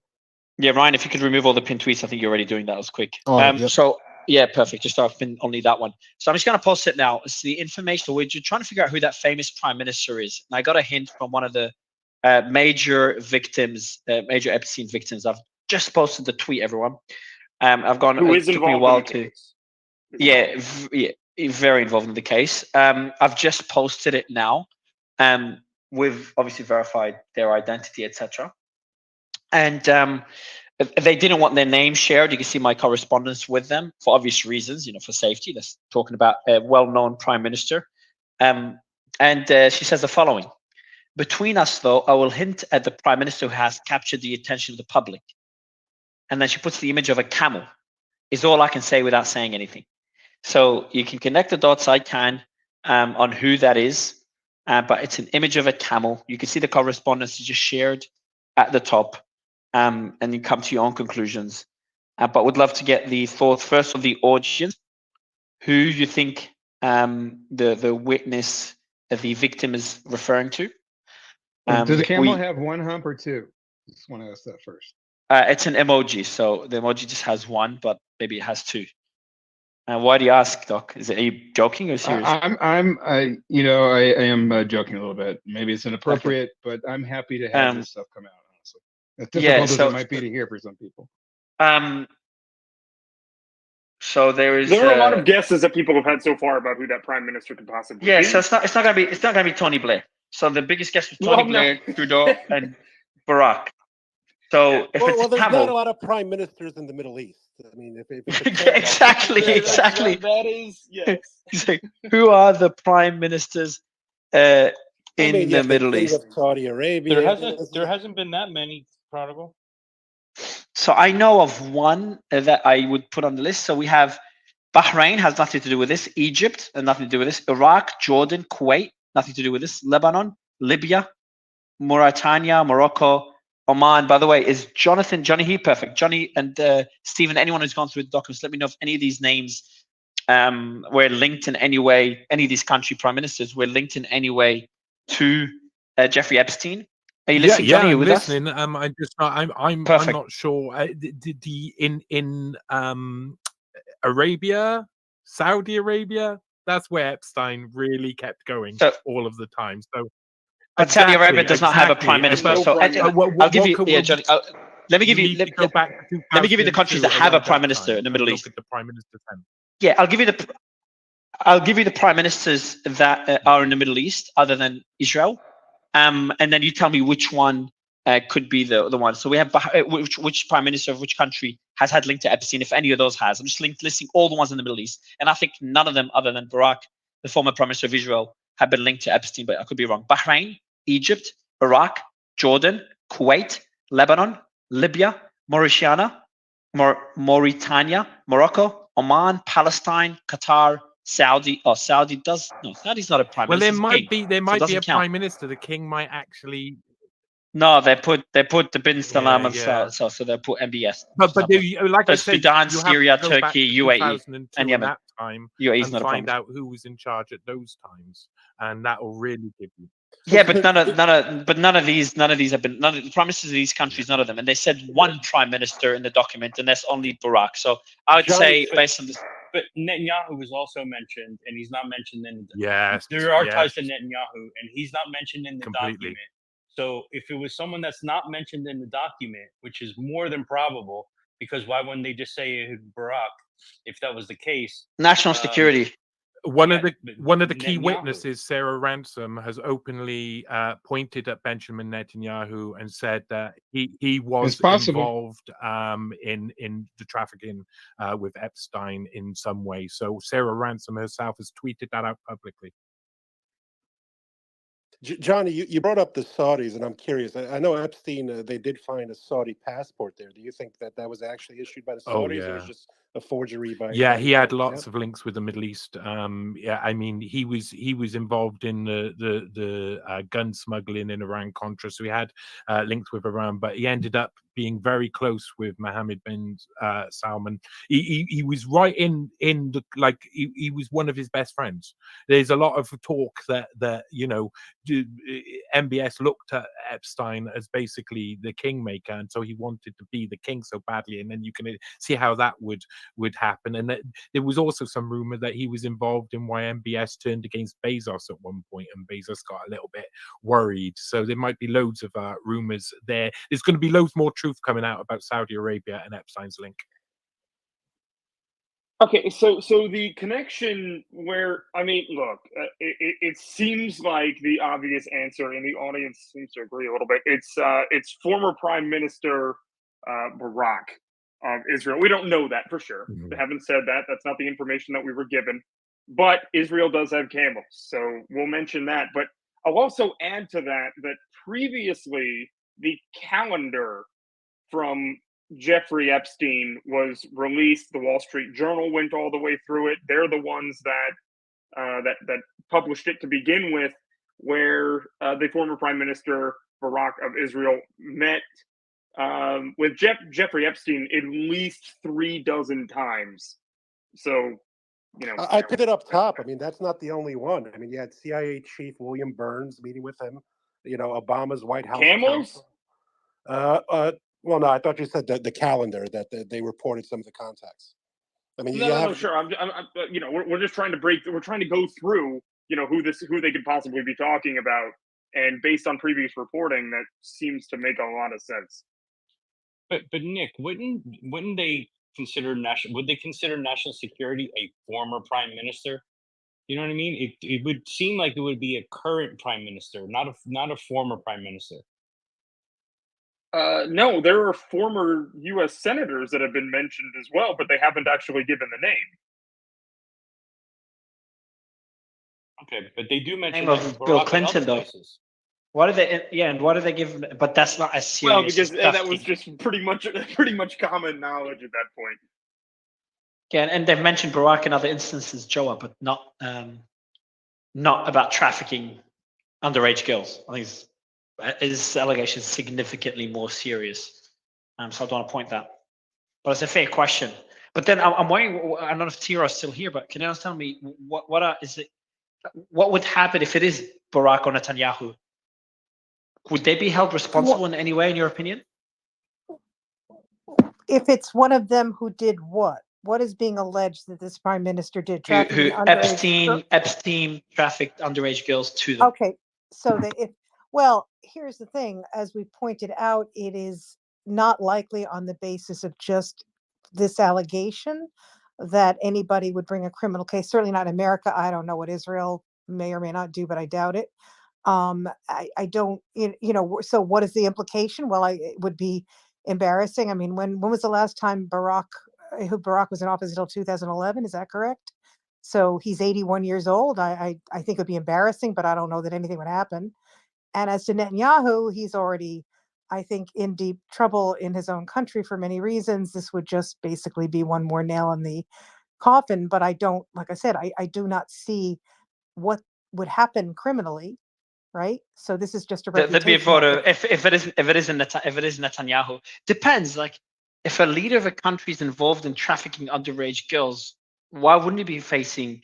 budge. Ryan, if you could remove all the pinned tweets, I think you're already doing that. That was quick. Yep. So yeah, perfect. Just I've been only that one. So I'm just gonna post it now. It's the information. We're trying to figure out who that famous prime minister is, and I got a hint from one of the major victims, major Epstein victims. I've just posted the tweet, everyone. I've gone. Who It is took me a involved while in the to. case? Yeah, very involved in the case. I've just posted it now. We've obviously verified their identity, etc. And they didn't want their name shared. You can see my correspondence with them for obvious reasons, for safety. That's talking about a well-known prime minister. And she says the following: "Between us, though, I will hint at the prime minister who has captured the attention of the public." And then she puts the image of a camel. Is all I can say without saying anything. So you can connect the dots. I can on who that is, but it's an image of a camel. You can see the correspondence you just shared at the top, and you come to your own conclusions. But would love to get the thoughts first of the audience. Who you think the witness, the victim is referring to? Does the camel have one hump or two? Just want to ask that first. It's an emoji, so the emoji just has one, but maybe it has two. Why do you ask, Doc? Are you joking or serious? I am joking a little bit. Maybe it's inappropriate, but I'm happy to have this stuff come out. Honestly, as difficult as it might be to hear for some people. So there are a lot of guesses that people have had so far about who that prime minister could possibly be. Yeah, so it's not gonna be Tony Blair. So the biggest guess was Tony Blair, Trudeau, and Barack. So if it's there's camel, not a lot of prime ministers in the Middle East. I mean, if it's exactly. That is yes. Who are the prime ministers in the Middle King East? of Saudi Arabia. There hasn't been that many, prodigal. So I know of one that I would put on the list. So we have Bahrain, has nothing to do with this. Egypt, nothing to do with this. Iraq, Jordan, Kuwait, nothing to do with this. Lebanon, Libya, Mauritania, Morocco, Oman. By the way, is Johnny here? Perfect. Johnny and Stephen, anyone who's gone through the documents, let me know if any of these names were linked in any way, any of these country prime ministers were linked in any way to Jeffrey Epstein. Are you listening, Johnny? Are you I'm with listening. us? I'm Perfect. not sure. In Arabia, Saudi Arabia, that's where Epstein really kept going all of the time. So, but Saudi Arabia does not have a prime minister. So I'll give you, Johnny. Let me give you. Let me give you the countries that have a prime minister in the Middle East. Look at the prime minister then. Yeah, I'll give you the prime ministers that are in the Middle East, other than Israel, and then you tell me which one could be the one. So we have which prime minister of which country has had link to Epstein, if any of those has. I'm just listing all the ones in the Middle East, and I think none of them, other than Barack, the former prime minister of Israel, have been linked to Epstein, but I could be wrong. Bahrain, Egypt, Iraq, Jordan, Kuwait, Lebanon, Libya, Mauritania, Morocco, Oman, Palestine, Qatar, Saudi. Oh, Saudi's not a prime minister. There might be a prime minister. The king might actually. No, they put the bin Salam and so they put MBS. But like I said, Sudan, you Syria, have to go back Turkey, to UAE, 2002 and Yemen. That time, UAE is and not a find prime out who was in charge at those times, and that will really give you. Yeah, but none of these have been the prime ministers of these countries, none of them, and they said one prime minister in the document, and that's only Barack. So I would say based on this. But Netanyahu was also mentioned, and he's not mentioned in. Yes, there are ties to Netanyahu, and he's not mentioned in the Completely. document. So if it was someone that's not mentioned in the document, which is more than probable, because why wouldn't they just say Barack if that was the case? National security. one Yeah, of the but one of the key Netanyahu. witnesses, Sarah Ransom, has openly pointed at Benjamin Netanyahu and said that he was possible. involved in the trafficking with Epstein in some way. So Sarah Ransom herself has tweeted that out publicly. Johnny, you brought up the Saudis, and I'm curious. I know Epstein, they did find a Saudi passport there. Do you think that that was actually issued by the Oh Saudis, or yeah. was just a forgery by Yeah, he the had Saudis? lots of links with the Middle East. Yeah, I mean, he was involved in the gun smuggling in Iran Contra, so he had links with Iran. But he ended up being very close with Mohammed bin Salman. He was right in the he was one of his best friends. There's a lot of talk that MBS looked at Epstein as basically the kingmaker, and so he wanted to be the king so badly. And then you can see how that would happen. And that there was also some rumor that he was involved in why MBS turned against Bezos at one point, and Bezos got a little bit worried. So there might be loads of rumors there. There's going to be loads more truth coming out about Saudi Arabia and Epstein's link. Okay, so the connection where, I mean, look, it seems like the obvious answer, and the audience seems to agree a little bit. It's former Prime Minister Barack of Israel. We don't know that for sure. They haven't said that. That's not the information that we were given. But Israel does have camels, so we'll mention that. But I'll also add to that previously the calendar from Jeffrey Epstein was released. The Wall Street Journal went all the way through it. They're the ones that published it to begin with, where the former Prime Minister Barack of Israel met with Jeffrey Epstein at least 36 times. So, I picked it up top. I mean, that's not the only one. I mean, you had CIA Chief William Burns meeting with him. Obama's White House camels. Well, no, I thought you said the calendar that they reported some of the contacts. I mean, No, sure. I'm we're just trying to we're trying to go through, who they could possibly be talking about, and based on previous reporting, that seems to make a lot of sense. But Nick, wouldn't they consider national security a former prime minister? You know what I mean? It would seem like it would be a current prime minister, not a former prime minister. No, there are former U.S. senators that have been mentioned as well, but they haven't actually given the name. Okay, but they do mention Name of Bill Clinton, though. What did they? Yeah, and what did they give? But that's not as serious. Well, because as that was just pretty much common knowledge at that point. Yeah, and they've mentioned Barack in other instances, Joa, but not about trafficking underage girls. I think his allegation is significantly more serious. So I don't want to point that. But it's a fair question. But then I'm wondering, I don't know if Tira is still here, but can you just tell me what would happen if it is Barack or Netanyahu? Would they be held responsible in any way, in your opinion? If it's one of them who did what? What is being alleged that this prime minister did? Who Epstein trafficked underage girls to them. Okay, so here's the thing. As we pointed out, it is not likely on the basis of just this allegation that anybody would bring a criminal case. Certainly not in America. I don't know what Israel may or may not do, but I doubt it. I don't, so what is the implication? Well, it would be embarrassing. I mean, when was the last time Barack was in office until 2011? Is that correct? So he's 81 years old. I think it would be embarrassing, but I don't know that anything would happen. And as to Netanyahu, he's already, I think, in deep trouble in his own country for many reasons. This would just basically be one more nail in the coffin. But I don't, like I said, I do not see what would happen criminally. Right, so this is just a reputation. There'd be a photo if it is Netanyahu. Depends. Like, if a leader of a country is involved in trafficking underage girls, why wouldn't he be facing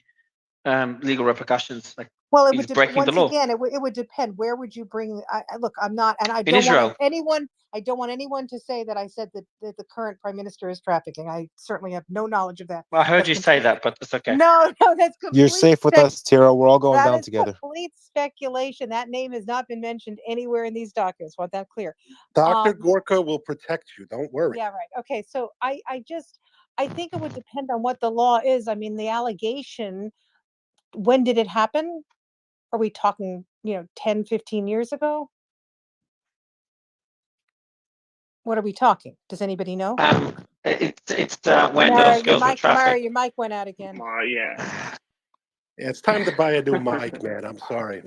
legal repercussions? Like, well, it would breaking the law. Again, it would depend. Where would you bring? Look, I'm not, and I In don't Israel. want anyone. I don't want anyone to say that I said that the current prime minister is trafficking. I certainly have no knowledge of that. Well, I heard you say that, but it's okay. No, that's complete. You're safe with us, Tira. We're all going down together. Complete speculation. That name has not been mentioned anywhere in these documents. Want that clear? Dr. Gorka will protect you. Don't worry. Yeah, right. Okay, so I think it would depend on what the law is. I mean, the allegation when did it happen? Are we talking, 10, 15 years ago? What are we talking? Does anybody know? It's when those girls were trafficked. Your mic went out again. Yeah, it's time to buy a new mic, man. I'm sorry.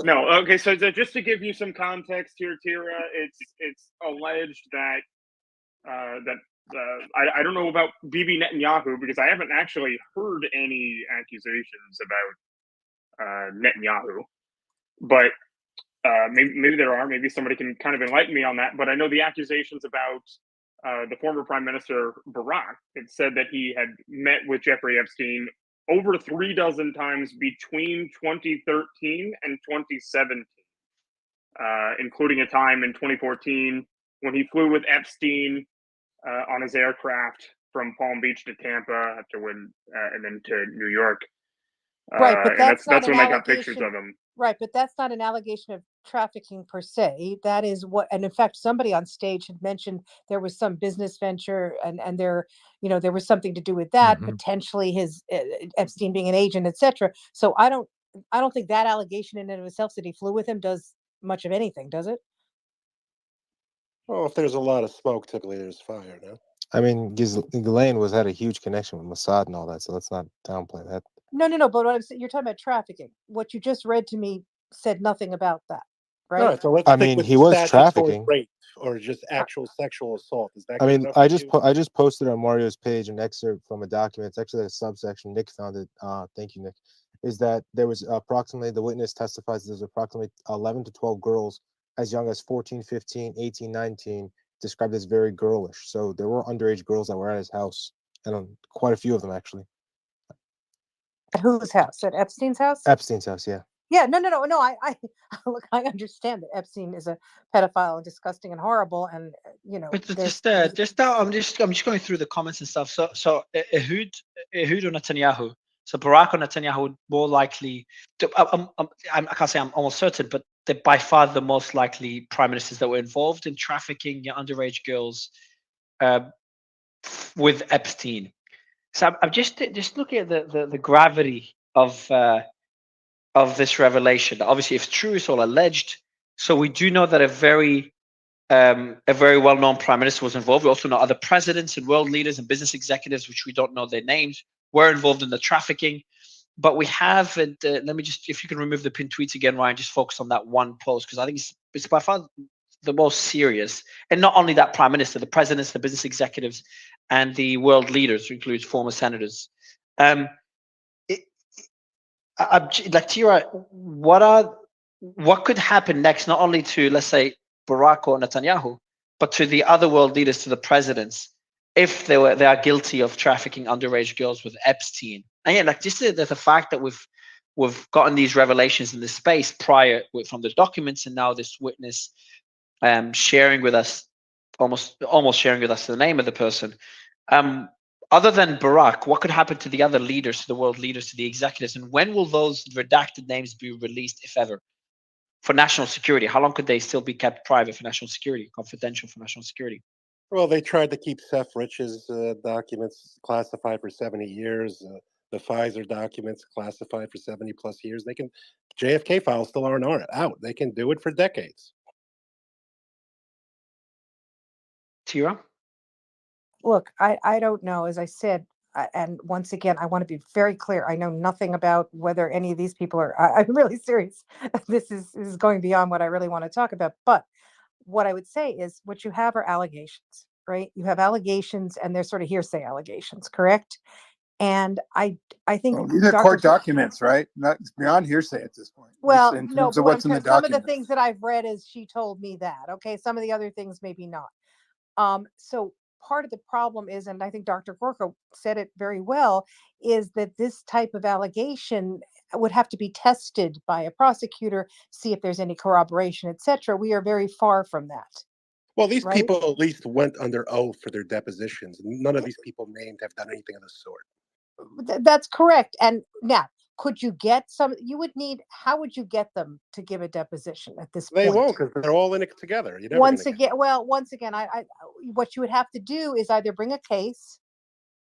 No. Okay, so just to give you some context here, Tira, it's alleged that I don't know about Bibi Netanyahu because I haven't actually heard any accusations about Netanyahu, but maybe there are. Maybe somebody can kind of enlighten me on that. But I know the accusations about the former Prime Minister Barack. It said that he had met with Jeffrey Epstein over 36 times between 2013 and 2017, including a time in 2014 when he flew with Epstein on his aircraft from Palm Beach to Tampa and then to New York. Right, but that's when they got pictures of him. Right, but that's not an allegation of trafficking per se. That is what, and in fact, somebody on stage had mentioned there was some business venture, and there was something to do with that, potentially his Epstein being an agent, etc. So I don't think that allegation in and of itself that he flew with him does much of anything, does it? Well, if there's a lot of smoke, typically there's fire. No. I mean, Ghislaine had a huge connection with Mossad and all that, so let's not downplay that. No. But what I'm saying, you're talking about trafficking. What you just read to me said nothing about that, right? All right, so let's stick with he was statutory trafficking. rape or just actual sexual assault. Is that? I mean, good enough for I you? just posted on Mario's page an excerpt from a document. It's actually a subsection. Nick found it. Thank you, Nick. Is that there was approximately, the witness testifies there's approximately 11 to 12 girls as young as 14, 15, 18, 19, described as very girlish. So there were underage girls that were at his house, and quite a few of them actually. At whose house? At Epstein's house? Epstein's house, yeah. Yeah, no. I look, I understand that Epstein is a pedophile and disgusting and horrible, and But I'm just going through the comments and stuff. So Ehud or Netanyahu. So Barack or Netanyahu would more likely. I can't say I'm almost certain, but they're by far the most likely prime ministers that were involved in trafficking underage girls with Epstein. So I'm just looking at the gravity of this revelation. Obviously, if it's true, it's all alleged. So we do know that a very well-known prime minister was involved. We also know other presidents and world leaders and business executives, which we don't know their names, were involved in the trafficking. But we have, let me just, if you can remove the pinned tweets again, Ryan, just focus on that one post, because I think it's by far the most serious. And not only that prime minister, the presidents, the business executives, and the world leaders, who includes former senators. Like Tira, what could happen next, not only to, let's say, Barack or Netanyahu, but to the other world leaders, to the presidents, if they are guilty of trafficking underage girls with Epstein? And yeah, like just the fact that we've gotten these revelations in this space prior from the documents, and now this witness sharing with us, almost sharing with us the name of the person. Other than Barack, what could happen to the other leaders, to the world leaders, to the executives, and when will those redacted names be released, if ever, for national security? How long could they still be kept private for national security, confidential for national security? Well, they tried to keep Seth Rich's documents classified for 70 years. The Pfizer documents classified for 70 plus years. They can, JFK files still aren't out. They can do it for decades. Tira? Look, I don't know. As I said, and once again, I want to be very clear. I know nothing about whether any of these people are. I'm really serious. This is going beyond what I really want to talk about. But what I would say is, what you have are allegations, right? You have allegations, and they're sort of hearsay allegations, correct? And I think these are court documents, right? Not beyond hearsay at this point. Well, in no, terms but of what's in the some of the documents. things that I've read is she told me that. Okay, some of the other things maybe not. So part of the problem is, and I think Dr. Gorka said it very well, is that this type of allegation would have to be tested by a prosecutor, see if there's any corroboration, etc. We are very far from that. Well, these right? people at least went under oath for their depositions. None of these people named have done anything of the sort. That's correct. And now, could you get some? You would need. How would you get them to give a deposition at this point? They won't, because they're all in it together. You're never Once again, I what you would have to do is either bring a case,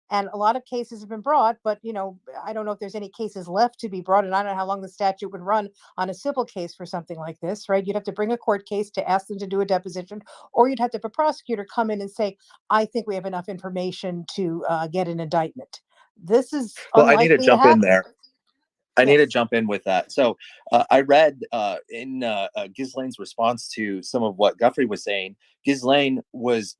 And a lot of cases have been brought, but I don't know if there's any cases left to be brought, and I don't know how long the statute would run on a civil case for something like this, right? You'd have to bring a court case to ask them to do a deposition, or you'd have to have a prosecutor come in and say, I think we have enough information to get an indictment. This is Well, I need to unlikely to jump in happen. there. I need to Yes. jump in with that. So I read in Ghislaine's response to some of what Giuffre was saying. Ghislaine was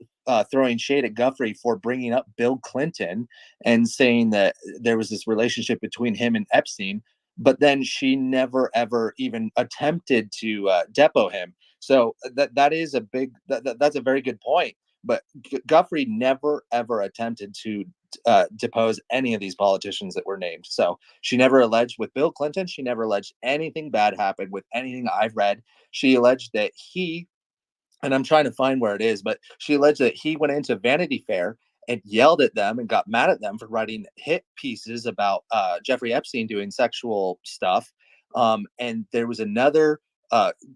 throwing shade at Giuffre for bringing up Bill Clinton and saying that there was this relationship between him and Epstein, but then she never ever even attempted to depo him. So that is a big that's a very good point. But Giuffre never ever attempted to depose any of these politicians that were named. So she never alleged with Bill Clinton. She never alleged anything bad happened with anything I've read. She alleged that he, and I'm trying to find where it is, but she alleged that he went into Vanity Fair and yelled at them and got mad at them for writing hit pieces about Jeffrey Epstein doing sexual stuff. And there was another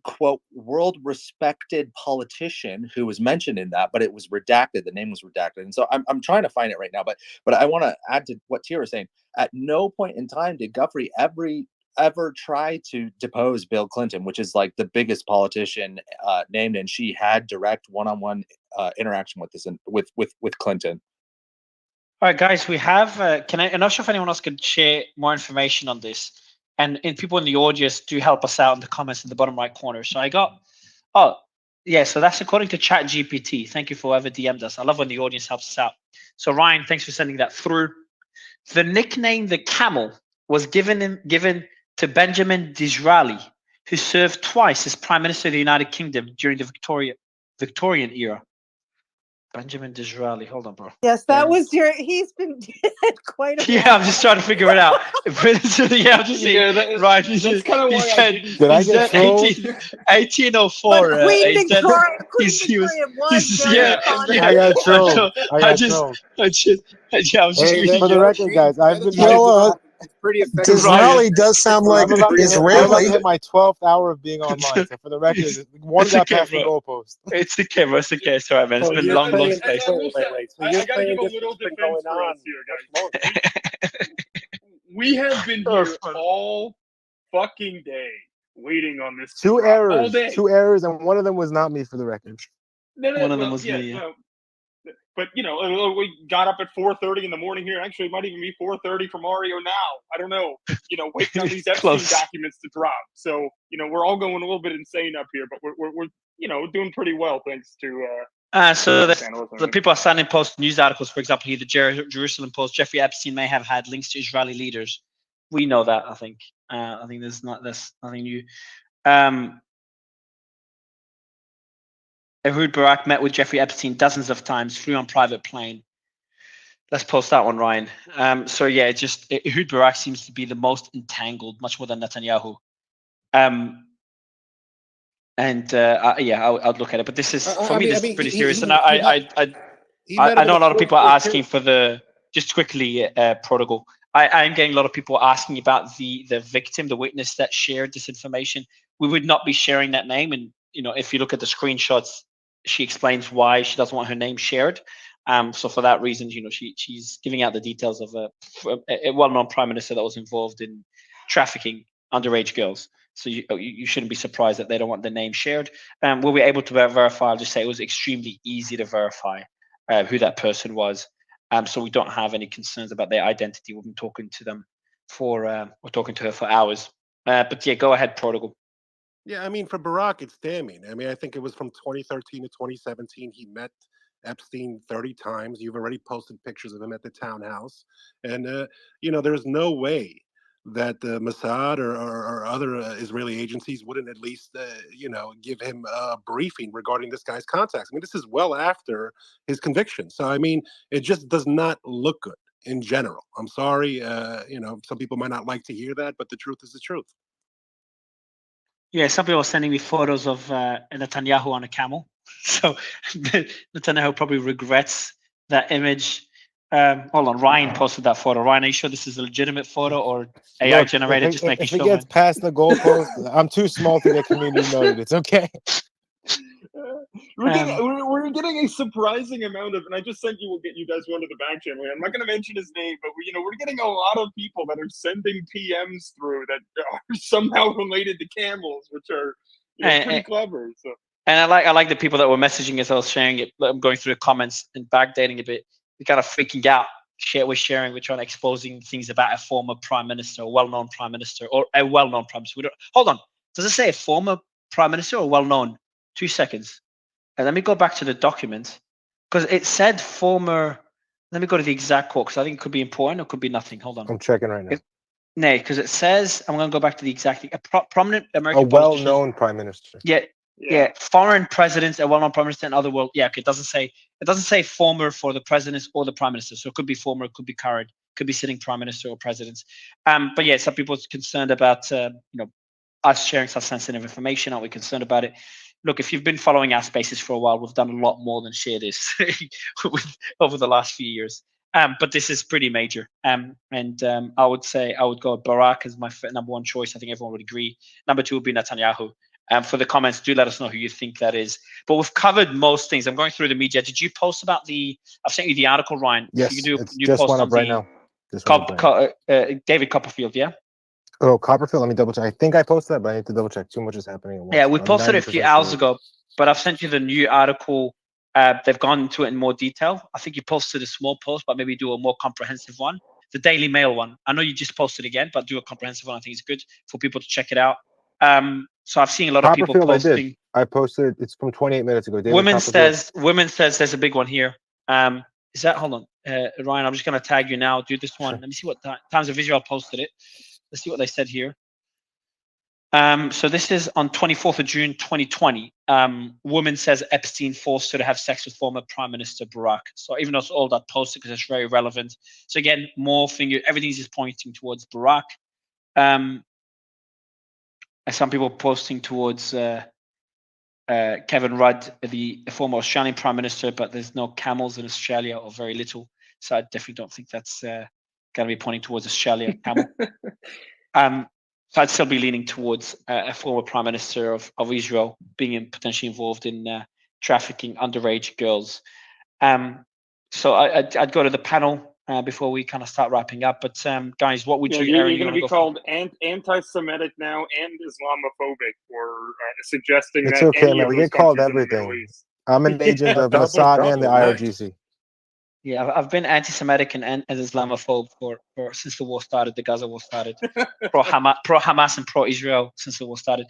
quote, world respected politician who was mentioned in that, but it was redacted. The name was redacted. And so I'm trying to find it right now, but I want to add to what Tia was saying. At no point in time did Giuffre ever try to depose Bill Clinton, which is like the biggest politician named, and she had direct one-on-one interaction with this with Clinton. All right, guys, we have. I'm not sure if anyone else could share more information on this. And people in the audience do help us out in the comments in the bottom right corner. So I got, so that's according to ChatGPT. Thank you for whoever DM'd us. I love when the audience helps us out. So Ryan, thanks for sending that through. The nickname the Camel was given to Benjamin Disraeli, who served twice as Prime Minister of the United Kingdom during the Victorian era. Benjamin Disraeli. Hold on, bro. Yes, that was he's been dead quite a while. Yeah, I'm just trying to figure it out. I'm just saying, right. That's kind of he why said, Did I get trolled? 1804. But Queen he said, Victoria he's, very yeah, fond I got trolled. I was just Hey, reading. for the record, guys, I've been. It's pretty effective. Disraeli does sound like I'm about to Israeli. hit my 12th hour of being online. So for the record, one got past the goalpost. It's okay, bro. It's okay. It's all right, man. It's been a long space. Wait. So I you're gotta saying give a this little has been defense going for on us here, much guys. longer? We have been here all fucking day waiting on this. Two all errors, day. and one of them was not me, for the record. One of them was me. Yeah. But we got up at 4:30 in the morning here. Actually, it might even be 4:30 for Mario now. I don't know. Waiting on these Epstein documents to drop. So we're all going a little bit insane up here, but we're doing pretty well thanks to. So the people are sending post news articles. For example, here the Jerusalem Post. Jeffrey Epstein may have had links to Israeli leaders. We know that. I think there's nothing new. Ehud Barak met with Jeffrey Epstein dozens of times, flew on private plane. Let's post that one, Ryan. So yeah, Ehud Barak seems to be the most entangled, much more than Netanyahu. I'll look at it. But this is for me. This is pretty serious, and I know a lot of people are asking for the just quickly protocol. I'm getting a lot of people asking about the victim, the witness that shared this information. We would not be sharing that name, and if you look at the screenshots, she explains why she doesn't want her name shared. So for that reason, she's giving out the details of a well-known prime minister that was involved in trafficking underage girls. So you shouldn't be surprised that they don't want the name shared. We'll be able to verify. I'll just say it was extremely easy to verify who that person was. So we don't have any concerns about their identity. We've been talking to them we're talking to her for hours. But yeah, go ahead, Protocol. Yeah, I mean, for Barack, it's damning. I mean, I think it was from 2013 to 2017. He met Epstein 30 times. You've already posted pictures of him at the townhouse. And, there's no way that the Mossad or other Israeli agencies wouldn't at least, give him a briefing regarding this guy's contacts. I mean, this is well after his conviction. So, I mean, it just does not look good in general. I'm sorry. Some people might not like to hear that, but the truth is the truth. Yeah, some people are sending me photos of Netanyahu on a camel. So Netanyahu probably regrets that image. Hold on, Ryan posted that photo. Ryan, are you sure this is a legitimate photo or AI generated? Just making if sure. If it gets past the goalpost, I'm too small to get community noted. It's okay. We're getting a surprising amount of, and I just sent you. We'll get you guys one to the back channel. I'm not going to mention his name, but we're getting a lot of people that are sending PMs through that are somehow related to camels, which are pretty clever. So. And I like the people that were messaging as I was sharing it. I'm going through the comments and backdating a bit. We're kind of freaking out. We're sharing. We're trying to exposing things about a former prime minister, a well-known prime minister, or a well-known prime minister. Hold on. Does it say a former prime minister or well-known? 2 seconds. And let me go back to the document because it said former. Let me go to the exact quote because I think it could be important or it could be nothing. Hold on. I'm checking right now. No, because it says I'm going to go back to the exact thing. Prominent American a well-known prime minister. Yeah, foreign presidents, a well-known prime minister, and other world. Yeah, okay, it doesn't say former for the presidents or the prime minister. So it could be former, it could be current, could be sitting prime minister or presidents. But yeah, some people are concerned about us sharing such sensitive information. Are we concerned about it? Look, if you've been following our spaces for a while, we've done a lot more than share this over the last few years. But this is pretty major. I would say I would go Barack as my number one choice. I think everyone would agree. Number two would be Netanyahu. For the comments, do let us know who you think that is. But we've covered most things. I'm going through the media. Did you post about I've sent you the article, Ryan. Yes, you it's just went up right now. David Copperfield, yeah? Oh, Copperfield, let me double check. I think I posted that, but I need to double check. Too much is happening at once. Yeah, we posted it a few hours ago, but I've sent you the new article. They've gone into it in more detail. I think you posted a small post, but maybe do a more comprehensive one. The Daily Mail one. I know you just posted again, but do a comprehensive one. I think it's good for people to check it out. So I've seen a lot of people posting. I posted. It's from 28 minutes ago. Women says there's a big one here. Is that? Hold on, Ryan. I'm just gonna tag you now. Do this one. Let me see what Times of Israel posted it. Let's see what they said here. So this is on 24th of June 2020. Woman says Epstein forced her to have sex with former Prime Minister Barack. So even though it's all that posted because it's very relevant. So again, everything's just pointing towards Barack. And some people posting towards Kevin Rudd, the former Australian Prime Minister, but there's no camels in Australia or very little. So I definitely don't think that's going to be pointing towards Australia, camel. So I'd still be leaning towards a former Prime Minister of Israel being potentially involved in trafficking underage girls. So I'd go to the panel before we kind of start wrapping up. But guys, what would you? You're Aaron, going to be called anti-Semitic now and Islamophobic for suggesting it's that okay, any man. of We those get called countries in the Middle everything. East. I'm an agent of Mossad and the IRGC. Yeah, I've been anti-Semitic and Islamophobe for since the war started, the Gaza war started, pro Hamas and pro Israel since the war started.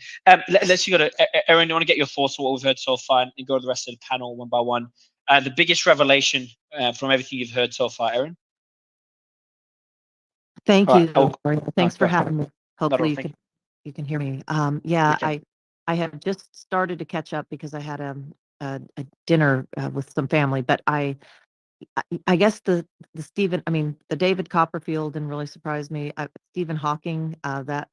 Let's go to Aaron. I want to get your thoughts on what we've heard so far, and go to the rest of the panel one by one. The biggest revelation from everything you've heard so far, Aaron. Thank All you. right, Thanks for go ahead. having me. Hopefully you can hear me. Yeah, I have just started to catch up because I had a dinner with some family, but I guess the David Copperfield didn't really surprise me. Stephen Hawking, that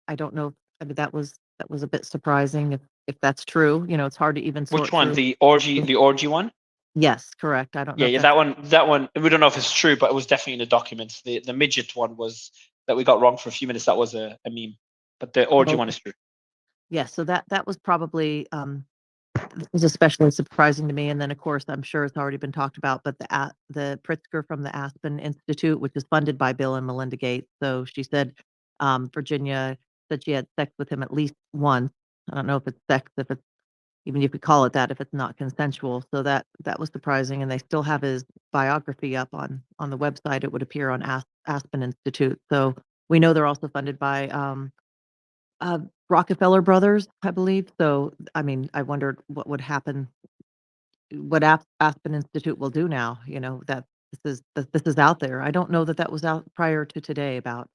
I don't know. I mean, that was a bit surprising if that's true. It's hard to even sort Which one? through. The orgy one? Yes, correct. I don't know. Yeah, that one. We don't know if it's true, but it was definitely in the documents. The midget one was that we got wrong for a few minutes. That was a meme, but the orgy one is true. Yeah, so that was probably was especially surprising to me. And then, of course, I'm sure it's already been talked about, but the Pritzker from the Aspen Institute, which is funded by Bill and Melinda Gates. So she said Virginia said she had sex with him at least once. I don't know if it's sex, if it's even if you call it that, if it's not consensual. So that was surprising. And they still have his biography up on the website. It would appear on Aspen Institute. So we know they're also funded by Rockefeller Brothers, I believe. So, I mean, I wondered what would happen, what Aspen Institute will do now. That this is out there. I don't know that was out prior to today about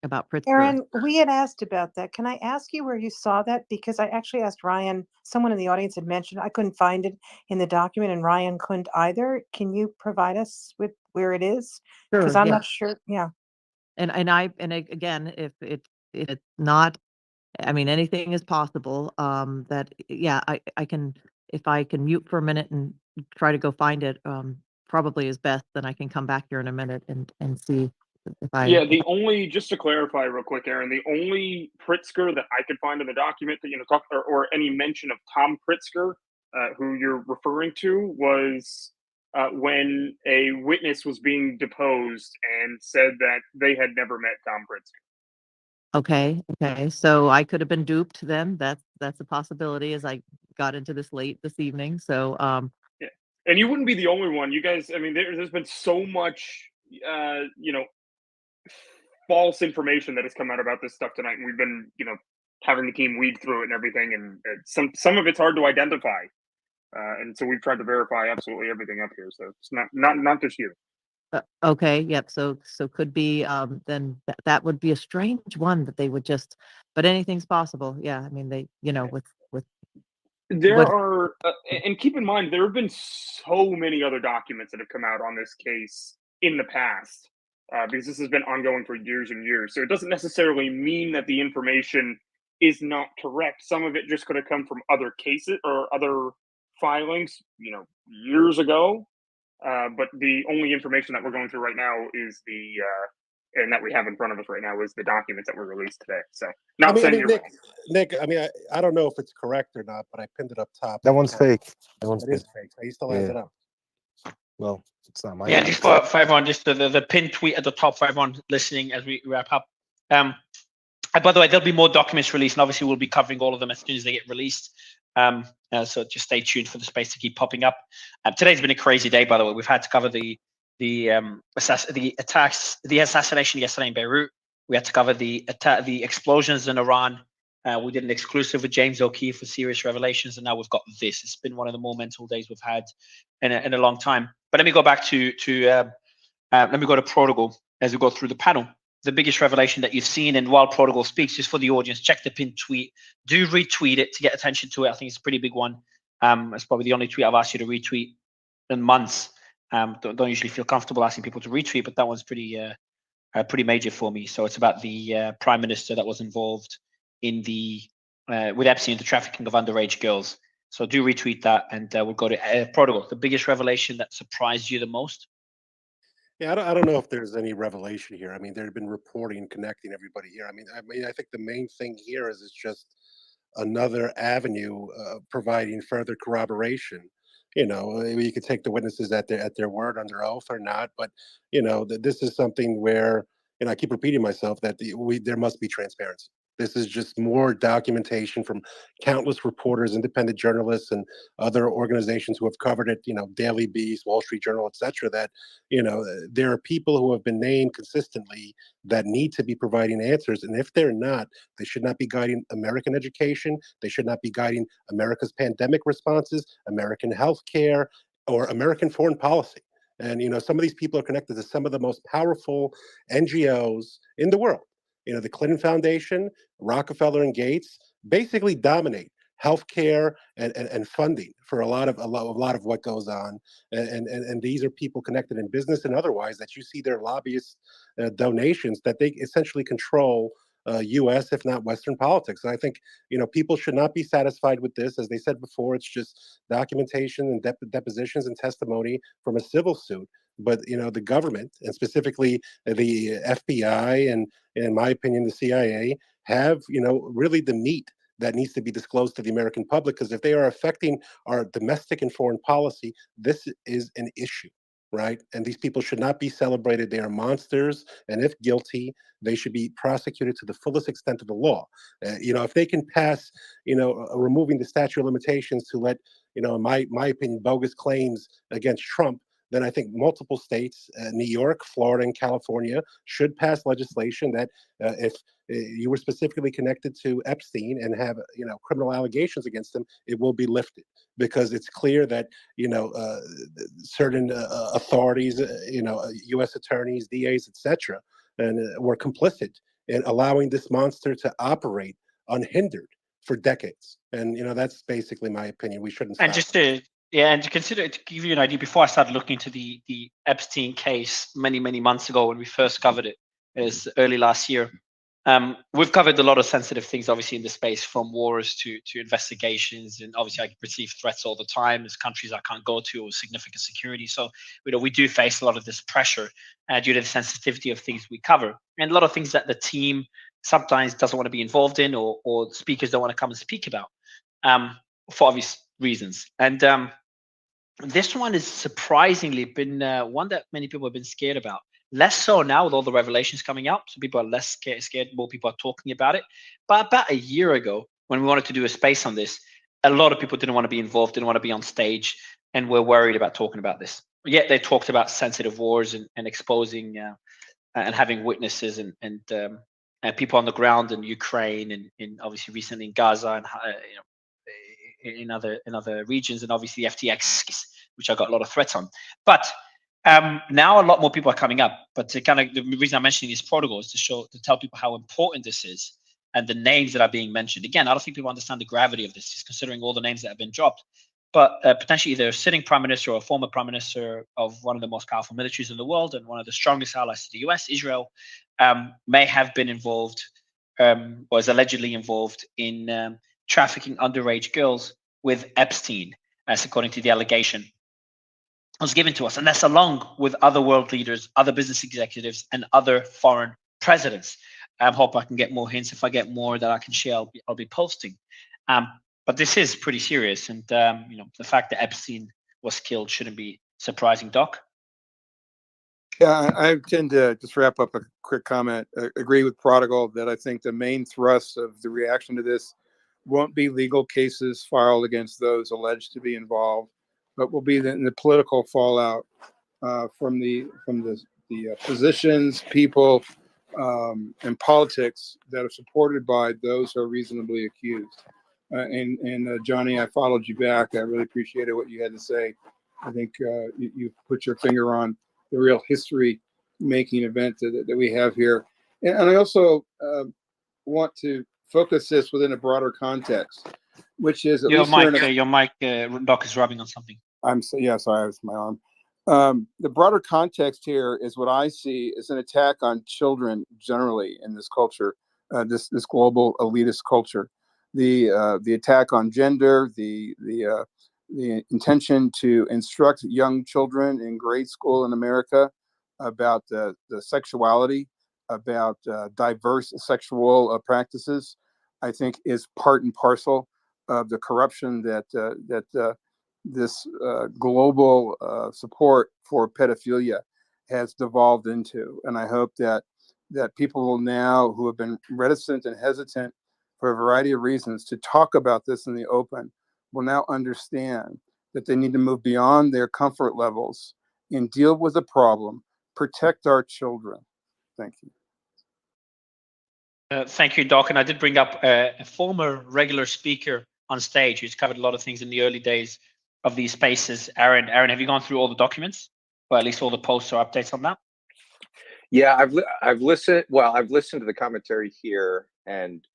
Pritzker. Aaron, we had asked about that. Can I ask you where you saw that? Because I actually asked Ryan, someone in the audience had mentioned, I couldn't find it in the document and Ryan couldn't either. Can you provide us with where it is? Because Sure, I'm yeah. not sure. Yeah. And again, if it's not, I mean, anything is possible. I can, if I can mute for a minute and try to go find it, probably is best. Then I can come back here in a minute and see if I. Yeah, just to clarify real quick, Aaron, the only Pritzker that I could find in the document that talk or any mention of Tom Pritzker who you're referring to was when a witness was being deposed and said that they had never met Tom Pritzker. Okay. So I could have been duped then. That's a possibility as I got into this late this evening. So Yeah, and you wouldn't be the only one. You guys, I mean, there's been so much, false information that has come out about this stuff tonight, and we've been, having the team weed through it and everything, and some of it's hard to identify, and so we've tried to verify absolutely everything up here. So it's not just you. okay, yep. So could be then that would be a strange one that they would just, but anything's possible. Yeah, I mean they, with There what are, and keep in mind, there have been so many other documents that have come out on this case in the past, because this has been ongoing for years and years. So it doesn't necessarily mean that the information is not correct. Some of it just could have come from other cases or other filings, years ago. But the only information that we're going through right now is and that we have in front of us right now is the documents that were released today. So not saying you're wrong. Nick, I mean, I don't know if it's correct or not, but I pinned it up top. That one's fake. That one's It fake. is fake. He still has it up. Well, it's not my. Yeah, just for everyone, just the pinned tweet at the top for everyone listening as we wrap up. And by the way, there'll be more documents released, and obviously we'll be covering all of them as soon as they get released. So just stay tuned for the space to keep popping up. Today's been a crazy day, by the way. We've had to cover the assassination yesterday in Beirut. We had to cover the explosions in Iran. We did an exclusive with James O'Keefe for Serious Revelations, and now we've got this. It's been one of the more mental days we've had in a long time. But let me go back to let me go to Protocol as we go through the panel. The biggest revelation that you've seen, and while Protocol speaks, just for the audience, check the pinned tweet. Do retweet it to get attention to it. I think it's a pretty big one. It's probably the only tweet I've asked you to retweet in months. Don't usually feel comfortable asking people to retweet, but that one's pretty major for me. So it's about the prime minister that was involved in with Epstein, the trafficking of underage girls. So do retweet that, and we'll go to Protocol. The biggest revelation that surprised you the most? Yeah, I don't know if there's any revelation here. I mean, there have been reporting connecting everybody here. I mean, I think the main thing here is it's just another avenue providing further corroboration. You could take the witnesses at their word under oath or not, but this is something where I keep repeating myself that there must be transparency. This is just more documentation from countless reporters, independent journalists, and other organizations who have covered it. Daily Beast, Wall Street Journal, etc. That there are people who have been named consistently that need to be providing answers, and if they're not, they should not be guiding American education. They should not be guiding America's pandemic responses, American healthcare, or American foreign policy. And some of these people are connected to some of the most powerful NGOs in the world. The Clinton Foundation, Rockefeller and Gates basically dominate healthcare and funding for a lot of what goes on. And these are people connected in business and otherwise that you see their lobbyist donations that they essentially control U.S. if not Western politics. And I think people should not be satisfied with this. As they said before, it's just documentation and depositions and testimony from a civil suit. But the government, and specifically the FBI and, in my opinion, the CIA, have really the meat that needs to be disclosed to the American public, because if they are affecting our domestic and foreign policy, this is an issue, right? And these people should not be celebrated. They are monsters, and if guilty, they should be prosecuted to the fullest extent of the law. If they can pass, removing the statute of limitations to let, in my opinion, bogus claims against Trump, then I think multiple states, New York, Florida, and California, should pass legislation that if you were specifically connected to Epstein and have criminal allegations against him, it will be lifted, because it's clear that certain authorities, U.S. attorneys, DAs, etc., and were complicit in allowing this monster to operate unhindered for decades. And that's basically my opinion. We shouldn't. And just to consider, to give you an idea, before I started looking into the Epstein case many months ago when we first covered it, is early last year. We've covered a lot of sensitive things, obviously, in the space, from wars to investigations, and obviously I receive threats all the time. There's countries I can't go to with significant security, so we do face a lot of this pressure due to the sensitivity of things we cover, and a lot of things that the team sometimes doesn't want to be involved in, or speakers don't want to come and speak about, for obvious reasons. And this one has surprisingly been one that many people have been scared about. Less so now with all the revelations coming out. So people are less scared. More people are talking about it. But about a year ago, when we wanted to do a space on this, a lot of people didn't want to be involved, didn't want to be on stage, and were worried about talking about this. Yet they talked about sensitive wars and exposing and having witnesses and people on the ground in Ukraine and obviously recently in Gaza and in other regions, and obviously FTX, which I got a lot of threats on. But now a lot more people are coming up. But to kind of the reason I'm mentioning this protocol is to tell people how important this is and the names that are being mentioned. Again, I don't think people understand the gravity of this, just considering all the names that have been dropped. But potentially either a sitting prime minister or a former prime minister of one of the most powerful militaries in the world and one of the strongest allies to the US, Israel, may have been involved, was allegedly involved in trafficking underage girls with Epstein, as according to the allegation was given to us. And that's along with other world leaders, other business executives, and other foreign presidents. I hope I can get more hints. If I get more that I can share, I'll be posting. But this is pretty serious. And, the fact that Epstein was killed shouldn't be surprising, Doc. Yeah, I tend to just wrap up a quick comment. Agree with Prodigal that I think the main thrust of the reaction to this won't be legal cases filed against those alleged to be involved, but will be the political fallout from the positions, people, and politics that are supported by those who are reasonably accused. Johnny, I followed you back. I really appreciated what you had to say. I think you put your finger on the real history-making event that we have here. And I also want to focus this within a broader context, which is your mic, Doc, is rubbing on something. Sorry, it's my arm. The broader context here is what I see is an attack on children generally in this culture, this global elitist culture. The attack on gender, the intention to instruct young children in grade school in America about the sexuality, about diverse sexual practices, I think is part and parcel of the corruption that this global support for pedophilia has devolved into. And I hope that people will now, who have been reticent and hesitant for a variety of reasons to talk about this in the open, will now understand that they need to move beyond their comfort levels and deal with the problem, protect our children. Thank you. Thank you, Doc. And I did bring up a former regular speaker on stage who's covered a lot of things in the early days of these spaces. Aaron, have you gone through all the documents, or at least all the posts or updates on that? Yeah, I've listened. Well, I've listened to the commentary here and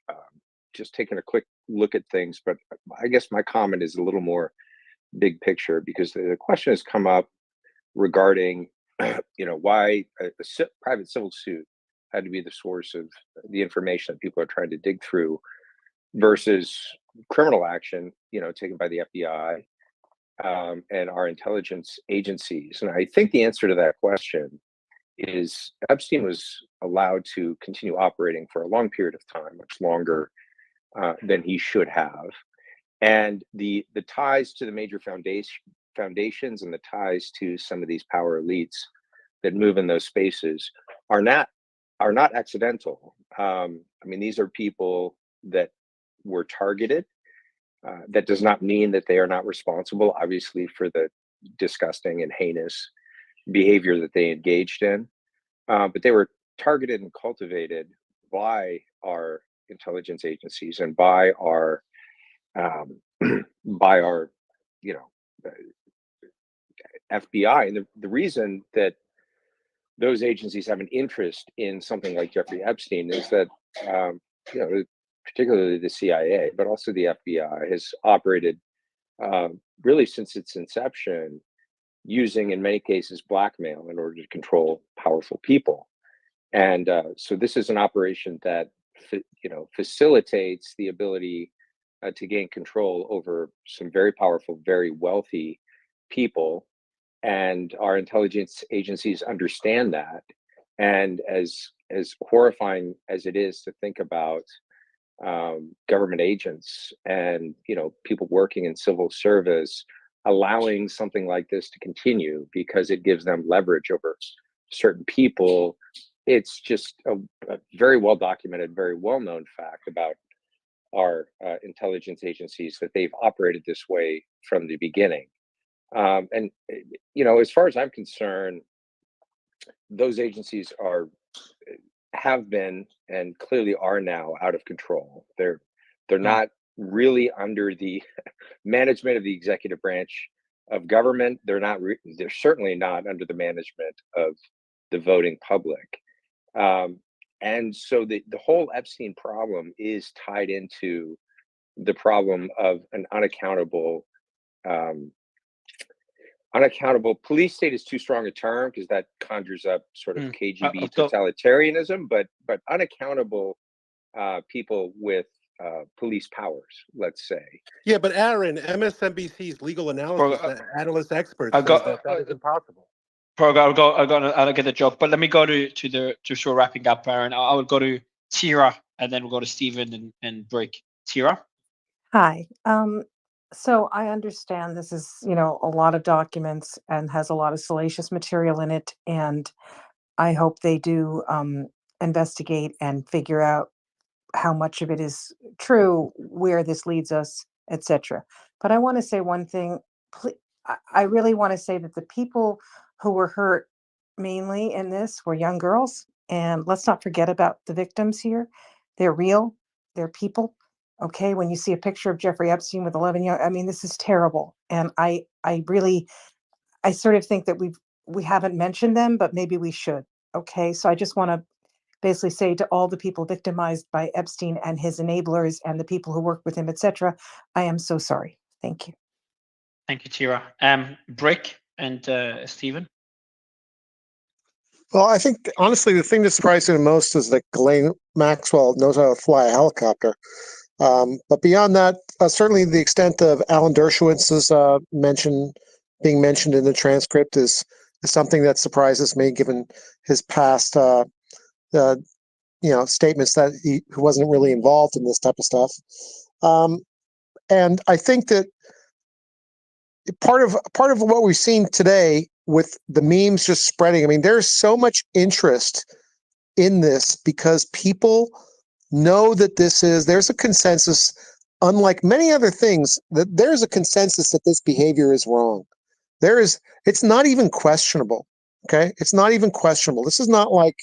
just taken a quick look at things. But I guess my comment is a little more big picture, because the question has come up regarding, why a private civil suit had to be the source of the information that people are trying to dig through versus criminal action, taken by the FBI and our intelligence agencies. And I think the answer to that question is Epstein was allowed to continue operating for a long period of time, much longer than he should have. And the ties to the major foundations and the ties to some of these power elites that move in those spaces are not accidental. These are people that were targeted. That does not mean that they are not responsible, obviously, for the disgusting and heinous behavior that they engaged in. But they were targeted and cultivated by our intelligence agencies and by our FBI. And the reason that those agencies have an interest in something like Jeffrey Epstein is that, particularly the CIA, but also the FBI, has operated really since its inception, using, in many cases, blackmail in order to control powerful people. And so this is an operation that, facilitates the ability to gain control over some very powerful, very wealthy people. And our intelligence agencies understand that. And as horrifying as it is to think about government agents and people working in civil service, allowing something like this to continue because it gives them leverage over certain people. It's just a very well documented, very well known fact about our intelligence agencies that they've operated this way from the beginning. And as far as I'm concerned, those agencies have been and clearly are now out of control. They're not really under the management of the executive branch of government. They're certainly not under the management of the voting public. And so the whole Epstein problem is tied into the problem of an unaccountable police state is too strong a term because that conjures up sort of KGB totalitarianism, but unaccountable people with police powers, let's say. Yeah, but Aaron, MSNBC's legal analyst expert says that is impossible. I'll get the joke, but let me go to sure wrapping up, Aaron. I will go to Tira, and then we'll go to Stephen and Brick. Tira. Hi. So I understand this is, a lot of documents and has a lot of salacious material in it, and I hope they do investigate and figure out how much of it is true, where this leads us, etc. But I want to say one thing. I really want to say that the people who were hurt mainly in this were young girls, and let's not forget about the victims here. They're real. They're people. Okay, when you see a picture of Jeffrey Epstein with 11 young, this is terrible. And I sort of think that we haven't mentioned them, but maybe we should. Okay, so I just want to basically say to all the people victimized by Epstein and his enablers and the people who work with him, etc., I am so sorry. Thank you. Thank you, Tira. Brick and Stephen. Well, I think honestly, the thing that surprised me the most is that Ghislaine Maxwell knows how to fly a helicopter. But beyond that, certainly the extent of Alan Dershowitz's being mentioned in the transcript is something that surprises me, given his past, statements that he wasn't really involved in this type of stuff. And I think that part of what we've seen today with the memes just spreading, there's so much interest in this because people know that there's a consensus, unlike many other things, that there's a consensus that this behavior is wrong. It's not even questionable. Okay. It's not even questionable. This is not like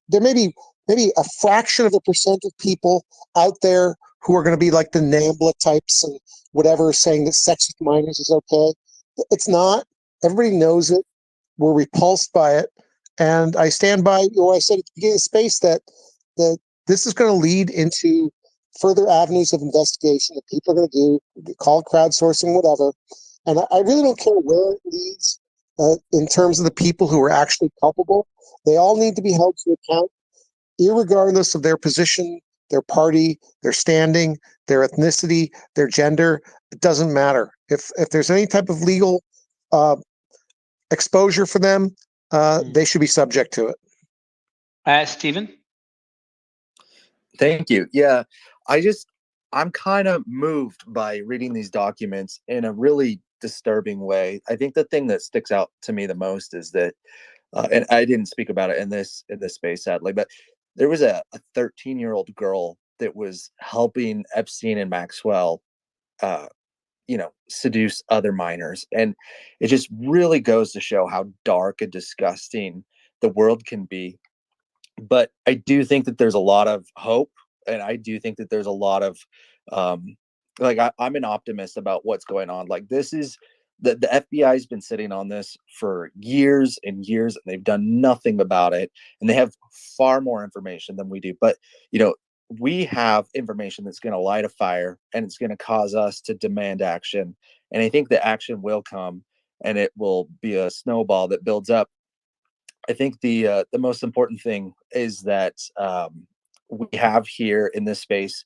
there may be maybe a fraction of a percent of people out there who are going to be like the NAMBLA types and whatever, saying that sex with minors is okay. It's not. Everybody knows it. We're repulsed by it. And I stand by what I said at the beginning of space that this is going to lead into further avenues of investigation that people are going to do, call it crowdsourcing, whatever. And I really don't care where it leads in terms of the people who are actually culpable. They all need to be held to account, irregardless of their position, their party, their standing, their ethnicity, their gender. It doesn't matter. If there's any type of legal exposure for them, they should be subject to it. Stephen? Thank you. Yeah, I'm kind of moved by reading these documents in a really disturbing way. I think the thing that sticks out to me the most is that, and I didn't speak about it in this space, sadly, but there was a 13-year-old girl that was helping Epstein and Maxwell, seduce other minors. And it just really goes to show how dark and disgusting the world can be. But I do think that there's a lot of hope, and I do think that there's a lot of I'm an optimist about what's going on. Like, this is the FBI has been sitting on this for years and years, and they've done nothing about it, and they have far more information than we do. But we have information that's going to light a fire, and it's going to cause us to demand action. And I think the action will come, and it will be a snowball that builds up. I think the most important thing is that we have here in this space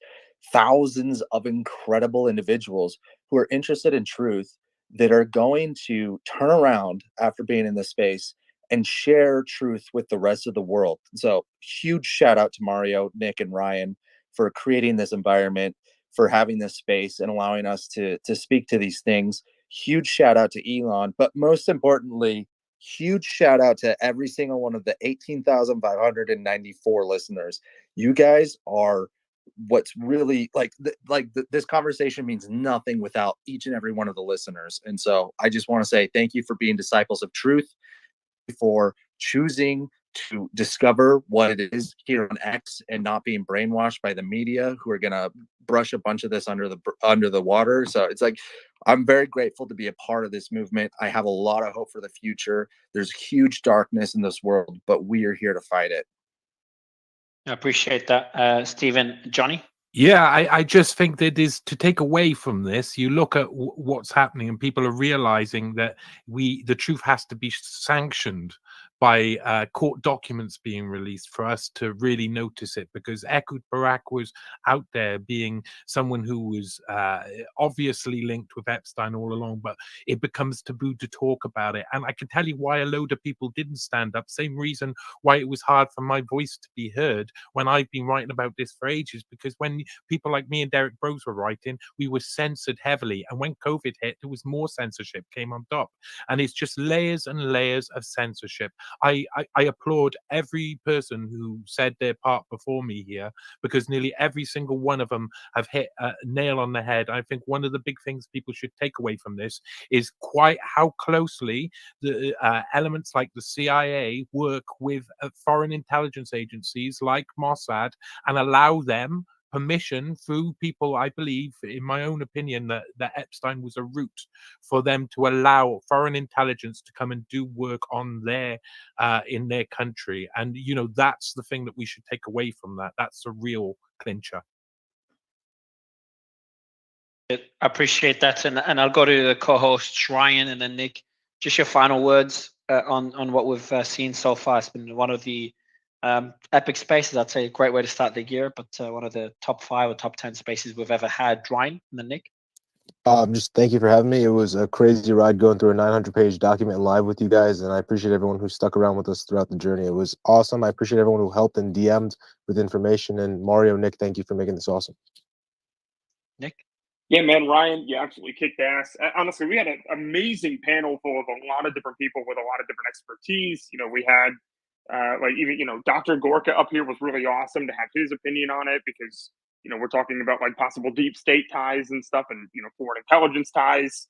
thousands of incredible individuals who are interested in truth, that are going to turn around after being in this space and share truth with the rest of the world. So huge shout out to Mario, Nick, and Ryan for creating this environment, for having this space and allowing us to speak to these things. Huge shout out to Elon, but most importantly, huge shout out to every single one of the 18,594 listeners. You guys are what's really this conversation means nothing without each and every one of the listeners. And so I just want to say thank you for being disciples of truth, for choosing to discover what it is here on X and not being brainwashed by the media who are going to brush a bunch of this under the water. So it's like, I'm very grateful to be a part of this movement. I have a lot of hope for the future. There's huge darkness in this world, but we are here to fight it. I appreciate that, Stephen. Johnny? Yeah, I just think that is to take away from this. You look at what's happening, and people are realizing that the truth has to be sanctioned by court documents being released for us to really notice it. Because Ehud Barak was out there being someone who was obviously linked with Epstein all along, but it becomes taboo to talk about it. And I can tell you why a load of people didn't stand up. Same reason why it was hard for my voice to be heard when I've been writing about this for ages, because when people like me and Derek Brose were writing, we were censored heavily. And when COVID hit, there was more censorship came on top. And it's just layers and layers of censorship. I applaud every person who said their part before me here, because nearly every single one of them have hit a nail on the head. I think one of the big things people should take away from this is quite how closely the elements like the CIA work with foreign intelligence agencies like Mossad and allow them permission through people. I believe, in my own opinion, that Epstein was a route for them to allow foreign intelligence to come and do work on their in their country. And that's the thing that we should take away from that. That's the real clincher. I appreciate that, and I'll go to the co-hosts Ryan and then Nick. Just your final words on what we've seen so far. It's been one of the epic spaces. I'd say a great way to start the year, but one of the top 5 or top 10 spaces we've ever had. Ryan and then Nick. Just thank you for having me. It was a crazy ride going through a 900-page document live with you guys, and I appreciate everyone who stuck around with us throughout the journey. It was awesome. I appreciate everyone who helped and DM'd with information. And Mario, Nick, thank you for making this awesome. Nick? Yeah, man, Ryan, you absolutely kicked ass. Honestly, we had an amazing panel full of a lot of different people with a lot of different expertise. We had Dr. Gorka up here was really awesome to have his opinion on it, because we're talking about like possible deep state ties and stuff, and foreign intelligence ties.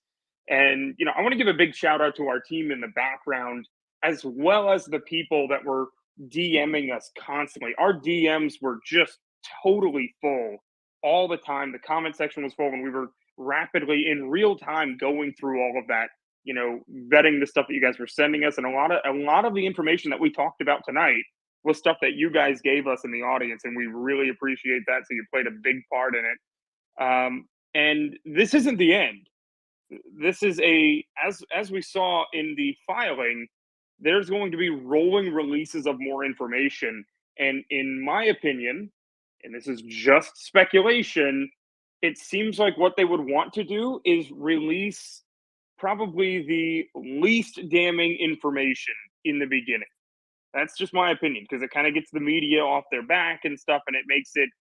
And I want to give a big shout out to our team in the background, as well as the people that were DMing us constantly. Our DMs were just totally full all the time. The comment section was full, and we were rapidly in real time going through all of that, vetting the stuff that you guys were sending us. And a lot of the information that we talked about tonight was stuff that you guys gave us in the audience, and we really appreciate that. So you played a big part in it. And this isn't the end. This is as we saw in the filing, there's going to be rolling releases of more information. And in my opinion, and this is just speculation, it seems like what they would want to do is release probably the least damning information in the beginning. That's just my opinion, because it kind of gets the media off their back and stuff, and it makes it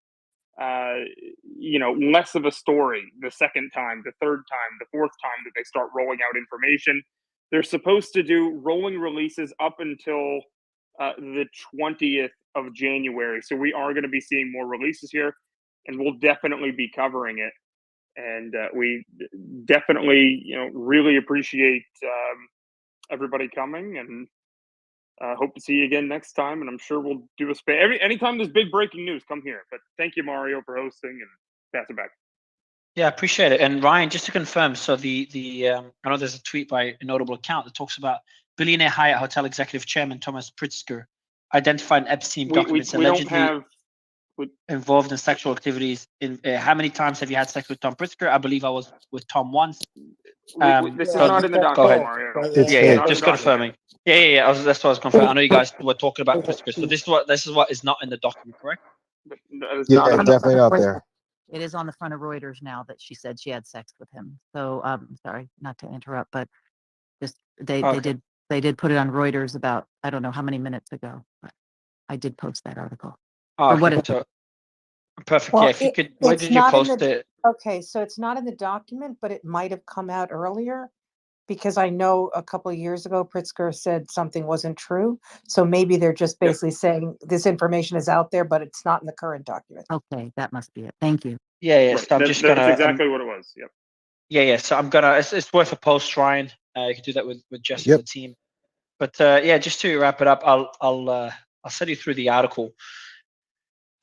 less of a story the second time, the third time, the fourth time that they start rolling out information. They're supposed to do rolling releases up until the 20th of January. So we are going to be seeing more releases here, and we'll definitely be covering it. And we definitely, really appreciate everybody coming, and hope to see you again next time. And I'm sure we'll do a space anytime there's big breaking news. Come here. But thank you, Mario, for hosting, and pass it back. Yeah, appreciate it. And Ryan, just to confirm, so the I know there's a tweet by a notable account that talks about billionaire Hyatt Hotel executive chairman Thomas Pritzker identified Epstein documents allegedly involved in sexual activities. How many times have you had sex with Tom Pritzker? I believe I was with Tom once. This is not in the document, Mario. Yeah, just confirming. Yeah. That's what I was confirming. I know you guys were talking about Pritzker, so this is what is not in the document, correct? Yeah, definitely not there. It is on the front of Reuters now that she said she had sex with him. So sorry, not to interrupt, but just they did put it on Reuters about, I don't know how many minutes ago, but I did post that article. Okay, Perfect. Yeah, Well, if you could, where it's did you not in post the, it? okay, so it's not in the document, but it might have come out earlier because I know a couple of years ago, Pritzker said something wasn't true. So maybe they're just Yep. basically saying this information is out there, but it's not in the current document. Okay, that must be it. Thank you. Yeah. Right. So I'm just That's gonna. exactly what it was. Yep. Yeah. So I'm gonna. It's worth a post, Ryan. You can do that with Jess and Yep. the team. But yeah, just to wrap it up, I'll send you through the article.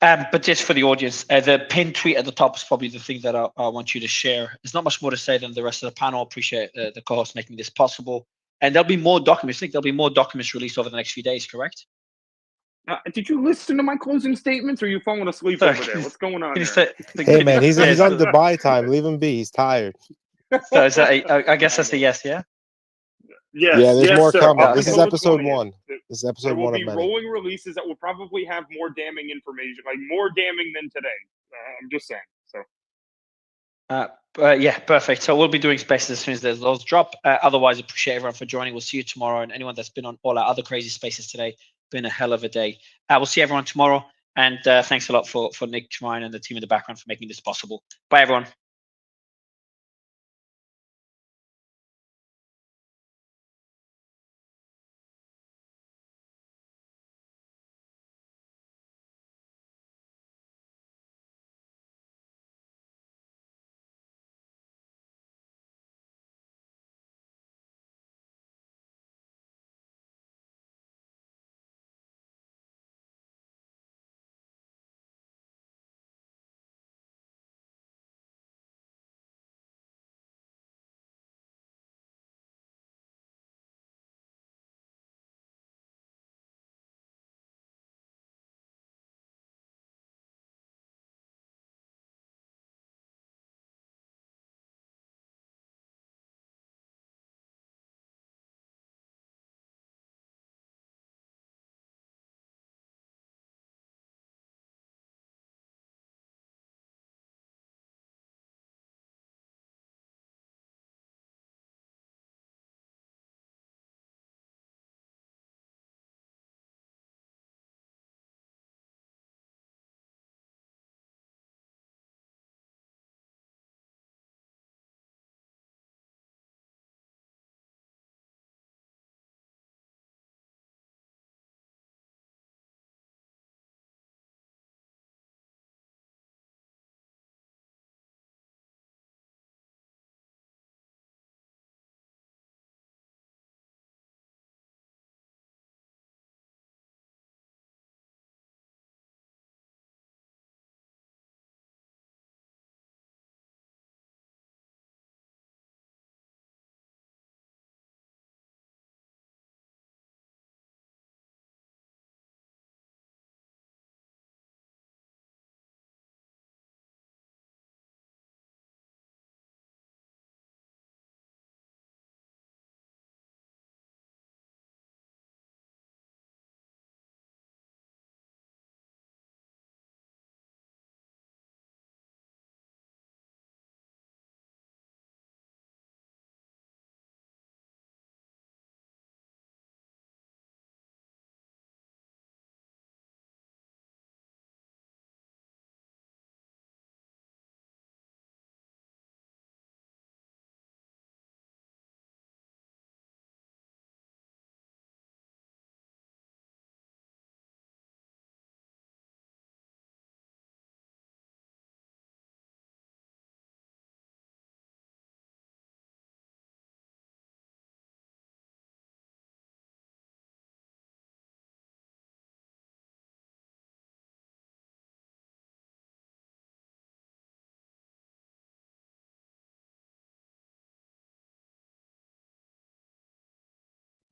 But just for the audience, the pinned tweet at the top is probably the thing that I want you to share. There's not much more to say than the rest of the panel. Appreciate the co-host making this possible. And there'll be more documents. I think there'll be more documents released over the next few days, correct? Did you listen to my closing statements, or are you falling asleep Sorry, over there? What's going on can you there? say, Hey man, he's yeah, on so, Dubai time. Leave him be. He's tired. so is that I guess that's a yes, yeah? Yeah, Yes, there's yes, more sir. coming. Up This is until the episode 20th. one. This is There episode will one of be many. rolling releases that will probably have more damning information, like more damning than today. I'm just saying. So. Yeah, perfect. So we'll be doing spaces as soon as those drop. Otherwise, appreciate everyone for joining. We'll see you tomorrow, and anyone that's been on all our other crazy spaces today. Been a hell of a day. We'll see everyone tomorrow, and thanks a lot for Nick, Ryan, and the team in the background for making this possible. Bye, everyone.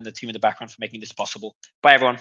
And the team in the background for making this possible. Bye, everyone.